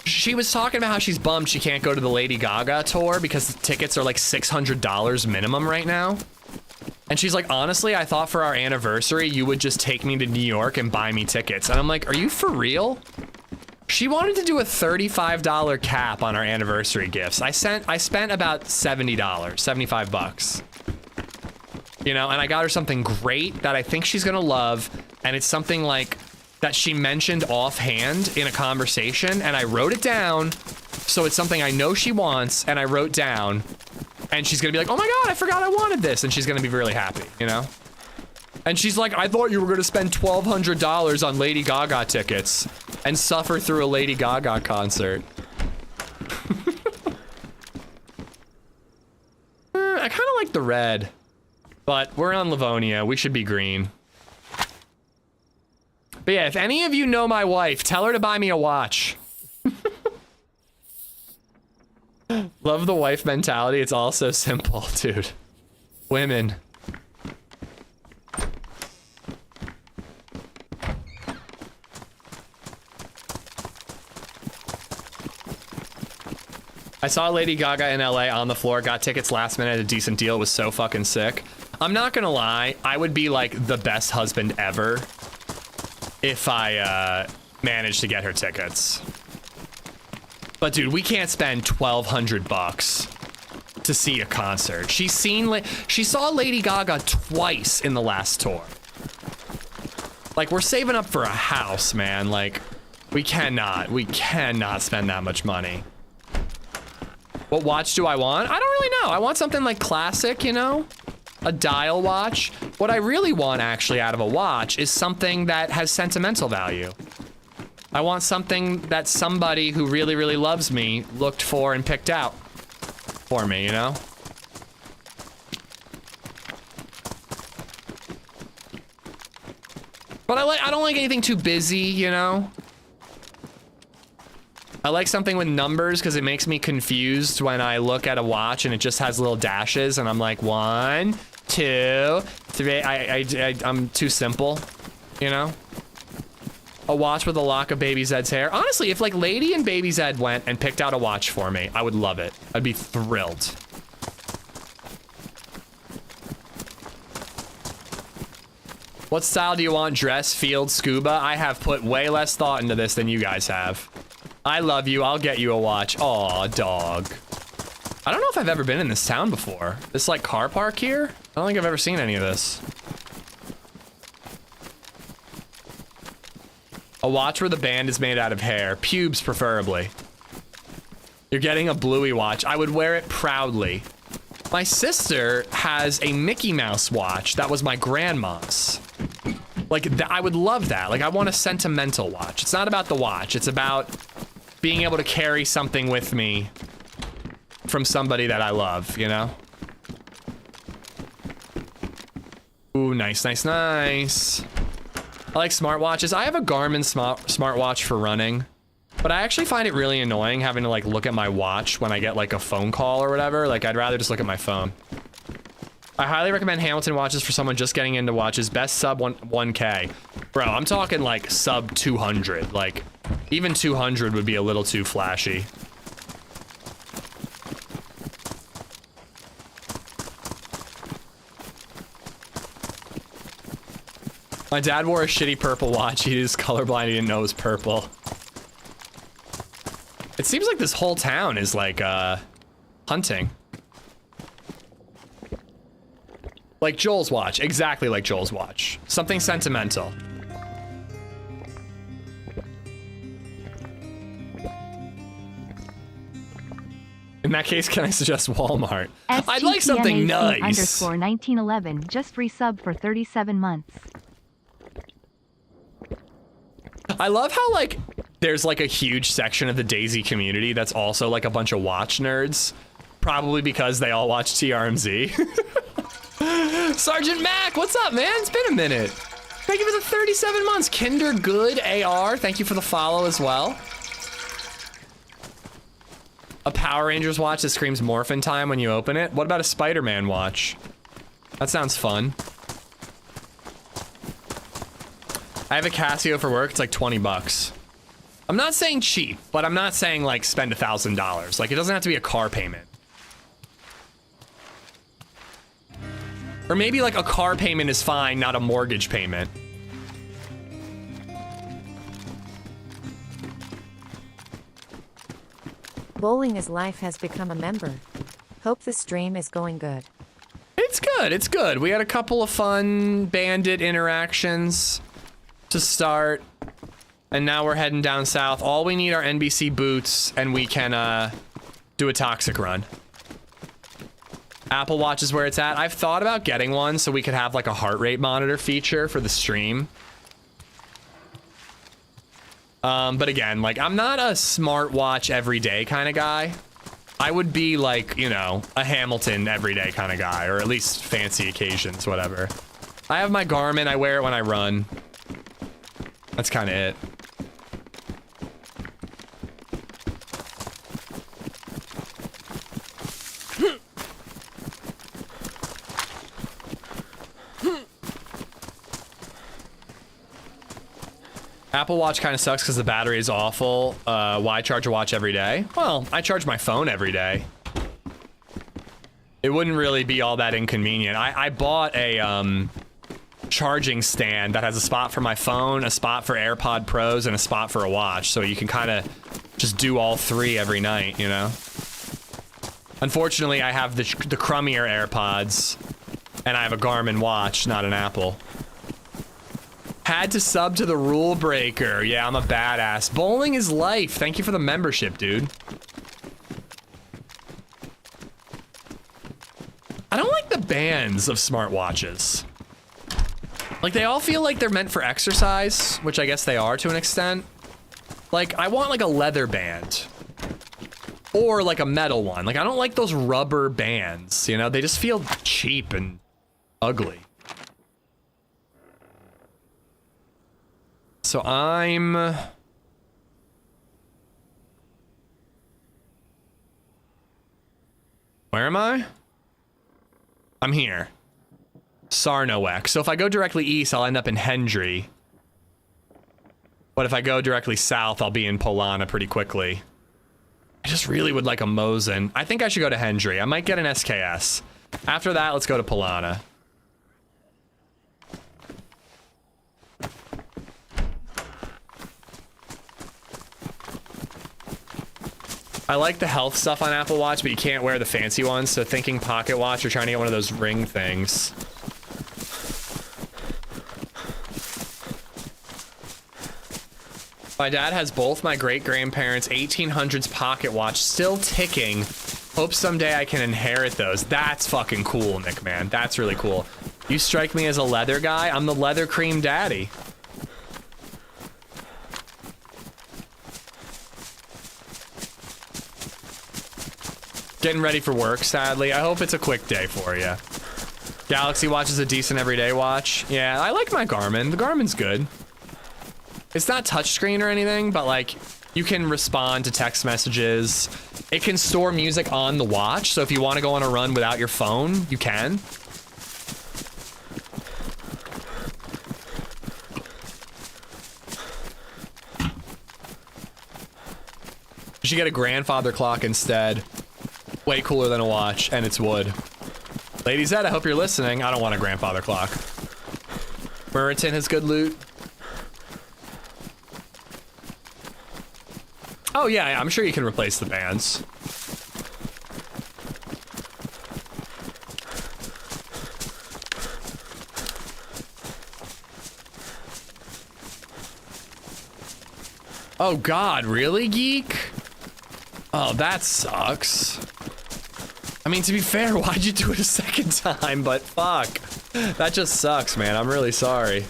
she was talking about how she's bummed she can't go to the Lady Gaga tour because the tickets are like $600 minimum right now. And she's like, honestly, I thought for our anniversary, you would just take me to New York and buy me tickets. And I'm like, are you for real? She wanted to do a $35 cap on our anniversary gifts. I spent about $70, 75 bucks. You know, and I got her something great that I think she's gonna love, and it's something like that she mentioned offhand in a conversation, and I wrote it down, so it's something I know she wants, and I wrote down, and she's gonna be like, oh my god, I forgot I wanted this, and she's gonna be really happy, you know? And she's like, I thought you were gonna spend $1,200 on Lady Gaga tickets and suffer through a Lady Gaga concert. I kinda like the red. But we're on Livonia. We should be green. But yeah, if any of you know my wife, tell her to buy me a watch. Love the wife mentality. It's all so simple, dude. Women. I saw Lady Gaga in LA on the floor, got tickets last minute at a decent deal. It was so fucking sick. I'm not gonna lie, I would be like the best husband ever if I managed to get her tickets. But dude, we can't spend 1,200 bucks to see a concert. She saw Lady Gaga twice in the last tour. Like, we're saving up for a house, man. Like, we cannot spend that much money. What watch do I want? I don't really know. I want something like classic, you know? A dial watch. What I really want actually out of a watch is something that has sentimental value. I want something that somebody who really, really loves me looked for and picked out for me, you know? But I don't like anything too busy, you know? I like something with numbers because it makes me confused when I look at a watch and it just has little dashes and I'm like 1, 2, 3. I'm too simple, you know? A watch with a lock of BabyZed's hair. Honestly, if like Lady and BabyZed went and picked out a watch for me, I would love it. I'd be thrilled. What style do you want? Dress, field, scuba? I have put way less thought into this than you guys have. I love you. I'll get you a watch. Aw, dog. I don't know if I've ever been in this town before. This like car park here? I don't think I've ever seen any of this. A watch where the band is made out of hair. Pubes, preferably. You're getting a bluey watch. I would wear it proudly. My sister has a Mickey Mouse watch that was my grandma's. Like, I would love that. Like, I want a sentimental watch. It's not about the watch. It's about being able to carry something with me from somebody that I love, you know? Ooh, nice, nice, nice. I like smartwatches. I have a Garmin smartwatch for running. But I actually find it really annoying having to like look at my watch when I get like a phone call or whatever. Like I'd rather just look at my phone. I highly recommend Hamilton watches for someone just getting into watches. Best sub 1K. Bro, I'm talking like sub 200. Like even 200 would be a little too flashy. My dad wore a shitty purple watch. He was colorblind. He didn't know it was purple. It seems like this whole town is like hunting. Like Joel's watch. Exactly like Joel's watch. Something sentimental. In that case, can I suggest Walmart? I'd like something nice. Underscore 1911 just resub for 37 months. I love how like there's like a huge section of the DayZ community that's also like a bunch of watch nerds. Probably because they all watch TRMZ. Sergeant Mac, what's up, man? It's been a minute. Thank you for the 37 months. Kinder Good AR, thank you for the follow as well. A Power Rangers watch that screams Morphin Time when you open it. What about a Spider-Man watch? That sounds fun. I have a Casio for work. It's like 20 bucks. I'm not saying cheap, but I'm not saying like spend $1,000. Like it doesn't have to be a car payment. Or maybe like a car payment is fine, not a mortgage payment. Bowling is Life has become a member. Hope the stream is going good. It's good, it's good. We had a couple of fun bandit interactions to start. And now we're heading down south. All we need are NBC boots and we can do a toxic run. Apple Watch is where it's at. I've thought about getting one so we could have like a heart rate monitor feature for the stream. But again, like I'm not a smartwatch everyday kind of guy. I would be like, you know, a Hamilton everyday kind of guy, or at least fancy occasions, whatever. I have my Garmin, I wear it when I run. That's kind of it. Apple Watch kind of sucks because the battery is awful. Why charge a watch every day? Well, I charge my phone every day. It wouldn't really be all that inconvenient. I bought a charging stand that has a spot for my phone, a spot for AirPod Pros, and a spot for a watch. So you can kind of just do all three every night, you know? Unfortunately, I have the crummier AirPods, and I have a Garmin watch, not an Apple. Had to sub to the rule breaker. Yeah, I'm a badass. Bowling is life. Thank you for the membership, dude. I don't like the bands of smartwatches. Like, they all feel like they're meant for exercise, which I guess they are to an extent. Like, I want like a leather band. Or like a metal one. Like, I don't like those rubber bands, you know? They just feel cheap and ugly. So I'm... Where am I? I'm here. Sarnoek. So if I go directly east, I'll end up in Hendry. But if I go directly south, I'll be in Polana pretty quickly. I just really would like a Mosin. I think I should go to Hendry. I might get an SKS. After that, let's go to Polana. I like the health stuff on Apple Watch, but you can't wear the fancy ones, so thinking pocket watch or trying to get one of those ring things. My dad has both my great-grandparents' 1800s pocket watch still ticking. Hope someday I can inherit those. That's fucking cool, Nick, man. That's really cool. You strike me as a leather guy. I'm the leather cream daddy. Getting ready for work, sadly. I hope it's a quick day for you. Galaxy Watch is a decent everyday watch. Yeah, I like my Garmin. The Garmin's good. It's not touchscreen or anything, but like, You can respond to text messages. It can store music on the watch, so if you want to go on a run without your phone, you can. You should get a grandfather clock instead. Way cooler than a watch, and it's wood. LadyZed, I hope you're listening. I don't want a grandfather clock. Muriton has good loot. Oh yeah, I'm sure you can replace the bands. Oh God, really, Geek? Oh, that sucks. I mean, to be fair, why'd you do it a second time? But fuck, that just sucks, man. I'm really sorry.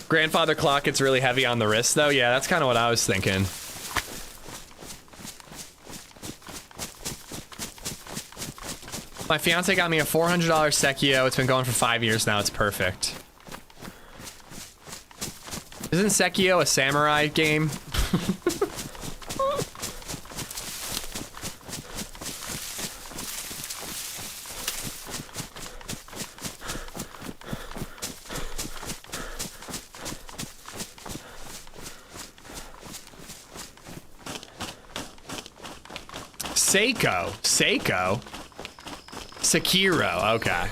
Grandfather clock gets really heavy on the wrist, though. Yeah, that's kind of what I was thinking. My fiance got me a $400 Sekio. It's been going for 5 years now. It's perfect. Isn't Sekio a samurai game? Seiko? Sekiro, okay.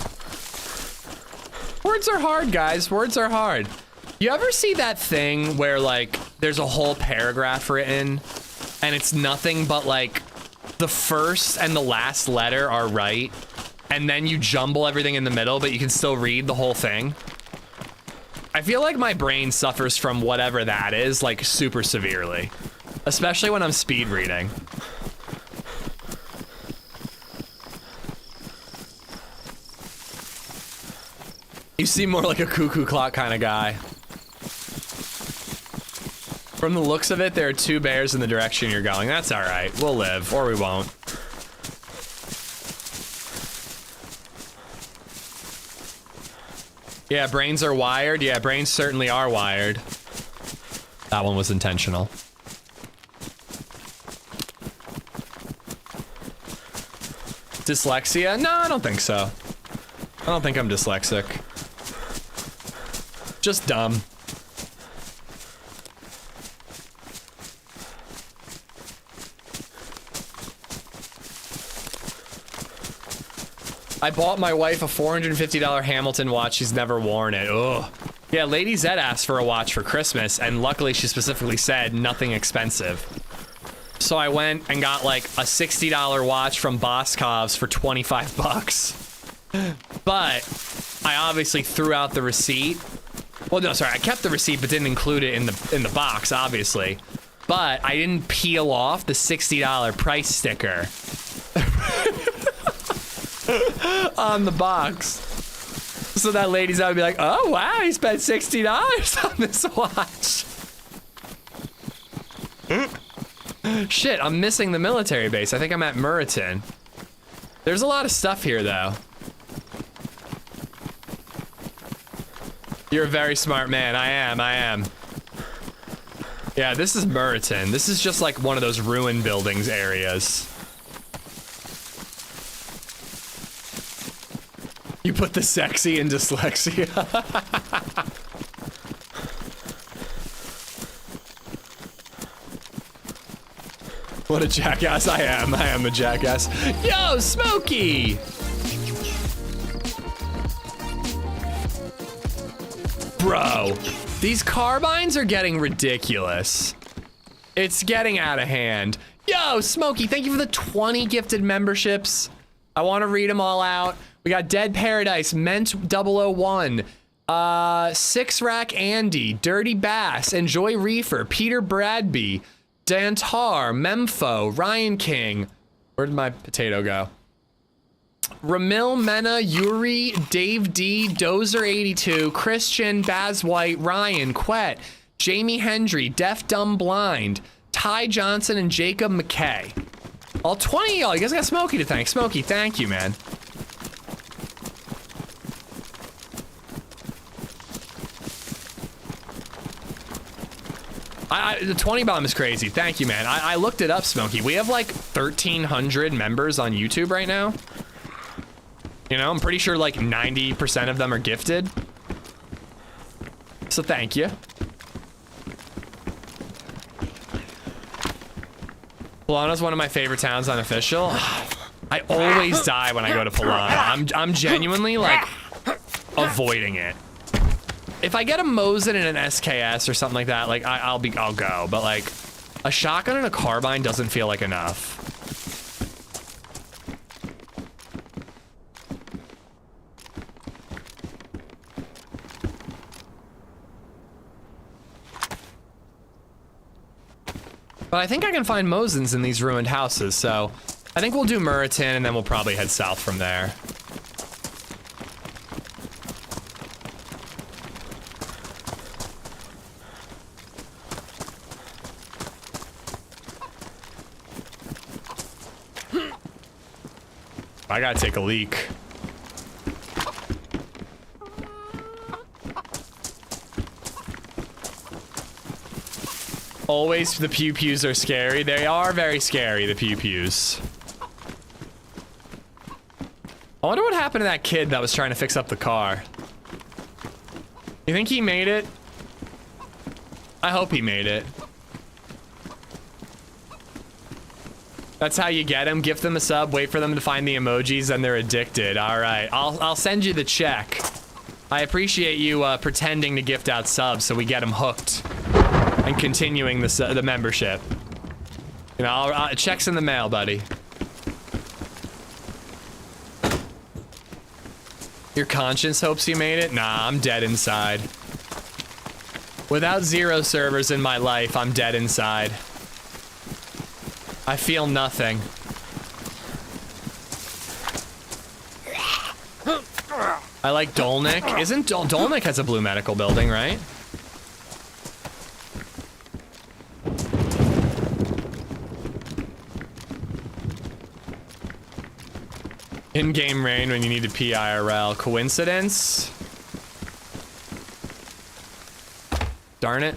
Words are hard, guys. Words are hard. You ever see that thing where, like, there's a whole paragraph written, and it's nothing but, like, the first and the last letter are right, and then you jumble everything in the middle, but you can still read the whole thing? I feel like my brain suffers from whatever that is, like, super severely. Especially when I'm speed reading. You seem more like a cuckoo clock kind of guy. From the looks of it, there are 2 bears in the direction you're going. That's all right. We'll live, or we won't. Yeah, brains are wired. Yeah, brains certainly are wired. That one was intentional. Dyslexia? No, I don't think so. I don't think I'm dyslexic. Just dumb. I bought my wife a $450 Hamilton watch. She's never worn it. Ugh. Yeah, LadyZed asked for a watch for Christmas, and luckily she specifically said nothing expensive. So I went and got like a $60 watch from Boscov's for 25 bucks. But I obviously threw out the receipt. Well, no, sorry, I kept the receipt but didn't include it in the box, obviously. But I didn't peel off the $60 price sticker on the box. So that LadyZed would be like, oh wow, he spent $60 on this watch. Shit, I'm missing the military base. I think I'm at Muriton. There's a lot of stuff here though. You're a very smart man. I am. Yeah, this is Muriton. This is just like one of those ruin buildings areas. You put the sexy in dyslexia. What a jackass I am. I am a jackass. Yo, Smokey! Bro, these carbines are getting ridiculous. It's getting out of hand. Yo, Smokey, thank you for the 20 gifted memberships. I want to read them all out. We got Dead Paradise, Ment 001, Six Rack Andy, Dirty Bass, Enjoy Reefer, Peter Bradby, Dantar, Memfo, Ryan King. Where did my potato go? Ramil, Mena, Yuri, Dave D, Dozer82, Christian, Baz White, Ryan, Quet, Jamie Hendry, Deaf Dumb Blind, Ty Johnson, and Jacob McKay. All 20 of y'all. You guys got Smokey to thank. Smokey, thank you, man. The 20 bomb is crazy. Thank you, man. I looked it up, Smokey. We have like 1,300 members on YouTube right now. You know, I'm pretty sure like 90% of them are gifted. So thank you. Polano's one of my favorite towns on official. I always die when I go to Polano. I'm genuinely like avoiding it. If I get a Mosin and an SKS or something like that, like I'll go. But like a shotgun and a carbine doesn't feel like enough. But I think I can find Mosins in these ruined houses, so I think we'll do Muritan and then we'll probably head south from there. I gotta take a leak. Always the pew-pews are scary. They are very scary, the pew-pews. I wonder what happened to that kid that was trying to fix up the car. You think he made it? I hope he made it. That's how you get them. Gift them a sub, wait for them to find the emojis, and they're addicted. All right, I'll send you the check. I appreciate you pretending to gift out subs so we get them hooked and continuing the membership. You know, check's in the mail, buddy. Your conscience hopes you made it? Nah, I'm dead inside. Without 0 servers in my life, I'm dead inside. I feel nothing. I like Dolnik. Isn't Dolnik has a blue medical building, right? In-game rain when you need to pee IRL. Coincidence? Darn it.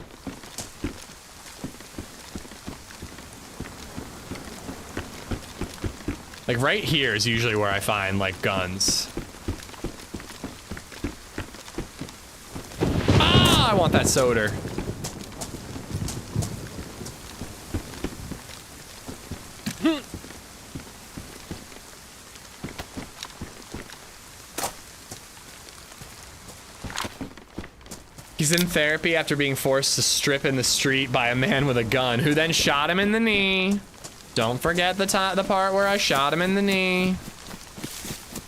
Like right here is usually where I find like guns. Ah, I want that soda. He's in therapy after being forced to strip in the street by a man with a gun who then shot him in the knee. Don't forget the part where I shot him in the knee.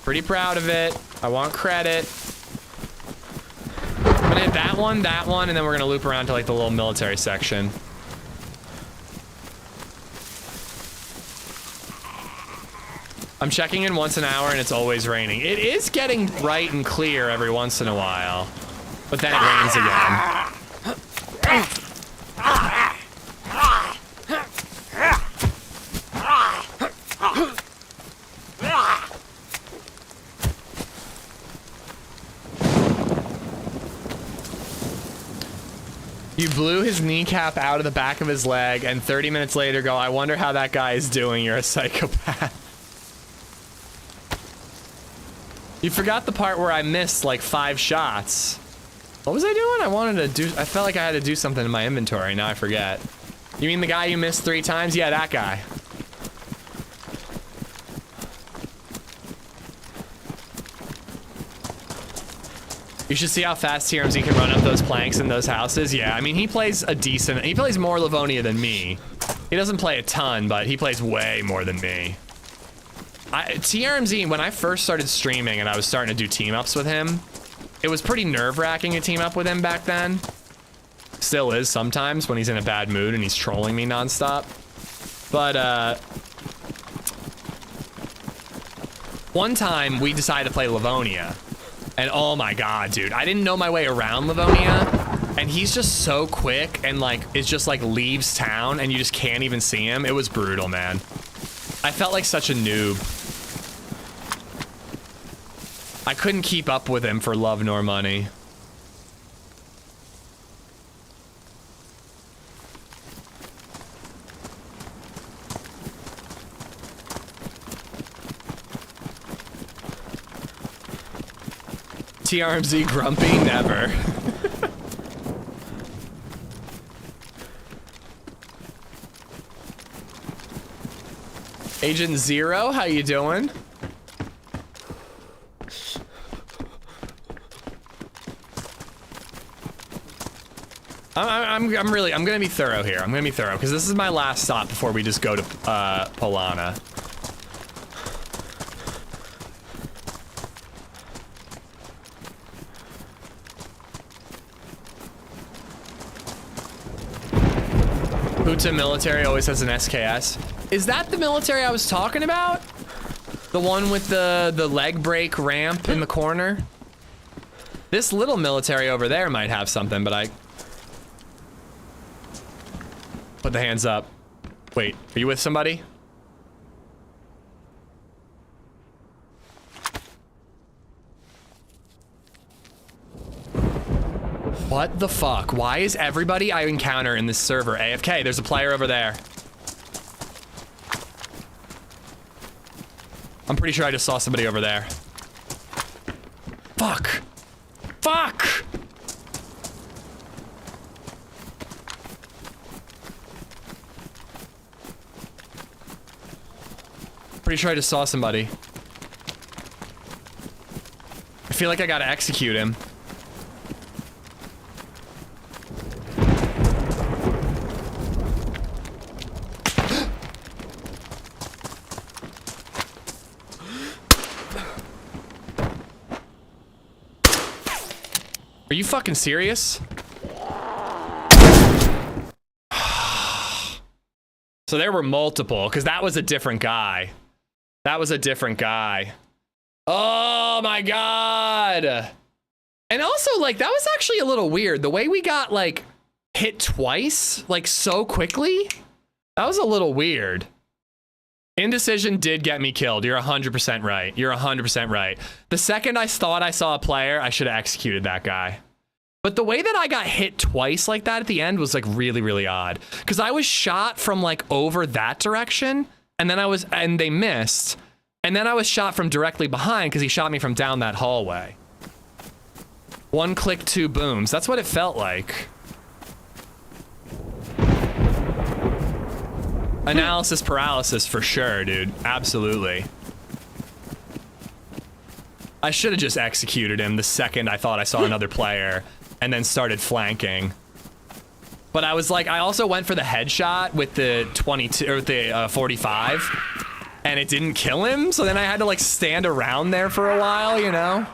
Pretty proud of it. I want credit. I'm gonna hit that one, and then we're gonna loop around to like the little military section. I'm checking in once an hour and it's always raining. It is getting bright and clear every once in a while, but then it rains again. You blew his kneecap out of the back of his leg and 30 minutes later go, I wonder how that guy is doing. You're a psychopath. You forgot the part where I missed like 5 shots. What was I doing? I felt like I had to do something in my inventory. Now I forget. You mean the guy you missed 3 times? Yeah, that guy. You should see how fast TRMZ can run up those planks in those houses. Yeah, I mean, he plays more Livonia than me. He doesn't play a ton, but he plays way more than me. TRMZ, when I first started streaming and I was starting to do team-ups with him, it was pretty nerve-wracking to team up with him back then. Still is sometimes when he's in a bad mood and he's trolling me nonstop. But, one time we decided to play Livonia. And oh my god, dude, I didn't know my way around Livonia, and he's just so quick and like it's just like leaves town and you just can't even see him. It was brutal, man. I felt like such a noob. I couldn't keep up with him for love nor money. TRMZ grumpy? Never. Agent Zero, how you doing? I'm gonna be thorough here. I'm gonna be thorough because this is my last stop before we just go to Polana. Huta military always has an SKS. Is that the military I was talking about? The one with the leg break ramp in the corner? This little military over there might have something, but I... Put the hands up. Wait, are you with somebody? What the fuck? Why is everybody I encounter in this server AFK? There's a player over there. I'm pretty sure I just saw somebody over there. Fuck. Fuck! Pretty sure I just saw somebody. I feel like I gotta execute him. Are you fucking serious? So there were multiple, because that was a different guy. That was a different guy. Oh my god. And also, like, that was actually a little weird. The way we got, like, hit twice, like, so quickly, that was a little weird. Indecision did get me killed. You're 100% right. You're 100% right. The second I thought I saw a player, I should have executed that guy. But the way that I got hit twice like that at the end was, like, really, really odd. Because I was shot from, like, over that direction, and then and they missed. And then I was shot from directly behind because he shot me from down that hallway. One click, two booms. That's what it felt like. Analysis paralysis for sure, dude. Absolutely. I should have just executed him the second I thought I saw another player and then started flanking. But I was like, I also went for the headshot with the 22 or with the 45 and it didn't kill him. So then I had to like stand around there for a while, you know?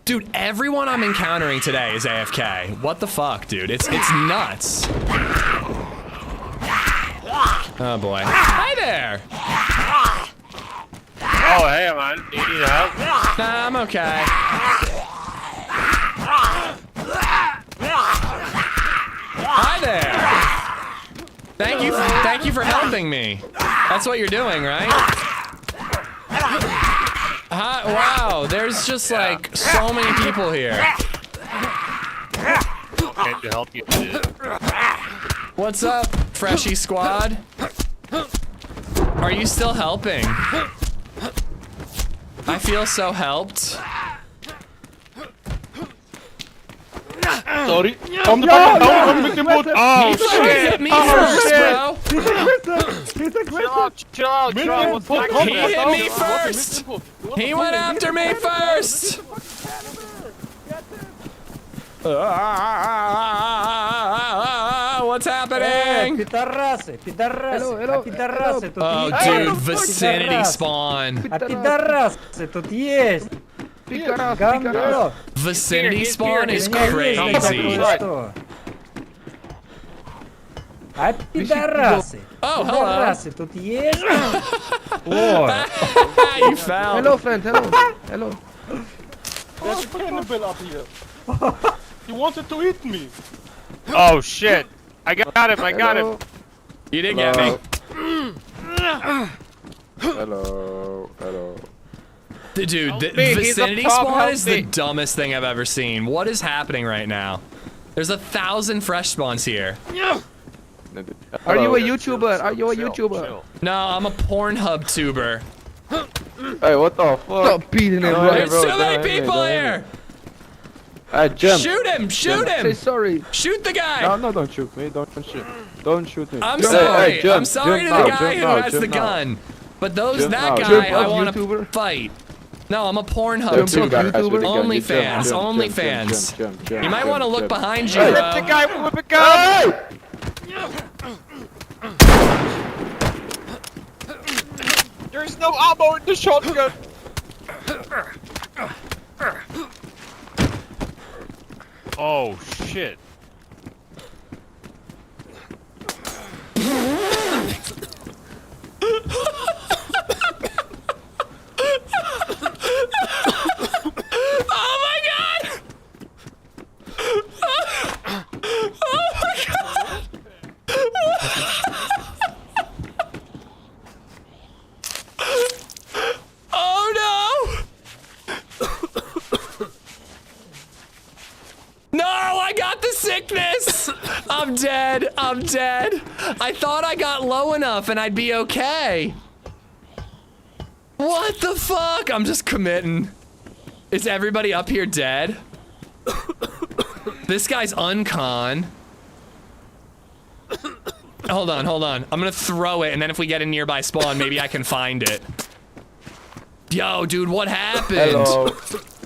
Dude, everyone I'm encountering today is AFK. What the fuck, dude? It's nuts. Oh boy. Hi there! Oh, hey man, you need help? Nah, I'm okay. Hi there! Thank you for helping me. That's what you're doing, right? Hi, wow, there's just like so many people here. Can't you help you? What's up, Freshy Squad? Are you still helping? I feel so helped. Sorry. Kom de fucking down with the boot. Oh, He hit me first, bro. Chill out. He hit me first. He went after me first. What's happening? Oh, dude, vicinity spawn. Vicinity spawn is crazy. Oh, hello. You fell. Hello, friend. Hello. There's a cannibal up here. He wanted to eat me. Oh shit! I got him. I got him. You didn't get me. Hello. Dude, the vicinity spawn is the dumbest thing I've ever seen. What is happening right now? There's 1,000 fresh spawns here. Are you a YouTuber? Chill. No, I'm a Pornhub tuber. Hey, what the fuck? Stop beating him, bro. There's too many people here! Jump. Shoot him! Shoot Jump. him! Say sorry. Shoot the guy! No, no, don't shoot me. Don't shoot. Don't shoot me. I'm Jump. sorry. Hey, jump. I'm sorry Jump to the now, guy jump who now, has the jump now. gun. But that Jump guy, now. I Jump want up, to YouTuber. fight. No, I'm a Pornhub Jump too. up, YouTuber. OnlyFans. Jump, OnlyFans. jump, jump, You might jump, want to look jump. behind you, Hey. bro. The guy with a gun! There's no ammo in the shotgun! Oh shit. Oh my god! Oh my god! Oh no! No, I got the sickness! I'm dead. I'm dead. I thought I got low enough and I'd be okay. What the fuck? I'm just committing. Is everybody up here dead? This guy's uncon. Hold on, hold on. I'm gonna throw it, and then if we get a nearby spawn, maybe I can find it. Yo, dude, what happened? Hello.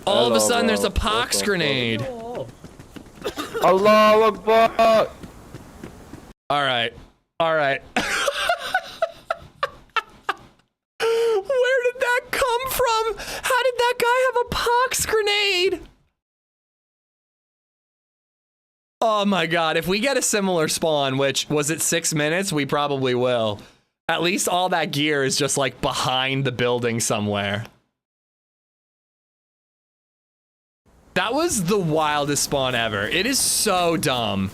All of a sudden, bro. there's a pox grenade. Allah Akbar. All right, all right. Where did that come from? How did that guy have a pox grenade? Oh my god, if we get a similar spawn, which was it 6 minutes, we probably will. At least all that gear is just like behind the building somewhere. That was the wildest spawn ever. It is so dumb.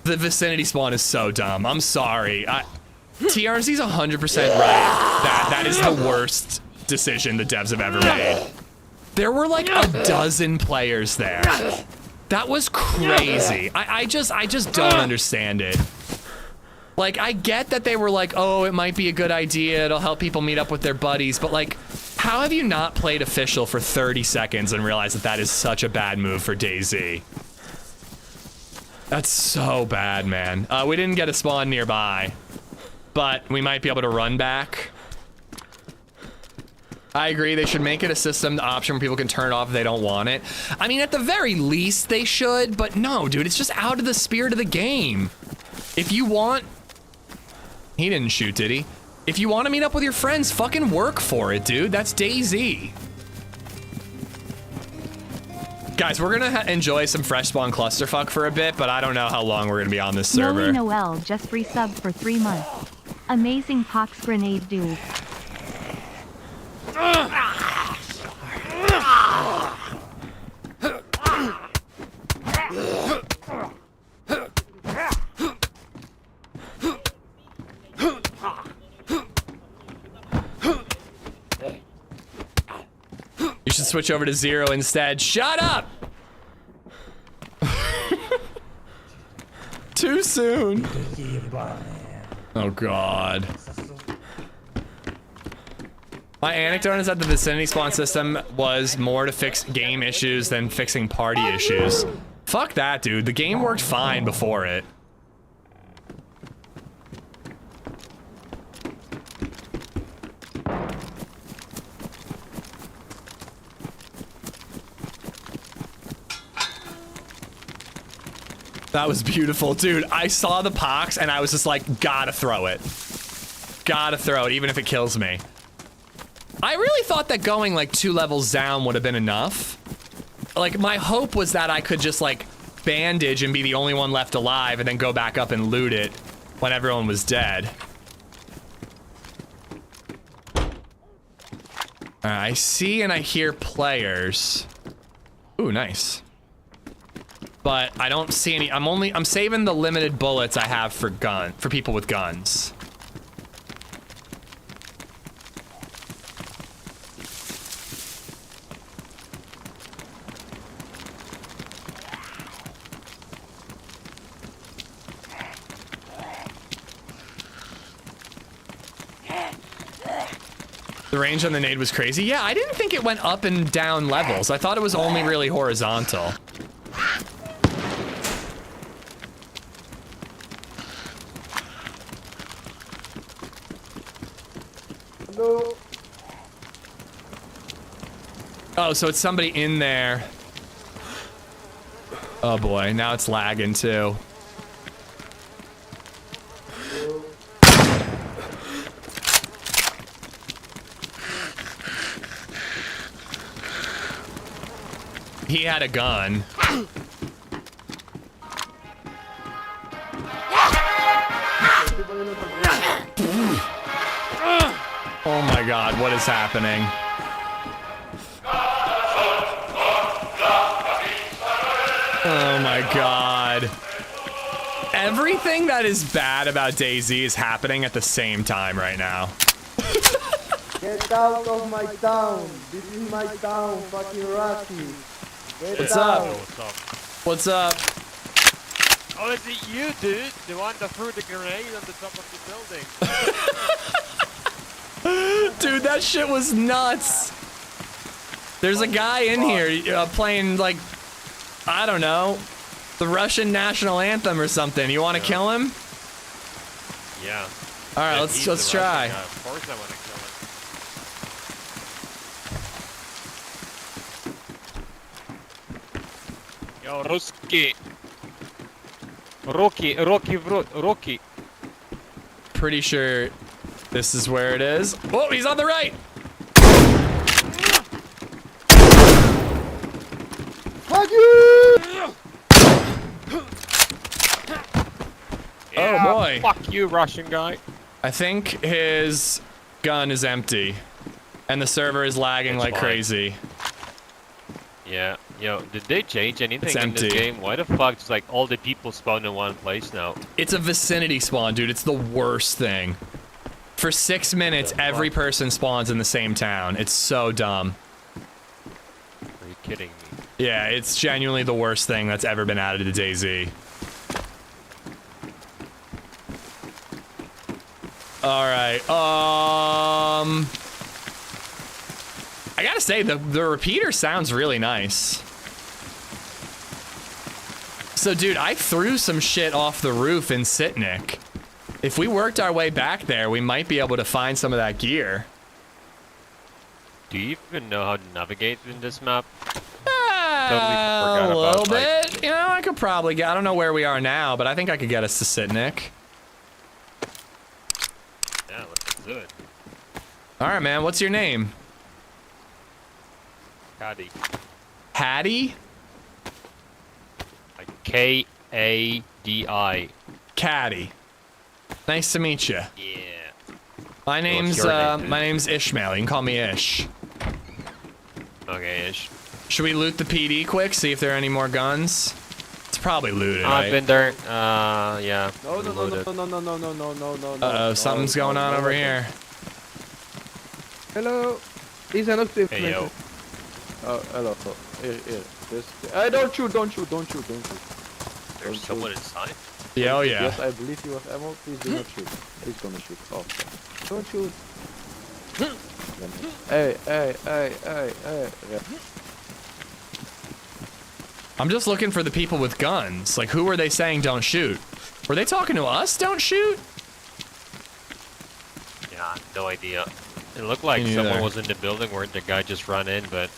The vicinity spawn is so dumb. I'm sorry. TRMC's 100% right. That is the worst decision the devs have ever made. There were like a dozen players there. That was crazy. I just don't understand it. Like, I get that they were like, oh, it might be a good idea. It'll help people meet up with their buddies. But like, how have you not played official for 30 seconds and realized that that is such a bad move for DayZ? That's so bad, man. We didn't get a spawn nearby, but we might be able to run back. I agree, they should make it a system option where people can turn it off if they don't want it. I mean, at the very least they should, but no, dude, it's just out of the spirit of the game. If you want... He didn't shoot, did he? If you want to meet up with your friends, fucking work for it, dude. That's DayZ. Guys, we're gonna enjoy some fresh spawn clusterfuck for a bit, but I don't know how long we're gonna be on this server. Noe Noel just resubbed for 3 months. Amazing pox grenade, dude. You should switch over to 0 instead. Shut up! Too soon. Oh god. My anecdote is that the vicinity spawn system was more to fix game issues than fixing party issues. Fuck that, dude. The game worked fine before it. That was beautiful, dude. I saw the pox and I was just like, gotta throw it. Gotta throw it, even if it kills me. I really thought that going like 2 levels down would have been enough. Like, my hope was that I could just like bandage and be the only one left alive and then go back up and loot it when everyone was dead. I see and I hear players. Ooh, nice. But I don't see any. I'm saving the limited bullets I have for people with guns. The range on the nade was crazy. Yeah, I didn't think it went up and down levels. I thought it was only really horizontal. Hello. Oh, so it's somebody in there. Oh boy, now it's lagging too. He had a gun. Oh my god, what is happening? Oh my god. Everything that is bad about DayZ is happening at the same time right now. Get out of my town. This is my town, fucking Rassi. What's up? What's up? Oh, is it you, dude? The one that threw the grenade on the top of the building? Dude, that shit was nuts. There's a guy in here playing, like, I don't know, the Russian national anthem or something. You want to kill him? Yeah. All right, let's try. Of course I want to kill him. Yo, Ruski. Rocky. Pretty sure this is where it is. Oh, he's on the right. Fuck you! Oh boy. Fuck you, Russian guy. I think his gun is empty, and the server is lagging like crazy. Yeah. Yo, did they change anything It's in this empty. game? Why the fuck does like all the people spawn in one place now? It's a vicinity spawn, dude. It's the worst thing. For 6 minutes, every person spawns in the same town. It's so dumb. Are you kidding me? Yeah, it's genuinely the worst thing that's ever been added to DayZ. Alright, I gotta say, the repeater sounds really nice. So, dude, I threw some shit off the roof in Sitnik. If we worked our way back there, we might be able to find some of that gear. Do you even know how to navigate in this map? A little bit. You know, I could probably get... I don't know where we are now, but I think I could get us to Sitnik. Yeah, let's do it. Alright, man. What's your name? Caddy. Hattie? Like K-A-D-I. Caddy. Nice to meet you. Yeah. My name's Ishmael. You can call me Ish. Okay, Ish. Should we loot the PD quick? See if there are any more guns? It's probably looted, I've right? been there. Yeah. No. Uh-oh, something's going on over here. Hello. These are not safe. Hey, yo. Oh, hello. Here. Don't shoot. There's someone inside. Yeah, oh yeah. Yes, I believe you have ammo. Please do not shoot. He's gonna shoot. Oh, don't shoot. Hey. Yeah. I'm just looking for the people with guns. Like, who were they saying don't shoot? Were they talking to us, don't shoot? Yeah, no idea. It looked like Me someone neither. was in the building where the guy just ran in, but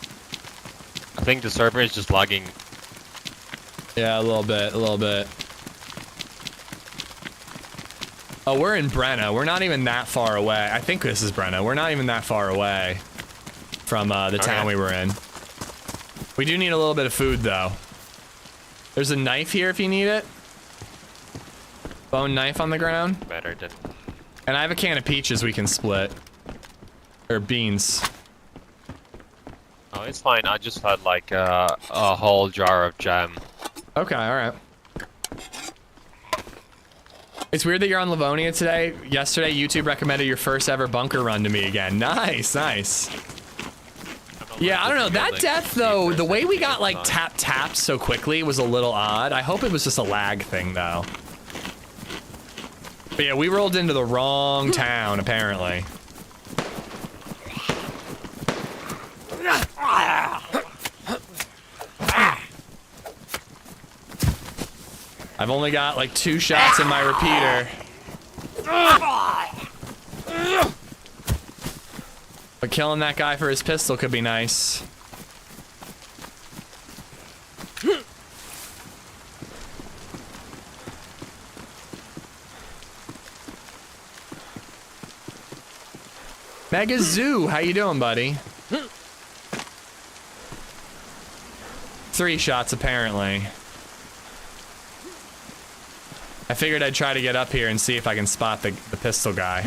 I think the server is just lagging. Yeah, a little bit. Oh, we're in Brenna. We're not even that far away. I think this is Brenna. We're not even that far away from the town we were in. We do need a little bit of food, though. There's a knife here if you need it. Bone knife on the ground. Better than. And I have a can of peaches we can split. Or beans. Oh, it's fine. I just had like a whole jar of jam. Okay, alright. It's weird that you're on Livonia today. Yesterday, YouTube recommended your first ever bunker run to me again. Nice. Yeah, I don't know. That death, though, the way we got, like, tapped so quickly was a little odd. I hope it was just a lag thing, though. But yeah, we rolled into the wrong town, apparently. I've only got like 2 shots in my repeater. But killing that guy for his pistol could be nice. Mega Zoo, how you doing, buddy? 3 shots, apparently. I figured I'd try to get up here and see if I can spot the pistol guy.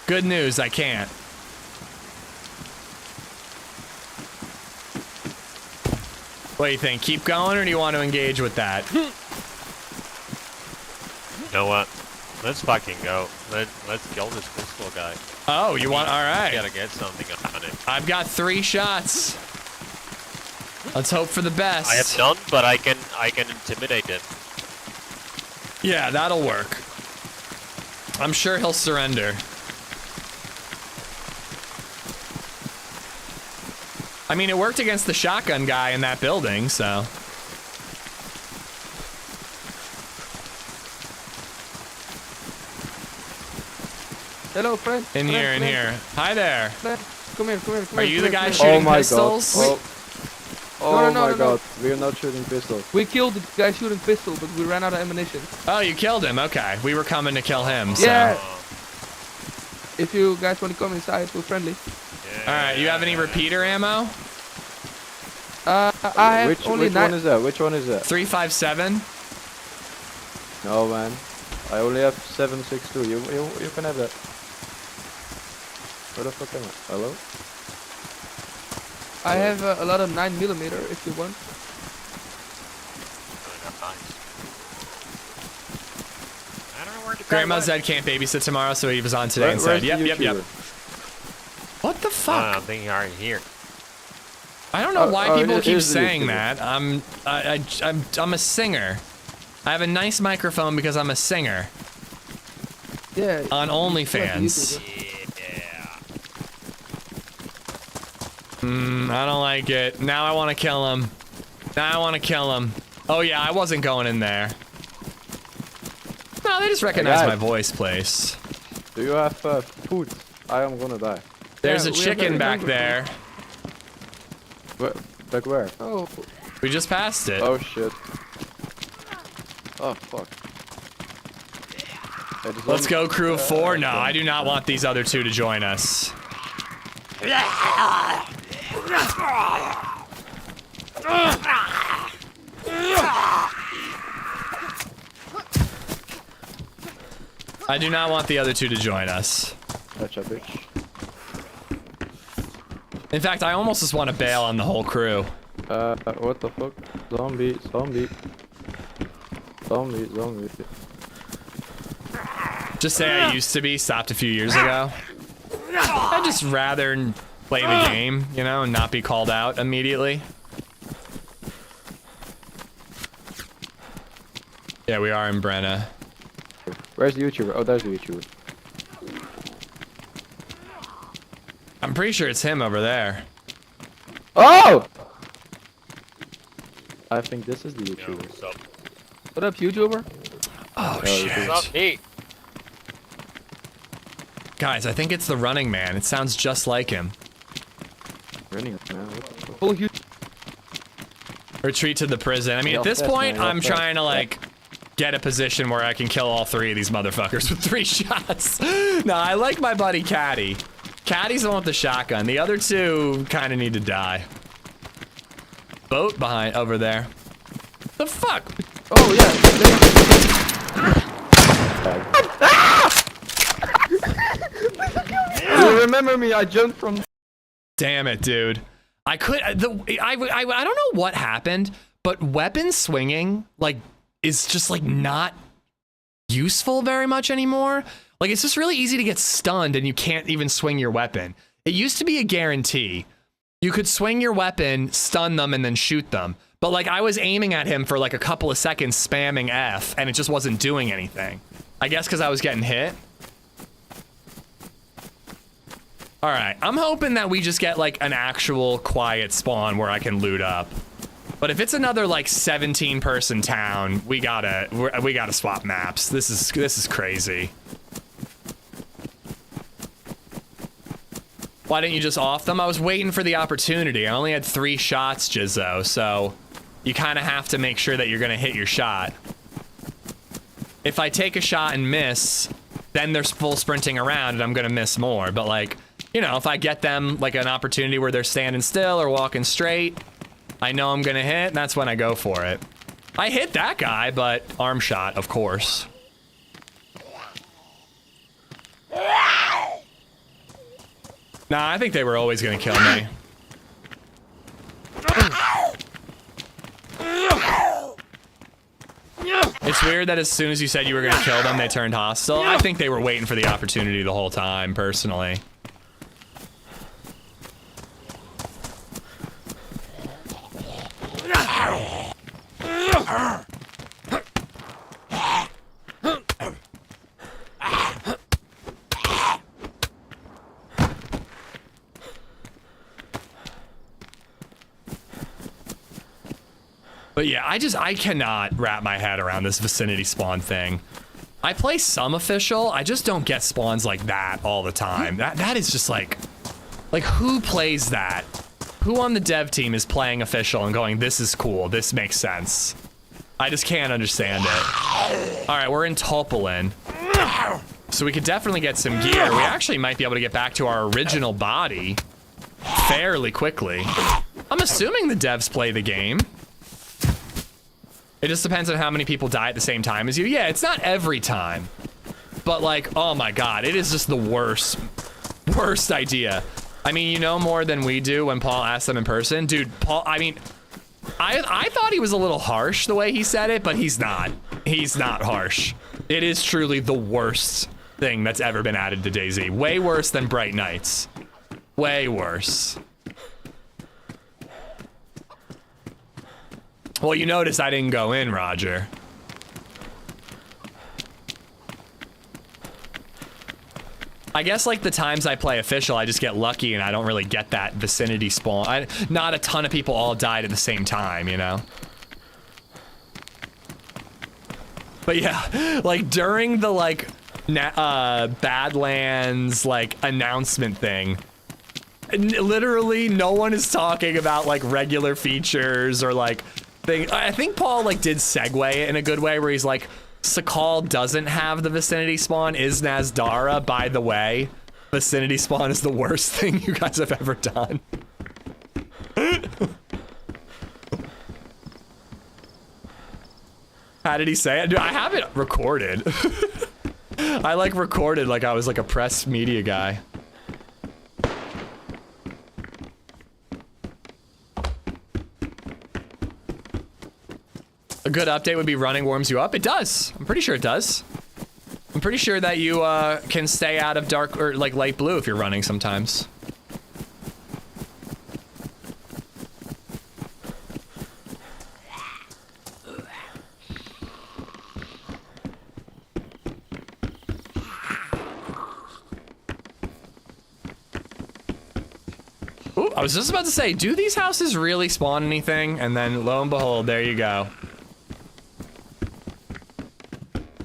Good news, I can't. What do you think? Keep going, or do you want to engage with that? You know what? Let's fucking go. Let's kill this pistol guy. Oh, you want? All right. Gotta get something on him. I've got 3 shots. Let's hope for the best. I have none, but I can intimidate him. Yeah, that'll work. I'm sure he'll surrender. I mean, it worked against the shotgun guy in that building, so. Hello, friend. In here. Hi there. Come here. Are you the guy shooting pistols? No, God, we are not shooting pistols. We killed the guy shooting pistol, but we ran out of ammunition. Oh, you killed him. Okay. We were coming to kill him, so. Yeah. If you guys want to come inside, we're friendly. All right. You have any repeater ammo? I have Which only one is that? Which one is that? 357. No, man. I only have 7.62. You can have that. Where the fuck am I? Hello? I have a lot of 9mm if you want. I don't know where to go. Grandma Zed can't babysit tomorrow, so he was on today instead. Yep. What the fuck? I'm thinking already here. I don't know why people keep here's the saying YouTuber. that. I'm a singer. I have a nice microphone because I'm a singer. Yeah. On OnlyFans. I don't like it. Now I want to kill him. Oh yeah, I wasn't going in there. No, they just recognize my voice place. Do you have food? I am gonna die. There's a we are chicken very back hungry. there. Back where? Oh. We just passed it. Oh shit. Oh fuck. Let's go, crew of 4. No, I do not want these other 2 to join us. I do not want the other 2 to join us. Gotcha, bitch. In fact, I almost just want to bail on the whole crew. What the fuck? Zombie. Just say I used to be, stopped a few years ago. I'd just rather play the game, you know, and not be called out immediately. Yeah, we are in Brenna. Where's the YouTuber? Oh, there's the YouTuber. I'm pretty sure it's him over there. Oh! I think this is the YouTuber. What's up? What up, YouTuber? Oh, shit. What's up, Pete? Guys, I think it's the running man. It sounds just like him. Running, man. What the fuck? Oh, you. Retreat to the prison. I mean, at this point, I'm trying to, like, get a position where I can kill all 3 of these motherfuckers with 3 shots. No, I like my buddy Caddy. Caddy's the one with the shotgun. The other 2 kind of need to die. Boat behind over there. The fuck? Oh, yeah. You remember me? I jumped from. Damn it, dude. I don't know what happened, but weapon swinging, like, is just, like, not useful very much anymore. Like, it's just really easy to get stunned and you can't even swing your weapon. It used to be a guarantee. You could swing your weapon, stun them, and then shoot them. But, like, I was aiming at him for, like, a couple of seconds spamming F, and it just wasn't doing anything. I guess because I was getting hit. All right, I'm hoping that we just get like an actual quiet spawn where I can loot up. But if it's another like 17-person town, we gotta swap maps. This is crazy. Why didn't you just off them? I was waiting for the opportunity. I only had 3 shots, Jizzo, so you kind of have to make sure that you're gonna hit your shot. If I take a shot and miss, then they're full sprinting around and I'm gonna miss more. But like, you know, if I get them like an opportunity where they're standing still or walking straight, I know I'm gonna hit, and that's when I go for it. I hit that guy, but arm shot, of course. Nah, I think they were always gonna kill me. It's weird that as soon as you said you were gonna kill them, they turned hostile. I think they were waiting for the opportunity the whole time, personally. But yeah, I cannot wrap my head around this vicinity spawn thing. I play some official, I just don't get spawns like that all the time. That is just like who plays that? Who on the dev team is playing official and going, this is cool, this makes sense? I just can't understand it. All right, we're in Topolin. So we could definitely get some gear. We actually might be able to get back to our original body fairly quickly. I'm assuming the devs play the game. It just depends on how many people die at the same time as you. Yeah, it's not every time. But like, oh my God, it is just the worst idea. I mean, you know more than we do when Paul asked them in person. Dude, Paul, I mean, I thought he was a little harsh the way he said it, but he's not. He's not harsh. It is truly the worst thing that's ever been added to DayZ. Way worse than Bright Nights. Way worse. Well, you notice I didn't go in, Roger. I guess like the times I play official, I just get lucky and I don't really get that vicinity spawn. Not a ton of people all died at the same time, you know? But yeah, like during the like Badlands like announcement thing, literally no one is talking about like regular features or like thing. I think Paul like did segue it in a good way where he's like, Sakhal doesn't have the vicinity spawn, is Nazdara, by the way. Vicinity spawn is the worst thing you guys have ever done. How did he say it? Dude, I have it recorded. I like recorded like I was like a press media guy. A good update would be running warms you up. It does. I'm pretty sure it does. I'm pretty sure that you can stay out of dark or like light blue if you're running sometimes. Ooh, I was just about to say, do these houses really spawn anything? And then lo and behold, there you go.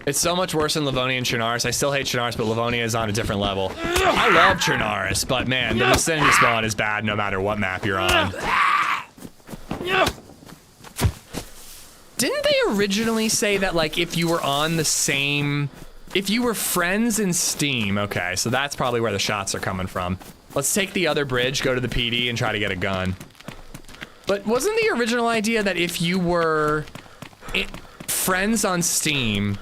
It's so much worse than Livonia and Chernarus. I still hate Chernarus, but Livonia is on a different level. I love Chernarus, but man, the vicinity spawn is bad no matter what map you're on. Didn't they originally say that like if you were on the same, if you were friends in Steam, okay, so that's probably where the shots are coming from. Let's take the other bridge, go to the PD, and try to get a gun. But wasn't the original idea that if you were friends on Steam,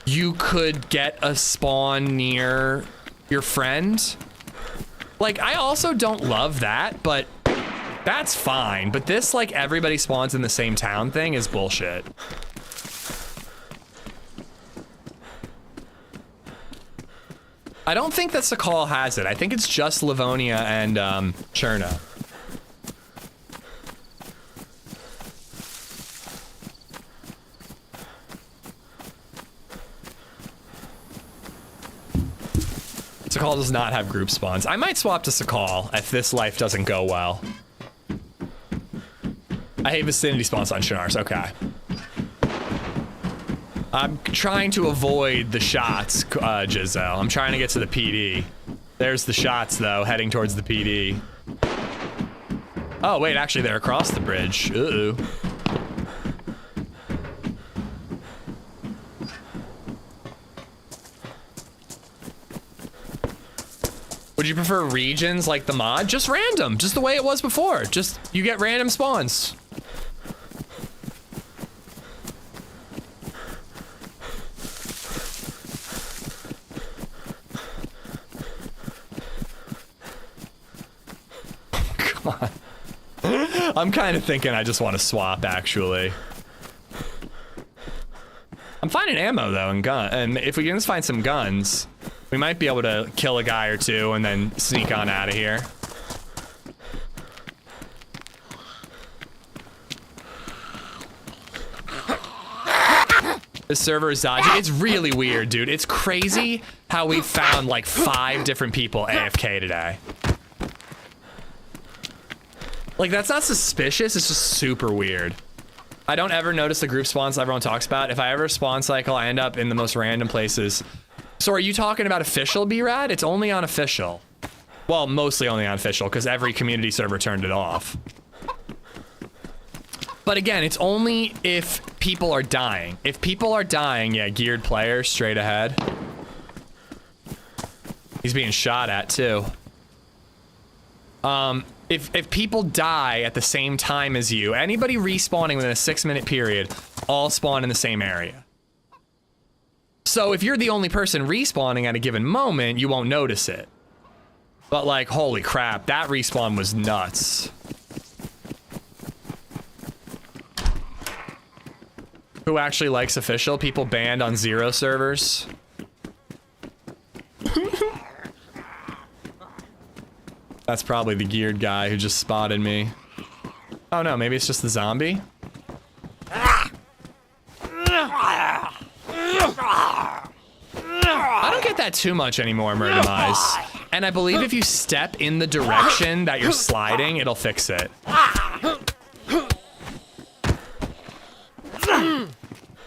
you could get a spawn near your friend? Like, I also don't love that, but that's fine. But this, like, everybody spawns in the same town thing is bullshit. I don't think that Sakhal has it. I think it's just Livonia and Cherna. Sakhal does not have group spawns. I might swap to Sakhal if this life doesn't go well. I hate vicinity spawns on Shinars. Okay. I'm trying to avoid the shots, Giselle. I'm trying to get to the PD. There's the shots, though, heading towards the PD. Oh, wait, actually, they're across the bridge. Uh-oh. Would you prefer regions like the mod? Just random, just the way it was before. Just, you get random spawns. God. I'm kind of thinking I just want to swap, actually. I'm finding ammo, though, and if we can just find some guns, we might be able to kill a guy or two and then sneak on out of here. This server is dodgy. It's really weird, dude. It's crazy how we found like 5 different people AFK today. Like, that's not suspicious, it's just super weird. I don't ever notice the group spawns everyone talks about. If I ever spawn cycle, I end up in the most random places. So are you talking about official, B-Rad? It's only on official. Well, mostly only on official, because every community server turned it off. But again, it's only if people are dying. If people are dying, yeah, geared player, straight ahead. He's being shot at, too. If people die at the same time as you, anybody respawning within a 6-minute period, all spawn in the same area. So if you're the only person respawning at a given moment, you won't notice it. But like, holy crap, that respawn was nuts. Who actually likes official? People banned on 0 servers. That's probably the geared guy who just spotted me. Oh no, maybe it's just the zombie? I don't get that too much anymore, Murdermise. And I believe if you step in the direction that you're sliding, it'll fix it.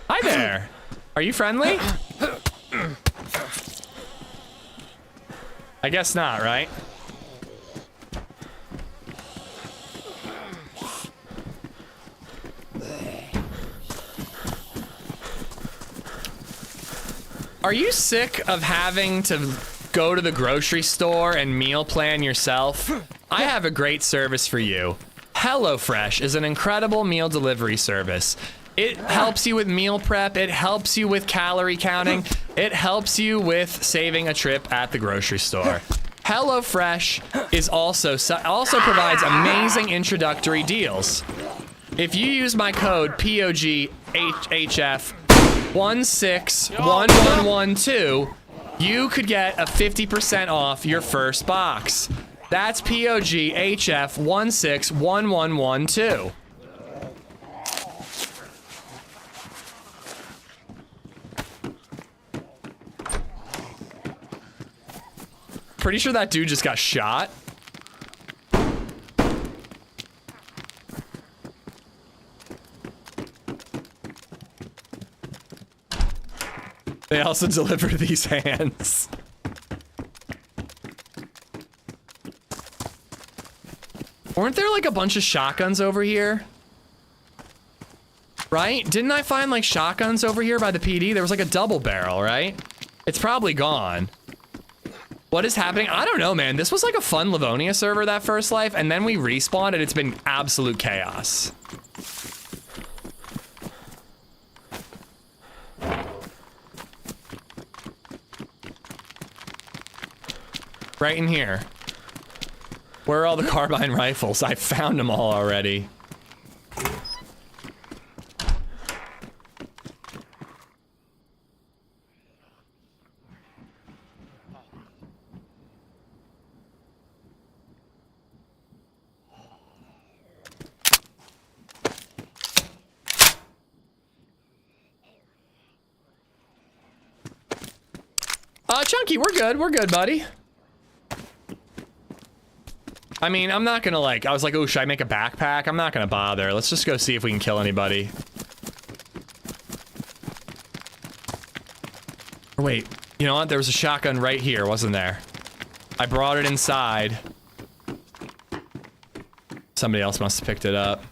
Hi there. Are you friendly? I guess not, right? Are you sick of having to go to the grocery store and meal plan yourself? I have a great service for you. HelloFresh is an incredible meal delivery service. It helps you with meal prep, it helps you with calorie counting, it helps you with saving a trip at the grocery store. HelloFresh is also provides amazing introductory deals. If you use my code POGHF161112, you could get a 50% off your first box. That's POGHF161112. Pretty sure that dude just got shot. They also deliver these hands. Weren't there like a bunch of shotguns over here? Right? Didn't I find like shotguns over here by the PD? There was like a double barrel, right? It's probably gone. What is happening? I don't know, man. This was like a fun Livonia server that first life, and then we respawned and it's been absolute chaos. Right in here. Where are all the carbine rifles? I found them all already. Chunky, we're good. We're good, buddy. I mean, I'm not gonna like, I was like, oh, should I make a backpack? I'm not gonna bother. Let's just go see if we can kill anybody. Or wait, you know what? There was a shotgun right here, wasn't there? I brought it inside. Somebody else must have picked it up.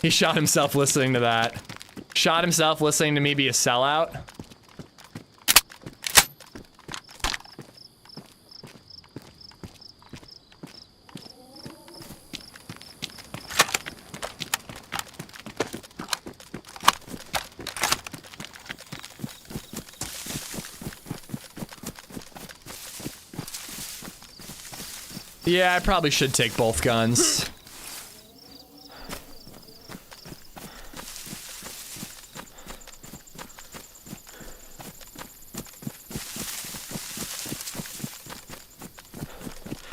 He shot himself listening to that. Shot himself listening to me be a sellout. Yeah, I probably should take both guns.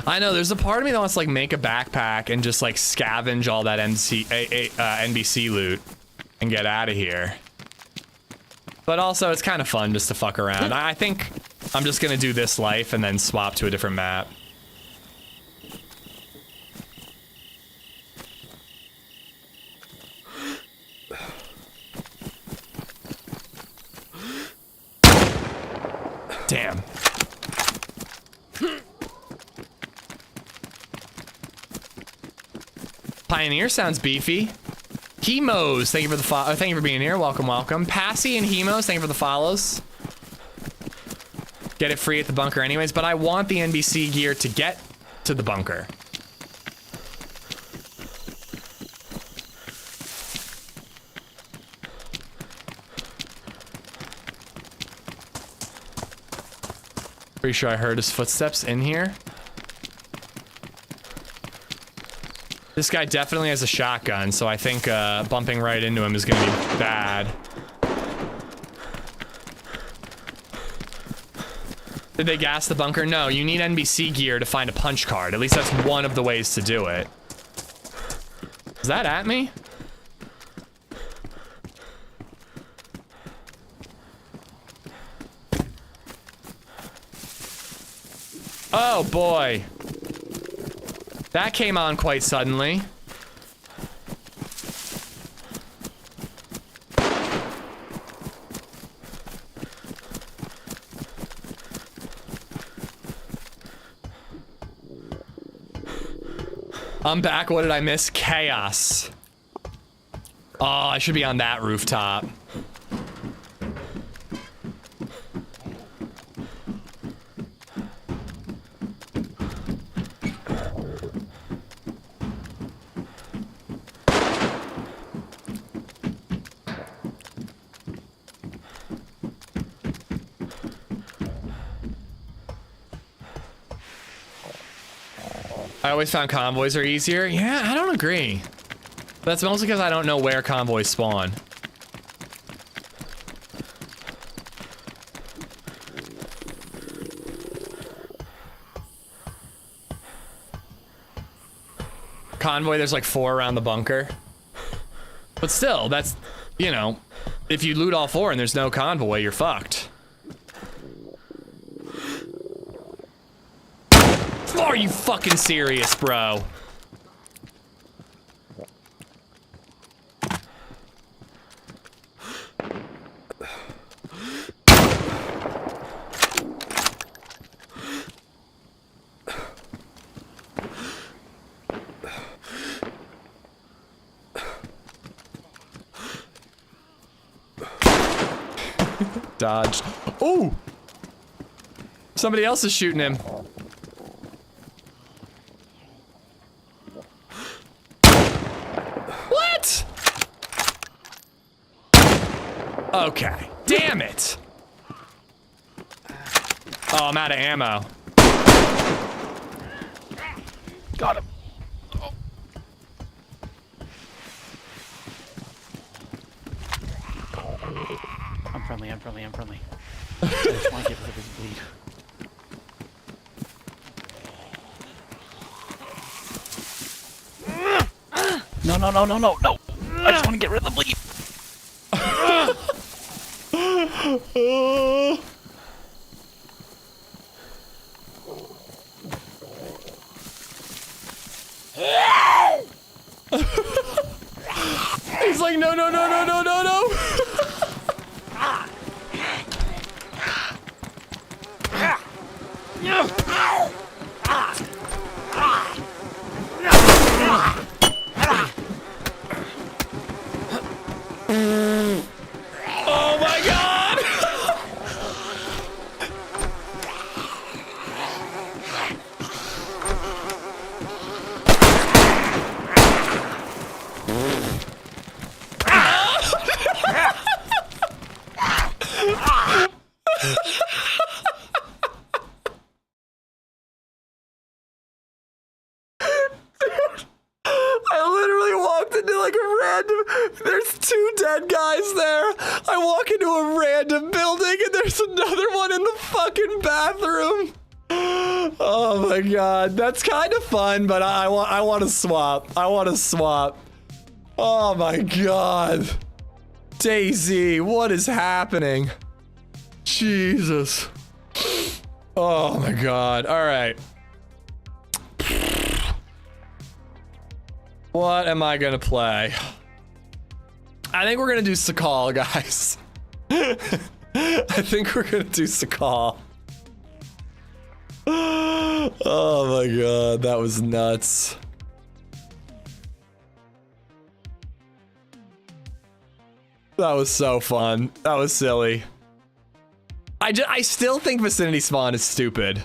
I know, there's a part of me that wants to like make a backpack and just like scavenge all that NBC loot and get out of here. But also, it's kind of fun just to fuck around. I think I'm just gonna do this life and then swap to a different map. Damn. Pioneer sounds beefy. Hemos, thank you for the thank you for being here. Welcome, welcome. Passy and Hemos, thank you for the follows. Get it free at the bunker anyways, but I want the NBC gear to get to the bunker. Pretty sure I heard his footsteps in here. This guy definitely has a shotgun, so I think bumping right into him is gonna be bad. Did they gas the bunker? No, you need NBC gear to find a punch card. At least that's one of the ways to do it. Is that at me? Oh boy. That came on quite suddenly. I'm back. What did I miss? Chaos. Oh, I should be on that rooftop. I always found convoys are easier. Yeah, I don't agree. That's mostly because I don't know where convoys spawn. Convoy, there's like 4 around the bunker. But still, that's, you know, if you loot all 4 and there's no convoy, you're fucked. Are you fucking serious, bro? Dodged. Ooh! Somebody else is shooting him. What? Okay. Damn it. Oh, I'm out of ammo. Got him. Oh. I'm friendly, I'm friendly, I'm friendly. I just want to get rid of his bleed. No. no. I just want to get rid of the bleed. He's like, no. Oh my god! I literally walked into like a random, there's 2 dead guys there. I walk into a random building and there's another one in the fucking bathroom. Oh my god, that's kind of fun, but I want to swap. Oh my god. DayZ, what is happening? Jesus. Oh my god. All right. What am I gonna play? I think we're gonna do Sakhal, guys. I think we're gonna do Sakhal. Oh my god, that was nuts. That was so fun. That was silly. I still think vicinity spawn is stupid.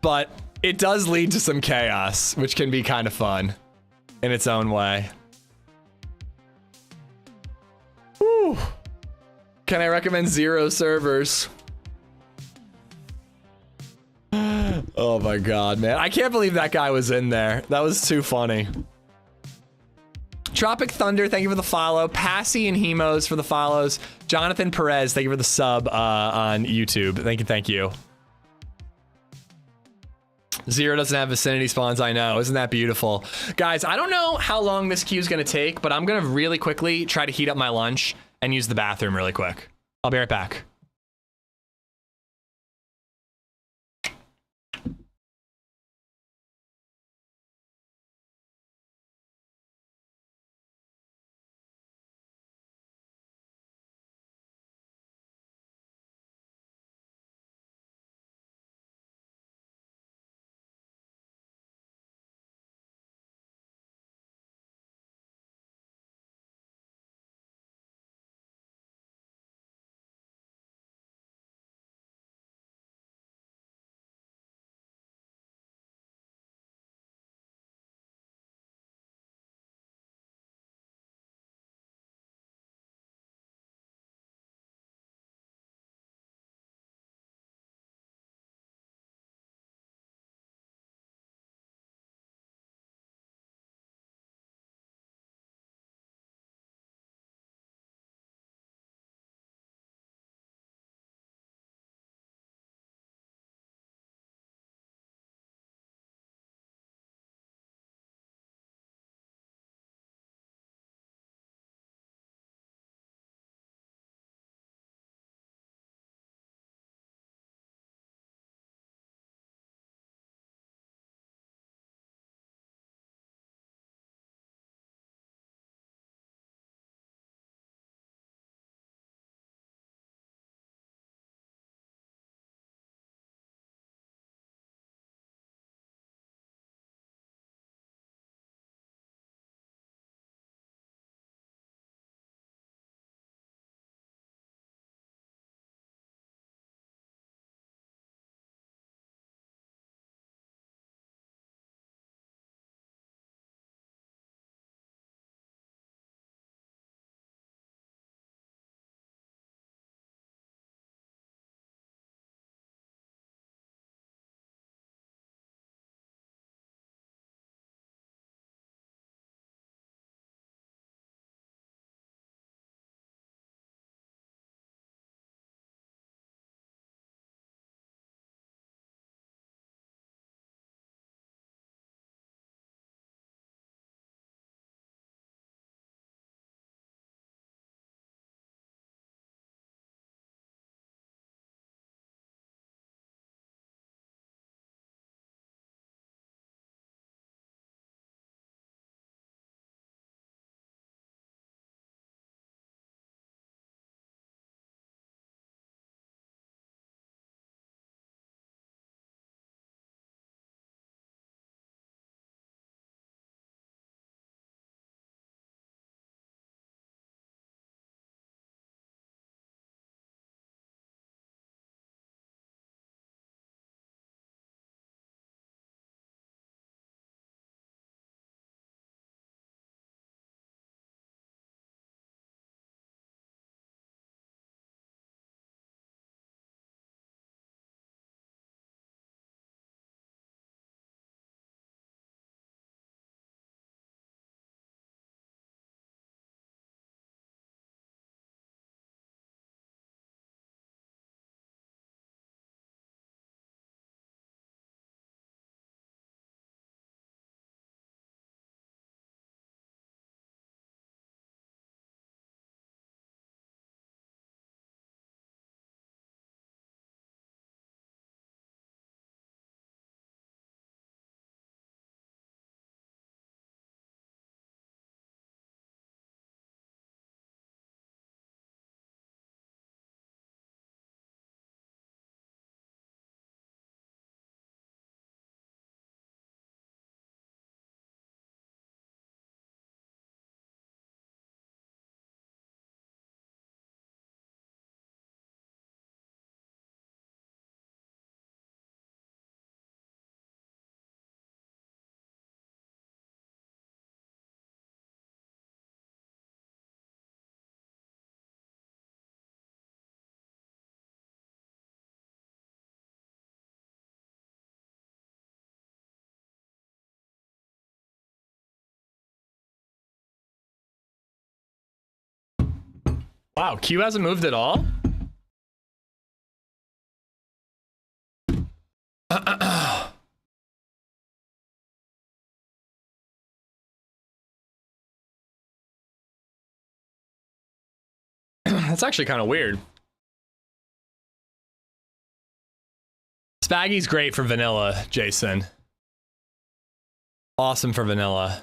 But it does lead to some chaos, which can be kind of fun in its own way. Whew. Can I recommend 0 servers? Oh my god, man. I can't believe that guy was in there. That was too funny. Tropic Thunder, thank you for the follow. Passy and Hemos for the follows. Jonathan Perez, thank you for the sub on YouTube. Thank you. 0 doesn't have vicinity spawns, I know. Isn't that beautiful? Guys, I don't know how long this queue is going to take, but I'm going to really quickly try to heat up my lunch and use the bathroom really quick. I'll be right back. Wow, Q hasn't moved at all? That's actually kind of weird. Spaggy's great for vanilla, Jason. Awesome for vanilla.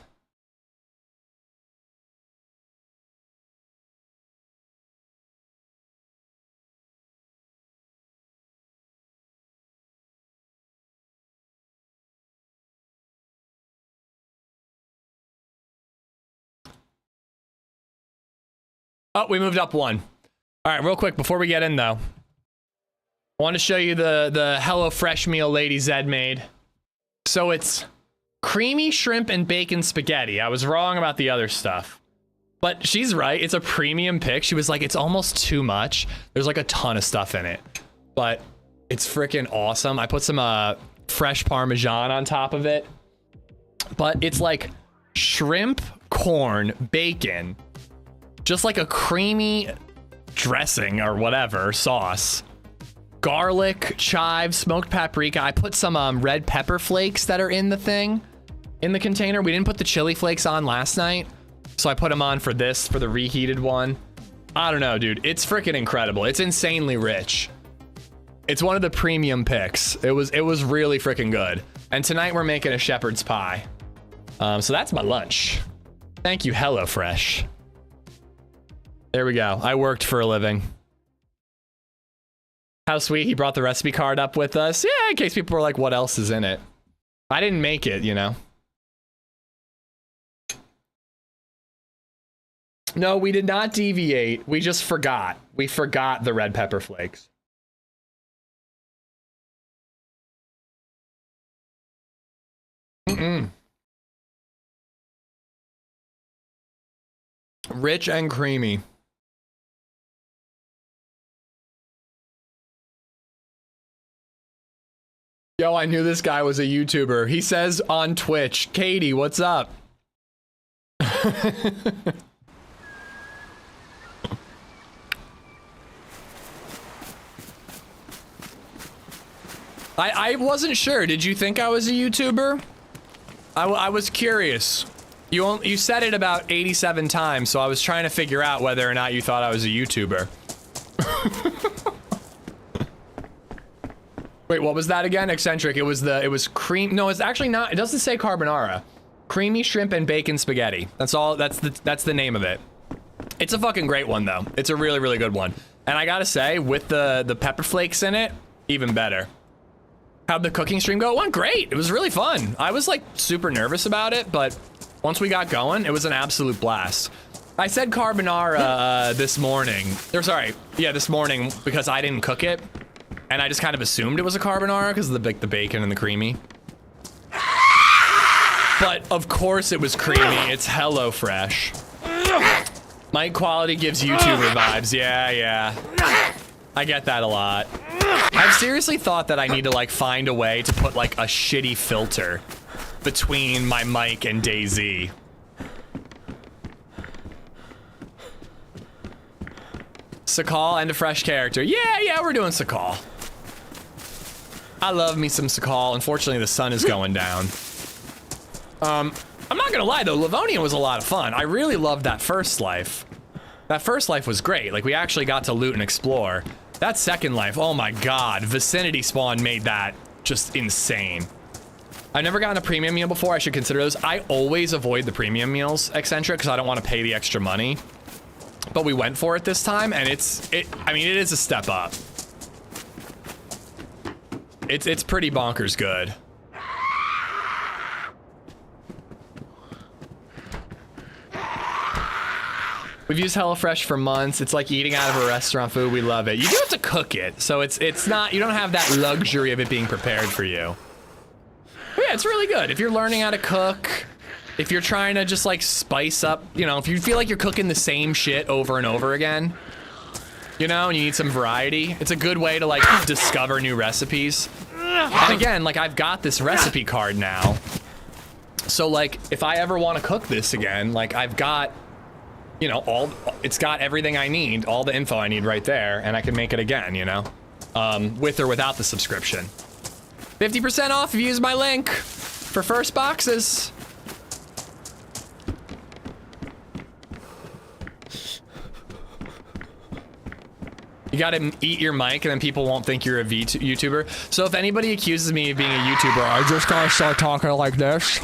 Oh, we moved up one. All right, real quick, before we get in though, I want to show you the HelloFresh meal LadyZed made. So it's creamy shrimp and bacon spaghetti. I was wrong about the other stuff, but she's right. It's a premium pick. She was like, it's almost too much. There's like a ton of stuff in it, but it's freaking awesome. I put some fresh Parmesan on top of it, but it's like shrimp, corn, bacon, just like a creamy dressing or whatever sauce, garlic, chives, smoked paprika. I put some red pepper flakes that are in the thing, in the container. We didn't put the chili flakes on last night, so I put them on for this, for the reheated one. I don't know, dude. It's freaking incredible. It's insanely rich. It's one of the premium picks. It was really freaking good. And tonight we're making a shepherd's pie. So that's my lunch. Thank you, HelloFresh. There we go. I worked for a living. How sweet. He brought the recipe card up with us. Yeah, in case people were like, what else is in it? I didn't make it, you know. No, we did not deviate. We just forgot. We forgot the red pepper flakes. Rich and creamy. Yo, I knew this guy was a YouTuber. He says on Twitch, Katie, what's up? I wasn't sure. Did you think I was a YouTuber? I was curious. You said it about 87 times, so I was trying to figure out whether or not you thought I was a YouTuber. Wait, what was that again? Eccentric. It was cream. No, it's actually not. It doesn't say carbonara. Creamy shrimp and bacon spaghetti. That's all. That's the name of it. It's a fucking great one though. It's a really, really good one. And I gotta say, with the pepper flakes in it, even better. How'd the cooking stream go? It went great. It was really fun. I was like super nervous about it, but once we got going, it was an absolute blast. I said carbonara this morning. This morning because I didn't cook it. And I just kind of assumed it was a carbonara because of the bacon and the creamy. But of course it was creamy. It's HelloFresh. Mic quality gives YouTuber vibes. Yeah. I get that a lot. I've seriously thought that I need to like find a way to put like a shitty filter between my mic and DayZ. Sakhal and a fresh character. Yeah, we're doing Sakhal. I love me some Sakhal. Unfortunately, the sun is going down. I'm not gonna lie though, Livonia was a lot of fun. I really loved that first life. That first life was great. Like we actually got to loot and explore. That second life, oh my god, Vicinity Spawn made that just insane. I've never gotten a premium meal before. I should consider those. I always avoid the premium meals, Eccentric, because I don't want to pay the extra money. But we went for it this time, and I mean, it is a step up. It's pretty bonkers good. We've used HelloFresh for months. It's like eating out of a restaurant food. We love it. You do have to cook it, so it's not, you don't have that luxury of it being prepared for you. But yeah, it's really good. If you're learning how to cook, if you're trying to just like spice up, you know, if you feel like you're cooking the same shit over and over again, you know, and you need some variety, it's a good way to like discover new recipes. And again, like I've got this recipe card now. So like if I ever want to cook this again, like I've got you know, it's got everything I need, all the info I need right there, and I can make it again, you know, with or without the subscription. 50% off if you use my link for first boxes. You gotta eat your mic and then people won't think you're a YouTuber. So if anybody accuses me of being a YouTuber, I just gotta start talking like this.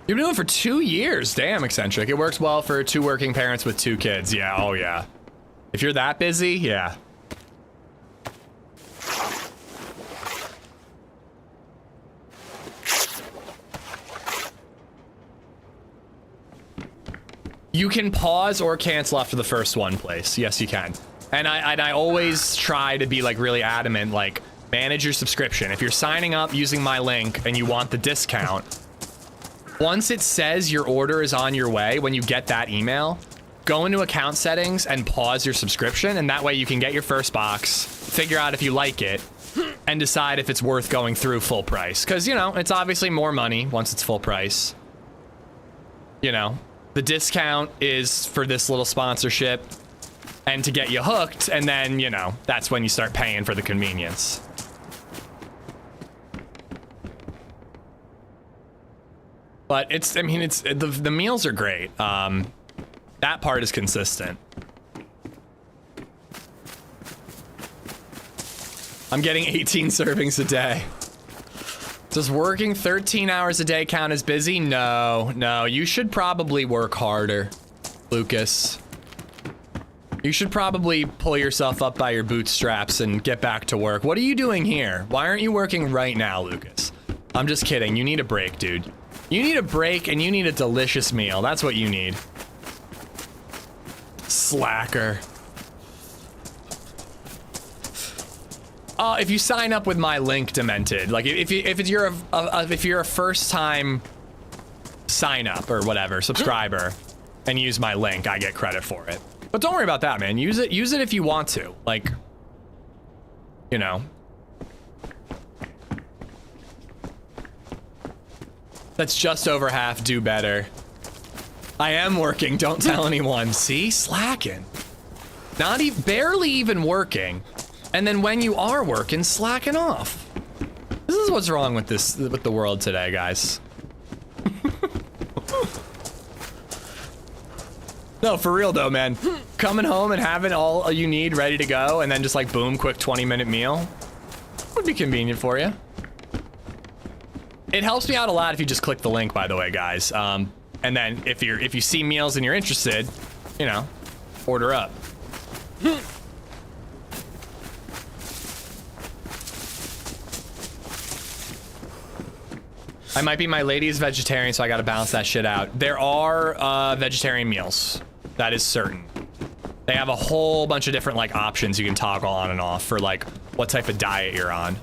You've been doing it for 2 years. Damn, eccentric. It works well for 2 working parents with 2 kids. Yeah, oh yeah. If you're that busy, yeah. You can pause or cancel after the first one, place. Yes, you can. And I always try to be like really adamant, like manage your subscription. If you're signing up using my link and you want the discount, once it says your order is on your way, when you get that email, go into account settings and pause your subscription, and that way you can get your first box, figure out if you like it, and decide if it's worth going through full price. Because, you know, it's obviously more money once it's full price. You know, the discount is for this little sponsorship and to get you hooked, and then, you know, that's when you start paying for the convenience. But it's, I mean, it's, the meals are great. That part is consistent. I'm getting 18 servings a day. Does working 13 hours a day count as busy? No, no, you should probably work harder, Lucas. You should probably pull yourself up by your bootstraps and get back to work. What are you doing here? Why aren't you working right now, Lucas? I'm just kidding. You need a break, dude. You need a break and you need a delicious meal. That's what you need. Slacker. If you sign up with my link, Demented, like if you're a first time sign up or whatever subscriber and use my link, I get credit for it. But don't worry about that, man. Use it if you want to. Like, you know. That's just over half. Do better. I am working. Don't tell anyone. See? Slacking. Not even, barely even working. And then when you are working, slacking off. This is what's wrong with with the world today, guys. No, for real though, man. Coming home and having all you need ready to go and then just like boom, quick 20-minute meal would be convenient for you. It helps me out a lot if you just click the link, by the way, guys. And then if you see meals and you're interested, you know, order up. I might be my lady's vegetarian, so I gotta balance that shit out. There are vegetarian meals. That is certain. They have a whole bunch of different like options you can toggle on and off for like what type of diet you're on.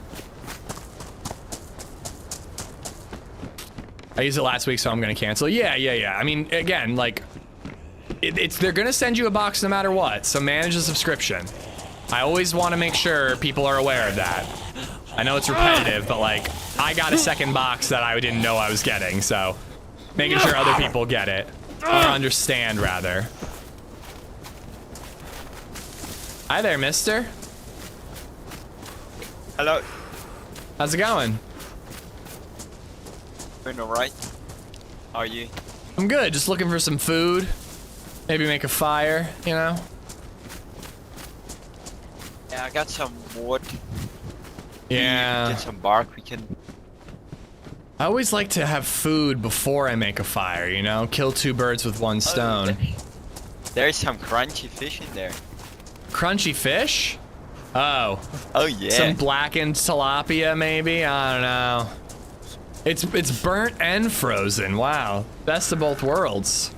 I used it last week, so I'm gonna cancel. Yeah. I mean, again, like, they're gonna send you a box no matter what, so manage the subscription. I always want to make sure people are aware of that. I know it's repetitive, but like, I got a second box that I didn't know I was getting, so making sure other people get it, or understand, rather. Hi there, mister. Hello. How's it going? Doing alright. How are you? I'm good, just looking for some food. Maybe make a fire, you know? Yeah, I got some wood. Yeah. Get some bark, we can... I always like to have food before I make a fire, you know? Kill 2 birds with 1 stone. There's some crunchy fish in there. Crunchy fish? Oh. Oh yeah. Some blackened tilapia, maybe? I don't know. It's burnt and frozen. Wow. Best of both worlds.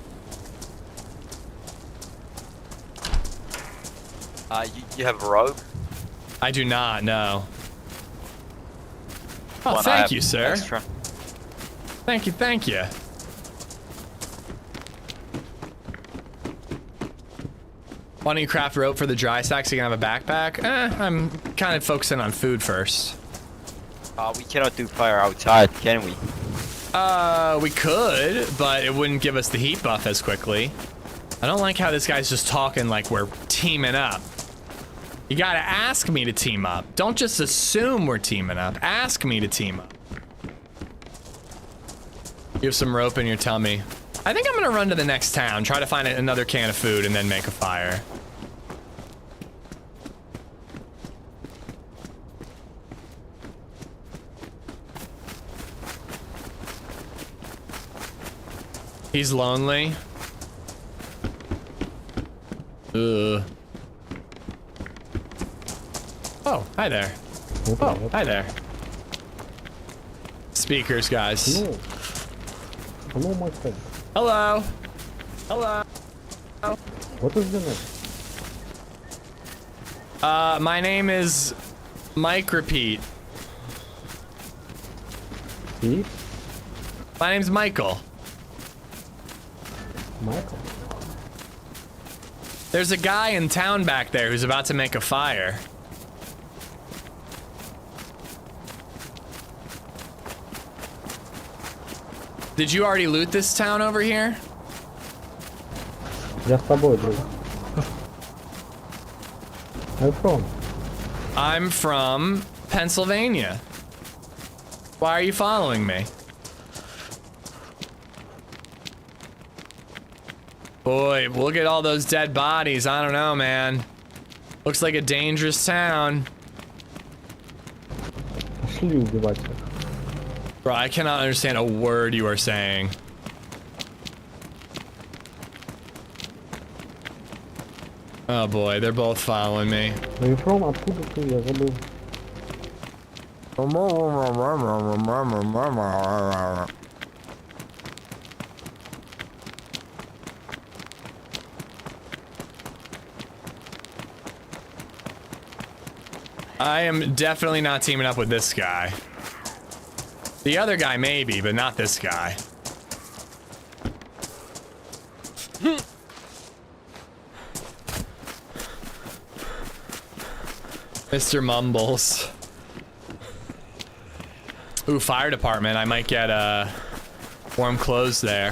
You have a rope? I do not, no. Oh, thank you, sir. Extra. Thank you. Why don't you craft rope for the dry sack so you can have a backpack? I'm kind of focusing on food first. We cannot do fire outside, can we? We could, but it wouldn't give us the heat buff as quickly. I don't like how this guy's just talking like we're teaming up. You gotta ask me to team up. Don't just assume we're teaming up. Ask me to team up. You have some rope in your tummy. I think I'm gonna run to the next town, try to find another can of food, and then make a fire. He's lonely. Ugh. Oh, hi there. Oh, hi there. Speakers, guys. Hello. Hello, my friend. Hello. Hello. What is your name? My name is Mike Repeat. Pete? My name's Michael. Michael? There's a guy in town back there who's about to make a fire. Did you already loot this town over here? Я с тобой, друг. Where are you from? I'm from Pennsylvania. Why are you following me? Boy, look at all those dead bodies. I don't know, man. Looks like a dangerous town. Пошли убивать их. Bro, I cannot understand a word you are saying. Oh boy, they're both following me. Where are you from? Откуда ты? Я забыл. I am definitely not teaming up with this guy. The other guy maybe, but not this guy. Mr. Mumbles. Ooh, fire department. I might get warm clothes there.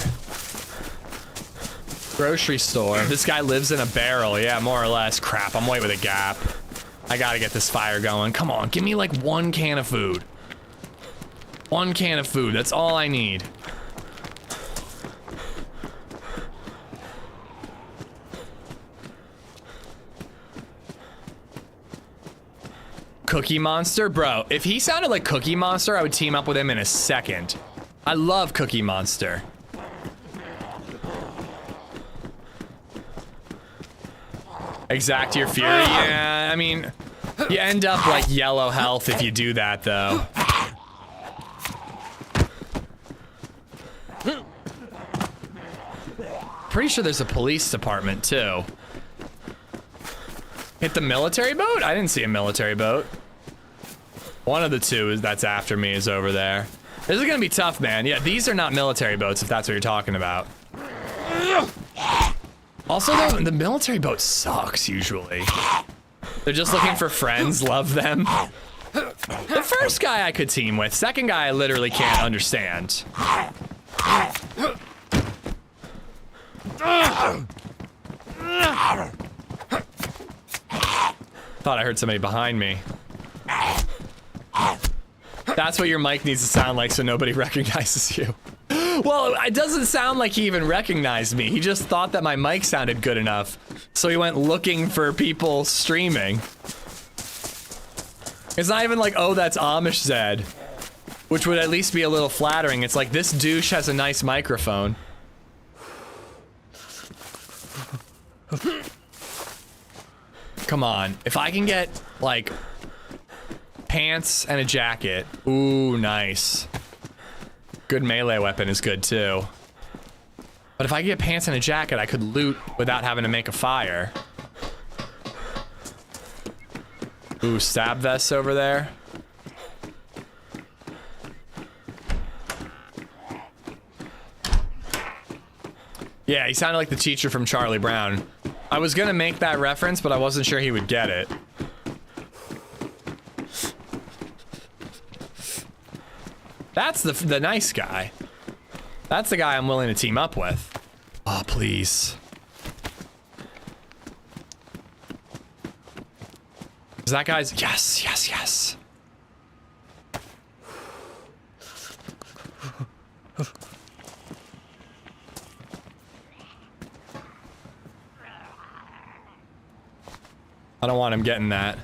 Grocery store. This guy lives in a barrel. Yeah, more or less. Crap, I'm white with a gap. I gotta get this fire going. Come on, give me like one can of food. One can of food, that's all I need. Cookie Monster? Bro, if he sounded like Cookie Monster, I would team up with him in a second. I love Cookie Monster. Exact your fury? Yeah, I mean, you end up like yellow health if you do that, though. Pretty sure there's a police department, too. Hit the military boat? I didn't see a military boat. One of the two that's after me is over there. This is gonna be tough, man. Yeah, these are not military boats, if that's what you're talking about. Also, though, the military boat sucks, usually. They're just looking for friends, love them. The first guy I could team with. Second guy I literally can't understand. Thought I heard somebody behind me. That's what your mic needs to sound like so nobody recognizes you. Well, it doesn't sound like he even recognized me. He just thought that my mic sounded good enough. So he went looking for people streaming. It's not even like, oh, that's AmishZed. Which would at least be a little flattering. It's like, this douche has a nice microphone. Come on. If I can get, like, pants and a jacket. Ooh, nice. Good melee weapon is good, too. But if I get pants and a jacket, I could loot without having to make a fire. Ooh, stab vests over there. Yeah, he sounded like the teacher from Charlie Brown. I was gonna make that reference, but I wasn't sure he would get it. That's the nice guy. That's the guy I'm willing to team up with. Oh, please. Is that guy's? Yes, yes, yes. I don't want him getting that.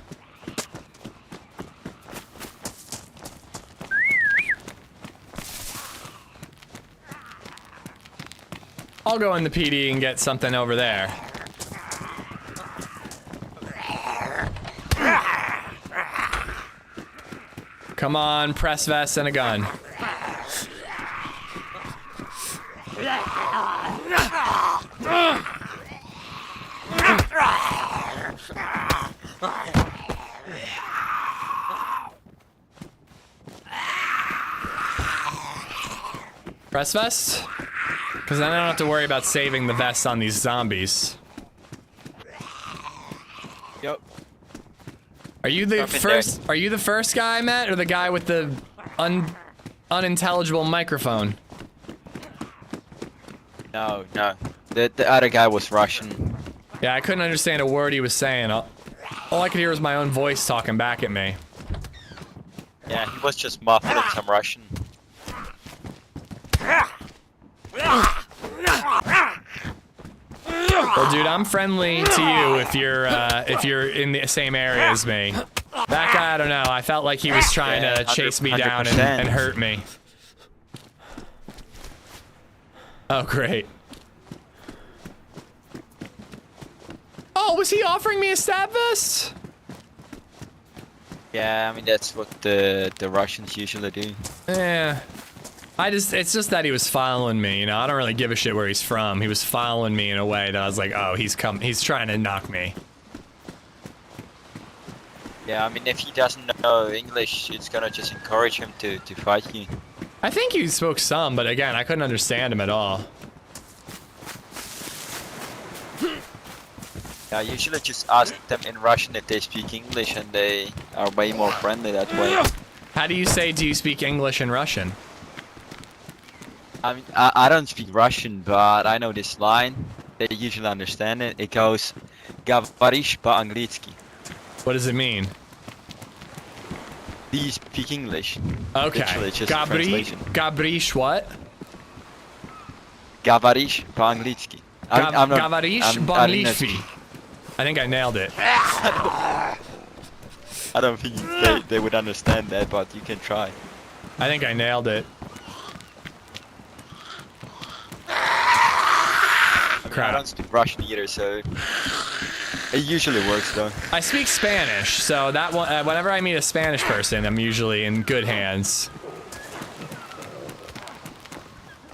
I'll go in the PD and get something over there. Come on, press vest and a gun. Press vest? Because then I don't have to worry about saving the vest on these zombies. Yep. Are you the first? Are you the first guy, Matt, or the guy with the unintelligible microphone? No, no. The other guy was Russian. Yeah, I couldn't understand a word he was saying. All I could hear was my own voice talking back at me. Yeah, he was just muffling some Russian. Well, dude, I'm friendly to you if you're in the same area as me. That guy, I don't know. I felt like he was trying to chase me down and hurt me. Oh, great. Oh, was he offering me a stab vest? Yeah, I mean that's what the Russians usually do. Yeah. It's just that he was following me, you know. I don't really give a shit where he's from. He was following me in a way that I was like, oh, he's trying to knock me. Yeah, I mean if he doesn't know English, it's gonna just encourage him to fight you. I think he spoke some, but again, I couldn't understand him at all. Yeah, I usually just ask them in Russian if they speak English, and they are way more friendly that way. How do you say, do you speak English and Russian? I mean, I don't speak Russian, but I know this line. They usually understand it. It goes, "Говоришь по-английски." What does it mean? Do you speak English? Okay. Говоришь what? Говоришь по-английски. Говоришь по-английски. I think I nailed it. I don't think they would understand that, but you can try. I think I nailed it. I don't speak Russian either, so it usually works though. I speak Spanish, so that one, whenever I meet a Spanish person, I'm usually in good hands.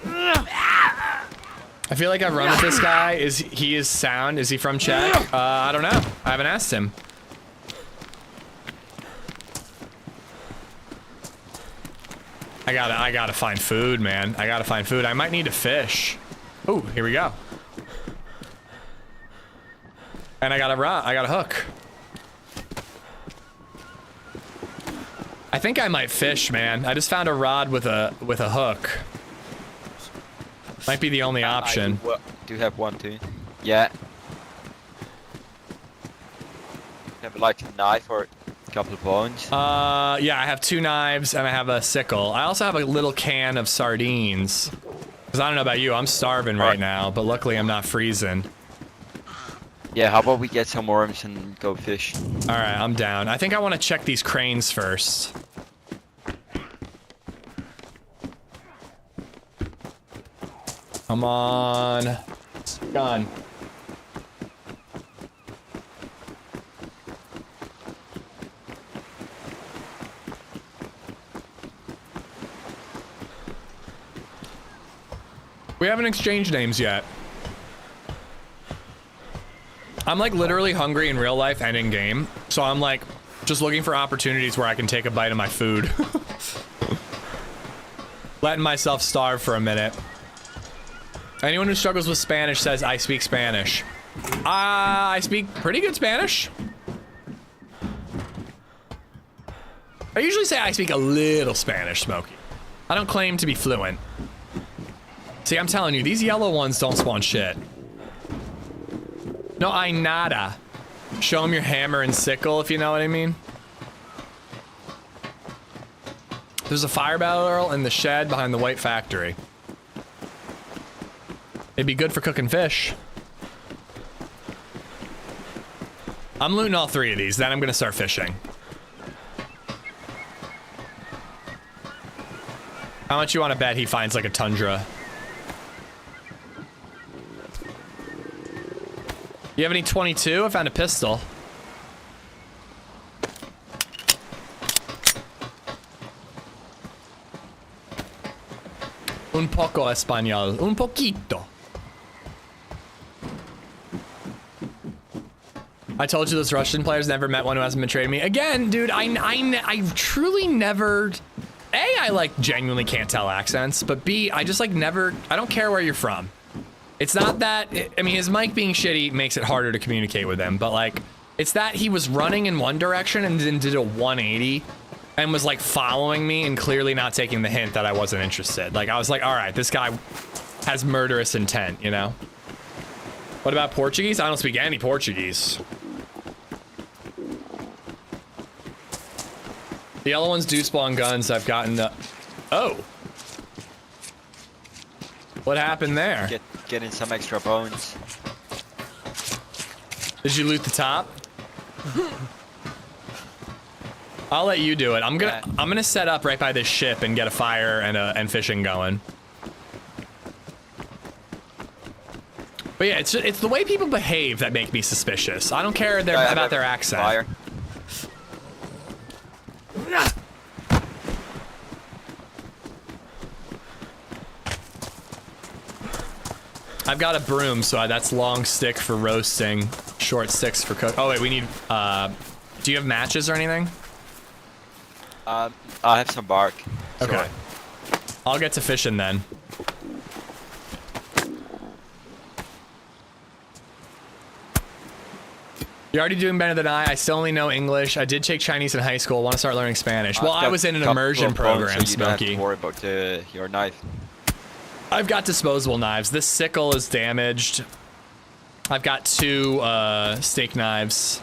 I feel like I've run with this guy. Is he sound? Is he from Czech? I don't know. I haven't asked him. I gotta find food, man. I gotta find food. I might need to fish. Oh, here we go. And I got a hook. I think I might fish, man. I just found a rod with a hook. Might be the only option. I do have one too. Yeah. Have like a knife or a couple of bones. Yeah, I have 2 knives and I have a sickle. I also have a little can of sardines. Cause I don't know about you, I'm starving right now, but luckily I'm not freezing. Yeah, how about we get some worms and go fish? All right, I'm down. I think I want to check these cranes first. Come on. Gun. We haven't exchanged names yet. I'm like literally hungry in real life and in game, so I'm like just looking for opportunities where I can take a bite of my food. Letting myself starve for a minute. Anyone who struggles with Spanish says I speak Spanish. I speak pretty good Spanish. I usually say I speak a little Spanish, Smokey. I don't claim to be fluent. See, I'm telling you, these yellow ones don't spawn shit. No, I nada. Show them your hammer and sickle, if you know what I mean. There's a fire barrel in the shed behind the white factory. It'd be good for cooking fish. I'm looting all 3 of these, then I'm gonna start fishing. How much you want to bet he finds like a tundra? You have any 22? I found a pistol. Un poco español. Un poquito. I told you those Russian players never met one who hasn't betrayed me. Again, dude, I truly never... A, I like genuinely can't tell accents, but B, I just like never... I don't care where you're from. It's not that... I mean, his mic being shitty makes it harder to communicate with him, but like... It's that he was running in one direction and then did a 180 and was like following me and clearly not taking the hint that I wasn't interested. Like, I was like, all right, this guy has murderous intent, you know? What about Portuguese? I don't speak any Portuguese. The yellow ones do spawn guns. I've gotten the... Oh. What happened there? Getting some extra bones. Did you loot the top? I'll let you do it. I'm gonna set up right by this ship and get a fire and fishing going. But yeah, it's the way people behave that make me suspicious. I don't care about their accent. Fire. I've got a broom, so that's long stick for roasting, short sticks for cook. Oh wait, we need, do you have matches or anything? I have some bark. Okay. Sorry. I'll get to fishing then. You're already doing better than I still only know English. I did take Chinese in high school. Want to start learning Spanish. Well, I was in an immersion program, so you don't have Smokey. to worry about your knife. I've got disposable knives. This sickle is damaged. I've got 2 steak knives.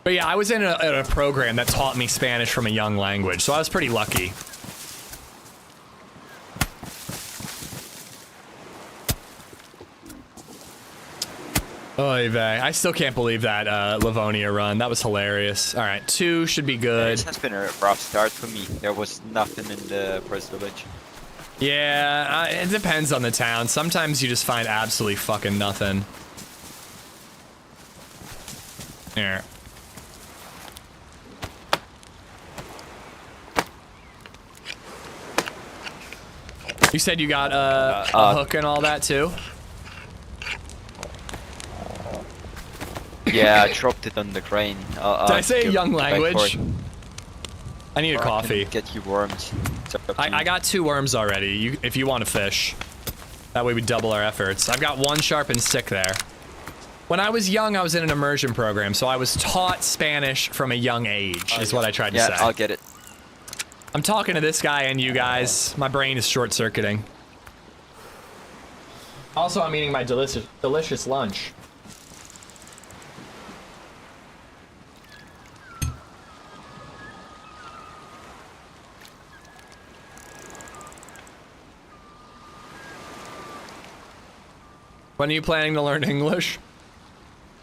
But yeah, I was in a program that taught me Spanish from a young language, so I was pretty lucky. Oy vey. I still can't believe that Livonia run. That was hilarious. All right, 2 should be good. This has been a rough start for me. There was nothing in the first village. Yeah, it depends on the town. Sometimes you just find absolutely fucking nothing. Here. You said you got a hook and all that too? Yeah, I dropped it on the crane. Did I say a young language? I need a coffee. Get you worms. I got 2 worms already. If you want to fish, that way we double our efforts. I've got 1 sharpened stick there. When I was young, I was in an immersion program, so I was taught Spanish from a young age, is what I tried to say. Yeah, I'll get it. I'm talking to this guy and you guys. My brain is short-circuiting. Also, I'm eating my delicious lunch. When are you planning to learn English?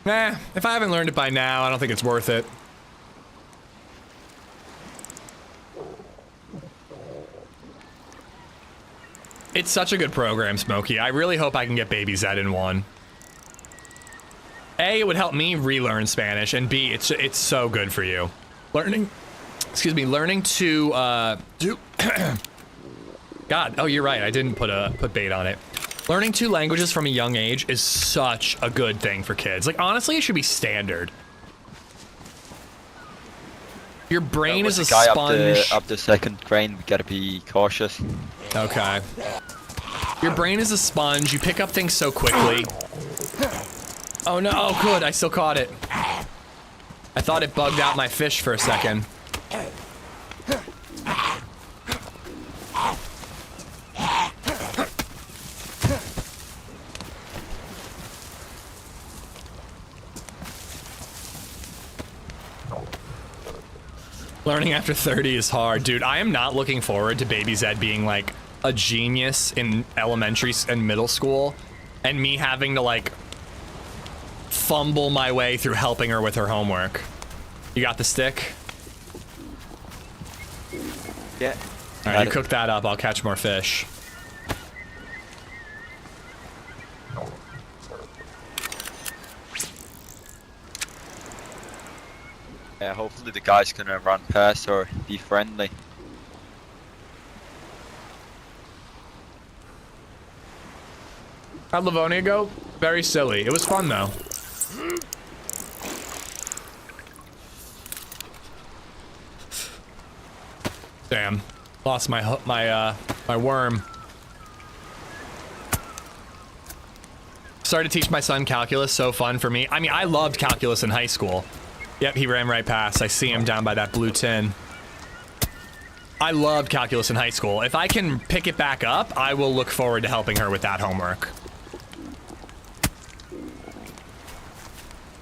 Nah, if I haven't learned it by now, I don't think it's worth it. It's such a good program, Smokey. I really hope I can get DayZ in 1. A, it would help me relearn Spanish, and B, it's so good for you. Learning to, God, oh, you're right. I didn't put bait on it. Learning 2 languages from a young age is such a good thing for kids. Like, honestly, it should be standard. Your brain is a sponge. Up the second crane, we gotta be cautious. Okay. Your brain is a sponge. You pick up things so quickly. Oh no! Oh, good. I still caught it. I thought it bugged out my fish for a second. Learning after 30 is hard. Dude, I am not looking forward to BabyZed being like a genius in elementary and middle school and me having to like fumble my way through helping her with her homework. You got the stick? Yeah. All right, you cook that up. I'll catch more fish. Yeah, hopefully the guy's gonna run past or be friendly. How'd Livonia go? Very silly. It was fun though. Damn, lost my my worm. Started to teach my son calculus. So fun for me. I mean, I loved calculus in high school. Yep, he ran right past. I see him down by that blue tin. I loved calculus in high school. If I can pick it back up, I will look forward to helping her with that homework.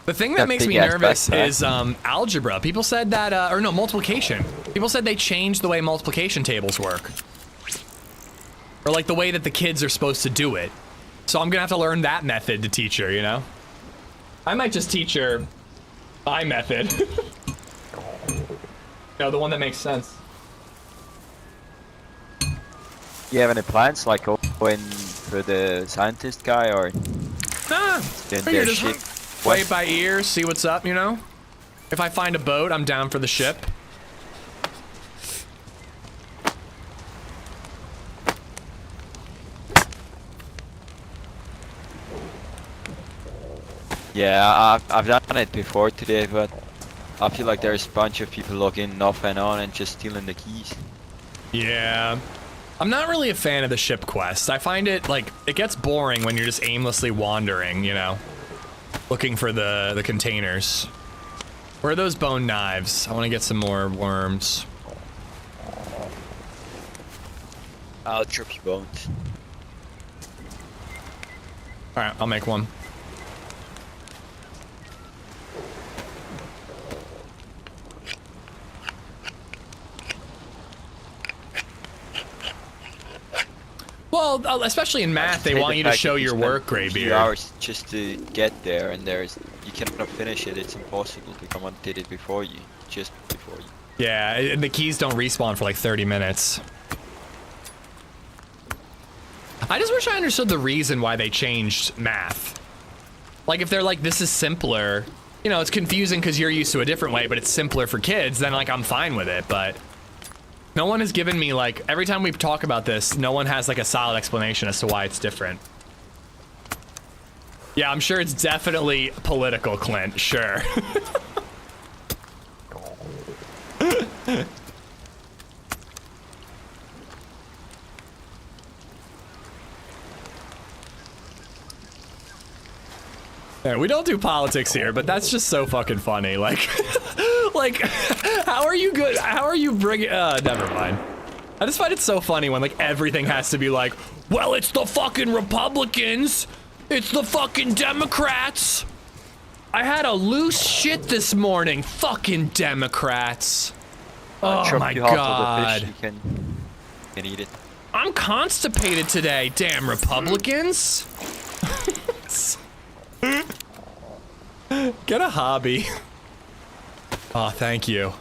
The thing that makes me nervous is algebra. People said that, or no, multiplication. People said they changed the way multiplication tables work. Or like the way that the kids are supposed to do it. So I'm gonna have to learn that method to teach her, you know? I might just teach her my method. No, the one that makes sense. You have any plans, like going for the scientist guy, or? Nah, figure just play it by ear, see what's up, you know? If I find a boat, I'm down for the ship. Yeah, I've done it before today, but I feel like there's a bunch of people logging off and on and just stealing the keys. Yeah. I'm not really a fan of the ship quest. I find it, like, it gets boring when you're just aimlessly wandering, you know? Looking for the containers. Where are those bone knives? I want to get some more worms. I'll trip you bones. Alright, I'll make one. Well, especially in math, they want you to show your work, Greybeard. 2 hours just to get there, and you cannot finish it. It's impossible. Someone did it before you, just before you. Yeah, and the keys don't respawn for like 30 minutes. I just wish I understood the reason why they changed math. Like, if they're like, this is simpler, you know, it's confusing because you're used to a different way, but it's simpler for kids, then like, I'm fine with it, but no one has given me, like, every time we talk about this, no one has like a solid explanation as to why it's different. Yeah, I'm sure it's definitely political, Clint, sure. Yeah, we don't do politics here, but that's just so fucking funny. Like, like, how are you good? How are you bringing? Never mind. I just find it so funny when like everything has to be like, well, it's the fucking Republicans, it's the fucking Democrats. I had a loose shit this morning. Fucking Democrats. Oh my god. You can eat it. I'm constipated today. Damn Republicans. Get a hobby. Oh, thank you.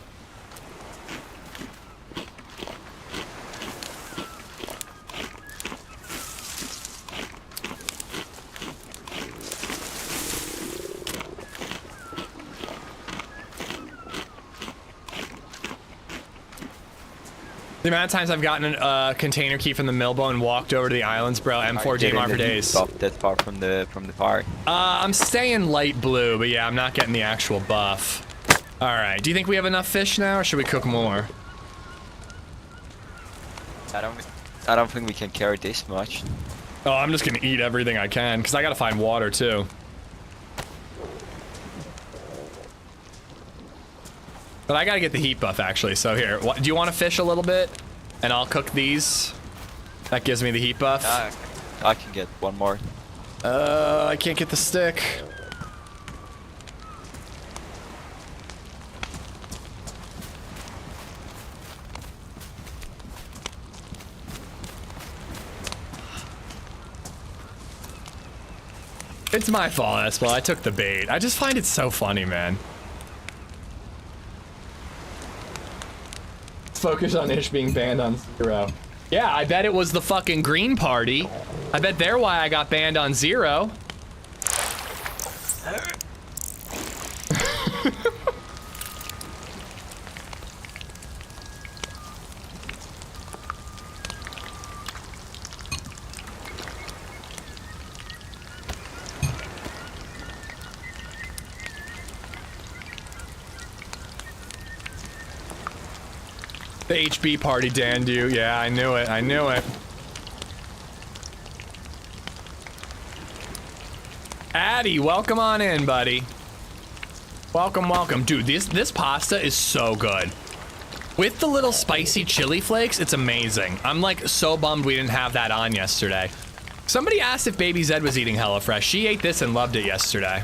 The amount of times I've gotten a container key from the Milbo and walked over to the islands, bro. M4 DMR for days. That far from the fire. I'm staying light blue, but yeah, I'm not getting the actual buff. All right. Do you think we have enough fish now, or should we cook more? I don't think we can carry this much. Oh, I'm just gonna eat everything I can, because I gotta find water too. But I gotta get the heat buff actually. So here, do you want to fish a little bit? And I'll cook these. That gives me the heat buff. I can get one more. I can't get the stick. It's my fault, Espel. I took the bait. I just find it so funny, man. Let's focus on Ish being banned on 0. Yeah, I bet it was the fucking Green Party. I bet they're why I got banned on 0. The HB party, Dandu. Yeah, I knew it. I knew it. Addy, welcome on in, buddy. Welcome, welcome. Dude, this pasta is so good. With the little spicy chili flakes, it's amazing. I'm like so bummed we didn't have that on yesterday. Somebody asked if BabyZed was eating HelloFresh. She ate this and loved it yesterday.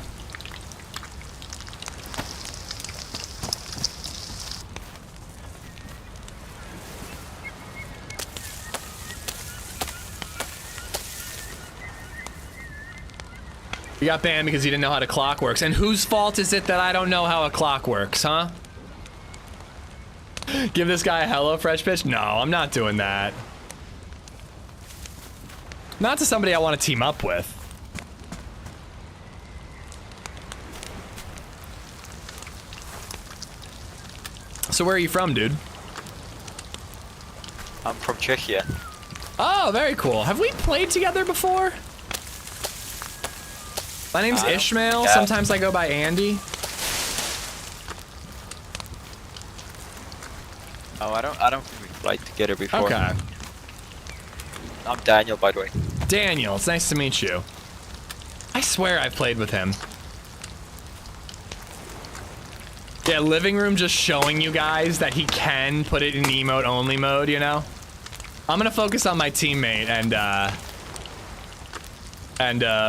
You got banned because you didn't know how the clock works. And whose fault is it that I don't know how a clock works, huh? Give this guy a HelloFresh pitch? No, I'm not doing that. Not to somebody I want to team up with. So where are you from, dude? I'm from Czechia. Oh, very cool. Have we played together before? My name's Ishmael. Yeah. Sometimes I go by Andy. Oh, I don't think we played together before. Okay. I'm Daniel, by the way. Daniel, it's nice to meet you. I swear I've played with him. Yeah, living room just showing you guys that he can put it in emote only mode, you know? I'm gonna focus on my teammate and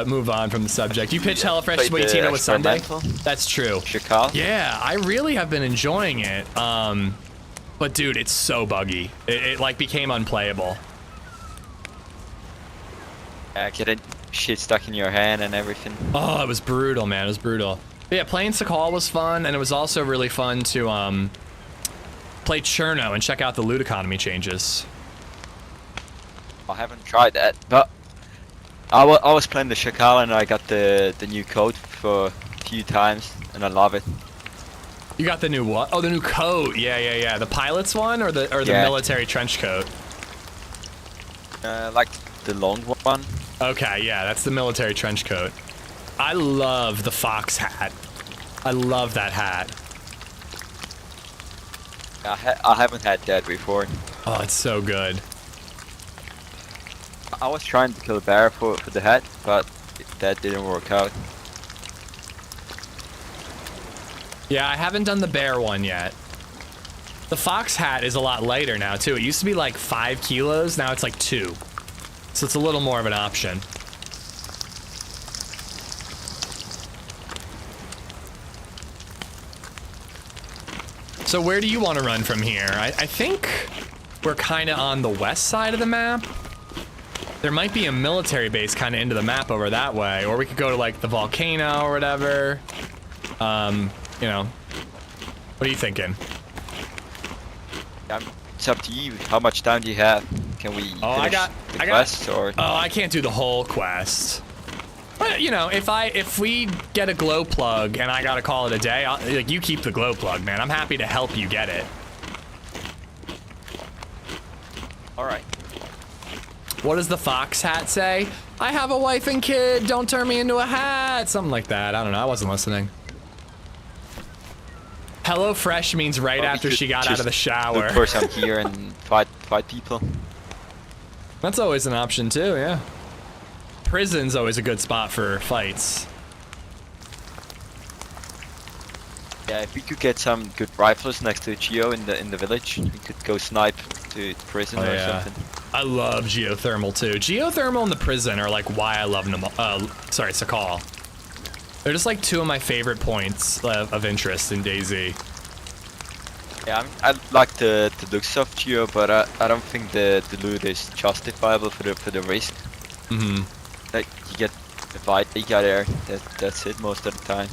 move on from the subject. You pitch HelloFresh to what you team up with Sunday? That's true. Chicago? Yeah, I really have been enjoying it. But dude, it's so buggy. It like became unplayable. Getting shit stuck in your hand and everything. Oh, it was brutal, man. It was brutal. But yeah, playing SAKHAL'S was fun, and it was also really fun to play Cherno and check out the loot economy changes. I haven't tried that, but I was playing the Shakal and I got the new code for a few times, and I love it. You got the new what? Oh, the new coat. Yeah. The pilot's one or the military trench coat? Like the long one. Okay, yeah, that's the military trench coat. I love the fox hat. I love that hat. I haven't had that before. Oh, it's so good. I was trying to kill a bear for the hat, but that didn't work out. Yeah, I haven't done the bear one yet. The fox hat is a lot lighter now, too. It used to be like 5 kilos, now it's like 2. So it's a little more of an option. So where do you want to run from here? I think we're kind of on the west side of the map. There might be a military base kind of into the map over that way, or we could go to like the volcano or whatever. You know, what are you thinking? It's up to you. How much time do you have? Can we finish the quest, or? Oh, I can't do the whole quest. But you know, if we get a glow plug and I gotta call it a day, like you keep the glow plug, man. I'm happy to help you get it. All right. What does the fox hat say? I have a wife and kid. Don't turn me into a hat. Something like that. I don't know. I wasn't listening. HelloFresh means right after she got out of the shower. Look for some gear and fight people. That's always an option too, yeah. Prison's always a good spot for fights. Yeah, if we could get some good rifles next to Geo in the village, we could go snipe to prison or something. I love geothermal too. Geothermal and the prison are like why I love them. Sorry, Sakhal. They're just like two of my favorite points of interest in DayZ. Yeah, I like the looks of Geo, but I don't think the loot is justifiable for the risk. Mm-hmm. Like you get the fight, you got there. That's it most of the time.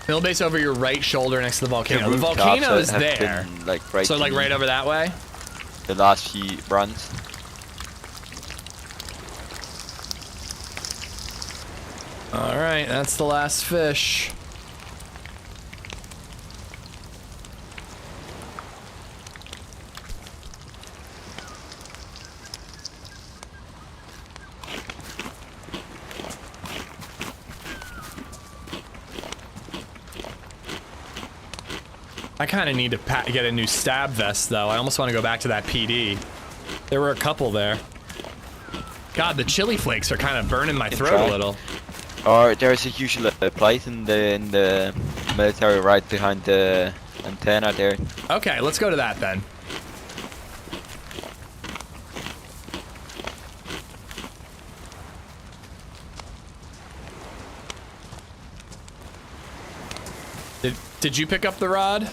Mill base over your right shoulder next to the volcano. The rooftops volcano is have there. been, like, right so like right over that way? The last few runs. Alright, that's the last fish. I kind of need to get a new stab vest, though. I almost want to go back to that PD. There were a couple there. God, the chili flakes are kind of burning my throat a little. Or there's a usual place in the military right behind the antenna there. Okay, let's go to that then. Did you pick up the rod?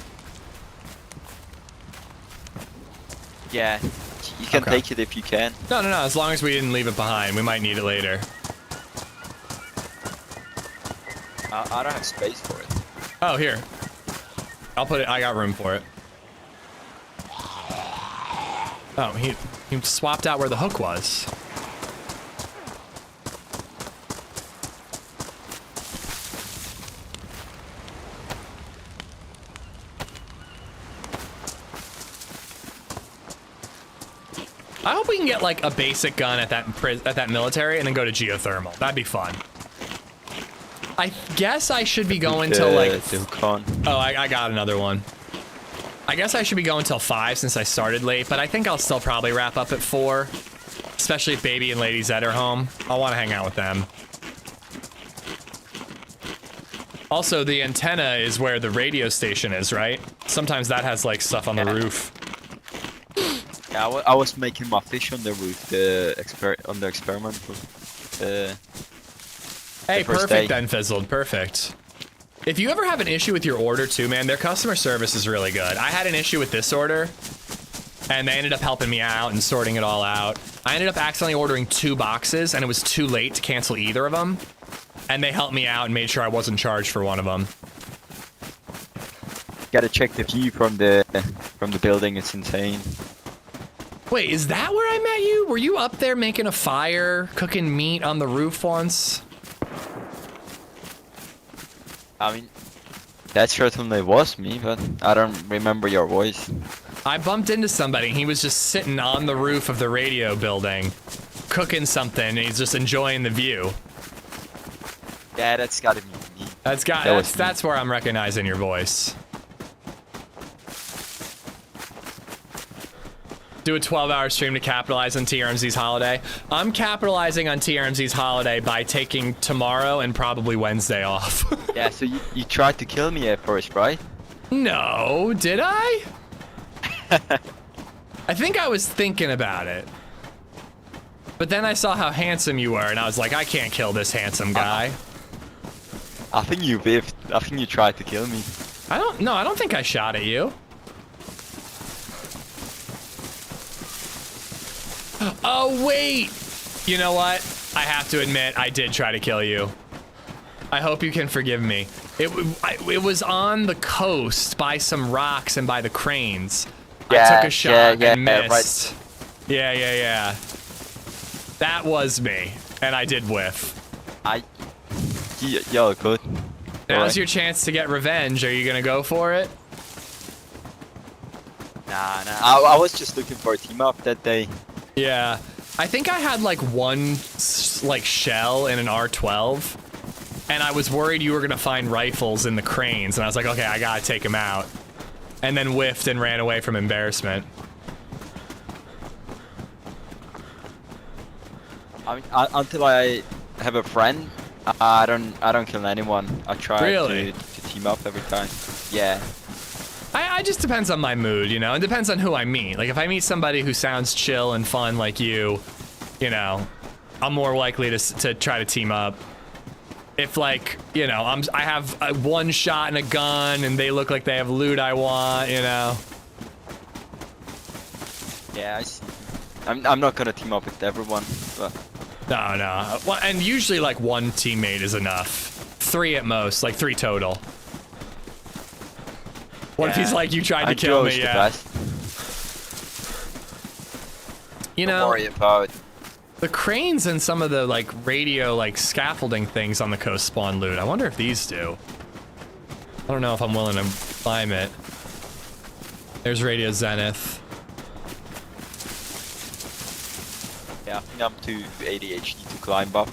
Yeah, you can take it if you can. No, as long as we didn't leave it behind. We might need it later. I don't have space for it. Oh, here. I'll put it, I got room for it. Oh, he swapped out where the hook was. I hope we can get like a basic gun at that military and then go to geothermal. That'd be fun. I guess I should be going till like... Oh, I got another one. I guess I should be going till 5 since I started late, but I think I'll still probably wrap up at 4. Especially if Baby and LadyZed are home. I'll want to hang out with them. Also, the antenna is where the radio station is, right? Sometimes that has like stuff on the roof. Yeah, I was making my fish on the roof, on the experiment. Hey, perfect then, Fizzled. Perfect. If you ever have an issue with your order too, man, their customer service is really good. I had an issue with this order, and they ended up helping me out and sorting it all out. I ended up accidentally ordering 2 boxes, and it was too late to cancel either of them. And they helped me out and made sure I wasn't charged for one of them. Gotta check the view from the building. It's insane. Wait, is that where I met you? Were you up there making a fire, cooking meat on the roof once? I mean, that certainly was me, but I don't remember your voice. I bumped into somebody. He was just sitting on the roof of the radio building, cooking something, and he's just enjoying the view. Yeah, that's gotta be me. That's where I'm recognizing your voice. Do a 12-hour stream to capitalize on TRMZ's holiday. I'm capitalizing on TRMZ's holiday by taking tomorrow and probably Wednesday off. Yeah, so you tried to kill me at first, right? No, did I? I think I was thinking about it. But then I saw how handsome you were, and I was like, I can't kill this handsome guy. I think you whiffed. I think you tried to kill me. I don't think I shot at you. Oh, wait! You know what? I have to admit, I did try to kill you. I hope you can forgive me. It was on the coast by some rocks and by the cranes. Yeah, I took a shot and missed. Right. Yeah. That was me, and I did whiff. Yo, good. Now's your chance to get revenge. Are you gonna go for it? Nah. I was just looking for a team up that day. Yeah, I think I had like one shell in an R12, and I was worried you were gonna find rifles in the cranes, and I was like, okay, I gotta take him out, and then whiffed and ran away from embarrassment. I mean, until I have a friend I don't kill anyone. I try Really? to team up every time. Yeah. I just depends on my mood, you know? It depends on who I meet. Like, if I meet somebody who sounds chill and fun like you know, I'm more likely to try to team up. If, like, you know, I have a one shot and a gun and they look like they have loot I want, you know? Yeah, I see. I'm not gonna team up with everyone, but... No. Well, and usually, like, one teammate is enough. 3 at most, like 3 total. What if he's like, you tried to kill me? Yeah. You know, don't worry about the cranes and some of the like radio like scaffolding things on the coast spawn loot. I wonder if these do. I don't know if I'm willing to climb it. There's Radio Zenith. Yeah, I think I'm too ADHD to climb up.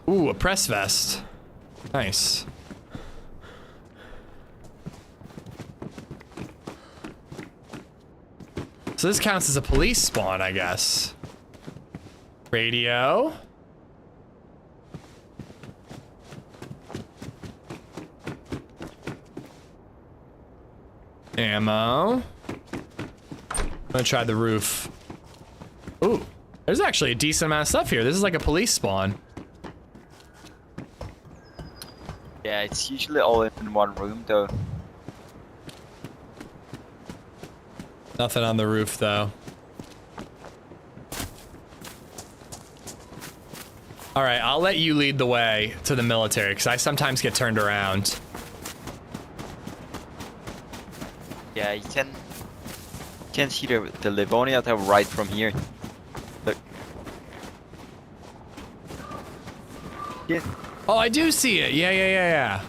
Ooh, a press vest. Nice. So this counts as a police spawn, I guess. Radio. Ammo. I'm gonna try the roof. Ooh, there's actually a decent amount of stuff here. This is like a police spawn. Yeah, it's usually all in one room though. Nothing on the roof though. All right, I'll let you lead the way to the military because I sometimes get turned around. Yeah, you can see the Livonia tower right from here. Look. Yeah. Oh, I do see it. Yeah.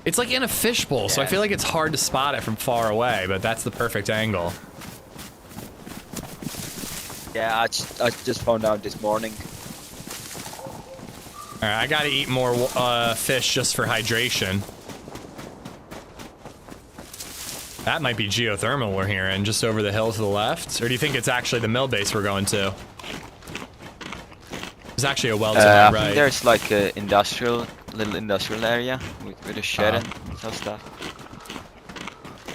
It's like in a fishbowl, so I feel like it's hard to spot it from far away, but that's the perfect angle. Yeah, I just found out this morning. All right, I gotta eat more fish just for hydration. That might be geothermal we're hearing, just over the hill to the left. Or do you think it's actually the mill base we're going to? There's actually a well to my I right. think there's like a little industrial area with a shed and some stuff.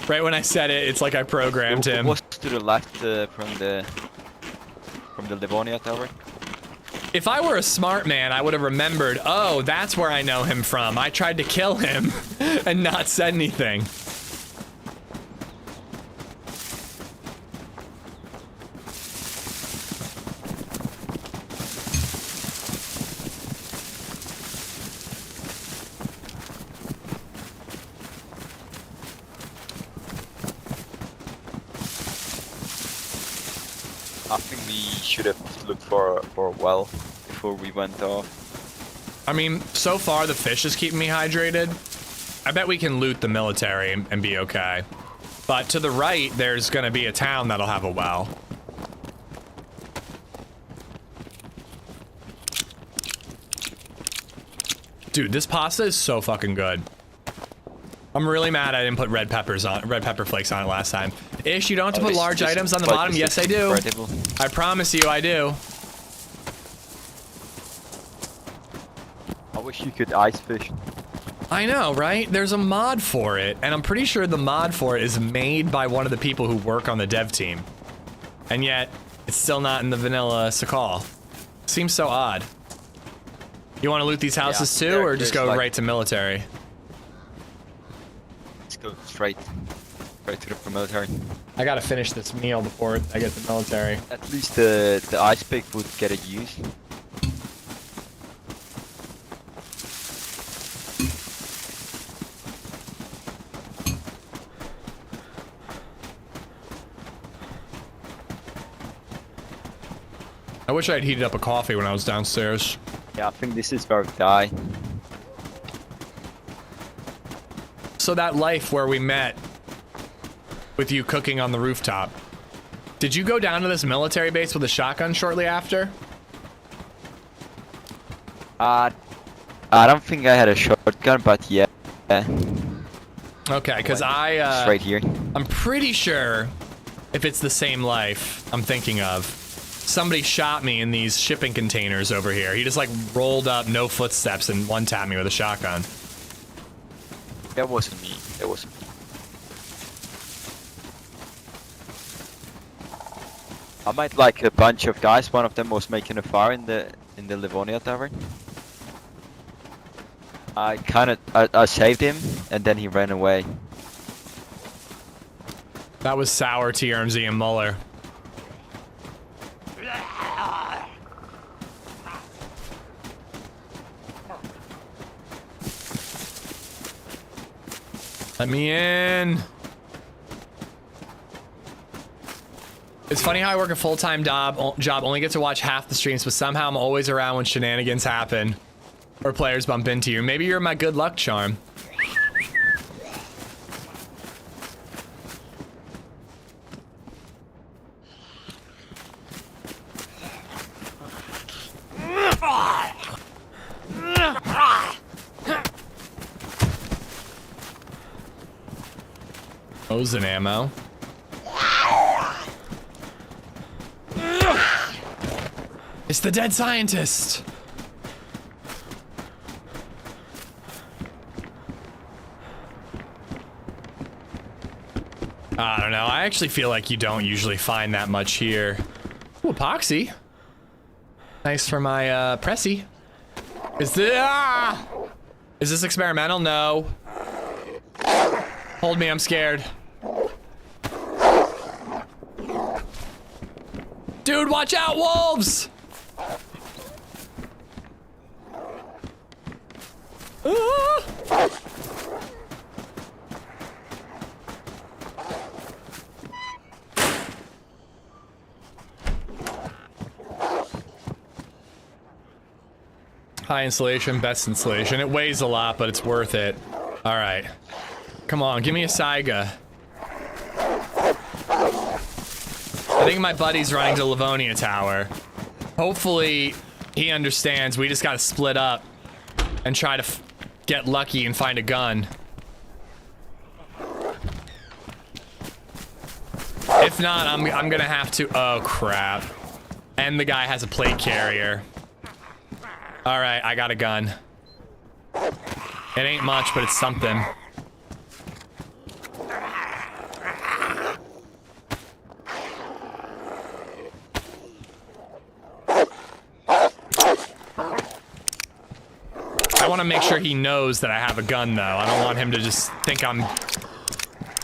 Right when I said it, it's like I programmed him. It was to the left from the Livonia tower. If I were a smart man, I would have remembered, oh, that's where I know him from. I tried to kill him and not said anything. I think we should have looked for a well before we went off. I mean, so far the fish is keeping me hydrated. I bet we can loot the military and be okay. But to the right, there's gonna be a town that'll have a well. Dude, this pasta is so fucking good. I'm really mad I didn't put red pepper flakes on it last time. Ish, you don't have to put large items on the bottom. Yes, I do. I promise you, I do. I wish you could ice fish. I know, right? There's a mod for it, and I'm pretty sure the mod for it is made by one of the people who work on the dev team. And yet, it's still not in the vanilla Sakhal. Seems so odd. You want to loot these houses too, or just go right to military? Let's go straight to the military. I gotta finish this meal before I get to the military. At least the ice pick would get a use. I wish I had heated up a coffee when I was downstairs. Yeah, I think this is where we die. So that life where we met with you cooking on the rooftop, did you go down to this military base with a shotgun shortly after? I don't think I had a shotgun, but yeah. Okay, because I right here. I'm pretty sure if it's the same life I'm thinking of, somebody shot me in these shipping containers over here. He just like rolled up, no footsteps, and one-tapped me with a shotgun. That wasn't me. That wasn't me. I met like a bunch of guys. One of them was making a fire in the Livonia tavern. I saved him, and then he ran away. That was Sour, TRMZ, and Muller. Let me in. It's funny how I work a full-time job, only get to watch half the streams, but somehow I'm always around when shenanigans happen or players bump into you. Maybe you're my good luck charm. Mosin ammo. It's the dead scientist. I don't know. I actually feel like you don't usually find that much here. Ooh, epoxy. Nice for my pressy. Is this experimental? No. Hold me, I'm scared. Dude, watch out, wolves! High insulation, best insulation. It weighs a lot, but it's worth it. All right. Come on, give me a Saiga. I think my buddy's running to Livonia Tower. Hopefully, he understands we just gotta split up and try to get lucky and find a gun. If not, I'm gonna have to. Oh crap! And the guy has a plate carrier. All right, I got a gun. It ain't much, but it's something. I want to make sure he knows that I have a gun, though. I don't want him to just think I'm,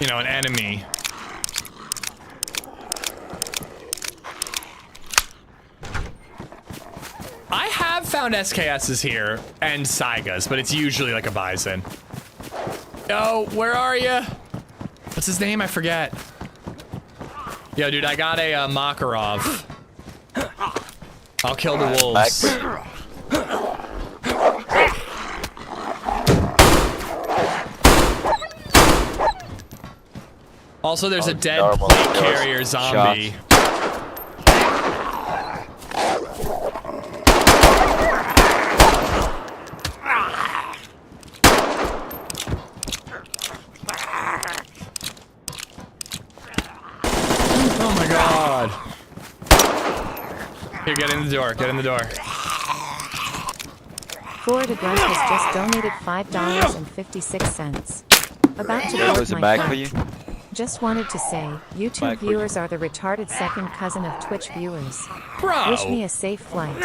you know, an enemy. I have found SKSs here and Saigas, but it's usually like a bison. Yo, where are you? What's his name? I forget. Yo, dude, I got a Makarov. I'll kill the wolves. Also, there's a dead plate carrier zombie. Oh my god. Here, get in the door, get in the door. Ford Aggress has just donated $5.56. About to There board was a my bag for flight. you. Just wanted to say, YouTube Bag for you. viewers are the retarded second cousin of Twitch viewers. Bro. Wish me a safe flight.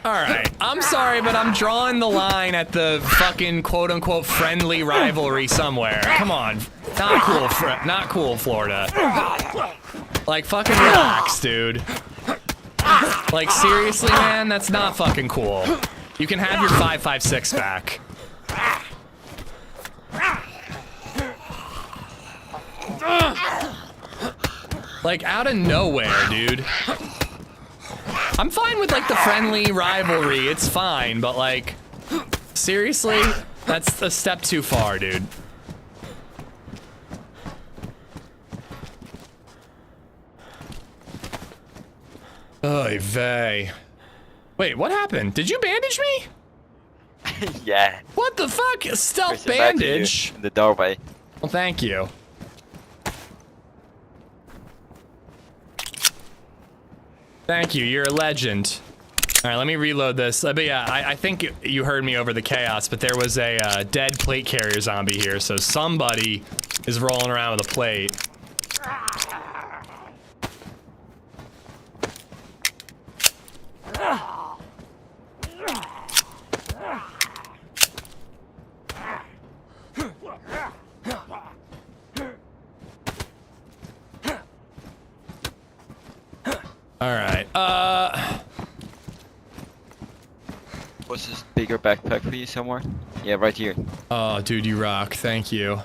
Alright, I'm sorry, but I'm drawing the line at the fucking quote-unquote friendly rivalry somewhere. Come on. Not cool, not cool, Florida. Like, fucking relax, dude. Like, seriously, man? That's not fucking cool. You can have your 5.56 back. Like, out of nowhere, dude. I'm fine with, like, the friendly rivalry. It's fine, but, like, seriously? That's a step too far, dude. Oy vey. Wait, what happened? Did you bandage me? Yeah. What the fuck? A stealth There's a bag for you bandage? in the doorway. Well, thank you. Thank you, you're a legend. All right, let me reload this. But yeah, I think you heard me over the chaos, but there was a dead plate carrier zombie here, so somebody is rolling around with a plate. All right, Was this bigger backpack for you somewhere? Yeah, right here. Oh, dude, you rock. Thank you.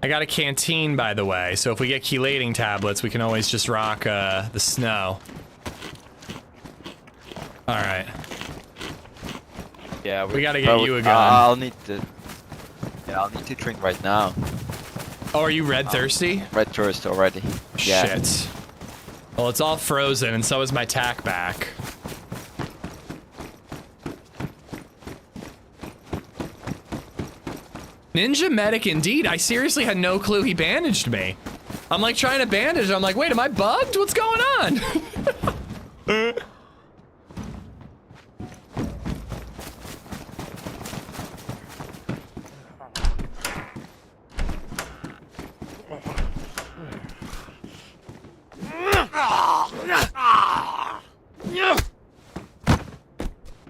I got a canteen, by the way, so if we get chelating tablets, we can always just rock the snow. All right. Yeah, We gotta get you a gun. I'll need to. Yeah, I'll need to drink right now. Oh, are you red thirsty? Red thirst already. Yeah. Shit. Well, it's all frozen, and so is my tack back. Ninja medic indeed. I seriously had no clue he bandaged me. I'm like trying to bandage. I'm like, wait, am I bugged? What's going on?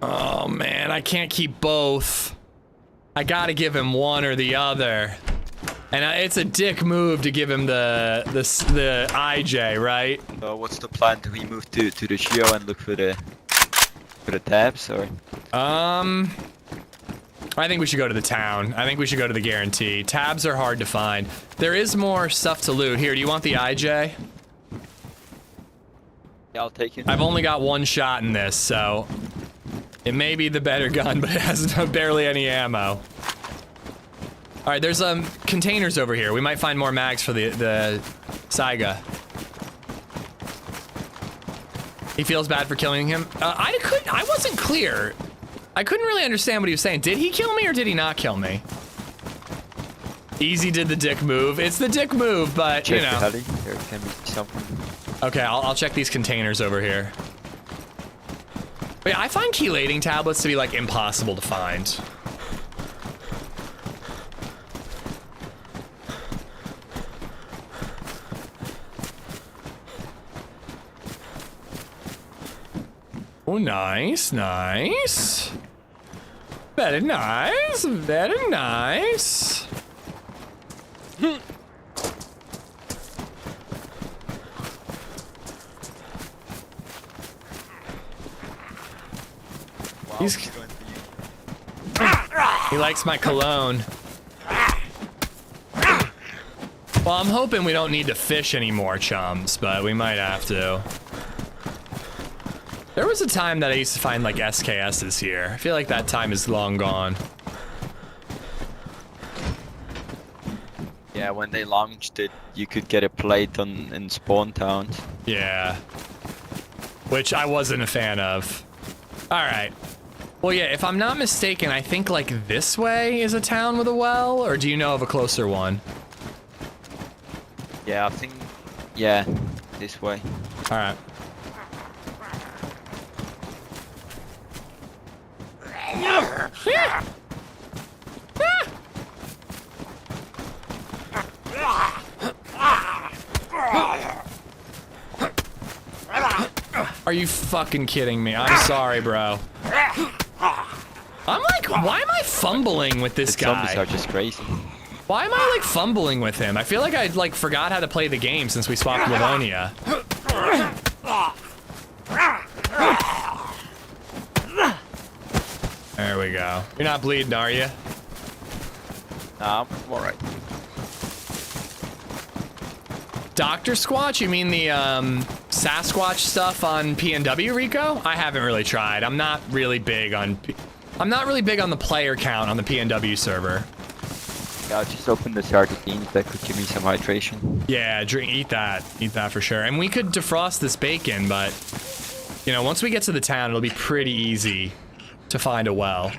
Oh man, I can't keep both. I gotta give him one or the other. And it's a dick move to give him the IJ, right? So what's the plan? Do we move to the Shio and look for the tabs, or? I think we should go to the town. I think we should go to the guarantee. Tabs are hard to find. There is more stuff to loot. Here, do you want the IJ? Yeah, I'll take it. I've only got one shot in this, so it may be the better gun, but it has barely any ammo. All right, there's containers over here. We might find more mags for the Saiga. He feels bad for killing him. I wasn't clear. I couldn't really understand what he was saying. Did he kill me or did he not kill me? Easy did the dick move. It's the dick move, but Check you know. the heli. There can be something. Okay, I'll check these containers over here. But yeah, I find chelating tablets to be like impossible to find. Oh, nice, nice. Very nice, very nice. He likes my cologne. Well, I'm hoping we don't need to fish anymore, chums, but we might have to. There was a time that I used to find like SKSs here. I feel like that time is long gone. Yeah, when they launched it, you could get a plate in spawn towns. Yeah. Which I wasn't a fan of. Alright. Well, yeah, if I'm not mistaken, I think like this way is a town with a well, or do you know of a closer one? Yeah, I think, yeah, this way. Alright. Are you fucking kidding me? I'm sorry, bro. I'm like, why am I fumbling with this guy? Zombies are just crazy. Why am I like fumbling with him? I feel like I like forgot how to play the game since we swapped Livonia. There we go. You're not bleeding, are you? Nah, I'm alright. Dr. Squatch? You mean the Sasquatch stuff on PNW, Rico? I haven't really tried. I'm not really big on the player count on the PNW server. Yeah, I'll just open the sardines. That could give me some hydration. Yeah, eat that for sure. And we could defrost this bacon, but you know, once we get to the town, it'll be pretty easy to find a well.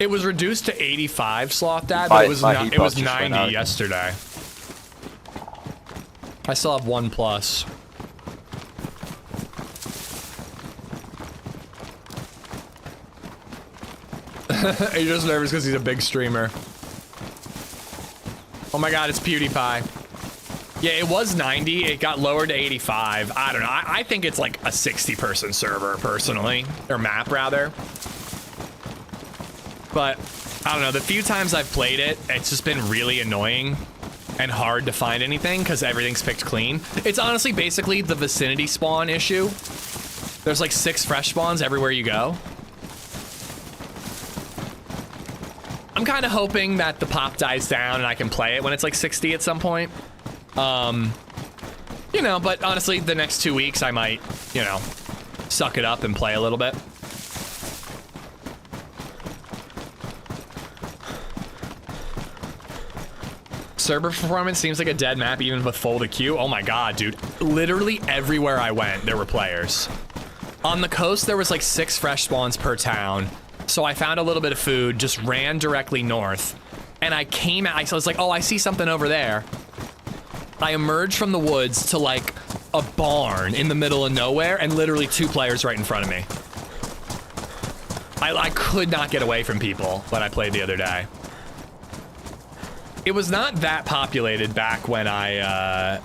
It was reduced to 85, Sloth Dad, but it was 90 yesterday. I still have 1 plus. He's just nervous because he's a big streamer. Oh my god, it's PewDiePie. Yeah, it was 90. It got lowered to 85. I don't know. I think it's like a 60-person server, personally. Or map, rather. But, I don't know. The few times I've played it, it's just been really annoying and hard to find anything because everything's picked clean. It's honestly basically the vicinity spawn issue. There's like 6 fresh spawns everywhere you go. I'm kind of hoping that the pop dies down and I can play it when it's like 60 at some point. You know, but honestly, the next 2 weeks I might, you know, suck it up and play a little bit. Server performance seems like a dead map even with folded queue. Oh my god, dude. Literally everywhere I went, there were players. On the coast, there was like 6 fresh spawns per town. So I found a little bit of food, just ran directly north. And I came out, so I was like, oh, I see something over there. I emerged from the woods to like a barn in the middle of nowhere and literally 2 players right in front of me. I could not get away from people when I played the other day. It was not that populated back when I,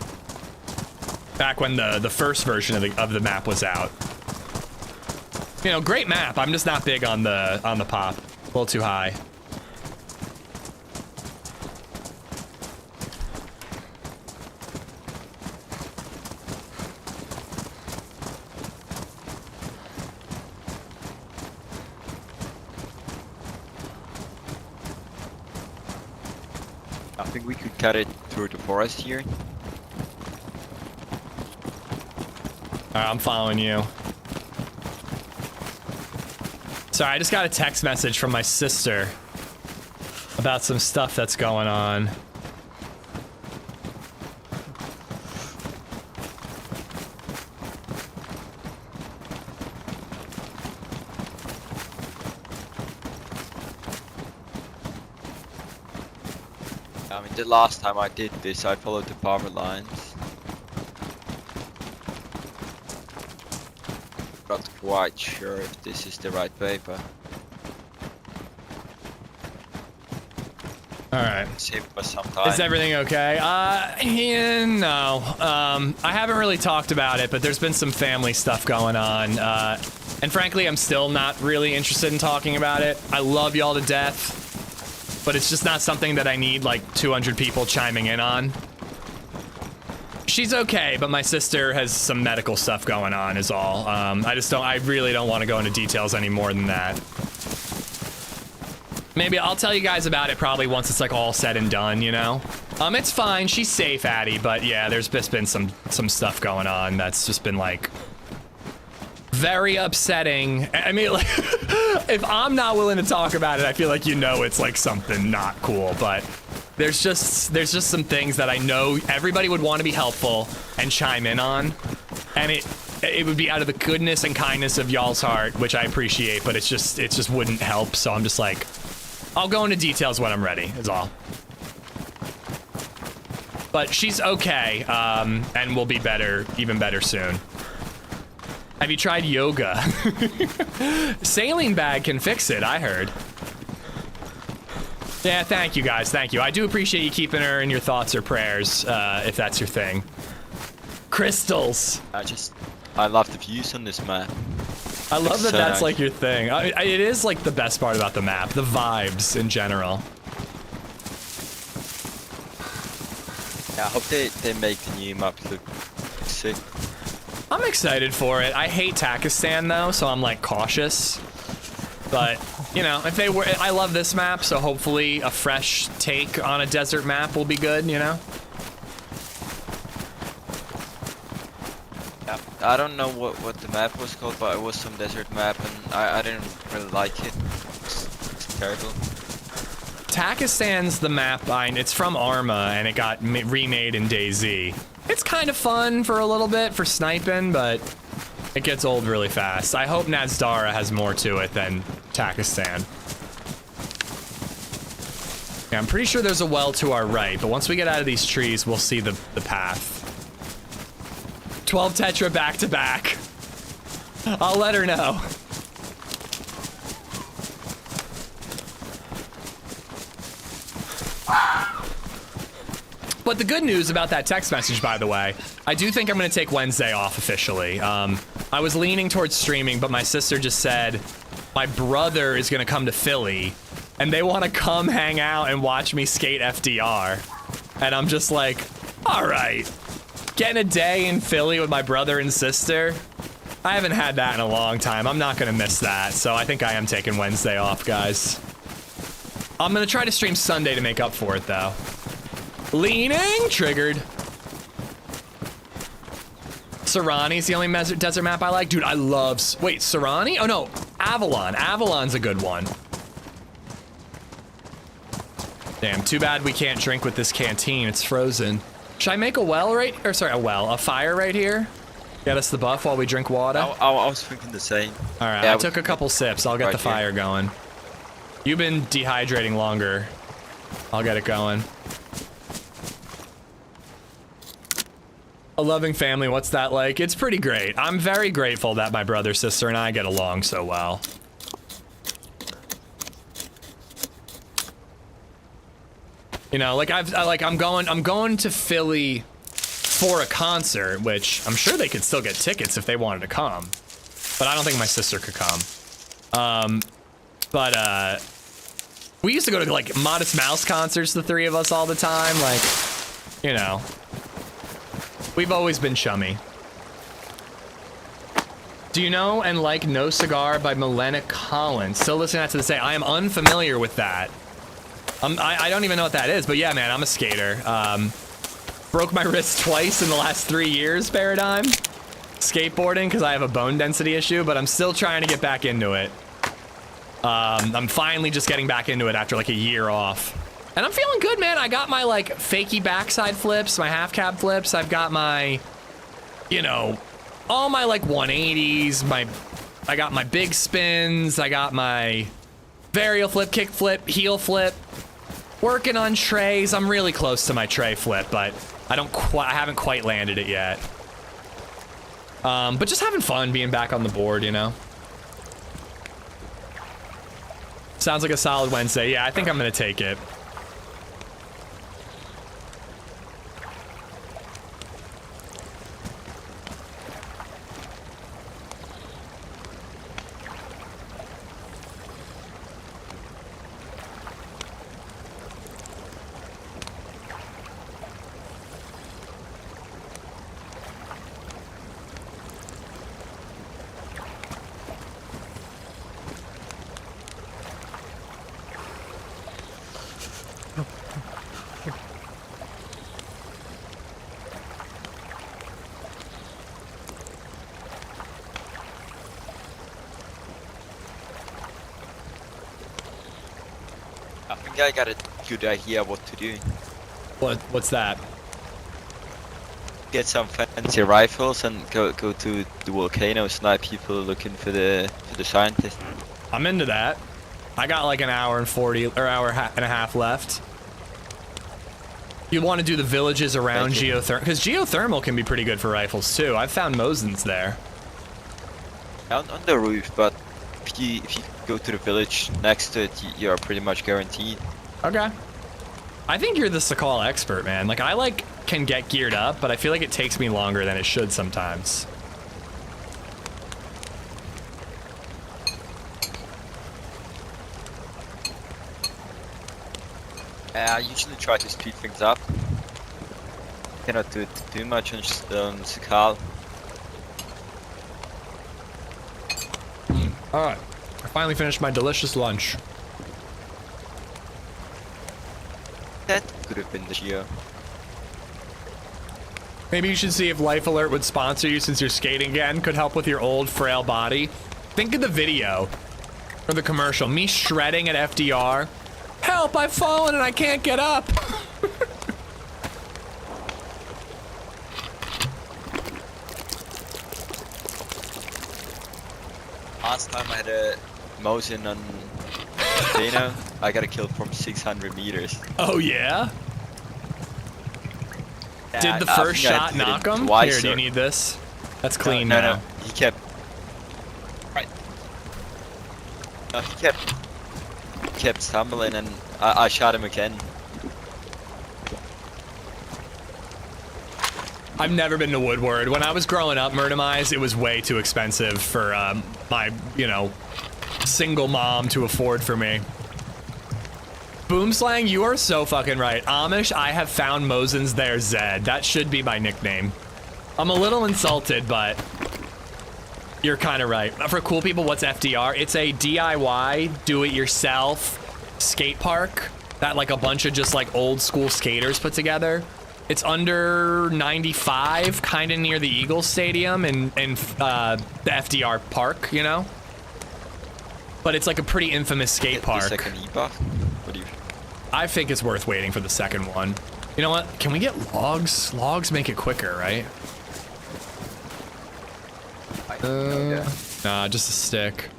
back when the first version of the map was out. You know, great map. I'm just not big on the pop. A little too high. I think we could cut it through the forest here. Alright, I'm following you. Sorry, I just got a text message from my sister about some stuff that's going on. I mean, the last time I did this, I followed the power lines. Not quite sure if this is the right paper. Alright. Save us some time. Is everything okay? Yeah, no. I haven't really talked about it, but there's been some family stuff going on. And frankly, I'm still not really interested in talking about it. I love y'all to death, but it's just not something that I need like 200 people chiming in on. She's okay, but my sister has some medical stuff going on is all. I really don't want to go into details any more than that. Maybe I'll tell you guys about it probably once it's like all said and done, you know? It's fine, she's safe, Addie, but yeah, there's just been some stuff going on that's just been like very upsetting. I mean, like, if I'm not willing to talk about it, I feel like you know it's like something not cool, but there's just some things that I know everybody would want to be helpful and chime in on, and it would be out of the goodness and kindness of y'all's heart, which I appreciate, but it just wouldn't help, so I'm just like, I'll go into details when I'm ready, is all. But she's okay, and will be better, even better soon. Have you tried yoga? Saline bag can fix it, I heard. Yeah, thank you guys, thank you. I do appreciate you keeping her in your thoughts or prayers, if that's your thing. Crystals. I love the views on this map. I love that so that's nice. like your thing. It is like the best part about the map, the vibes in general. Yeah, I hope they make the new map look sick. I'm excited for it. I hate Takistan though, so I'm like cautious. But, you know, if they were, I love this map, so hopefully a fresh take on a desert map will be good, you know? Yeah, I don't know what the map was called, but it was some desert map, and I didn't really like it. It's terrible. Takistan's the map, it's from Arma, and it got remade in DayZ. It's kind of fun for a little bit for sniping, but it gets old really fast. I hope Nazdara has more to it than Takistan. Yeah, I'm pretty sure there's a well to our right, but once we get out of these trees, we'll see the path. 12 Tetra back to back. I'll let her know. But the good news about that text message, by the way, I do think I'm going to take Wednesday off officially. I was leaning towards streaming, but my sister just said my brother is going to come to Philly and they want to come hang out and watch me skate FDR. And I'm just like, all right, getting a day in Philly with my brother and sister. I haven't had that in a long time. I'm not going to miss that. So I think I am taking Wednesday off, guys. I'm going to try to stream Sunday to make up for it, though. Leaning, triggered. Serrani's the only desert map I like. Dude, I love... Wait, Serrani? Oh, no. Avalon. Avalon's a good one. Damn, too bad we can't drink with this canteen. It's frozen. Should I make a well right... Or, sorry, a fire right here? Get us the buff while we drink water? I was thinking the same. All right, yeah, I took a couple sips. I'll get the fire going. You've been dehydrating longer. I'll get it going. A loving family, what's that like? It's pretty great. I'm very grateful that my brother, sister, and I get along so well. You know, like I'm going to Philly for a concert, which I'm sure they could still get tickets if they wanted to come. But I don't think my sister could come. We used to go to like Modest Mouse concerts, the three of us all the time, like, you know. We've always been chummy. Do you know and like No Cigar by Milena Collins? Still listening to that to this day. I am unfamiliar with that. I don't even know what that is, but yeah, man, I'm a skater. Broke my wrist twice in the last 3 years, Paradigm. Skateboarding, because I have a bone density issue, but I'm still trying to get back into it. I'm finally just getting back into it after like a year off. And I'm feeling good, man. I got my, like, fakey backside flips, my half cab flips. I've got my, you know, all my, like, 180s. I got my big spins. I got my varial flip, kick flip, heel flip. Working on trays. I'm really close to my tray flip, but I haven't quite landed it yet. But just having fun being back on the board, you know? Sounds like a solid Wednesday. Yeah, I think I'm gonna take it. I got a good idea what to do. What's that? Get some fancy rifles and go to the volcano, snipe people looking for the scientist. I'm into that. I got like an hour and 40 or hour and a half left. You want to do the villages around geothermal, because geothermal can be pretty good for rifles too. I've found Mosins there. On the roof, but if you go to the village next to it, you're pretty much guaranteed. Okay. I think you're the SAKHAL expert, man. Like, I can get geared up, but I feel like it takes me longer than it should sometimes. I usually try to speed things up. Cannot do it too much on SAKHAL. Alright. I finally finished my delicious lunch. That could have been the Geo. Maybe you should see if Life Alert would sponsor you since you're skating again. Could help with your old, frail body. Think of the video. Or the commercial. Me shredding at FDR. Help, I've fallen and I can't get up. Last time I had a Mosin on Dana, I got a kill from 600 meters. Oh yeah? Yeah, Did the I first think I shot hit him knock him? twice Here, do you or- need this? That's clean no, now. No, he kept. Right. No, he kept stumbling, and I shot him again. I've never been to Woodward. When I was growing up, Murdermize, it was way too expensive for my, you know, single mom to afford for me. Boomslang, you are so fucking right. Amish, I have found Mosen's there, Zed. That should be my nickname. I'm a little insulted, but you're kind of right. For cool people, what's FDR? It's a DIY, do-it-yourself skate park that like a bunch of just like old school skaters put together. It's under 95, kind of near the Eagles Stadium and the FDR Park, you know? But it's like a pretty infamous skate park. The second e-buff? What do you... I think it's worth waiting for the second one. You know what? Can we get logs? Logs make it quicker, right? Nah, just a stick.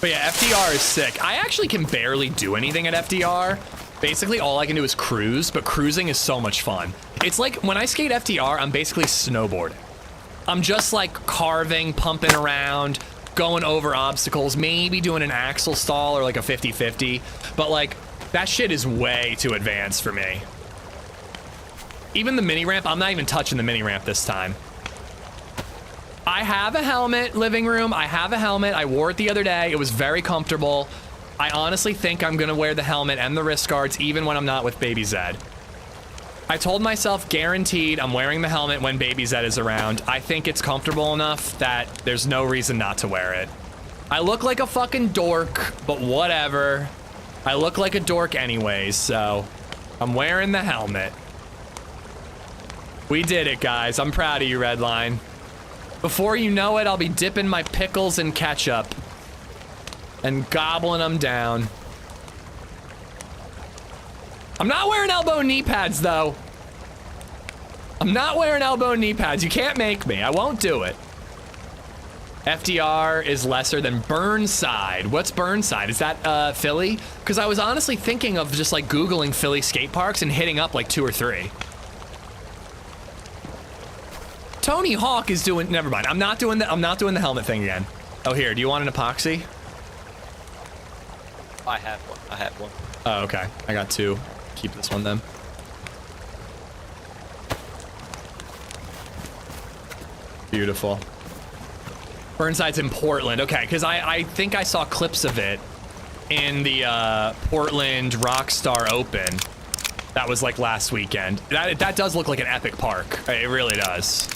But yeah, FDR is sick. I actually can barely do anything at FDR. Basically, all I can do is cruise, but cruising is so much fun. It's like when I skate FDR, I'm basically snowboarding. I'm just like carving, pumping around, going over obstacles, maybe doing an axle stall or like a 50-50. But like, that shit is way too advanced for me. Even the mini ramp, I'm not even touching the mini ramp this time. I have a helmet, living room. I have a helmet. I wore it the other day. It was very comfortable. I honestly think I'm gonna wear the helmet and the wrist guards even when I'm not with Baby Zed. I told myself guaranteed I'm wearing the helmet when Baby Zed is around. I think it's comfortable enough that there's no reason not to wear it. I look like a fucking dork, but whatever. I look like a dork anyways, so I'm wearing the helmet. We did it, guys. I'm proud of you, Redline. Before you know it, I'll be dipping my pickles in ketchup and gobbling them down. I'm not wearing elbow knee pads, though. I'm not wearing elbow knee pads. You can't make me. I won't do it. FDR is lesser than Burnside. What's Burnside? Is that Philly? Because I was honestly thinking of just like Googling Philly skate parks and hitting up like 2 or 3. Tony Hawk is doing. Never mind. I'm not doing the helmet thing again. Oh, here. Do you want an epoxy? I have one. I have one. Oh, okay. I got 2. Keep this one then. Beautiful. Burnside's in Portland. Okay, because I think I saw clips of it in the Portland Rockstar Open. That was like last weekend. That does look like an epic park. It really does.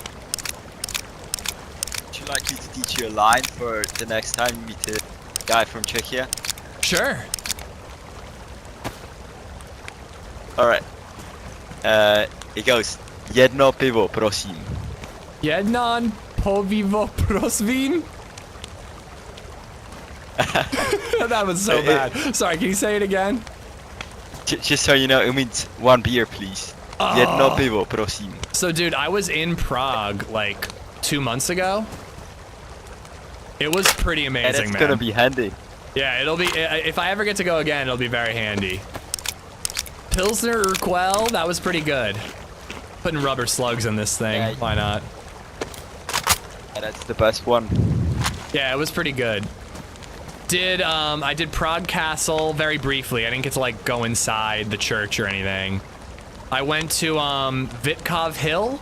Would you like me to teach you a line for the next time you meet a guy from Czechia? Sure. Alright. It goes, jedno pivo, prosím. Jednan povivo prosvím? That was so bad. Sorry, can you say it again? Just so you know, it means 1 beer, please. Jedno pivo, prosím. So, dude, I was in Prague like 2 months ago. It was pretty amazing, and it's man. gonna be handy. Yeah, it'll be. If I ever get to go again, it'll be very handy. Pilsner Urquell, that was pretty good. Putting rubber slugs in this thing. Yeah, why not? Yeah, that's the best one. Yeah, it was pretty good. I did Prague Castle very briefly. I didn't get to like go inside the church or anything. I went to Vitkov Hill,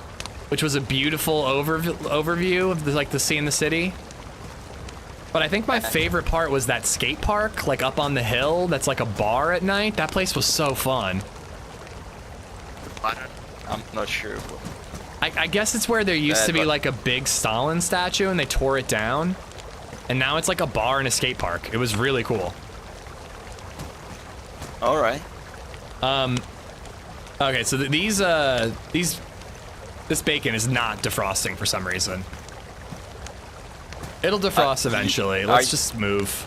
which was a beautiful overview of the seeing the city. But I think my favorite part was that skate park, like up on the hill. That's like a bar at night. That place was so fun. I'm not sure. I guess it's where there used to be like a big Stalin statue and they tore it down. And now it's like a bar and a skate park. It was really cool. All right. Okay, so this bacon is not defrosting for some reason. It'll defrost eventually. Let's just move.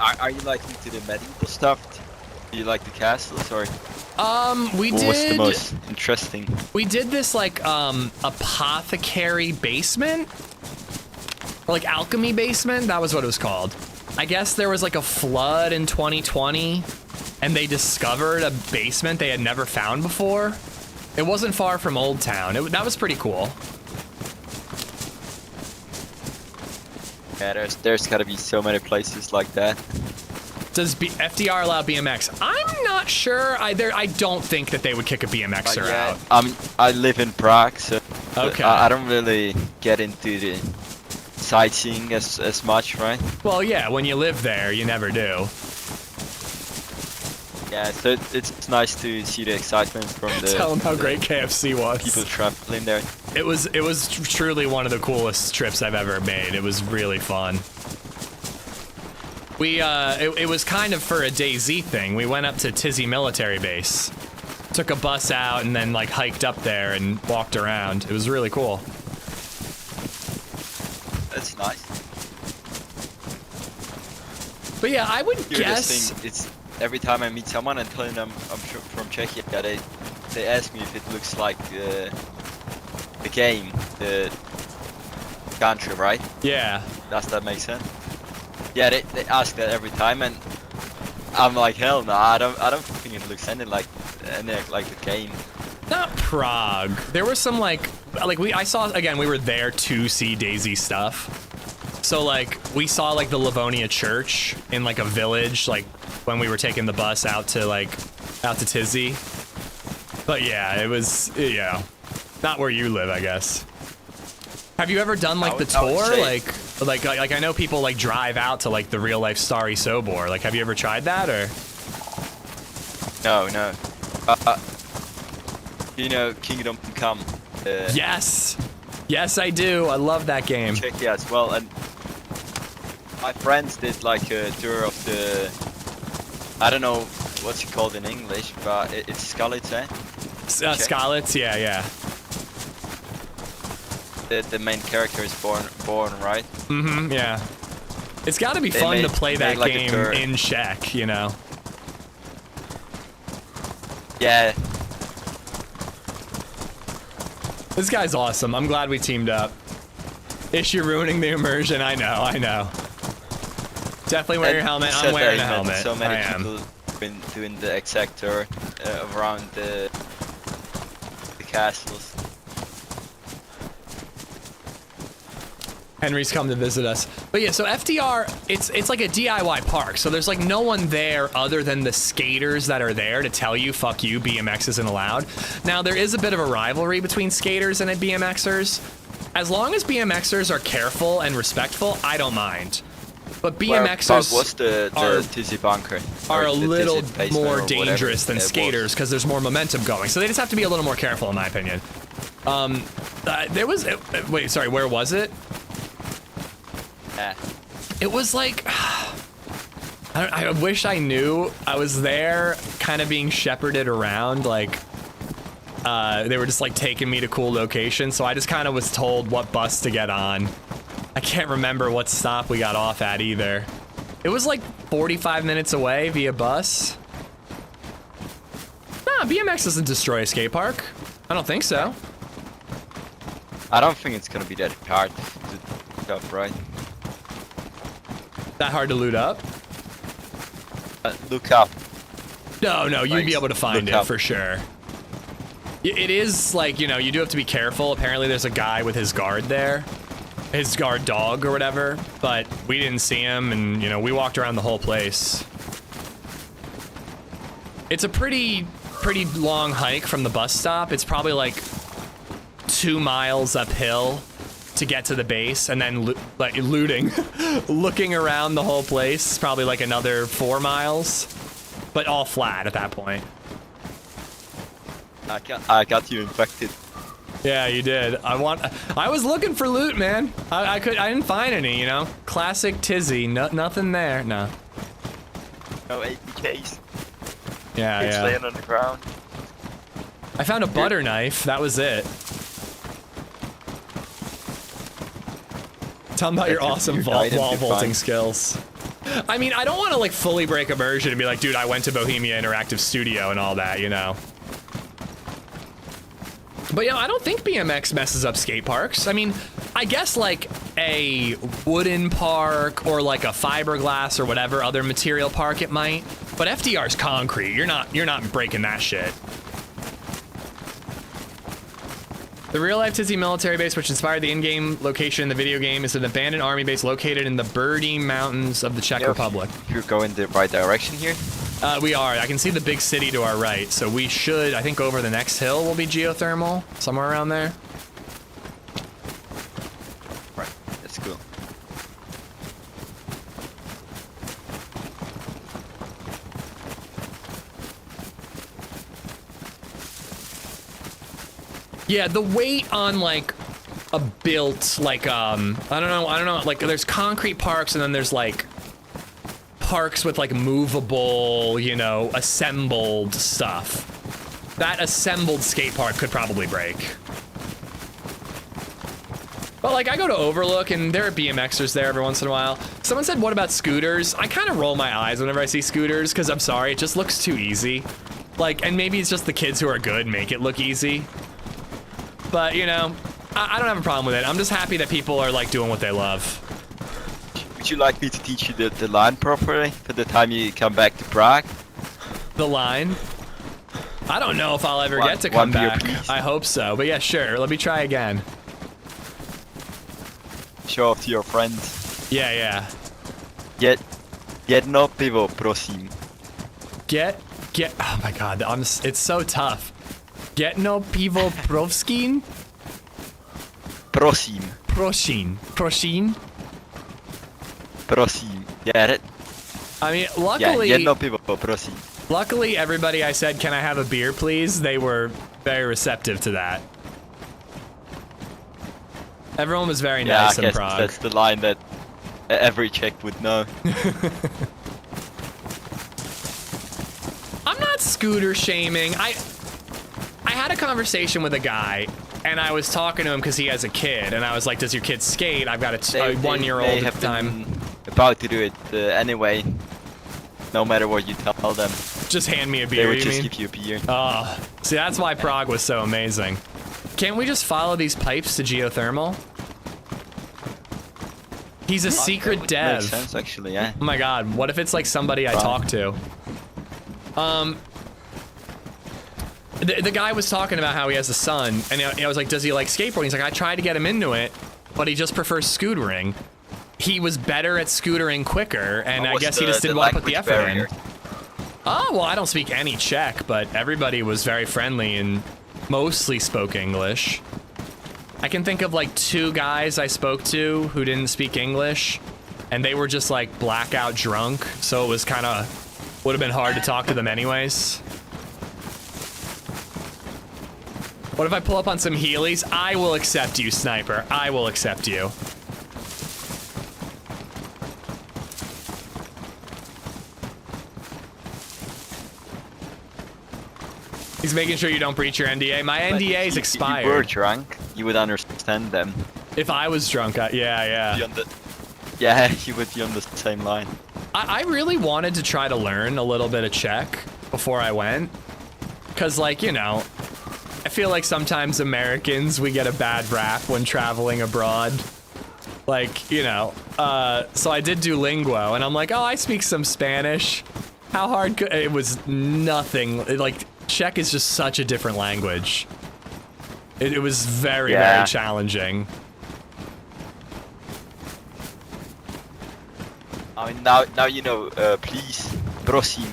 Are you like into the medieval stuff? Do you like the castles or? We what did. was the most interesting? We did this like apothecary basement, or like alchemy basement. That was what it was called. I guess there was like a flood in 2020, and they discovered a basement they had never found before. It wasn't far from Old Town. That was pretty cool. Yeah, there's gotta be so many places like that. Does FDR allow BMX? I'm not sure. I don't think that they would kick a BMXer out. I live in Prague, so okay. I don't really get into the sightseeing as much, right? Well, yeah, when you live there, you never do. Yeah, so it's nice to see the excitement from the. Tell them how great KFC was. People traveling there. It was truly one of the coolest trips I've ever made. It was really fun. It was kind of for a DayZ thing. We went up to Tizzy military base, took a bus out, and then like hiked up there and walked around. It was really cool. That's nice. But yeah, I would guess it's every time I meet someone and tell them I'm from Czechia, they ask me if it looks like the game, the country, right? Yeah. Does that make sense? Yeah, they ask that every time, and I'm like, hell no, I don't think it looks anything like the game. Not Prague. There were some I saw, again, we were there to see DayZ stuff. So like we saw like the Livonia church in like a village, like when we were taking the bus out to Tizzy. But yeah, it was, not where you live, I guess. Have you ever done like the tour? Like I know people like drive out to like the real life Starry Sobor. Like, have you ever tried that or? No. You know Kingdom Come? Yes, I do. I love that game. Czechia as well, and my friends did like a tour of the. I don't know what's it called in English, but it's Skalitz, eh? Skalitz, yeah. The main character is born, right? Mm-hmm, yeah. It's got to be fun to play that like game in Czech, you know? Yeah. This guy's awesome. I'm glad we teamed up. Ish, you're ruining the immersion. I know. Definitely wear your helmet. I'm wearing a helmet. So many people have been doing the exact tour around the castles. Henry's come to visit us. But yeah, so FDR, it's like a DIY park. So there's like no one there other than the skaters that are there to tell you, fuck you, BMX isn't allowed. Now, there is a bit of a rivalry between skaters and BMXers. As long as BMXers are careful and respectful, I don't mind. But BMXers what's the Tizzy bunker? Are a little more dangerous than skaters because there's more momentum going. So they just have to be a little more careful, in my opinion. There was, wait, sorry, where was it? It was like, I wish I knew. I was there kind of being shepherded around, like, they were just like taking me to cool locations, so I just kind of was told what bus to get on. I can't remember what stop we got off at either. It was like 45 minutes away via bus. Nah, BMX doesn't destroy a skate park. I don't think so. I don't think it's gonna be that hard to look up, right? That hard to loot up? Look up. No, you'd be able to find it for sure. It is like, you know, you do have to be careful. Apparently there's a guy with his guard there. His guard dog or whatever, but we didn't see him, and, you know, we walked around the whole place. It's a pretty long hike from the bus stop. It's probably like 2 miles uphill to get to the base, and then looking around the whole place, probably like another 4 miles, but all flat at that point. I got you infected. Yeah, you did. I was looking for loot, man. I didn't find any, you know? Classic Tizzy, nothing there, no. No APKs. Yeah, it's laying on the ground. I found a butter knife, that was it. Tell me about your awesome wall vaulting skills. I mean, I don't want to like fully break immersion and be like, dude, I went to Bohemia Interactive Studio and all that, you know. But yeah, I don't think BMX messes up skate parks. I mean, I guess like a wooden park or like a fiberglass or whatever other material park it might. But FDR's concrete. You're not breaking that shit. The real-life Tizzy military base, which inspired the in-game location in the video game, is an abandoned army base located in the Birdie Mountains of the Czech Republic. You're going the right direction here? We are. I can see the big city to our right, so we should, I think over the next hill will be geothermal, somewhere around there. Right, that's cool. Yeah, the weight on like a built, like, I don't know, like there's concrete parks and then there's like parks with like movable, you know, assembled stuff. That assembled skate park could probably break. But like I go to Overlook and there are BMXers there every once in a while. Someone said, what about scooters? I kind of roll my eyes whenever I see scooters because I'm sorry, it just looks too easy. Like, and maybe it's just the kids who are good make it look easy. But, you know, I don't have a problem with it. I'm just happy that people are, like, doing what they love. Would you like me to teach you the line properly for the time you come back to Prague? The line? I don't know if I'll ever get to come back. I hope so. But yeah, sure. Let me try again. Show off to your friends. Yeah, yeah. Jedno pivo, prosím. Get, oh my god, it's so tough. Jedno pivo provskin? Prosím. Prosím. Prosím? Prosím. Get it? I mean, luckily... Yeah, jedno pivo, prosím. Luckily, everybody I said, can I have a beer, please? They were very receptive to that. Everyone was very nice in Prague. That's the line that every Czech would know. I'm not scooter shaming. I had a conversation with a guy, and I was talking to him because he has a kid, and I was like, does your kid skate? I've got a 1-year-old at the time. About to do it anyway, no matter what you tell them. Just hand me a beer, They would you just mean? give you a beer. Oh, see, that's why Prague was so amazing. Can't we just follow these pipes to geothermal? He's a secret dev. Makes sense, actually, yeah. Oh my god, what if it's like somebody I talk to? The guy was talking about how he has a son, and I was like, does he like skateboarding? He's like, I tried to get him into it, but he just prefers scootering. He was better at scootering quicker, and I guess he just didn't want to put the effort in. Oh, well, I don't speak any Czech, but everybody was very friendly and mostly spoke English. I can think of like 2 guys I spoke to who didn't speak English, and they were just like blackout drunk, so it was kind of, would have been hard to talk to them anyways. What if I pull up on some Heelys? I will accept you, Sniper. I will accept you. He's making sure you don't breach your NDA. My NDA is expired. If you were drunk, you would understand them. If I was drunk, yeah. Yeah, you would be on the same line. I really wanted to try to learn a little bit of Czech before I went. Because, like, you know, I feel like sometimes Americans, we get a bad rap when traveling abroad. Like, you know, so I did Duolingo, and I'm like, oh, I speak some Spanish. How hard could... It was nothing. Like, Czech is just such a different language. It was very, very challenging. I mean, now you know, please, prosím.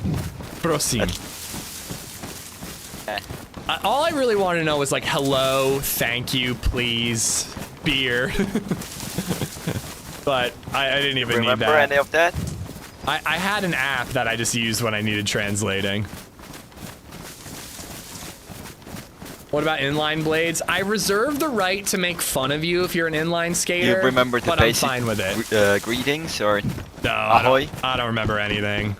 Prosím. All I really wanted to know was like, hello, thank you, please, beer. But I didn't even need that. Remember any of that? I had an app that I just used when I needed translating. What about inline blades? I reserve the right to make fun of you if you're an inline skater, You remember the but I'm basic fine with it. greetings or No, ahoy? I don't remember anything.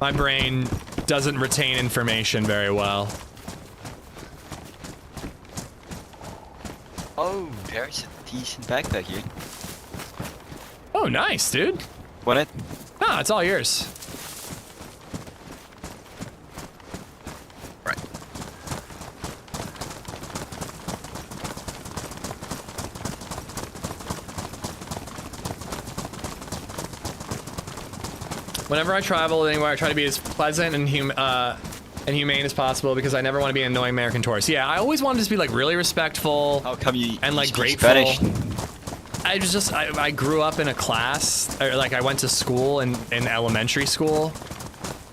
My brain doesn't retain information very well. Oh, there's a decent backpack here. Oh, nice, dude. want it? No, it's all yours. Right. Whenever I travel anywhere, I try to be as pleasant and humane as possible because I never want to be an annoying American tourist. Yeah, I always wanted to be like really respectful. How come you and like speak grateful? Spanish? I grew up in a class, or like I went to school in elementary school,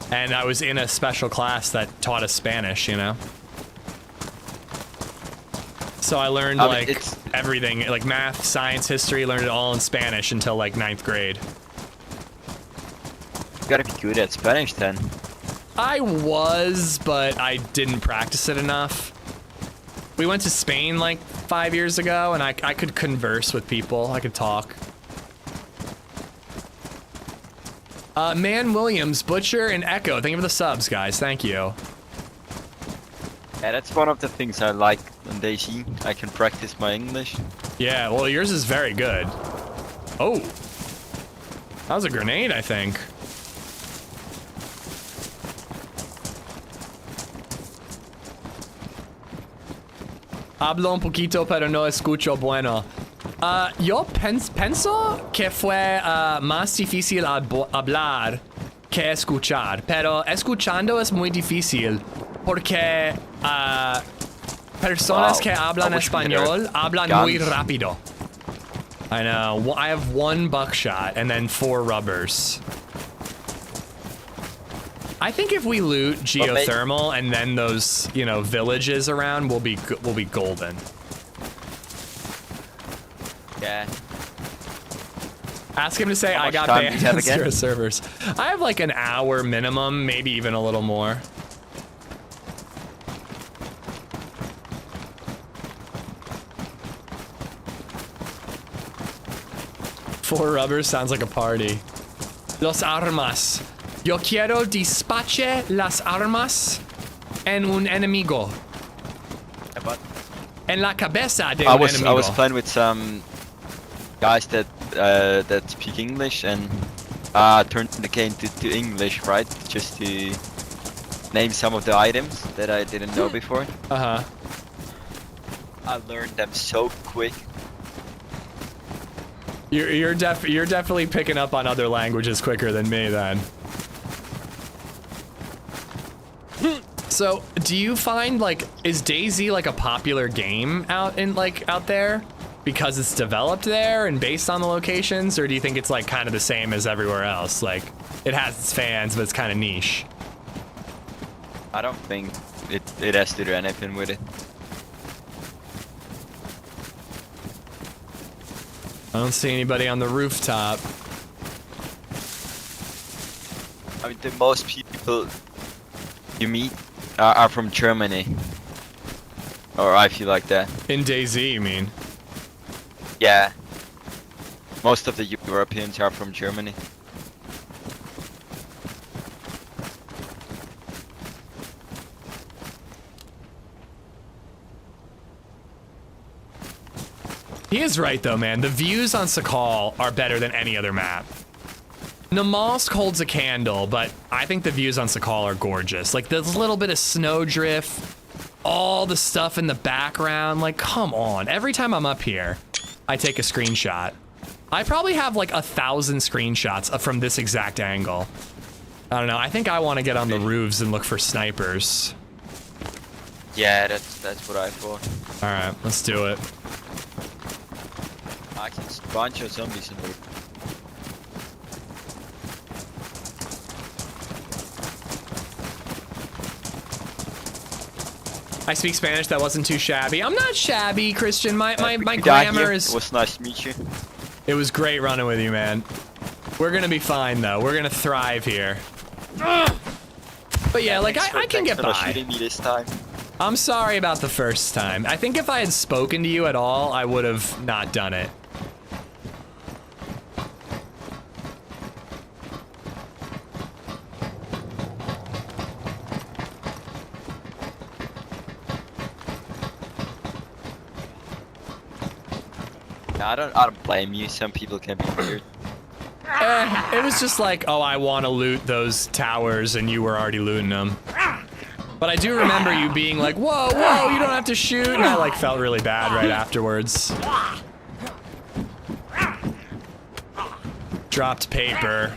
and I was in a special class that taught us Spanish, you know? So I learned like everything, like math, science, history, learned it all in Spanish until like 9th grade. You gotta be good at Spanish then. I was, but I didn't practice it enough. We went to Spain like 5 years ago, and I could converse with people. I could talk. Man Williams, Butcher, and Echo. Thank you for the subs, guys. Thank you. Yeah, that's one of the things I like on DayZ. I can practice my English. Yeah, well, yours is very good. Oh. That was a grenade, I think. Hablo un poquito, pero no escucho bueno. Yo pienso que fue más difícil hablar que escuchar, pero escuchando es muy difícil porque personas que hablan español hablan muy rápido. I know. I have 1 buckshot and then 4 rubbers. I think if we loot geothermal and then those, you know, villages around, we'll be golden. Yeah. Ask him to say I got banned on 0 servers. I have like an hour minimum, maybe even a little more. Four rubbers sounds like a party. Los armas. Yo quiero despache las armas en un enemigo. En la cabeza de un enemigo. I was playing with some guys that speak English and turned the game to English, right? Just to name some of the items that I didn't know before. Uh-huh. I learned them so quick. You're definitely picking up on other languages quicker than me then. So, do you find like is DayZ like a popular game out there because it's developed there and based on the locations, or do you think it's like kind of the same as everywhere else? Like it has its fans, but it's kind of niche. I don't think it has to do anything with it. I don't see anybody on the rooftop. I mean, the most people you meet are from Germany. Or I feel like that. In DayZ, you mean? Yeah. Most of the Europeans are from Germany. He is right though, man. The views on Sakhal are better than any other map. Namalsk holds a candle, but I think the views on Sakhal are gorgeous. Like this little bit of snowdrift, all the stuff in the background. Like, come on. Every time I'm up here, I take a screenshot. I probably have like 1,000 screenshots from this exact angle. I don't know. I think I want to get on the roofs and look for snipers. Yeah, that's what I thought. All right, let's do it. I can bunch of zombies in there. I speak Spanish. That wasn't too shabby. I'm not shabby, Christian. My grammar is. It was nice to meet you. It was great running with you, man. We're gonna be fine though. We're gonna thrive here. But yeah, like I can get by. Shooting me this time. I'm sorry about the first time. I think if I had spoken to you at all, I would have not done it. I don't blame you. Some people can be weird. It was just like, oh, I want to loot those towers, and you were already looting them. But I do remember you being like, whoa, whoa, you don't have to shoot, and I like felt really bad right afterwards. Dropped paper.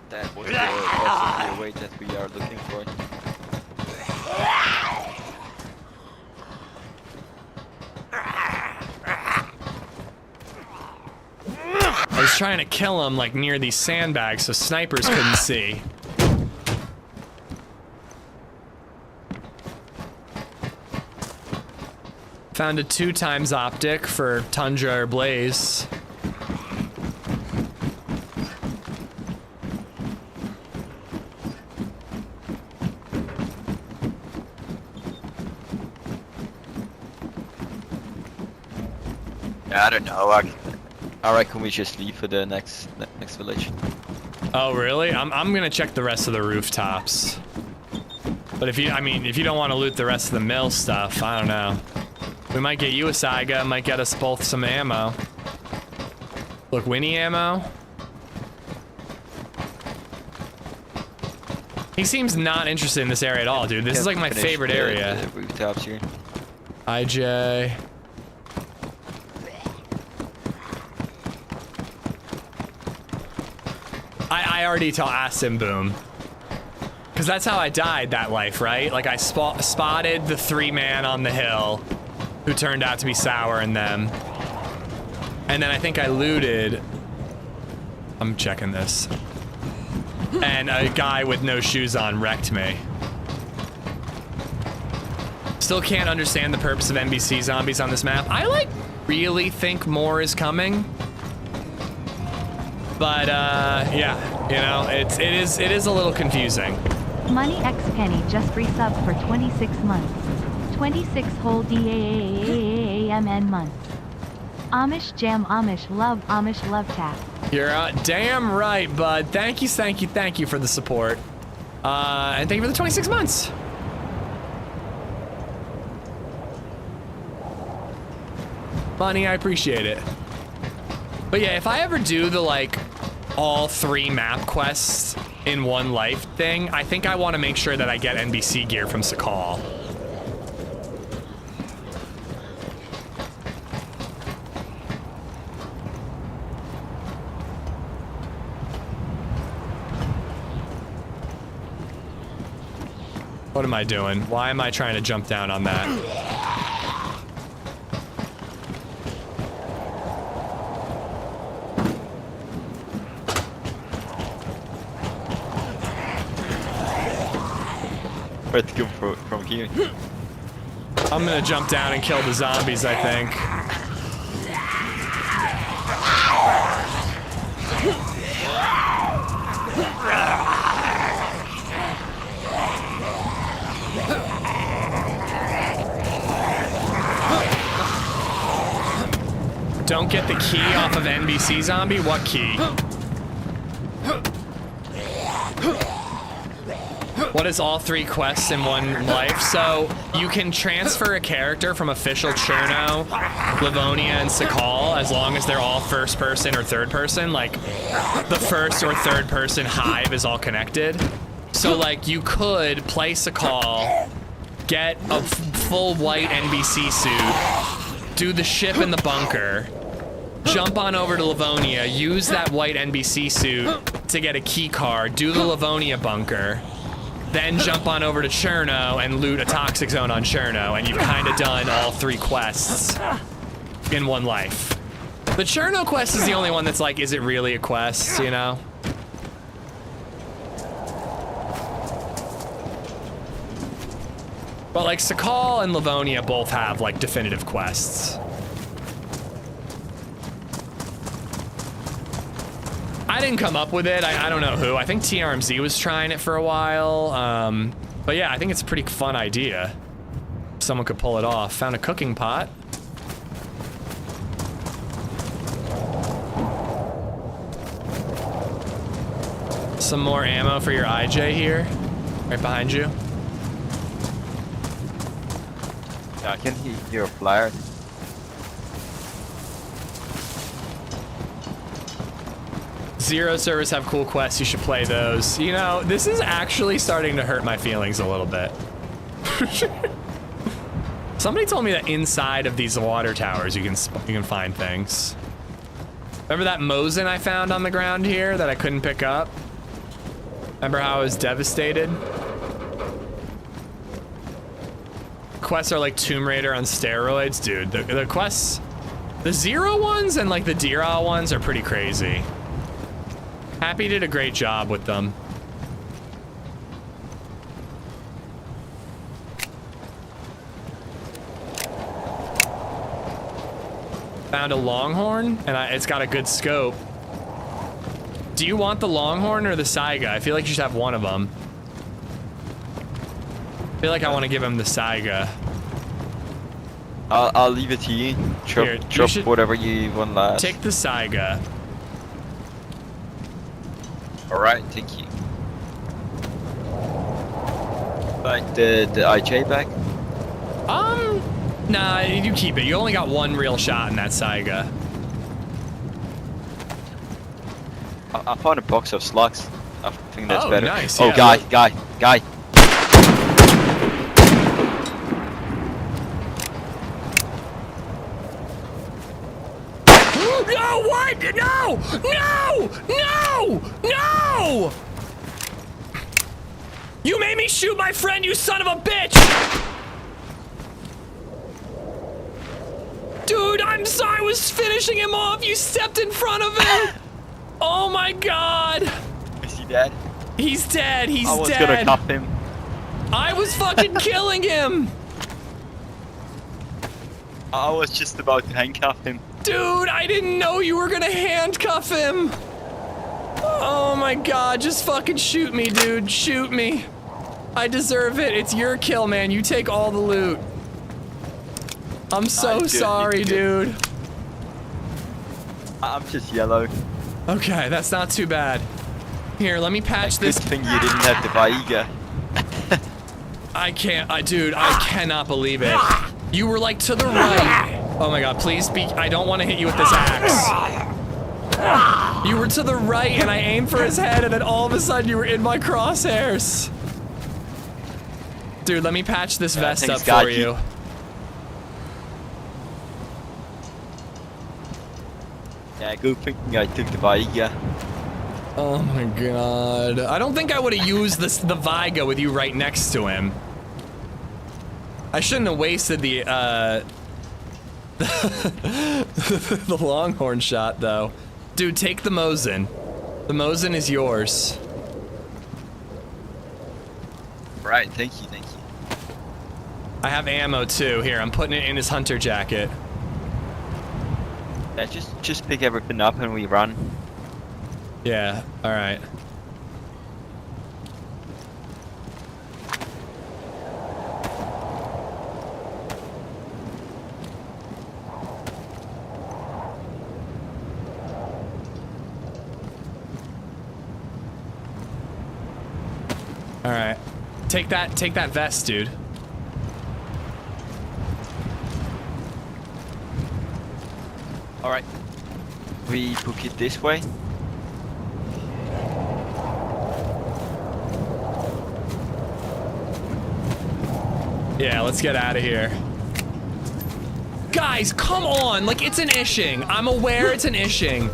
That was the way that we are looking for. I was trying to kill him like near these sandbags so snipers couldn't see. Found a 2x optic for Tundra or Blaze. I don't know. I reckon we just leave for the next village. Oh really? I'm gonna check the rest of the rooftops. But if you don't want to loot the rest of the mill stuff, I don't know. We might get you a Saiga, might get us both some ammo. Look, Winnie ammo. He seems not interested in this area at all, dude. This is like my favorite area. The rooftops here. IJ. I already asked him, Boom. Because that's how I died that life, right? Like I spotted the 3-man on the hill who turned out to be Sour and them. And then I think I looted. I'm checking this. And a guy with no shoes on wrecked me. Still can't understand the purpose of NBC zombies on this map. I like really think more is coming. But yeah, you know, it is a little confusing. Money X Penny just resubbed for 26 months. 26 whole DAAAAMN months. Amish jam, Amish love tap. You're damn right, bud. Thank you for the support. And thank you for the 26 months. Money, I appreciate it. But yeah, if I ever do the like all 3 map quests in one life thing, I think I want to make sure that I get NBC gear from Sakhal. What am I doing? Why am I trying to jump down on that? Where to go from here? I'm gonna jump down and kill the zombies, I think. Don't get the key off of NBC zombie? What key? What is all 3 quests in one life? So you can transfer a character from official Cherno, Livonia, and Sakhal as long as they're all first person or third person. Like the first or third person hive is all connected. So like you could play Sakhal, get a full white NBC suit, do the ship in the bunker, jump on over to Livonia, use that white NBC suit to get a key card, do the Livonia bunker, then jump on over to Cherno and loot a toxic zone on Cherno, and you've kind of done all 3 quests in one life. The Cherno quest is the only one that's like, is it really a quest, you know? But like Sakhal and Livonia both have like definitive quests. I didn't come up with it. I don't know who. I think TRMZ was trying it for a while. But yeah, I think it's a pretty fun idea. If someone could pull it off. Found a cooking pot. Some more ammo for your IJ here. Right behind you. Yeah, I can hear a flyer. Zero servers have cool quests. You should play those. You know, this is actually starting to hurt my feelings a little bit. Somebody told me that inside of these water towers you can find things. Remember that Mosin I found on the ground here that I couldn't pick up? Remember how I was devastated? Quests are like Tomb Raider on steroids, dude. The quests, the Zero ones and like the Dira ones are pretty crazy. Happy did a great job with them. Found a Longhorn, and it's got a good scope. Do you want the Longhorn or the Saiga? I feel like you should have one of them. I feel like I want to give him the Saiga. I'll leave it to you. Drop whatever you want last. Take the Saiga. Alright, thank you. Like the IJ back? Nah, you keep it. You only got one real shot in that Saiga. I found a box of slugs. I think that's better. Nice. Oh, yeah. guy. No, what? No! You made me shoot my friend, you son of a bitch! Dude, I'm sorry, I was finishing him off. You stepped in front of him. Oh my god. Is he dead? He's dead. He's dead. I was gonna cuff him. I was fucking killing him. I was just about to handcuff him. Dude, I didn't know you were gonna handcuff him. Oh my god, just fucking shoot me, dude. Shoot me. I deserve it. It's your kill, man. You take all the loot. I'm so sorry, dude. I'm just yellow. Okay, that's not too bad. Here, let me patch this. Good thing you didn't have the Vaiga. Dude, I cannot believe it. You were like to the right. Oh my god, please be. I don't want to hit you with this axe. You were to the right and I aimed for his head and then all of a sudden you were in my crosshairs. Dude, let me patch this vest up for you. Yeah, good thing I took the Vaiga. Oh my god. I don't think I would have used the Vaiga with you right next to him. I shouldn't have wasted the the Longhorn shot though. Dude, take the Mosin. The Mosin is yours. Right, thank you. I have ammo too. Here, I'm putting it in his hunter jacket. Yeah, just pick everything up and we run. Yeah, alright. Alright. Take that vest, dude. Alright. We book it this way. Yeah, let's get out of here. Guys, come on! Like, it's an Ishing. I'm aware it's an Ishing.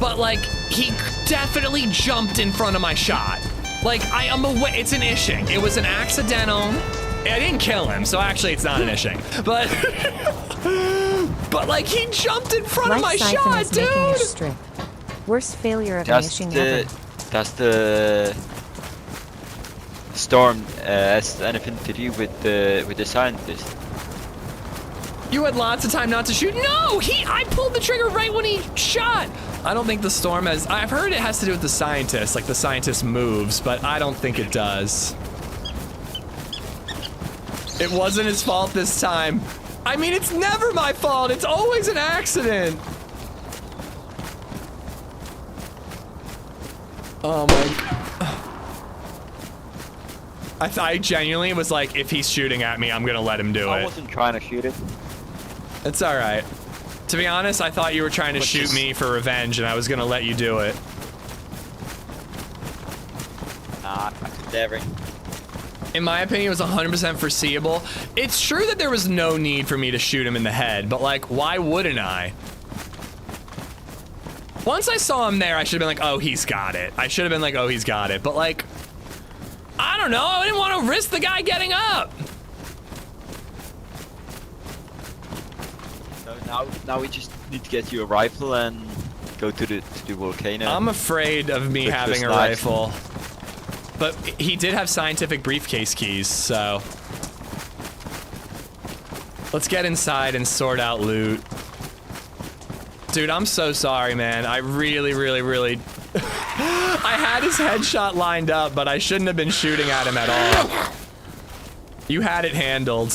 But, like, he definitely jumped in front of my shot. Like, I am aware it's an Ishing. It was an accidental. I didn't kill him, so actually it's not an Ishing. But, but like, he jumped in front of my shot, dude! Strip. Worst failure of an Ishing ever. Does the storm has anything to do with the scientist? You had lots of time not to shoot. No, I pulled the trigger right when he shot. I don't think the storm has. I've heard it has to do with the scientist, like the scientist moves, but I don't think it does. It wasn't his fault this time. I mean, it's never my fault. It's always an accident. Oh my god. I genuinely was like, if he's shooting at me, I'm gonna let him do I it. wasn't trying to shoot it. It's all right. To be honest, I thought you were trying to shoot me for revenge, and I was gonna let you do it. Nah, never. In my opinion, it was 100% foreseeable. It's true that there was no need for me to shoot him in the head, but like, why wouldn't I? Once I saw him there, I should have been like, oh, he's got it. I should have been like, oh, he's got it. But like, I don't know. I didn't want to risk the guy getting up. So now we just need to get you a rifle and go to the volcano. I'm afraid of me having a rifle. But he did have scientific briefcase keys, so let's get inside and sort out loot. Dude, I'm so sorry, man. I really I had his headshot lined up, but I shouldn't have been shooting at him at all. You had it handled.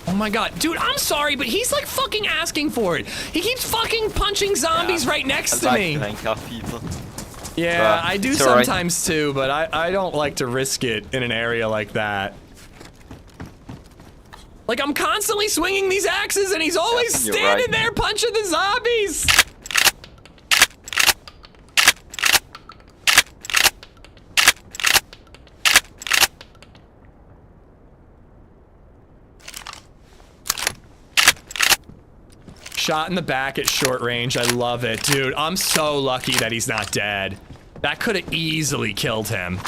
Oh my god, dude, I'm sorry, but he's like fucking asking for it. He keeps fucking punching zombies right next to me. Handcuff people. Yeah, I do sometimes too, but I don't like to risk it in an area like that. Like, I'm constantly swinging these axes and he's always standing there punching the zombies. Shot in the back at short range. I love it. Dude, I'm so lucky that he's not dead. That could have easily killed him.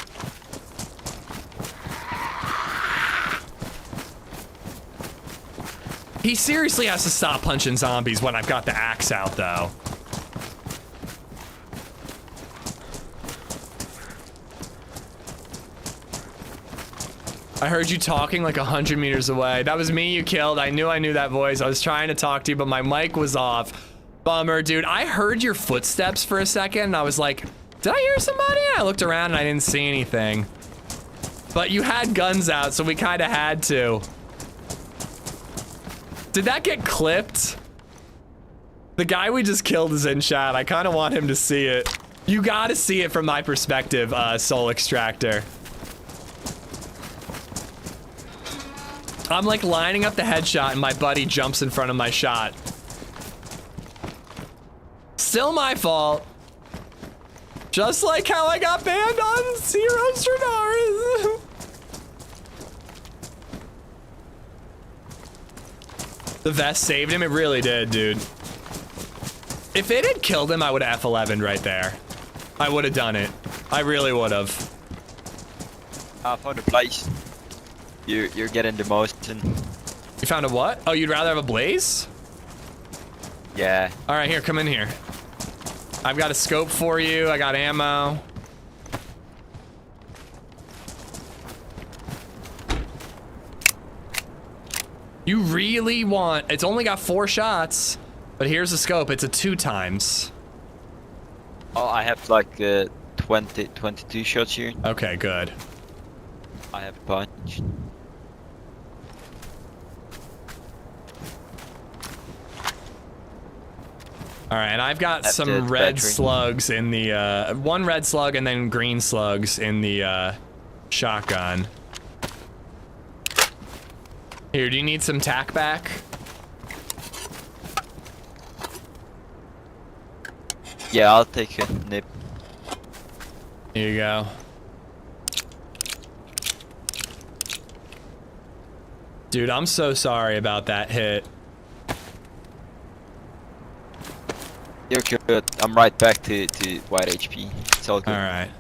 He seriously has to stop punching zombies when I've got the axe out, though. I heard you talking like 100 meters away. That was me you killed. I knew that voice. I was trying to talk to you, but my mic was off. Bummer, dude. I heard your footsteps for a second, and I was like, did I hear somebody? I looked around and I didn't see anything. But you had guns out, so we kind of had to. Did that get clipped? The guy we just killed is in chat. I kind of want him to see it. You gotta see it from my perspective, Soul Extractor. I'm like lining up the headshot and my buddy jumps in front of my shot. Still my fault. Just like how I got banned on Zero Stradaris. The vest saved him. It really did, dude. If it had killed him, I would have F11'd right there. I would have done it. I really would have. I found a place. You're getting the most. You found a what? Oh, you'd rather have a blaze? Yeah. All right, here, come in here. I've got a scope for you. I got ammo. You really want... It's only got 4 shots, but here's the scope. It's a 2 times. Oh, I have like 22 shots here. Okay, good. I have a bunch. All right, and I've got some red slugs in the... 1 red slug and then green slugs in the shotgun. Here, do you need some tack back? Yeah, I'll take a nip. Here you go. Dude, I'm so sorry about that hit. You're good. I'm right back to white HP. It's all good. All right.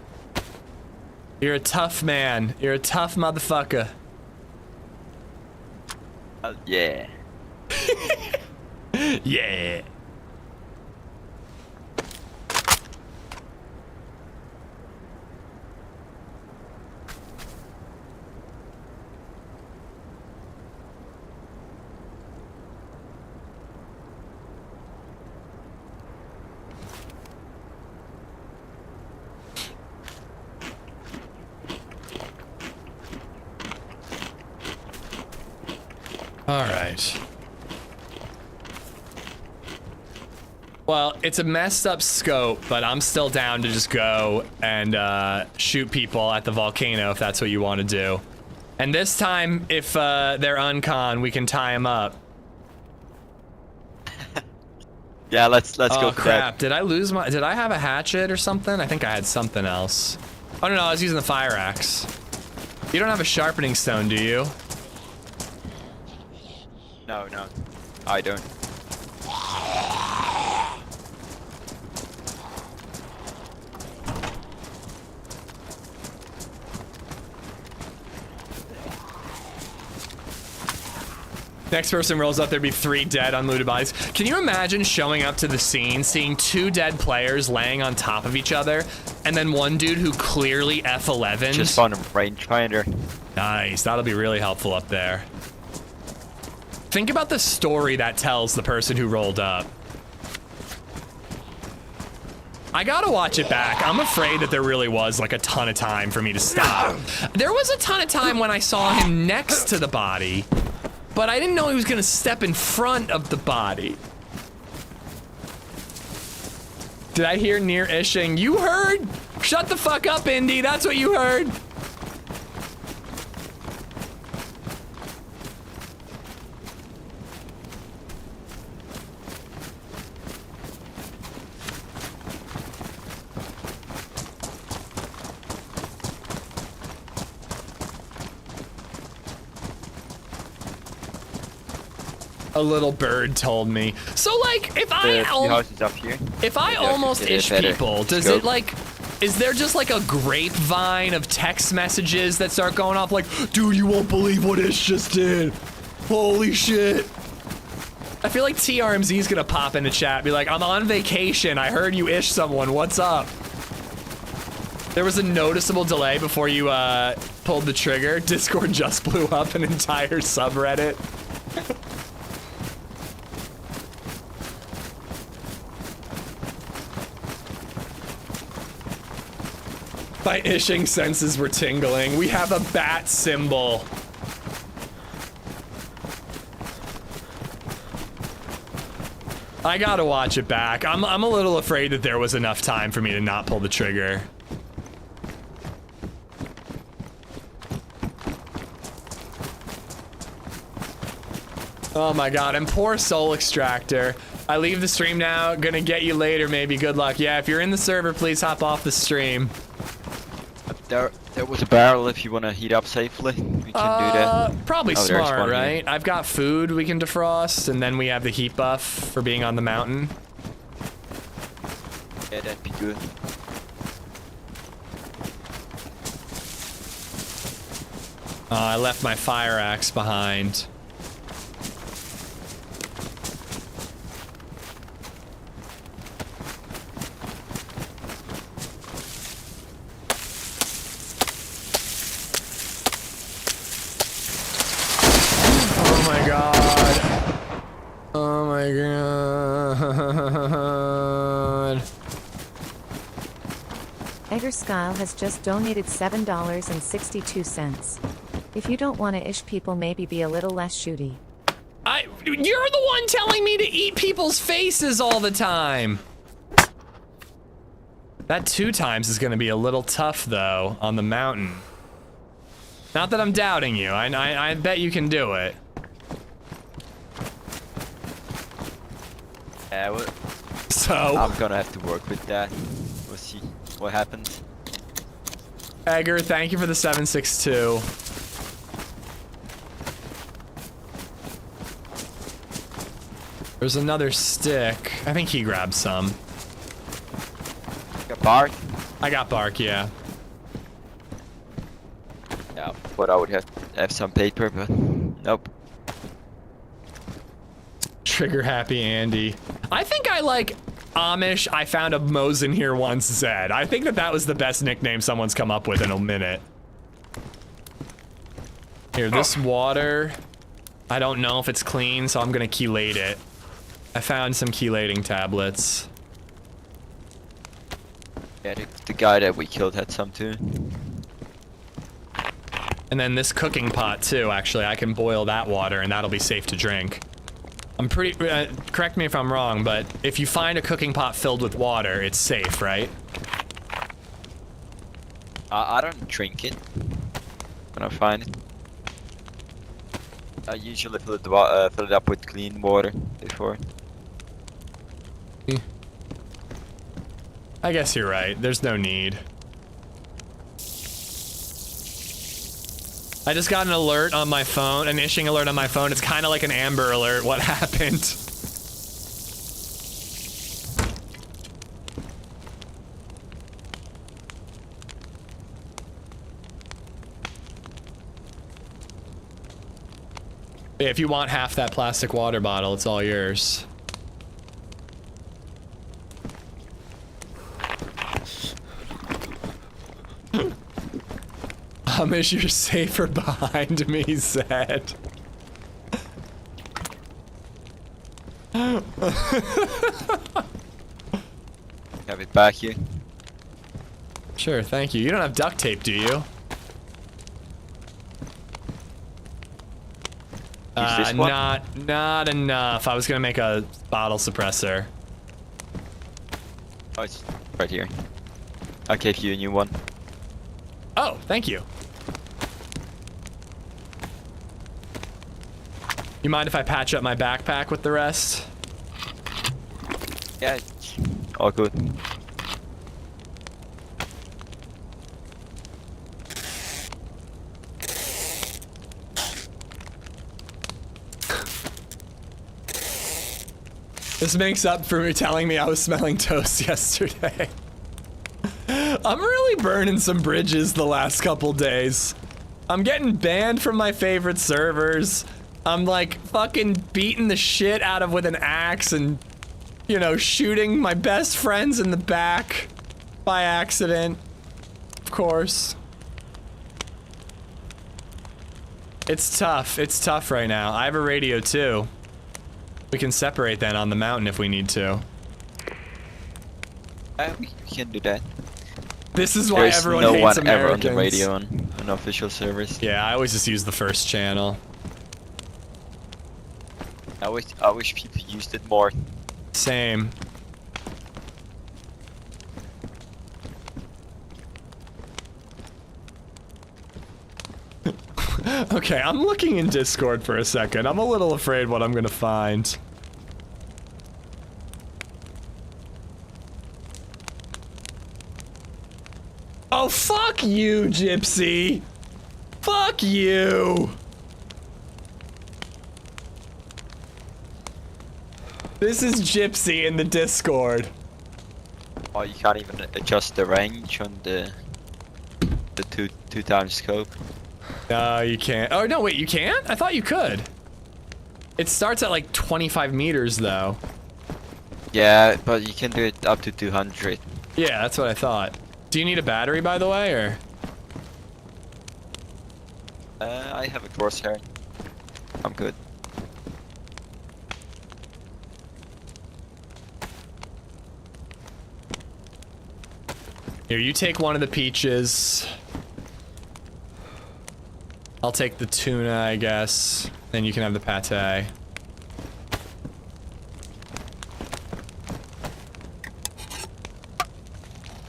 You're a tough man. You're a tough motherfucker. Yeah. Yeah. All right. Well, it's a messed up scope, but I'm still down to just go and shoot people at the volcano if that's what you want to do. And this time, if they're uncon, we can tie them up. Yeah, let's go Oh for crap! that. Did I lose my? Did I have a hatchet or something? I think I had something else. Oh no, I was using the fire axe. You don't have a sharpening stone, do you? No, I don't. Next person rolls up, there'd be 3 dead unlooted bodies. Can you imagine showing up to the scene, seeing 2 dead players laying on top of each other, and then one dude who clearly F11'd? Just found a rangefinder. Nice, that'll be really helpful up there. Think about the story that tells the person who rolled up. I gotta watch it back. I'm afraid that there really was like a ton of time for me to stop. There was a ton of time when I saw him next to the body, but I didn't know he was gonna step in front of the body. Did I hear near-ishing? You heard? Shut the fuck up, Indy. That's what you heard. A little bird told me. So like, if I houses up here. If I almost ish people, does it like, is there just like a grapevine of text messages that start going off like, dude, you won't believe what Ish just did. Holy shit. I feel like TRMZ's gonna pop in the chat, be like, I'm on vacation. I heard you ish someone. What's up? There was a noticeable delay before you pulled the trigger. Discord just blew up an entire subreddit. My ishing senses were tingling. We have a bat symbol. I gotta watch it back. I'm a little afraid that there was enough time for me to not pull the trigger. Oh my god, and poor Soul Extractor. I leave the stream now, gonna get you later maybe, good luck. Yeah, if you're in the server, please hop off the stream. There was a barrel if you want to heat up safely. We can do that. Probably Oh, there's smart, one right? here. I've got food we can defrost, and then we have the heat buff for being on the mountain. Yeah, that'd be good. I left my fire axe behind. Oh my god. Oh my god. Eggerskyle has just donated $7.62. If you don't want to ish people, maybe be a little less shooty. You're the one telling me to eat people's faces all the time. That 2 times is gonna be a little tough though, on the mountain. Not that I'm doubting you, I bet you can do it. Yeah, well, so I'm gonna have to work with that. We'll see what happens. Egger, thank you for the 762. There's another stick. I think he grabbed some. Got bark? I got bark, yeah. Yeah, but I would have some paper, but nope. Trigger happy Andy. I think I like Amish. I found a Mosin here once Zed. I think that was the best nickname someone's come up with in a minute. Here, this water, I don't know if it's clean, so I'm gonna chelate it. I found some chelating tablets. Yeah, the guy that we killed had some too. And then this cooking pot too, actually. I can boil that water and that'll be safe to drink. I'm pretty, correct me if I'm wrong, but if you find a cooking pot filled with water, it's safe, right? I don't drink it when I find it. I usually fill it up with clean water before. I guess you're right. There's no need. I just got an alert on my phone, an ishing alert on my phone. It's kind of like an Amber Alert. What happened? Yeah, if you want half that plastic water bottle, it's all yours. Amish, you're safer behind me, Zed. Have it back here. Sure, thank you. You don't have duct tape, do you? Use this one? Not enough. I was gonna make a bottle suppressor. Oh, it's right here. I gave you a new one. Oh, thank you. You mind if I patch up my backpack with the rest? Yeah, it's all good. This makes up for me telling me I was smelling toast yesterday. I'm really burning some bridges the last couple days. I'm getting banned from my favorite servers. I'm like fucking beating the shit out of with an axe and, you know, shooting my best friends in the back by accident. Of course. It's tough. It's tough right now. I have a radio too. We can separate then on the mountain if we need to. We can do that. This is why everyone hates There's no one Americans. ever on the radio on official servers. Yeah, I always just use the first channel. I wish people used it more. Same. Okay, I'm looking in Discord for a second. I'm a little afraid what I'm gonna find. Oh, fuck you, Gypsy! Fuck you! This is Gypsy in the Discord. Oh, you can't even adjust the range on the two times scope. No, you can't. Oh, no, wait, you can't? I thought you could. It starts at like 25 meters, though. Yeah, but you can do it up to 200. Yeah, that's what I thought. Do you need a battery, by the way, or? I have a crosshair. I'm good. Here, you take one of the peaches. I'll take the tuna, I guess. Then you can have the pate.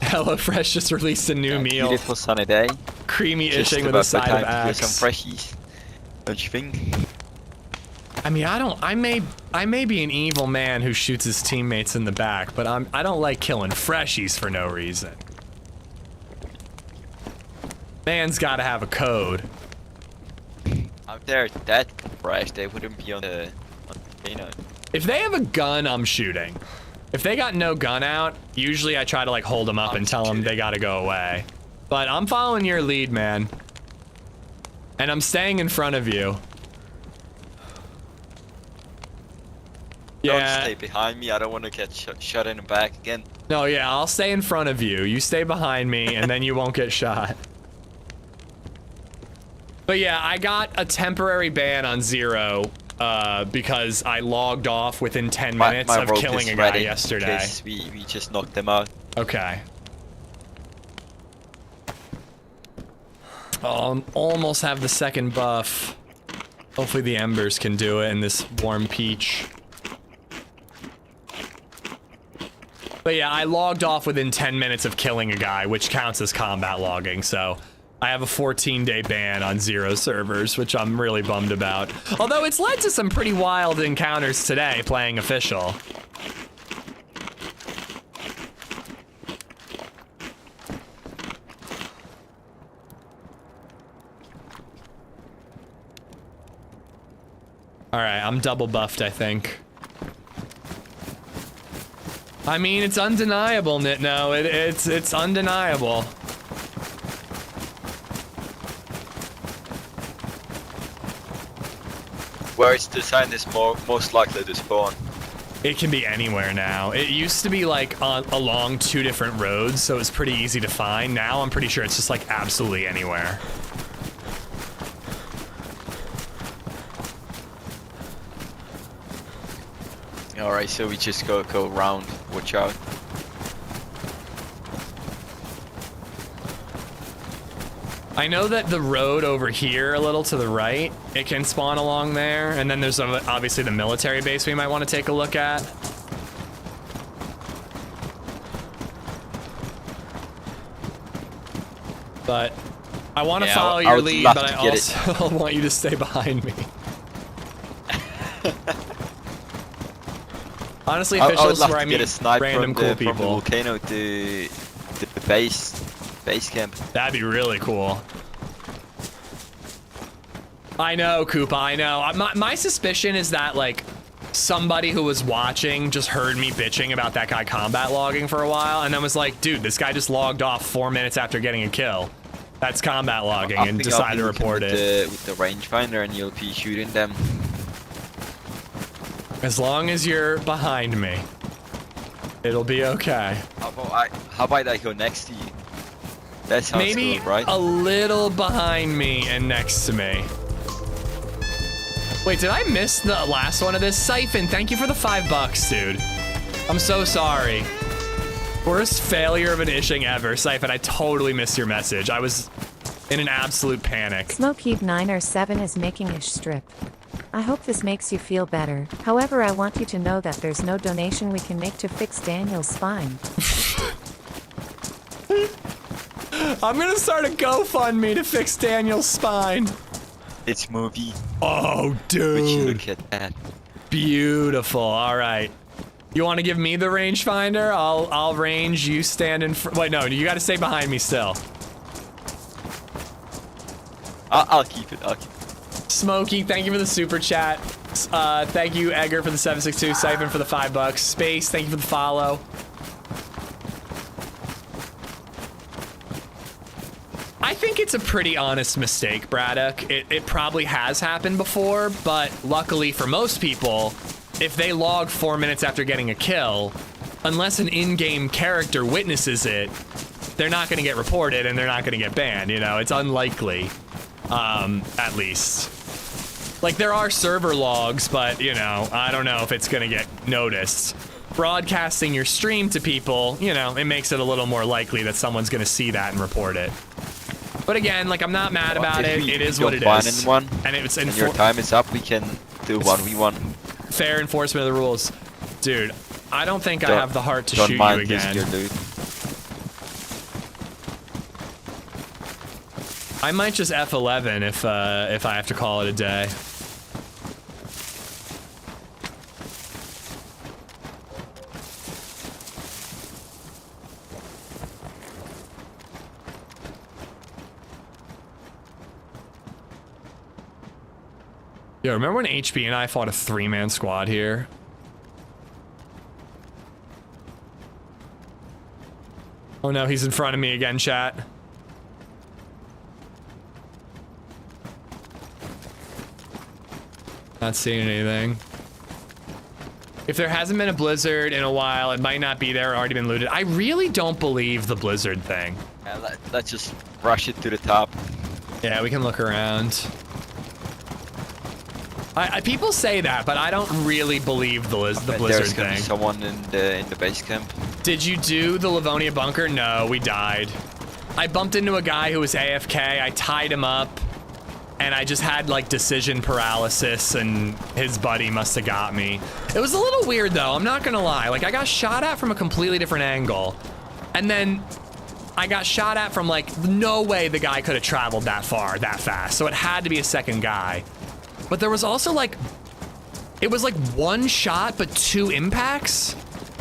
HelloFresh just released a new meal. Beautiful sunny day. Creamy Just ishing with a about side time of to get axe. some freshies. Don't you think? I mean, I may be an evil man who shoots his teammates in the back, but I don't like killing freshies for no reason. Man's gotta have a code. Out there, that fresh, they wouldn't be on the, you know. If they have a gun, I'm shooting. If they got no gun out, usually I try to like hold them up and tell them they gotta go away. But I'm following your lead, man. And I'm staying in front of you. Don't stay behind me, I don't want to get shot in the back again. No, yeah, I'll stay in front of you. You stay behind me, and then you won't get shot. But yeah, I got a temporary ban on Zero because I logged off within 10 minutes of killing a guy yesterday. We just knocked them out. Okay. Oh, almost have the second buff. Hopefully the embers can do it in this warm peach. But yeah, I logged off within 10 minutes of killing a guy, which counts as combat logging, so I have a 14-day ban on 0 servers, which I'm really bummed about. Although it's led to some pretty wild encounters today playing official. All right, I'm double buffed, I think. I mean, it's undeniable, Nitno. It's undeniable. Where is the sign is most likely to spawn? It can be anywhere now. It used to be like along 2 different roads, so it's pretty easy to find. Now I'm pretty sure it's just like absolutely anywhere. Alright, so we just go around. Watch out. I know that the road over here a little to the right, it can spawn along there, and then there's obviously the military base we might want to take a look at. But I want to follow your lead, but I also want you to stay behind me. Honestly, officials where I meet random cool people. From the volcano to the base camp. That'd be really cool. I know, Koopa, I know. My suspicion is that, like, somebody who was watching just heard me bitching about that guy combat logging for a while, and then was like, dude, this guy just logged off 4 minutes after getting a kill. That's combat logging, and decided to report it. With the rangefinder, and you'll be shooting them. As long as you're behind me, it'll be okay. How about I go next to you? That sounds maybe good, right? A little behind me and next to me. Wait, did I miss the last one of this? Siphon, thank you for the $5, dude. I'm so sorry. Worst failure of an ishing ever. Siphon, I totally missed your message. I was in an absolute panic. Smokeheap907 is making ish strip. I hope this makes you feel better. However, I want you to know that there's no donation we can make to fix Daniel's spine. I'm gonna start a GoFundMe to fix Daniel's spine. It's movie. Oh, dude. Would you look at that? Beautiful. All right. You want to give me the rangefinder? I'll range. You stand in front. Wait, no. You got to stay behind me still. I'll keep it. Smokey, thank you for the super chat. Thank you, Edgar, for the 762. Siphon for the $5. Space, thank you for the follow. I think it's a pretty honest mistake, Braddock. It probably has happened before, but luckily for most people, if they log 4 minutes after getting a kill, unless an in-game character witnesses it, they're not going to get reported and they're not going to get banned. You know, it's unlikely, at least. Like, there are server logs, but, you know, I don't know if it's going to get noticed. Broadcasting your stream to people, you know, it makes it a little more likely that someone's going to see that and report it. But again, like, I'm not mad about it. It is what it is. And it's when your time is up, we can do 1v1. Fair enforcement of the rules. Dude, I don't think I have the heart to shoot you again. I might just F11 if I have to call it a day. Yo, remember when HB and I fought a 3-man squad here? Oh no, he's in front of me again, chat. Not seeing anything. If there hasn't been a blizzard in a while, it might not be there, already been looted. I really don't believe the blizzard thing. Yeah, let's just rush it to the top. Yeah, we can look around. People say that, but I don't really believe the blizzard There's gonna thing. be someone in the base camp. Did you do the Livonia bunker? No, we died. I bumped into a guy who was AFK. I tied him up. and I just had like decision paralysis, and his buddy must have got me. It was a little weird though, I'm not gonna lie. Like I got shot at from a completely different angle, and then I got shot at from like, no way the guy could have traveled that far, that fast. So it had to be a second guy. But there was also like, it was like one shot, but 2 impacts.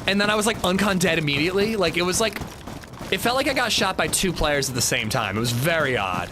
And then I was like uncon dead immediately. Like it was like, it felt like I got shot by 2 players at the same time. It was very odd.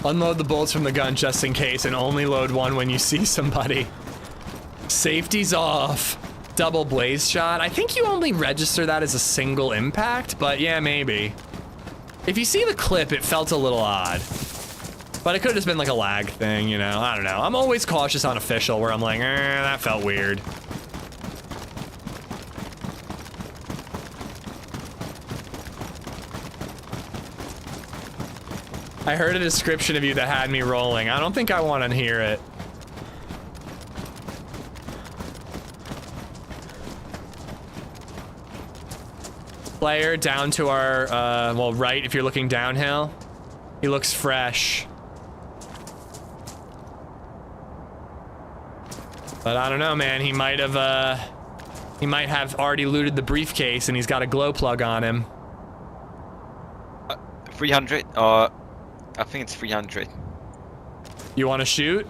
Unload the bullets from the gun just in case, and only load 1 when you see somebody. Safety's off. Double blaze shot. I think you only register that as a single impact, but yeah, maybe. If you see the clip, it felt a little odd. But it could have just been like a lag thing, you know? I don't know. I'm always cautious on official where I'm like, that felt weird. I heard a description of you that had me rolling. I don't think I want to hear it. Player down to our, well, right if you're looking downhill. He looks fresh. But I don't know, man. He might have already looted the briefcase and he's got a glow plug on him. 300, I think it's 300. You want to shoot?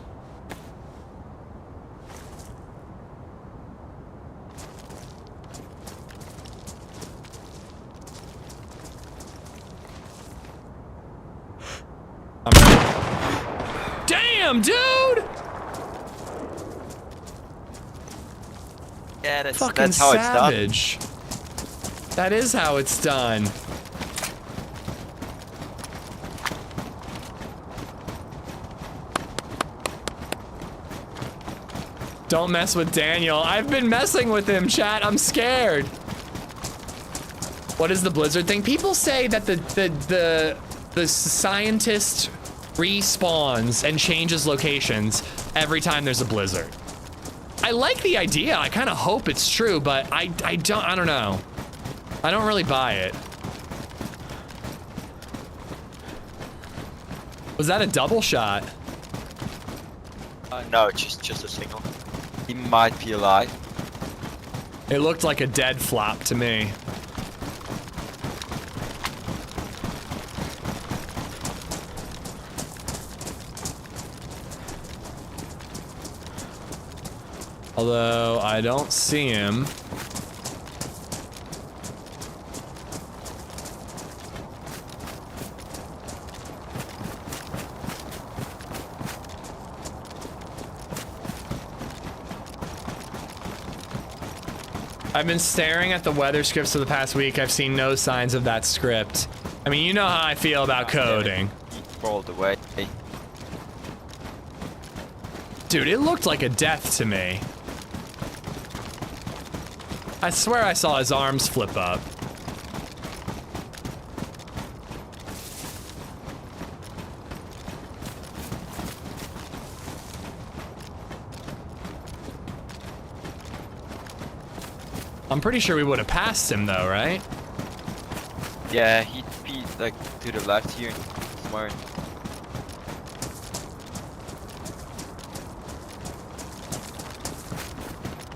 Damn, dude! Yeah, that's how savage. It's done. That is how it's done. Don't mess with Daniel. I've been messing with him, chat. I'm scared. What is the blizzard thing? People say that the scientist respawns and changes locations every time there's a blizzard. I like the idea. I kind of hope it's true, but I don't know. I don't really buy it. Was that a double shot? No, just a single. He might be alive. It looked like a dead flop to me. Although I don't see him. I've been staring at the weather scripts for the past week. I've seen no signs of that script. I mean, you know how I feel about coding. He rolled away. Dude, it looked like a death to me. I swear I saw his arms flip up. I'm pretty sure we would have passed him though, right? Yeah, he'd be like to the left here. Somewhere.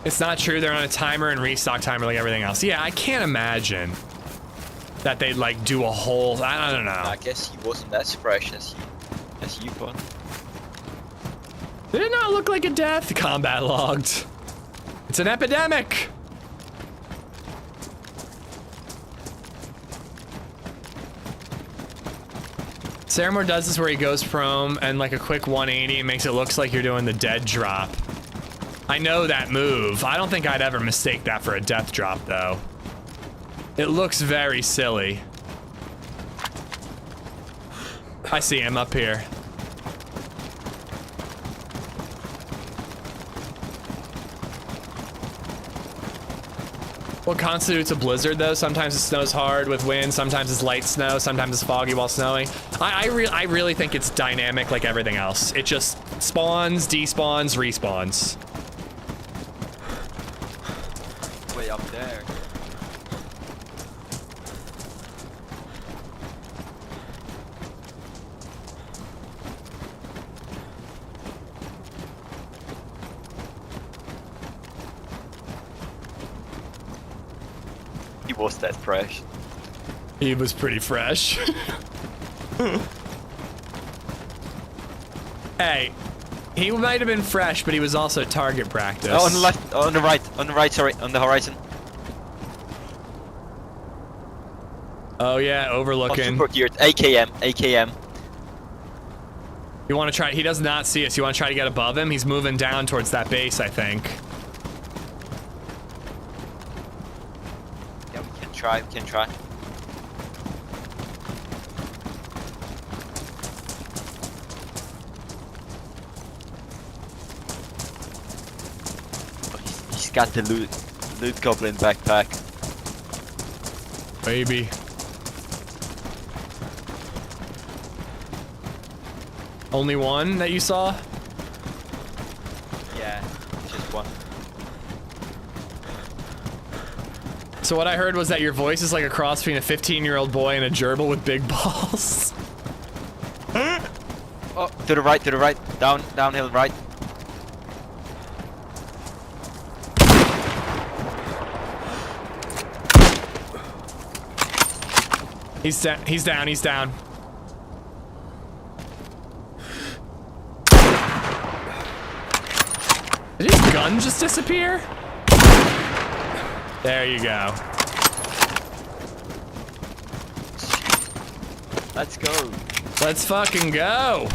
It's not true, they're on a timer and restock timer like everything else. Yeah, I can't imagine that they'd like do a whole, I don't know. I guess he wasn't as fresh as you thought. Did it not look like a death? Combat logged. It's an epidemic. Saramore does this where he goes prone and like a quick 180 and makes it look like you're doing the dead drop. I know that move. I don't think I'd ever mistake that for a death drop though. It looks very silly. I see him up here. What constitutes a blizzard, though? Sometimes it snows hard with wind, sometimes it's light snow, sometimes it's foggy while snowing. I really think it's dynamic like everything else. It just spawns, despawns, respawns. Way up there. He was that fresh. He was pretty fresh. Hey, he might have been fresh, but he was also target practice. Oh, on the left, on the right, sorry, on the horizon. Oh yeah, overlooking. Super geared, AKM. You want to try? He does not see us. You want to try to get above him? He's moving down towards that base, I think. Yeah, we can try. Oh, he's got the loot goblin backpack. Maybe. Only one that you saw? Yeah, just one. So what I heard was that your voice is like a cross between a 15-year-old boy and a gerbil with big balls. Oh, to the right, downhill right. He's down. Did his gun just disappear? There you go. Let's go. Let's fucking go.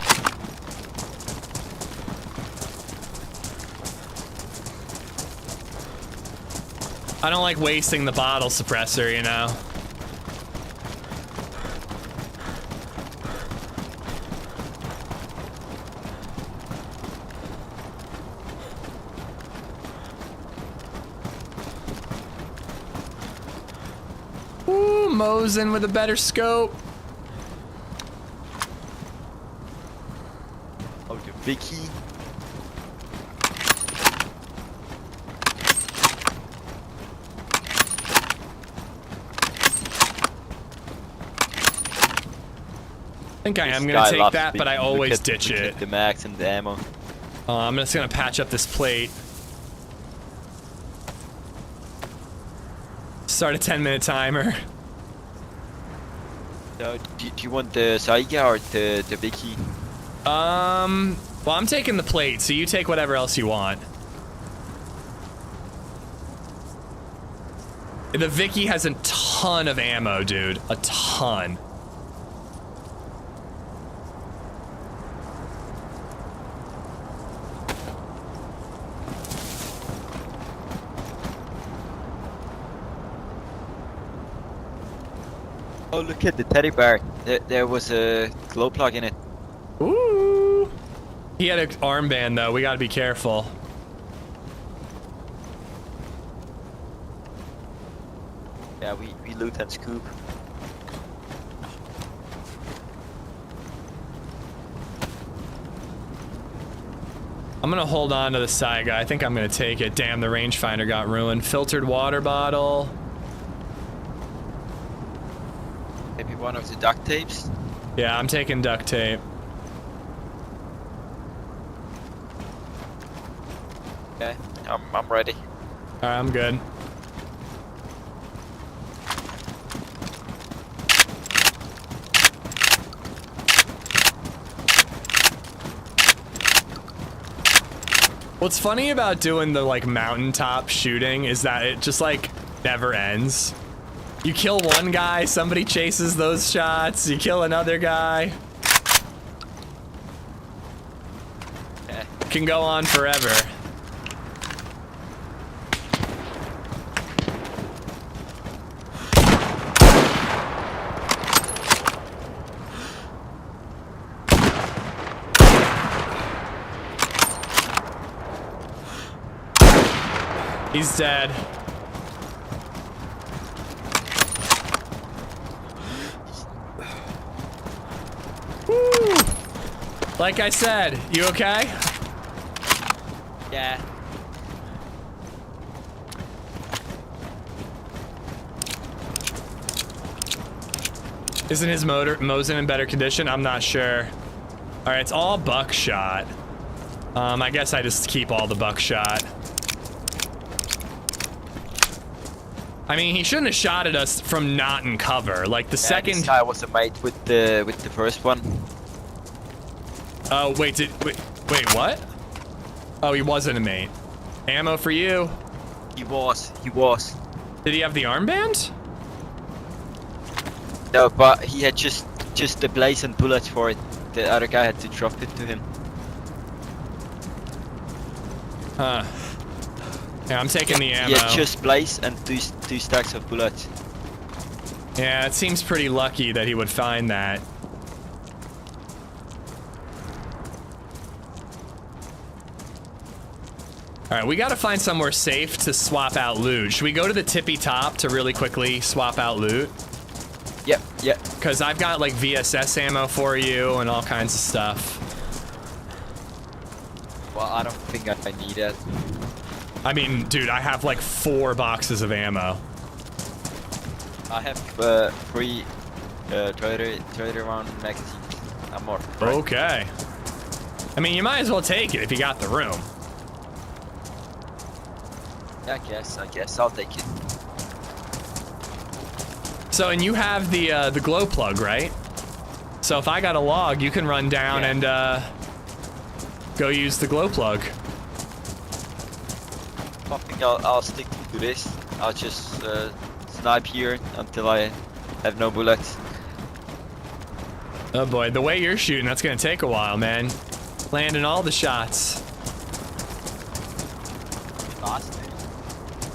I don't like wasting the bottle suppressor, you know. Ooh, Mosin with a better scope. Oh, the Vicky. I think I am gonna take that, but I always ditch look it. at the max and the ammo. I'm just gonna patch up this plate. Start a 10-minute timer. Do you want the Saiga or the Vicky? Well, I'm taking the plate, so you take whatever else you want. The Vicky has a ton of ammo, dude. A ton. Oh, look at the teddy bear. There was a glow plug in it. Ooh. He had an armband, though. We gotta be careful. Yeah, we loot and scoop. I'm gonna hold on to the side guy. I think I'm gonna take it. Damn, the rangefinder got ruined. Filtered water bottle. Maybe one of the duct tapes? Yeah, I'm taking duct tape. Okay, I'm ready. Alright, I'm good. What's funny about doing the like mountaintop shooting is that it just like never ends. You kill one guy, somebody chases those shots, you kill another guy. Okay. It can go on forever. He's dead. Like I said, you okay? Yeah. Isn't his Mosin in better condition? I'm not sure. All right, it's all buckshot. I guess I just keep all the buckshot. I mean, he shouldn't have shot at us from not in cover. Like the second. This guy was a mate with the first one. Oh wait, wait, what? Oh, he wasn't a mate. Ammo for you. He was. He was. Did he have the armband? No, but he had just the blaze and bullets for it. The other guy had to drop it to him. Huh. Yeah, I'm taking the ammo. He had just blaze and two stacks of bullets. Yeah, it seems pretty lucky that he would find that. Alright, we gotta find somewhere safe to swap out loot. Should we go to the tippy top to really quickly swap out loot? Yep, yep. Because I've got like VSS ammo for you and all kinds of stuff. Well, I don't think I need it. I mean, dude, I have like 4 boxes of ammo. I have 3 trader round magazines. I'm more. Right? Okay. I mean, you might as well take it if you got the room. I guess I'll take it. So, and you have the glow plug, right? So if I got a log, you can run down and go use the glow plug. I think I'll stick to this. I'll just snipe here until I have no bullets. Oh boy, the way you're shooting, that's gonna take a while, man. Landing all the shots.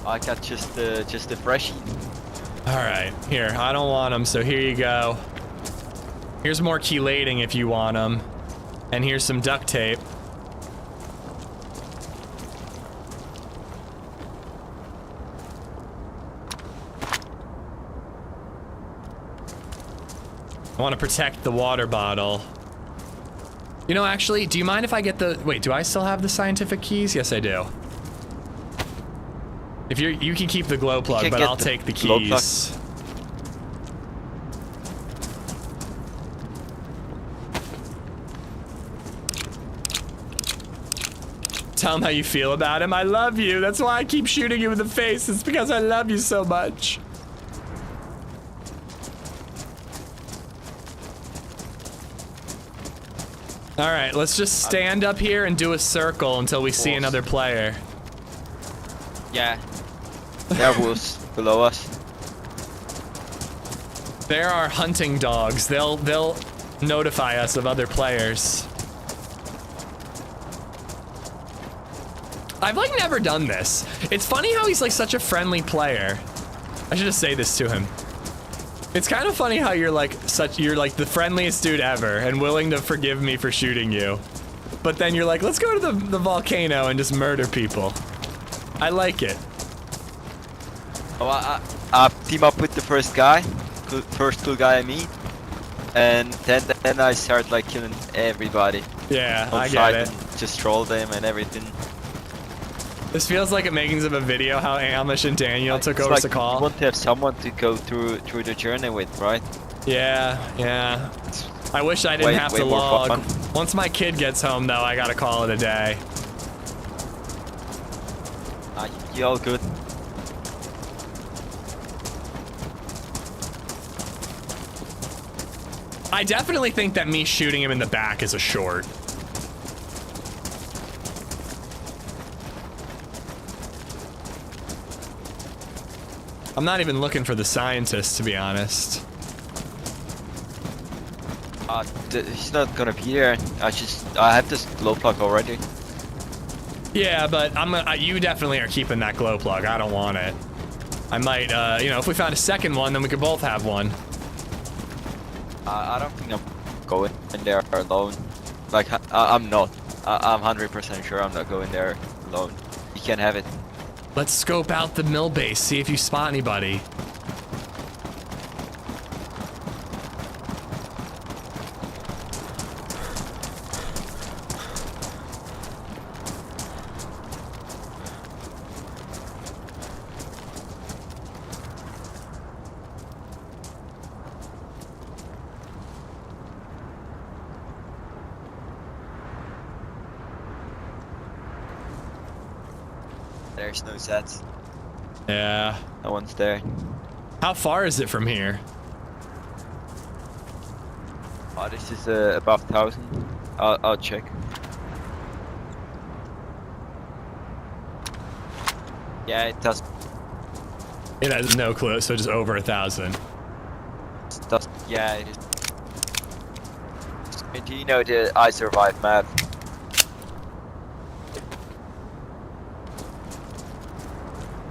I got just the freshie. All right, here, I don't want them, so here you go. Here's more chelating if you want them. And here's some duct tape. I want to protect the water bottle. You know, actually, do you mind if I get the... Wait, do I still have the scientific keys? Yes, I do. If you can keep the glow plug, but I'll take the keys. Tell him how you feel about him. I love you. That's why I keep shooting you in the face. It's because I love you so much. All right, let's just stand up here and do a circle until we see another player. Yeah. There was below us. There are hunting dogs. They'll notify us of other players. I've like never done this. It's funny how he's like such a friendly player. I should just say this to him. It's kind of funny how you're like the friendliest dude ever and willing to forgive me for shooting you. But then you're like, let's go to the volcano and just murder people. I like it. Oh, I team up with the first guy, first cool guy I meet, and then I start like killing everybody. Yeah, I get it. Just troll them and everything. This feels like a makings of a video how Amish and Daniel took over Sakhal. You want to have someone to go through the journey with, right? Yeah. I wish I didn't have to log. Once my kid gets home, though, I gotta call it a day. You all good? I definitely think that me shooting him in the back is a short. I'm not even looking for the scientist, to be honest. He's not gonna be there. I have this glow plug already. Yeah, but you definitely are keeping that glow plug. I don't want it. I might, you know, if we found a second one, then we could both have one. I don't think I'm going in there alone. Like, I'm not. I'm 100% sure I'm not going there alone. You can't have it. Let's scope out the mill base, see if you spot anybody. There's no sets. Yeah. No one's there. How far is it from here? Oh, this is above 1,000. I'll check. Yeah, it does. It has no clue, so just over 1,000. Yeah, it is. Do you know the I Survive map?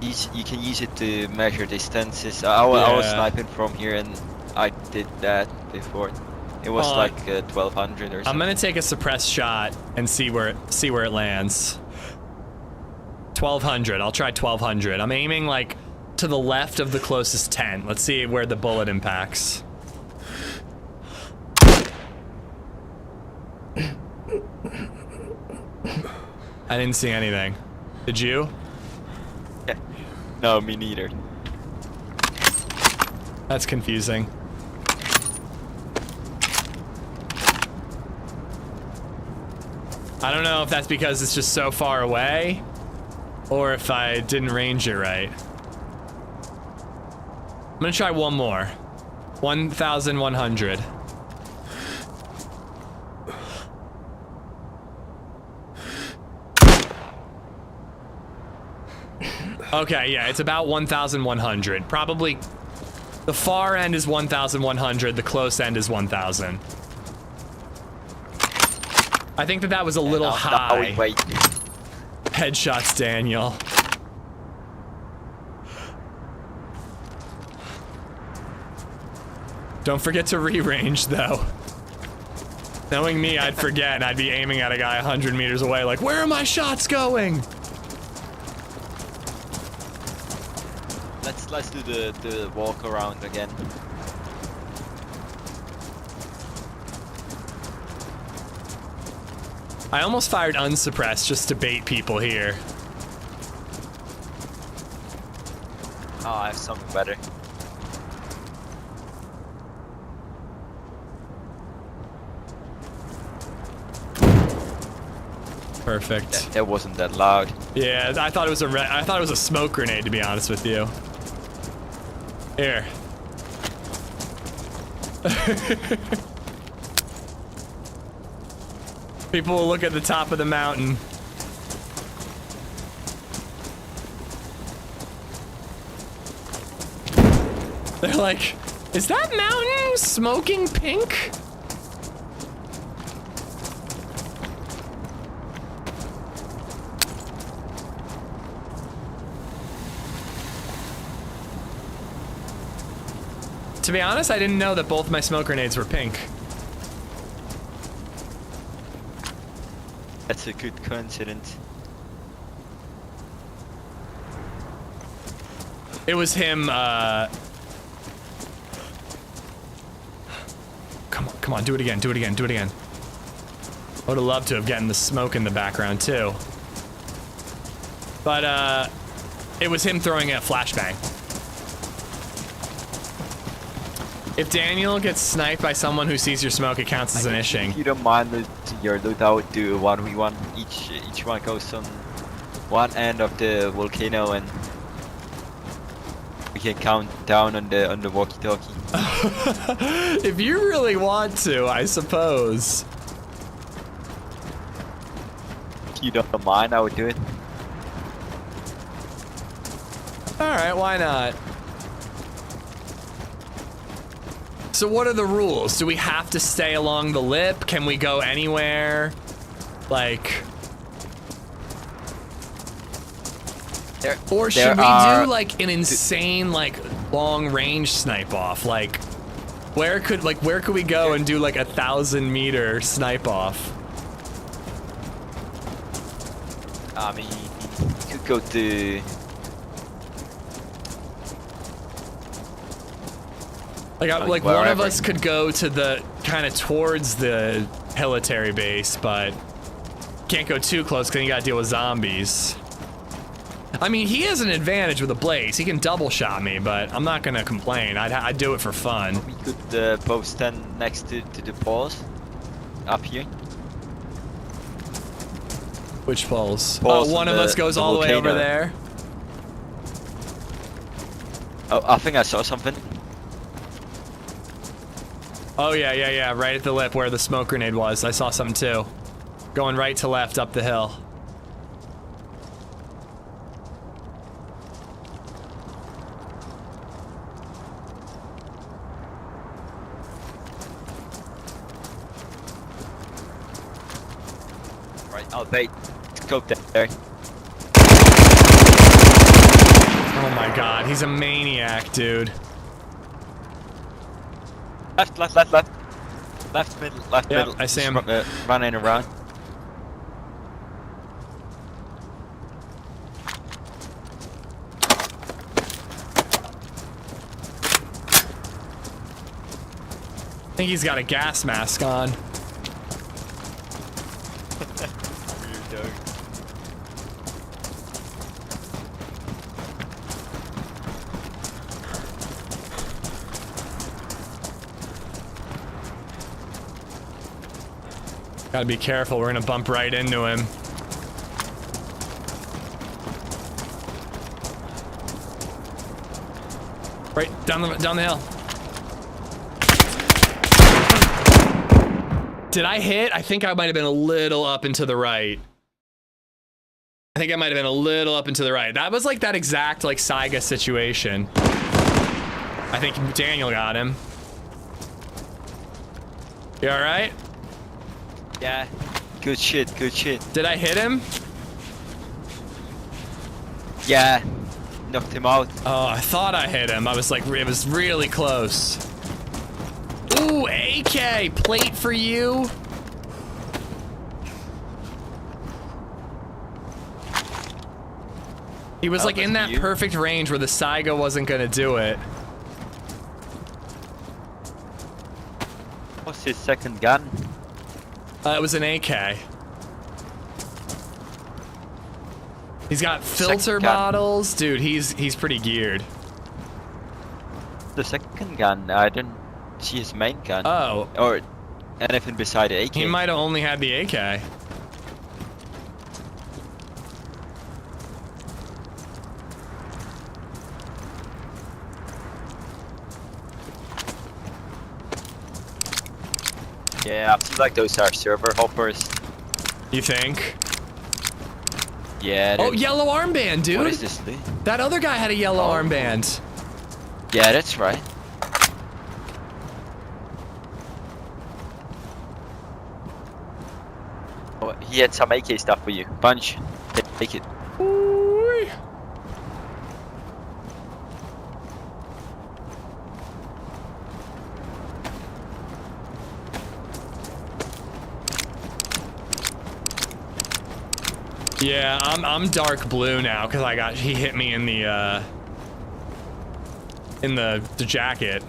You can use it to measure distances. I was sniping from here and I did that before. It was like 1,200 or something. I'm gonna take a suppressed shot and see where it lands. 1,200. I'll try 1,200. I'm aiming like to the left of the closest tent. Let's see where the bullet impacts. I didn't see anything. Did you? Yeah. No, me neither. That's confusing. I don't know if that's because it's just so far away, or if I didn't range it right. I'm gonna try one more. 1,100. Okay, yeah, it's about 1,100. Probably the far end is 1,100, the close end is 1,000. I think that was a little high. Wait. Headshots, Daniel. Don't forget to re-range, though. Knowing me, I'd forget, and I'd be aiming at a guy 100 meters away, like, where are my shots going? Let's do the walk around again. I almost fired unsuppressed just to bait people here. Oh, I have something better. Perfect. That wasn't that loud. Yeah, I thought it was a smoke grenade, to be honest with you. Here. People will look at the top of the mountain. They're like, is that mountain smoking pink? To be honest, I didn't know that both my smoke grenades were pink. That's a good coincidence. It was him, Come on, do it again, do it again, do it again. I would have loved to have gotten the smoke in the background, too. But, it was him throwing a flashbang. If Daniel gets sniped by someone who sees your smoke, it counts as an ishing. If you don't mind your lootout, do a 1v1. Each one goes on one end of the volcano, and we can count down on the walkie-talkie. If you really want to, I suppose. If you don't mind, I would do it. Alright, why not? So what are the rules? Do we have to stay along the lip? Can we go anywhere? Like... Or should we do like an insane like long range snipe off? Like where could we go and do like 1,000-meter snipe off? I mean, you could go to... Like one of us could go to the kind of towards the military base, but can't go too close because you gotta deal with zombies. I mean, he has an advantage with a blaze. He can double shot me, but I'm not gonna complain. I'd do it for fun. We could both stand next to the pause up here. Which poles? Poles Oh, one in of us goes the all the way over volcano. there. Oh, I think I saw something. Oh, yeah. Right at the lip where the smoke grenade was. I saw something too. Going right to left up the hill. Right, I'll bait. Scope there. Oh my god, he's a maniac, dude. Left. Left middle, left Yep, middle. I see him. Running around. I think he's got a gas mask on. Gotta be careful, we're gonna bump right into him. Right, down the hill. Did I hit? I think I might have been a little up and to the right. I think I might have been a little up and to the right. That was like that exact like Saiga situation. I think Daniel got him. You alright? Yeah. Good shit. Did I hit him? Yeah. Knocked him out. Oh, I thought I hit him. I was like, it was really close. Ooh, AK! Plate for you! He was like in that perfect range where the Saiga wasn't gonna do it. What's his second gun? It was an AK. He's got filter bottles. Dude, he's pretty geared. The second gun, I didn't see his main gun. Oh. Or anything beside the AK. He might have only had the AK. Yeah, I feel like those are server hoppers. You think? Yeah. Oh, yellow armband, dude. What is this thing? That other guy had a yellow armband. Yeah, that's right. Oh, he had some AK stuff for you. Punch. Take it. Ooh. Yeah, I'm dark blue now because he hit me in the jacket.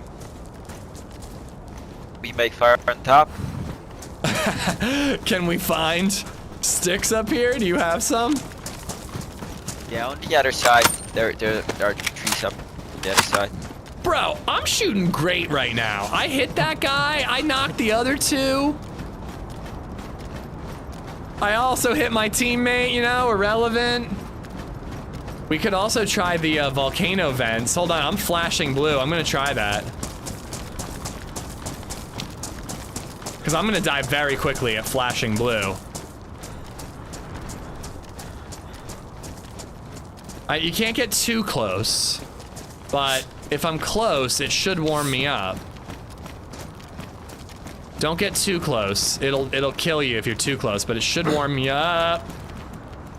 We make fire on top. Can we find sticks up here? Do you have some? Yeah, on the other side. There are trees up on the other side. Bro, I'm shooting great right now. I hit that guy. I knocked the other two. I also hit my teammate, you know, irrelevant. We could also try the volcano vents. Hold on, I'm flashing blue. I'm gonna try that. Because I'm gonna die very quickly at flashing blue. You can't get too close, but if I'm close, it should warm me up. Don't get too close. It'll kill you if you're too close, but it should warm me up.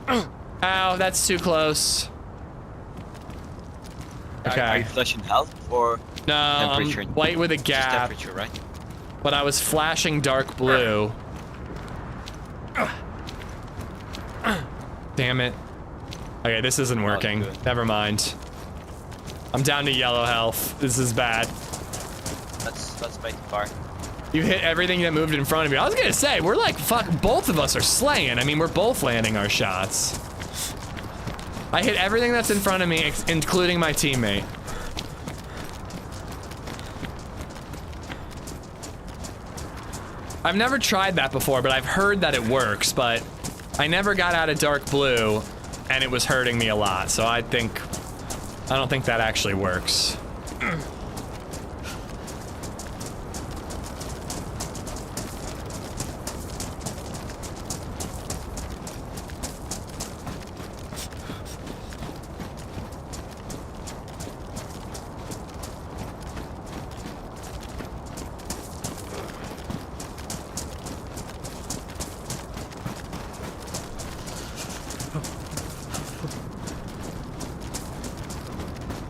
Ow, that's too close. Okay. Are you flashing health or no, temperature? I'm white with a gap. Just temperature, right? But I was flashing dark blue. Damn it. Okay, this isn't working. Never mind. I'm down to yellow health. This is bad. Let's make fire. You hit everything that moved in front of you. I was gonna say, we're like, fuck, both of us are slaying. I mean, we're both landing our shots. I hit everything that's in front of me, including my teammate. I've never tried that before, but I've heard that it works, but I never got out of dark blue, and it was hurting me a lot, so I don't think that actually works.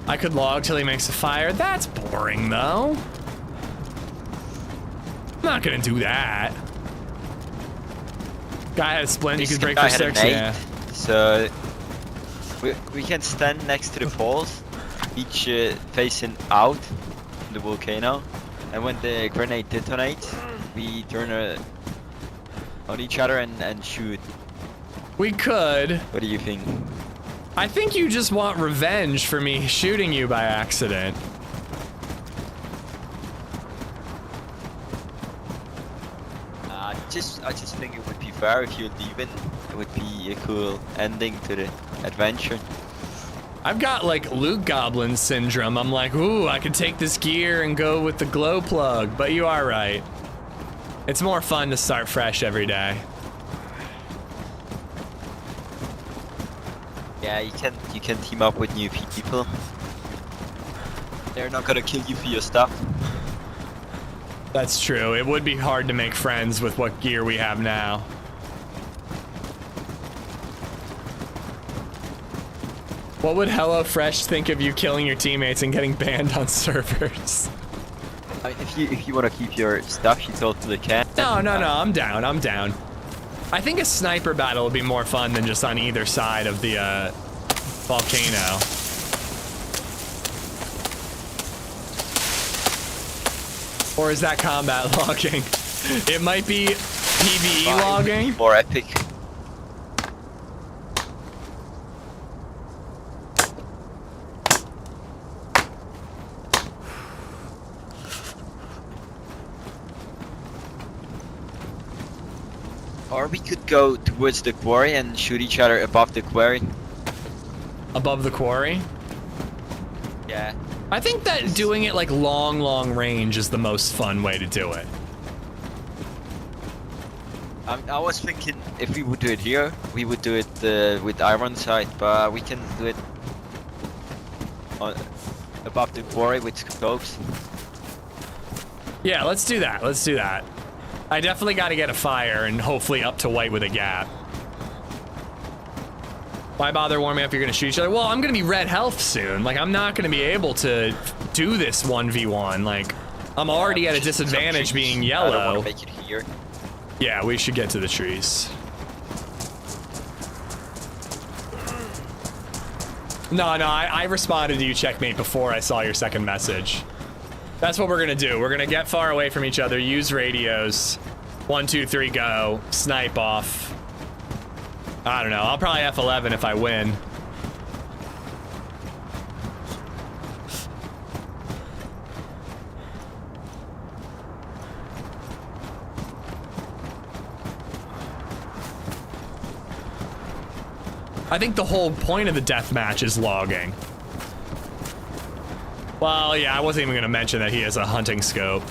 I could log till he makes a fire. That's boring, though. I'm not gonna do that. Guy had a splint, you could break for 6, yeah. So we can stand next to the poles, each facing out the volcano, and when the grenade detonates, we turn on each other and shoot. We could. What do you think? I think you just want revenge for me shooting you by accident. I just think it would be fair if you leave it. It would be a cool ending to the adventure. I've got like Luke Goblin syndrome. I'm like, ooh, I could take this gear and go with the glow plug, but you are right. It's more fun to start fresh every day. Yeah, you can team up with new people. They're not gonna kill you for your stuff. That's true. It would be hard to make friends with what gear we have now. What would HelloFresh think of you killing your teammates and getting banned on servers? I mean, if you want to keep your stuff, you totally can. No, I'm down. I think a sniper battle would be more fun than just on either side of the volcano. Or is that combat logging? It might be PvE logging. More epic. Or we could go towards the quarry and shoot each other above the quarry. Above the quarry? Yeah. I think that doing it like long range is the most fun way to do it. I was thinking if we would do it here, we would do it with iron sight, but we can do it above the quarry with scopes. Yeah, let's do that. I definitely got to get a fire and hopefully up to white with a gap. Why bother warming up? You're gonna shoot each other. Well, I'm gonna be red health soon. Like, I'm not gonna be able to do this 1v1. Like, I'm already at a disadvantage being yellow. I don't want to make it here. Yeah, we should get to the trees. No, I responded to you, checkmate, before I saw your second message. That's what we're gonna do. We're gonna get far away from each other, use radios. 1, 2, 3, go. Snipe off. I don't know. I'll probably F11 if I win. I think the whole point of the deathmatch is logging. Well, yeah, I wasn't even gonna mention that he has a hunting scope.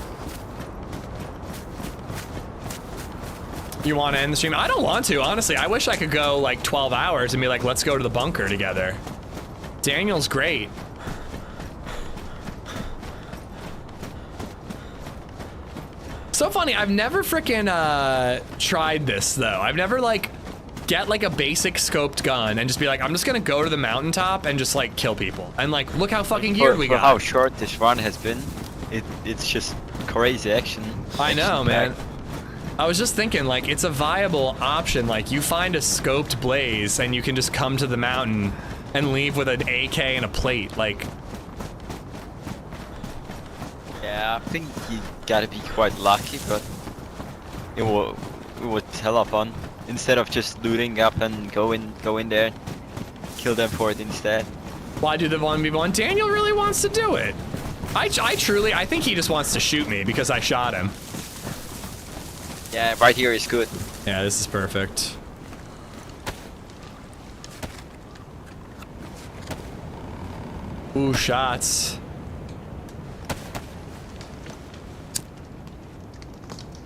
You want to end the stream? I don't want to, honestly. I wish I could go like 12 hours and be like, let's go to the bunker together. Daniel's great. So funny, I've never freaking tried this though. I've never like get like a basic scoped gun and just be like, I'm just gonna go to the mountaintop and just like kill people. And like, look how fucking geared we got. For how short this run has been, it's just crazy action. I know, man. I was just thinking, like, it's a viable option. Like, you find a scoped blaze and you can just come to the mountain and leave with an AK and a plate. Like, yeah, I think you gotta be quite lucky, but it would hella fun. Instead of just looting up and go in there, kill them for it instead. Why do the 1v1? Daniel really wants to do it. I think he just wants to shoot me because I shot him. Yeah, right here is good. Yeah, this is perfect. Ooh, shots.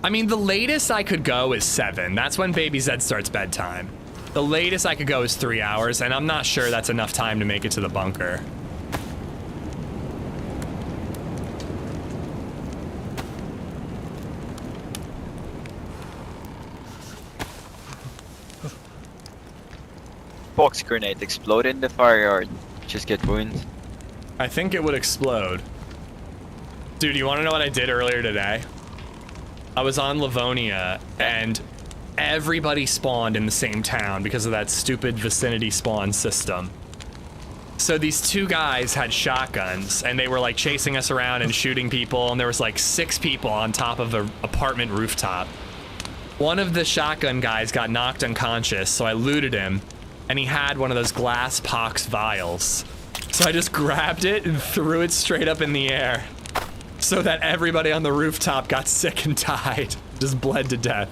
I mean, the latest I could go is 7. That's when BabyZed starts bedtime. The latest I could go is 3 hours, and I'm not sure that's enough time to make it to the bunker. Box grenade explode in the fire or just get ruined? I think it would explode. Dude, you want to know what I did earlier today? I was on Livonia, and everybody spawned in the same town because of that stupid vicinity spawn system. So these 2 guys had shotguns, and they were like chasing us around and shooting people, and there was like 6 people on top of an apartment rooftop. One of the shotgun guys got knocked unconscious, so I looted him, and he had one of those glass pox vials. So I just grabbed it and threw it straight up in the air so that everybody on the rooftop got sick and died. Just bled to death.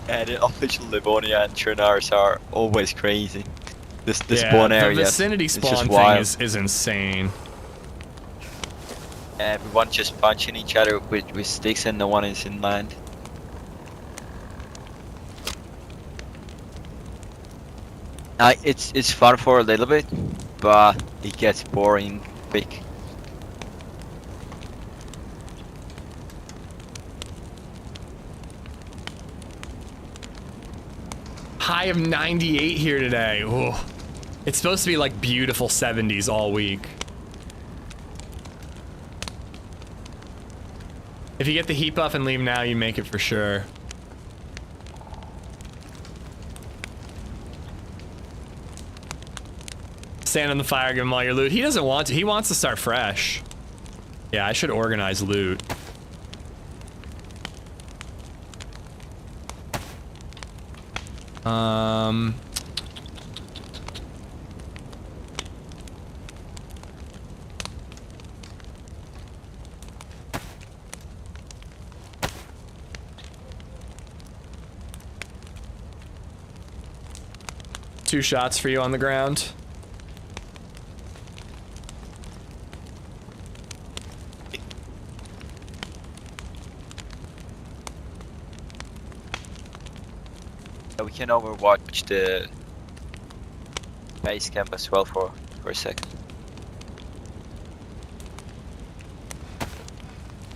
And the official Livonia and Chernars are always crazy. The spawn area. The vicinity spawn thing is insane. Everyone just punching each other with sticks and no one is in land. It's fun for a little bit, but it gets boring quick. High of 98 here today. Ooh. It's supposed to be like beautiful 70s all week. If you get the heat buff and leave now, you make it for sure. Stand on the fire, give him all your loot. He doesn't want to. He wants to start fresh. Yeah, I should organize loot. Two shots for you on the ground. We can overwatch the base camp as well for a second.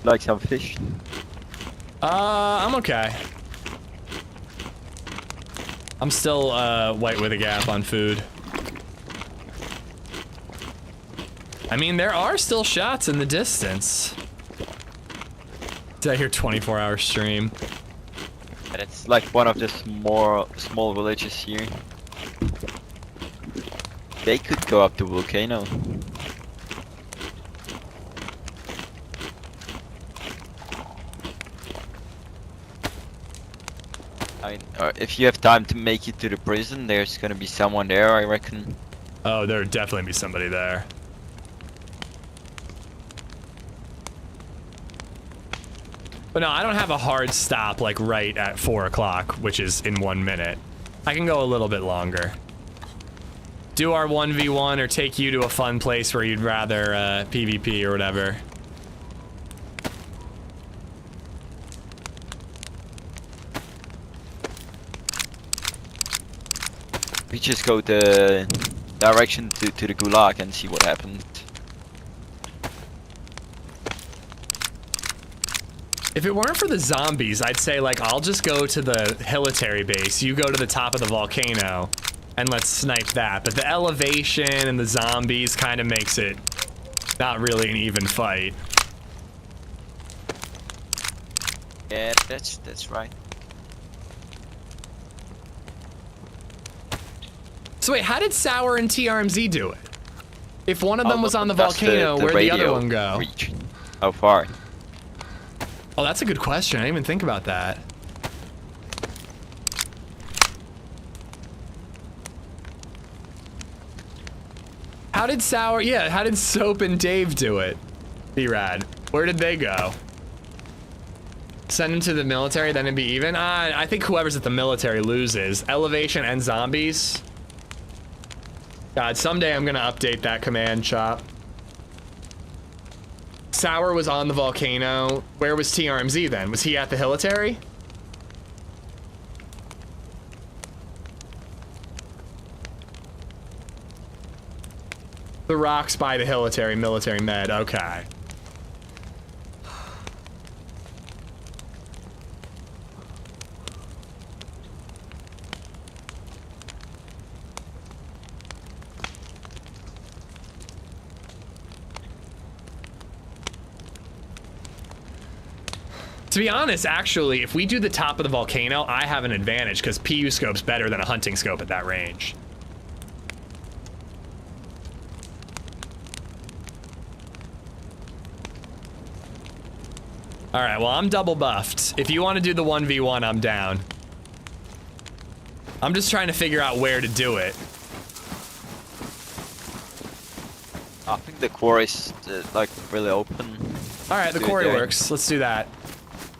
Like some fish? I'm okay. I'm still white with a gap on food. I mean, there are still shots in the distance. Did I hear 24-hour stream? And it's like one of the small villages here. They could go up the volcano. I mean, if you have time to make it to the prison, there's gonna be someone there, I reckon. Oh, there'll definitely be somebody there. But no, I don't have a hard stop like right at 4 o'clock, which is in 1 minute. I can go a little bit longer. Do our 1v1 or take you to a fun place where you'd rather PvP or whatever. We just go the direction to the gulag and see what happens. If it weren't for the zombies, I'd say like I'll just go to the military base. You go to the top of the volcano and let's snipe that. But the elevation and the zombies kind of makes it not really an even fight. Yeah, that's right. So wait, how did Sour and TRMZ do it? If one of them was on the that's volcano, where'd the other radio one go? reach. How far? Oh, that's a good question. I didn't even think about that. How did Sour, yeah, how did Soap and Dave do it? B-Rad, where did they go? Send them to the military, then it'd be even? I think whoever's at the military loses. Elevation and zombies. God, someday I'm gonna update that command, Chop. Sour was on the volcano. Where was TRMZ then? Was he at the Hilitary? The rocks by the Hilitary military med. Okay. To be honest, actually, if we do the top of the volcano, I have an advantage because PU scope's better than a hunting scope at that range. All right, well, I'm double buffed. If you want to do the 1v1, I'm down. I'm just trying to figure out where to do it. I think the quarry's like really open. All right, the quarry works. Let's do that.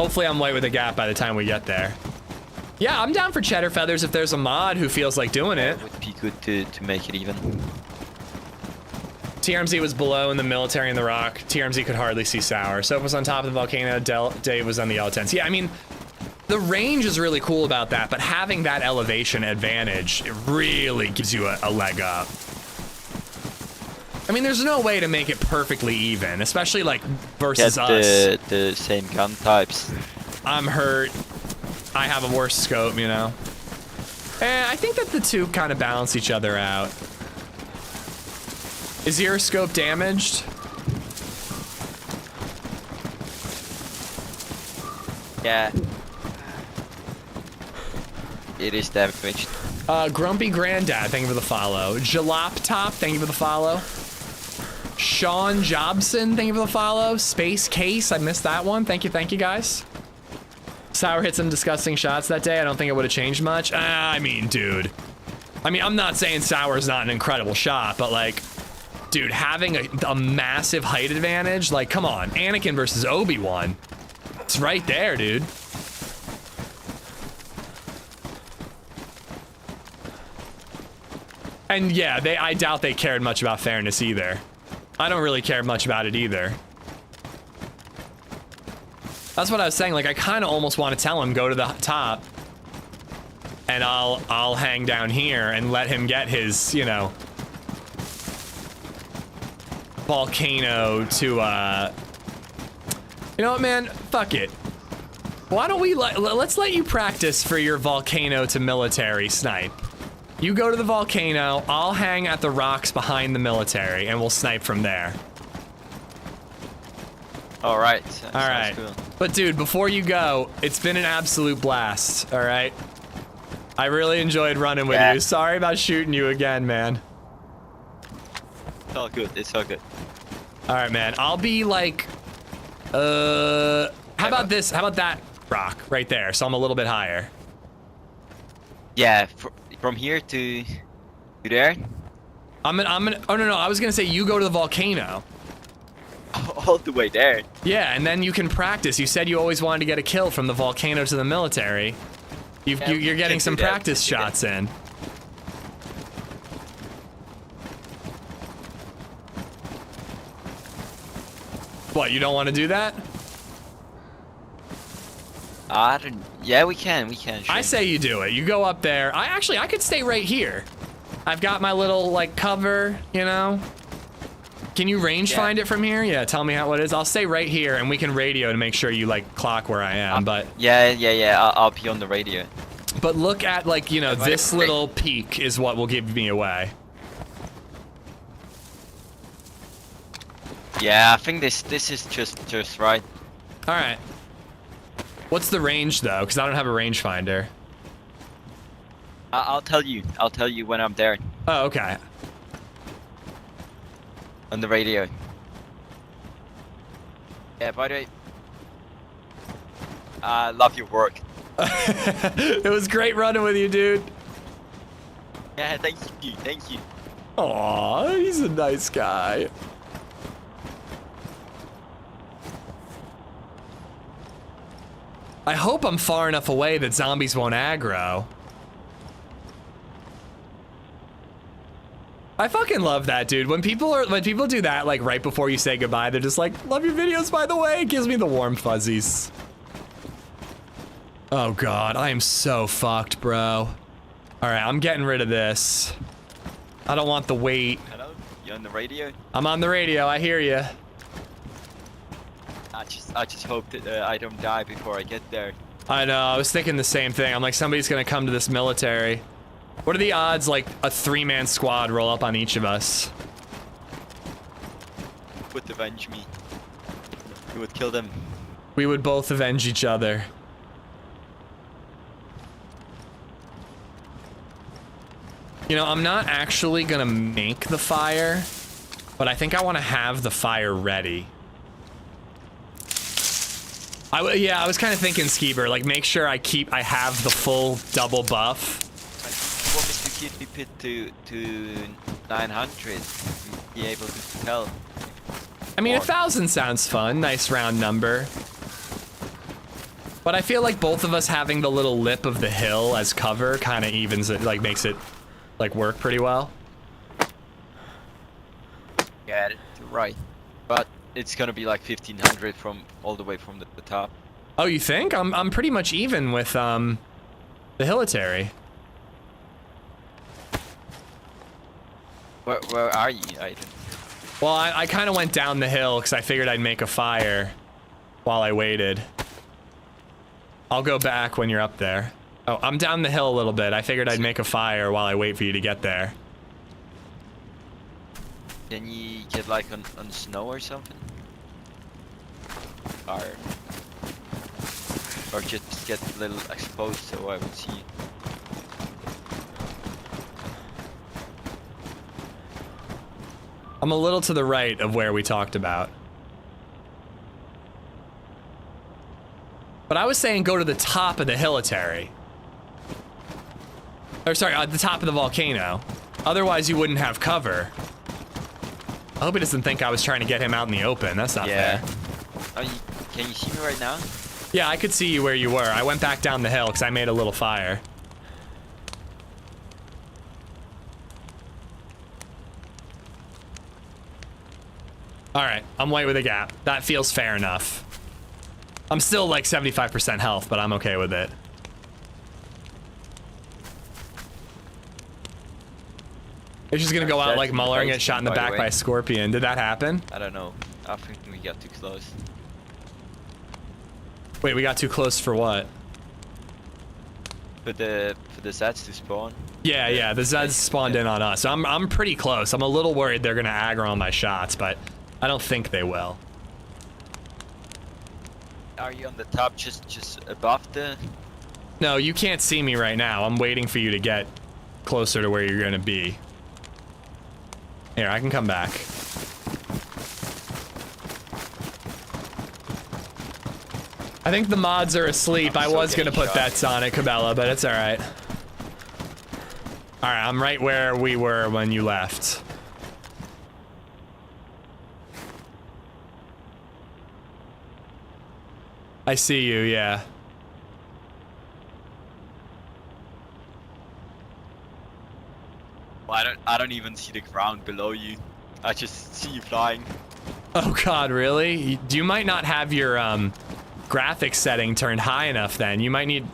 Hopefully I'm light with a gap by the time we get there. Yeah, I'm down for cheddar feathers if there's a mod who feels like doing it. It would be good to make it even. TRMZ was below in the military in the rock. TRMZ could hardly see Sour. Soap was on top of the volcano. Dave was on the L10s. Yeah, I mean, the range is really cool about that, but having that elevation advantage, it really gives you a leg up. I mean, there's no way to make it perfectly even, especially like versus us. The same gun types. I'm hurt. I have a worse scope, you know. I think that the two kind of balance each other out. Is your scope damaged? Yeah. It is damaged. Grumpy Granddad, thank you for the follow. Jalop Top, thank you for the follow. Sean Jobson, thank you for the follow. Space Case, I missed that one. Thank you guys. Sour hit some disgusting shots that day. I don't think it would have changed much. I mean, dude. I mean, I'm not saying Sour's not an incredible shot, but like, dude, having a massive height advantage, like, come on. Anakin versus Obi-Wan. It's right there, dude. And yeah, I doubt they cared much about fairness either. I don't really care much about it either. That's what I was saying. Like, I kind of almost want to tell him go to the top, and I'll hang down here and let him get his, you know, volcano to you know what, man? Fuck it. Why don't we let's let you practice for your volcano to military snipe. You go to the volcano, I'll hang at the rocks behind the military, and we'll snipe from there. All right. All right. Cool. But dude, before you go, it's been an absolute blast, all right? I really enjoyed running with you. Sorry about shooting you again, man. It's all good. It's all good. All right, man. I'll be like, how about this? How about that rock right there? So I'm a little bit higher. Yeah, from here to there. I'm gonna. Oh no, I was gonna say you go to the volcano. All the way there. Yeah, and then you can practice. You said you always wanted to get a kill from the volcano to the military. You're getting some practice shots in. What, you don't want to do that? Yeah, we can. Sure. I say you do it. You go up there. I could stay right here. I've got my little, like, cover, you know? Can you range find it from here? Yeah, tell me what it is. I'll stay right here, and we can radio to make sure you, like, clock where I am, but... Yeah, I'll be on the radio. But look at, like, you know, this little peak is what will give me away. Yeah, I think this is just right. All right. What's the range, though? Because I don't have a rangefinder. I'll tell you when I'm there. Oh, okay. On the radio. Yeah, by the way, I love your work. It was great running with you, dude. Yeah, thank you. Aw, he's a nice guy. I hope I'm far enough away that zombies won't aggro. I fucking love that, dude. When people do that, like right before you say goodbye, they're just like, love your videos, by the way. It gives me the warm fuzzies. Oh God, I am so fucked, bro. All right, I'm getting rid of this. I don't want the weight. Hello? You on the radio? I'm on the radio, I hear you. I just hope that I don't die before I get there. I know, I was thinking the same thing. I'm like, somebody's gonna come to this military. What are the odds like a 3-man squad roll up on each of us? Would avenge me. You would kill them. We would both avenge each other. You know, I'm not actually gonna make the fire, but I think I want to have the fire ready. Yeah, I was kind of thinking, Skeeber, like make sure I have the full double buff. You want me to keep it to 900? Be able to tell. I mean, 1,000 sounds fun. Nice round number. But I feel like both of us having the little lip of the hill as cover kind of evens it, like makes it like work pretty well. Yeah, you're right. But it's gonna be like 1,500 from all the way from the top. Oh, you think? I'm pretty much even with the hilitary. Where are you? I didn't. Well, I kind of went down the hill because I figured I'd make a fire while I waited. I'll go back when you're up there. Oh, I'm down the hill a little bit. I figured I'd make a fire while I wait for you to get there. Can you get like on snow or something? Or just get a little exposed so I would see. I'm a little to the right of where we talked about. But I was saying go to the top of the hilitary. Or sorry, the top of the volcano. Otherwise you wouldn't have cover. I hope he doesn't think I was trying to get him out in the open. That's not fair. Can you see me right now? Yeah, I could see you where you were. I went back down the hill because I made a little fire. All right, I'm white with a gap. That feels fair enough. I'm still like 75% health, but I'm okay with it. It's just gonna go out like Muller and get shot in the back by a scorpion. Did that happen? I don't know. I think we got too close. Wait, we got too close for what? For the Zeds to spawn. Yeah, the Zeds spawned in on us. I'm pretty close. I'm a little worried they're gonna aggro on my shots, but I don't think they will. Are you on the top, just above the? No, you can't see me right now. I'm waiting for you to get closer to where you're gonna be. Here, I can come back. I think the mods are asleep. I was gonna put that on it, Cabela, but it's alright. Alright, I'm right where we were when you left. I see you, yeah. Well, I don't even see the ground below you. I just see you flying. Oh God, really? You might not have your graphics setting turned high enough then. You might need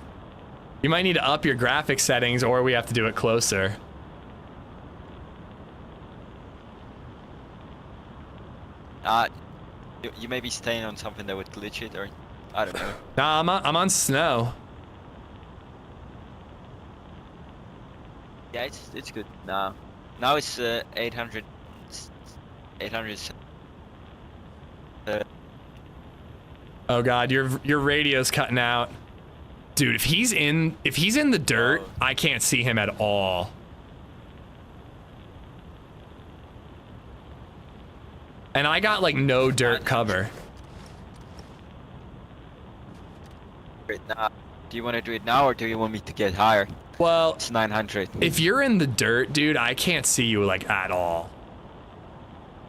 to up your graphics settings, or we have to do it closer. You may be staying on something that would glitch it, or I don't know. Nah, I'm on snow. Yeah, it's good now. Now it's 800. Oh God, your radio's cutting out. Dude, if he's in the dirt, I can't see him at all. And I got like no dirt cover. Right now. Do you want to do it now, or do you want me to get higher? Well, it's 900. If you're in the dirt, dude, I can't see you like at all.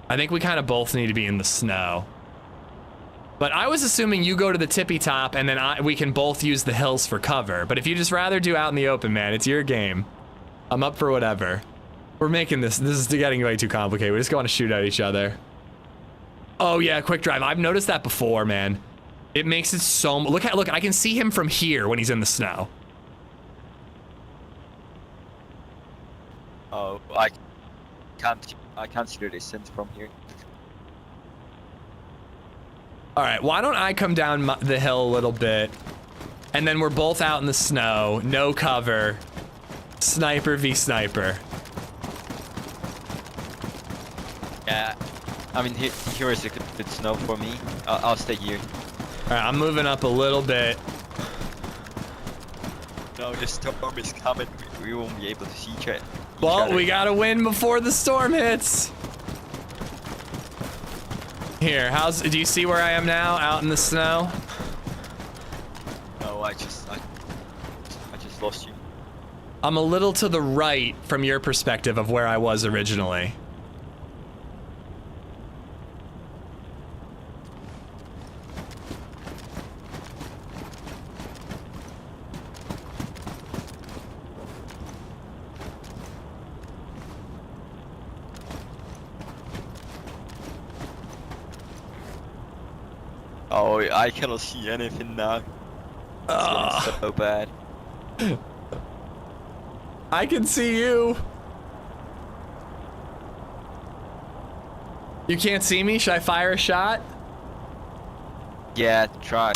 I think we kind of both need to be in the snow. But I was assuming you go to the tippy top and then we can both use the hills for cover. But if you just rather do out in the open, man, it's your game. I'm up for whatever. We're making this is getting way too complicated. We just want to shoot at each other. Oh yeah, quick drive. I've noticed that before, man. It makes it so, look, I can see him from here when he's in the snow. Oh, I can't see the distance from here. All right, why don't I come down the hill a little bit, and then we're both out in the snow, no cover, sniper v sniper. Yeah, I mean here is a good snow for me. I'll stay here. All right, I'm moving up a little bit. No, the storm is coming. We won't be able to see each other. Well, we gotta win before the storm hits. Here, do you see where I am now, out in the snow? No, I just lost you. I'm a little to the right from your perspective of where I was originally. Oh, I cannot see anything now. It's so bad. I can see you. You can't see me? Should I fire a shot? Yeah, try.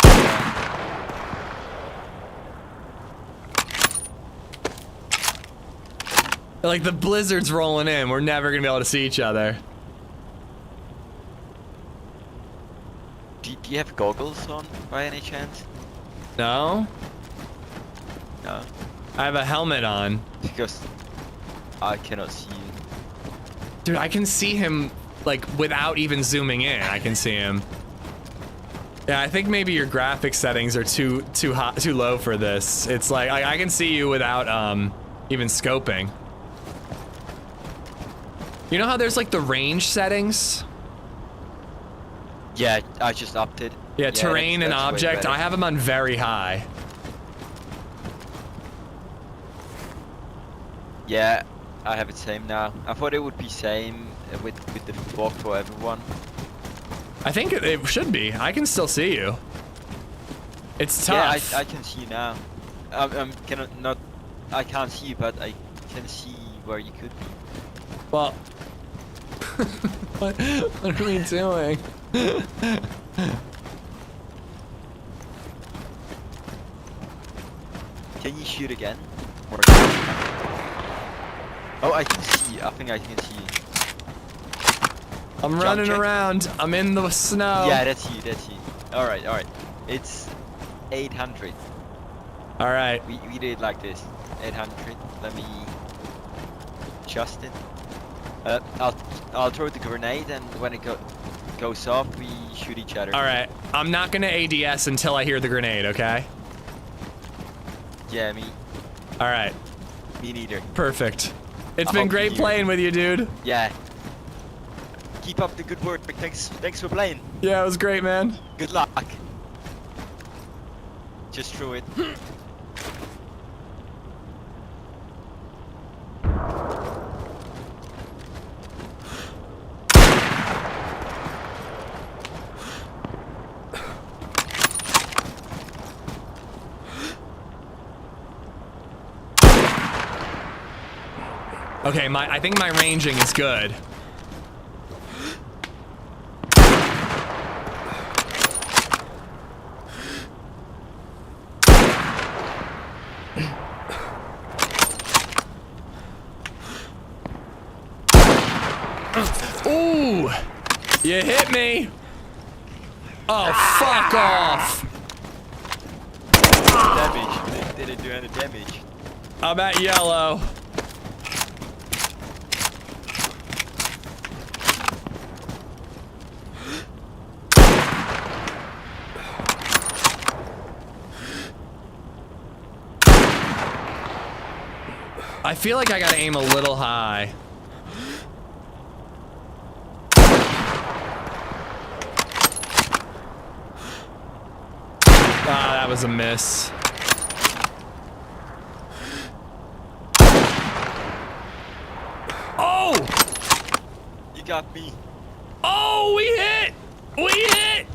Like the blizzard's rolling in. We're never gonna be able to see each other. Do you have goggles on by any chance? No? No. I have a helmet on. Because I cannot see you. Dude, I can see him like without even zooming in. I can see him. Yeah, I think maybe your graphics settings are too low for this. It's like I can see you without even scoping. You know how there's like the range settings? Yeah, I just upped it. Yeah, terrain and that's way object. better. I have them on very high. Yeah, I have it same now. I thought it would be same with the fog for everyone. I think it should be. I can still see you. It's tough. Yeah, I can see you now. I can't see you, but I can see where you could be. Well, what are we doing? Can you shoot again? Or oh, I can see. I think I can see you. I'm running around. I'm in the snow. Yeah, that's you. That's you. All right, all right. It's 800. All right. We did it like this. 800. Let me adjust it. I'll throw the grenade, and when it goes off, we shoot each other. All right. I'm not gonna ADS until I hear the grenade. Okay. Yeah, me. All right. Me neither. Perfect. It's been great playing with you, dude. Yeah. Keep up the good work. Thanks for playing. Yeah, it was great, man. Good luck. Just throw it. Okay, I think my ranging is good. Ooh! You hit me! Oh, fuck off! Damage. Didn't do any damage. I'm at yellow. I feel like I gotta aim a little high. Ah, that was a miss. shot me. Oh, we hit! We hit!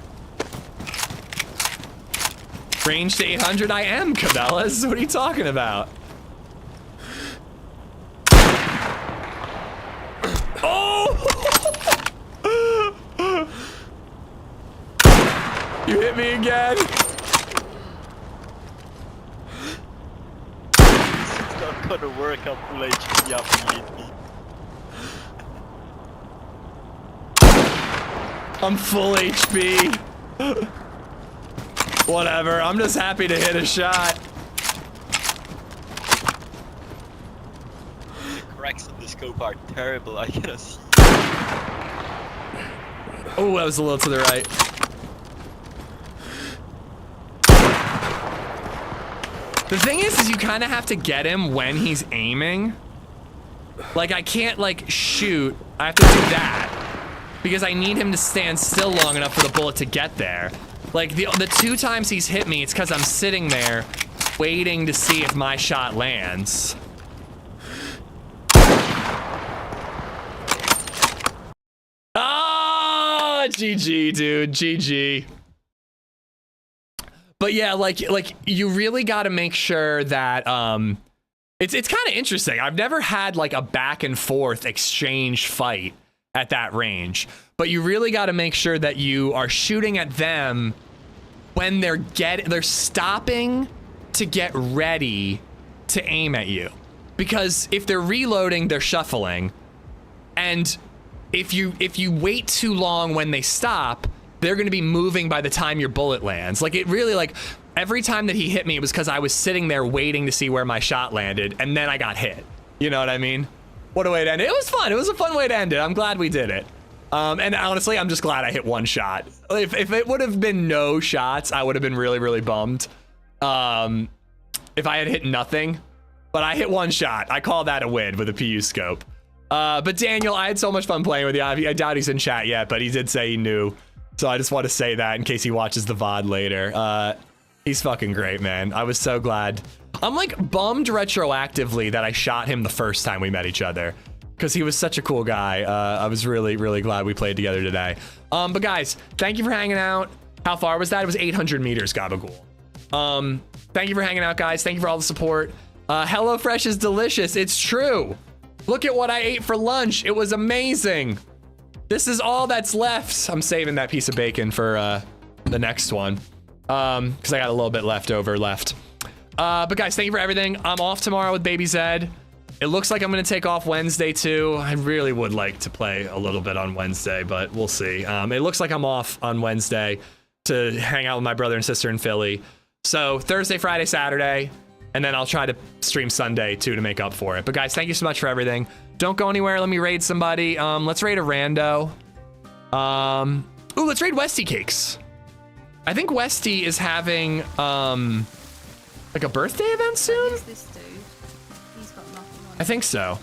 Range to 800, I am, Cabela's. What are you talking about? Oh! You hit me again. It's not gonna work on full HP after you hit me. I'm full HP. Whatever, I'm just happy to hit a shot. The cracks on the scope are terrible, I cannot see. Oh, that was a little to the right. The thing is you kind of have to get him when he's aiming. Like, I can't, like, shoot. I have to do that. Because I need him to stand still long enough for the bullet to get there. Like, the 2 times he's hit me, it's because I'm sitting there waiting to see if my shot lands. Ah, GG, dude, GG. But yeah, like you really got to make sure that it's kind of interesting. I've never had like a back and forth exchange fight at that range, but you really got to make sure that you are shooting at them when they're stopping to get ready to aim at you, because if they're reloading, they're shuffling, and if you wait too long when they stop, they're going to be moving by the time your bullet lands. Like, it really, like, every time that he hit me, it was because I was sitting there waiting to see where my shot landed, and then I got hit. You know what I mean? What a way to end it. It was fun. It was a fun way to end it. I'm glad we did it. And honestly, I'm just glad I hit 1 shot. If it would have been no shots, I would have been really, really bummed. If I had hit nothing, but I hit 1 shot. I call that a win with a PU scope. But Daniel, I had so much fun playing with you. I doubt he's in chat yet, but he did say he knew. So I just want to say that in case he watches the VOD later. He's fucking great, man. I was so glad. I'm like bummed retroactively that I shot him the first time we met each other, because he was such a cool guy. I was really, really glad we played together today. But guys, thank you for hanging out. How far was that? It was 800 meters, Gabagool. Thank you for hanging out, guys. Thank you for all the support. HelloFresh is delicious. It's true. Look at what I ate for lunch. It was amazing. This is all that's left. I'm saving that piece of bacon for the next one, because I got a little bit left. But guys, thank you for everything. I'm off tomorrow with DayZ. It looks like I'm going to take off Wednesday too. I really would like to play a little bit on Wednesday, but we'll see. It looks like I'm off on Wednesday to hang out with my brother and sister in Philly. So Thursday, Friday, Saturday, and then I'll try to stream Sunday too to make up for it. But guys, thank you so much for everything. Don't go anywhere. Let me raid somebody. Let's raid a rando. Ooh, let's raid Westy Cakes. I think Westy is having like a birthday event soon. This dude? He's got nothing on. I think so.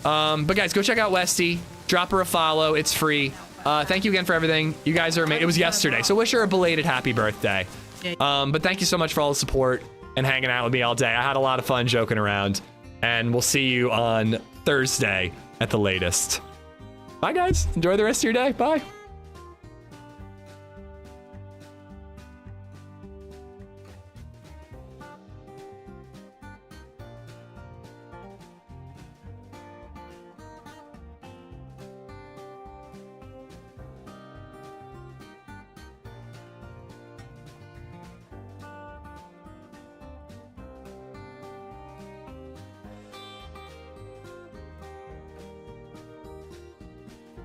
But guys, go check out Westy. Drop her a follow. It's free. Thank you again for everything. You guys are amazing. It was yesterday, so wish her a belated happy birthday. But thank you so much for all the support and hanging out with me all day. I had a lot of fun joking around, and we'll see you on Thursday at the latest. Bye, guys. Enjoy the rest of your day. Bye.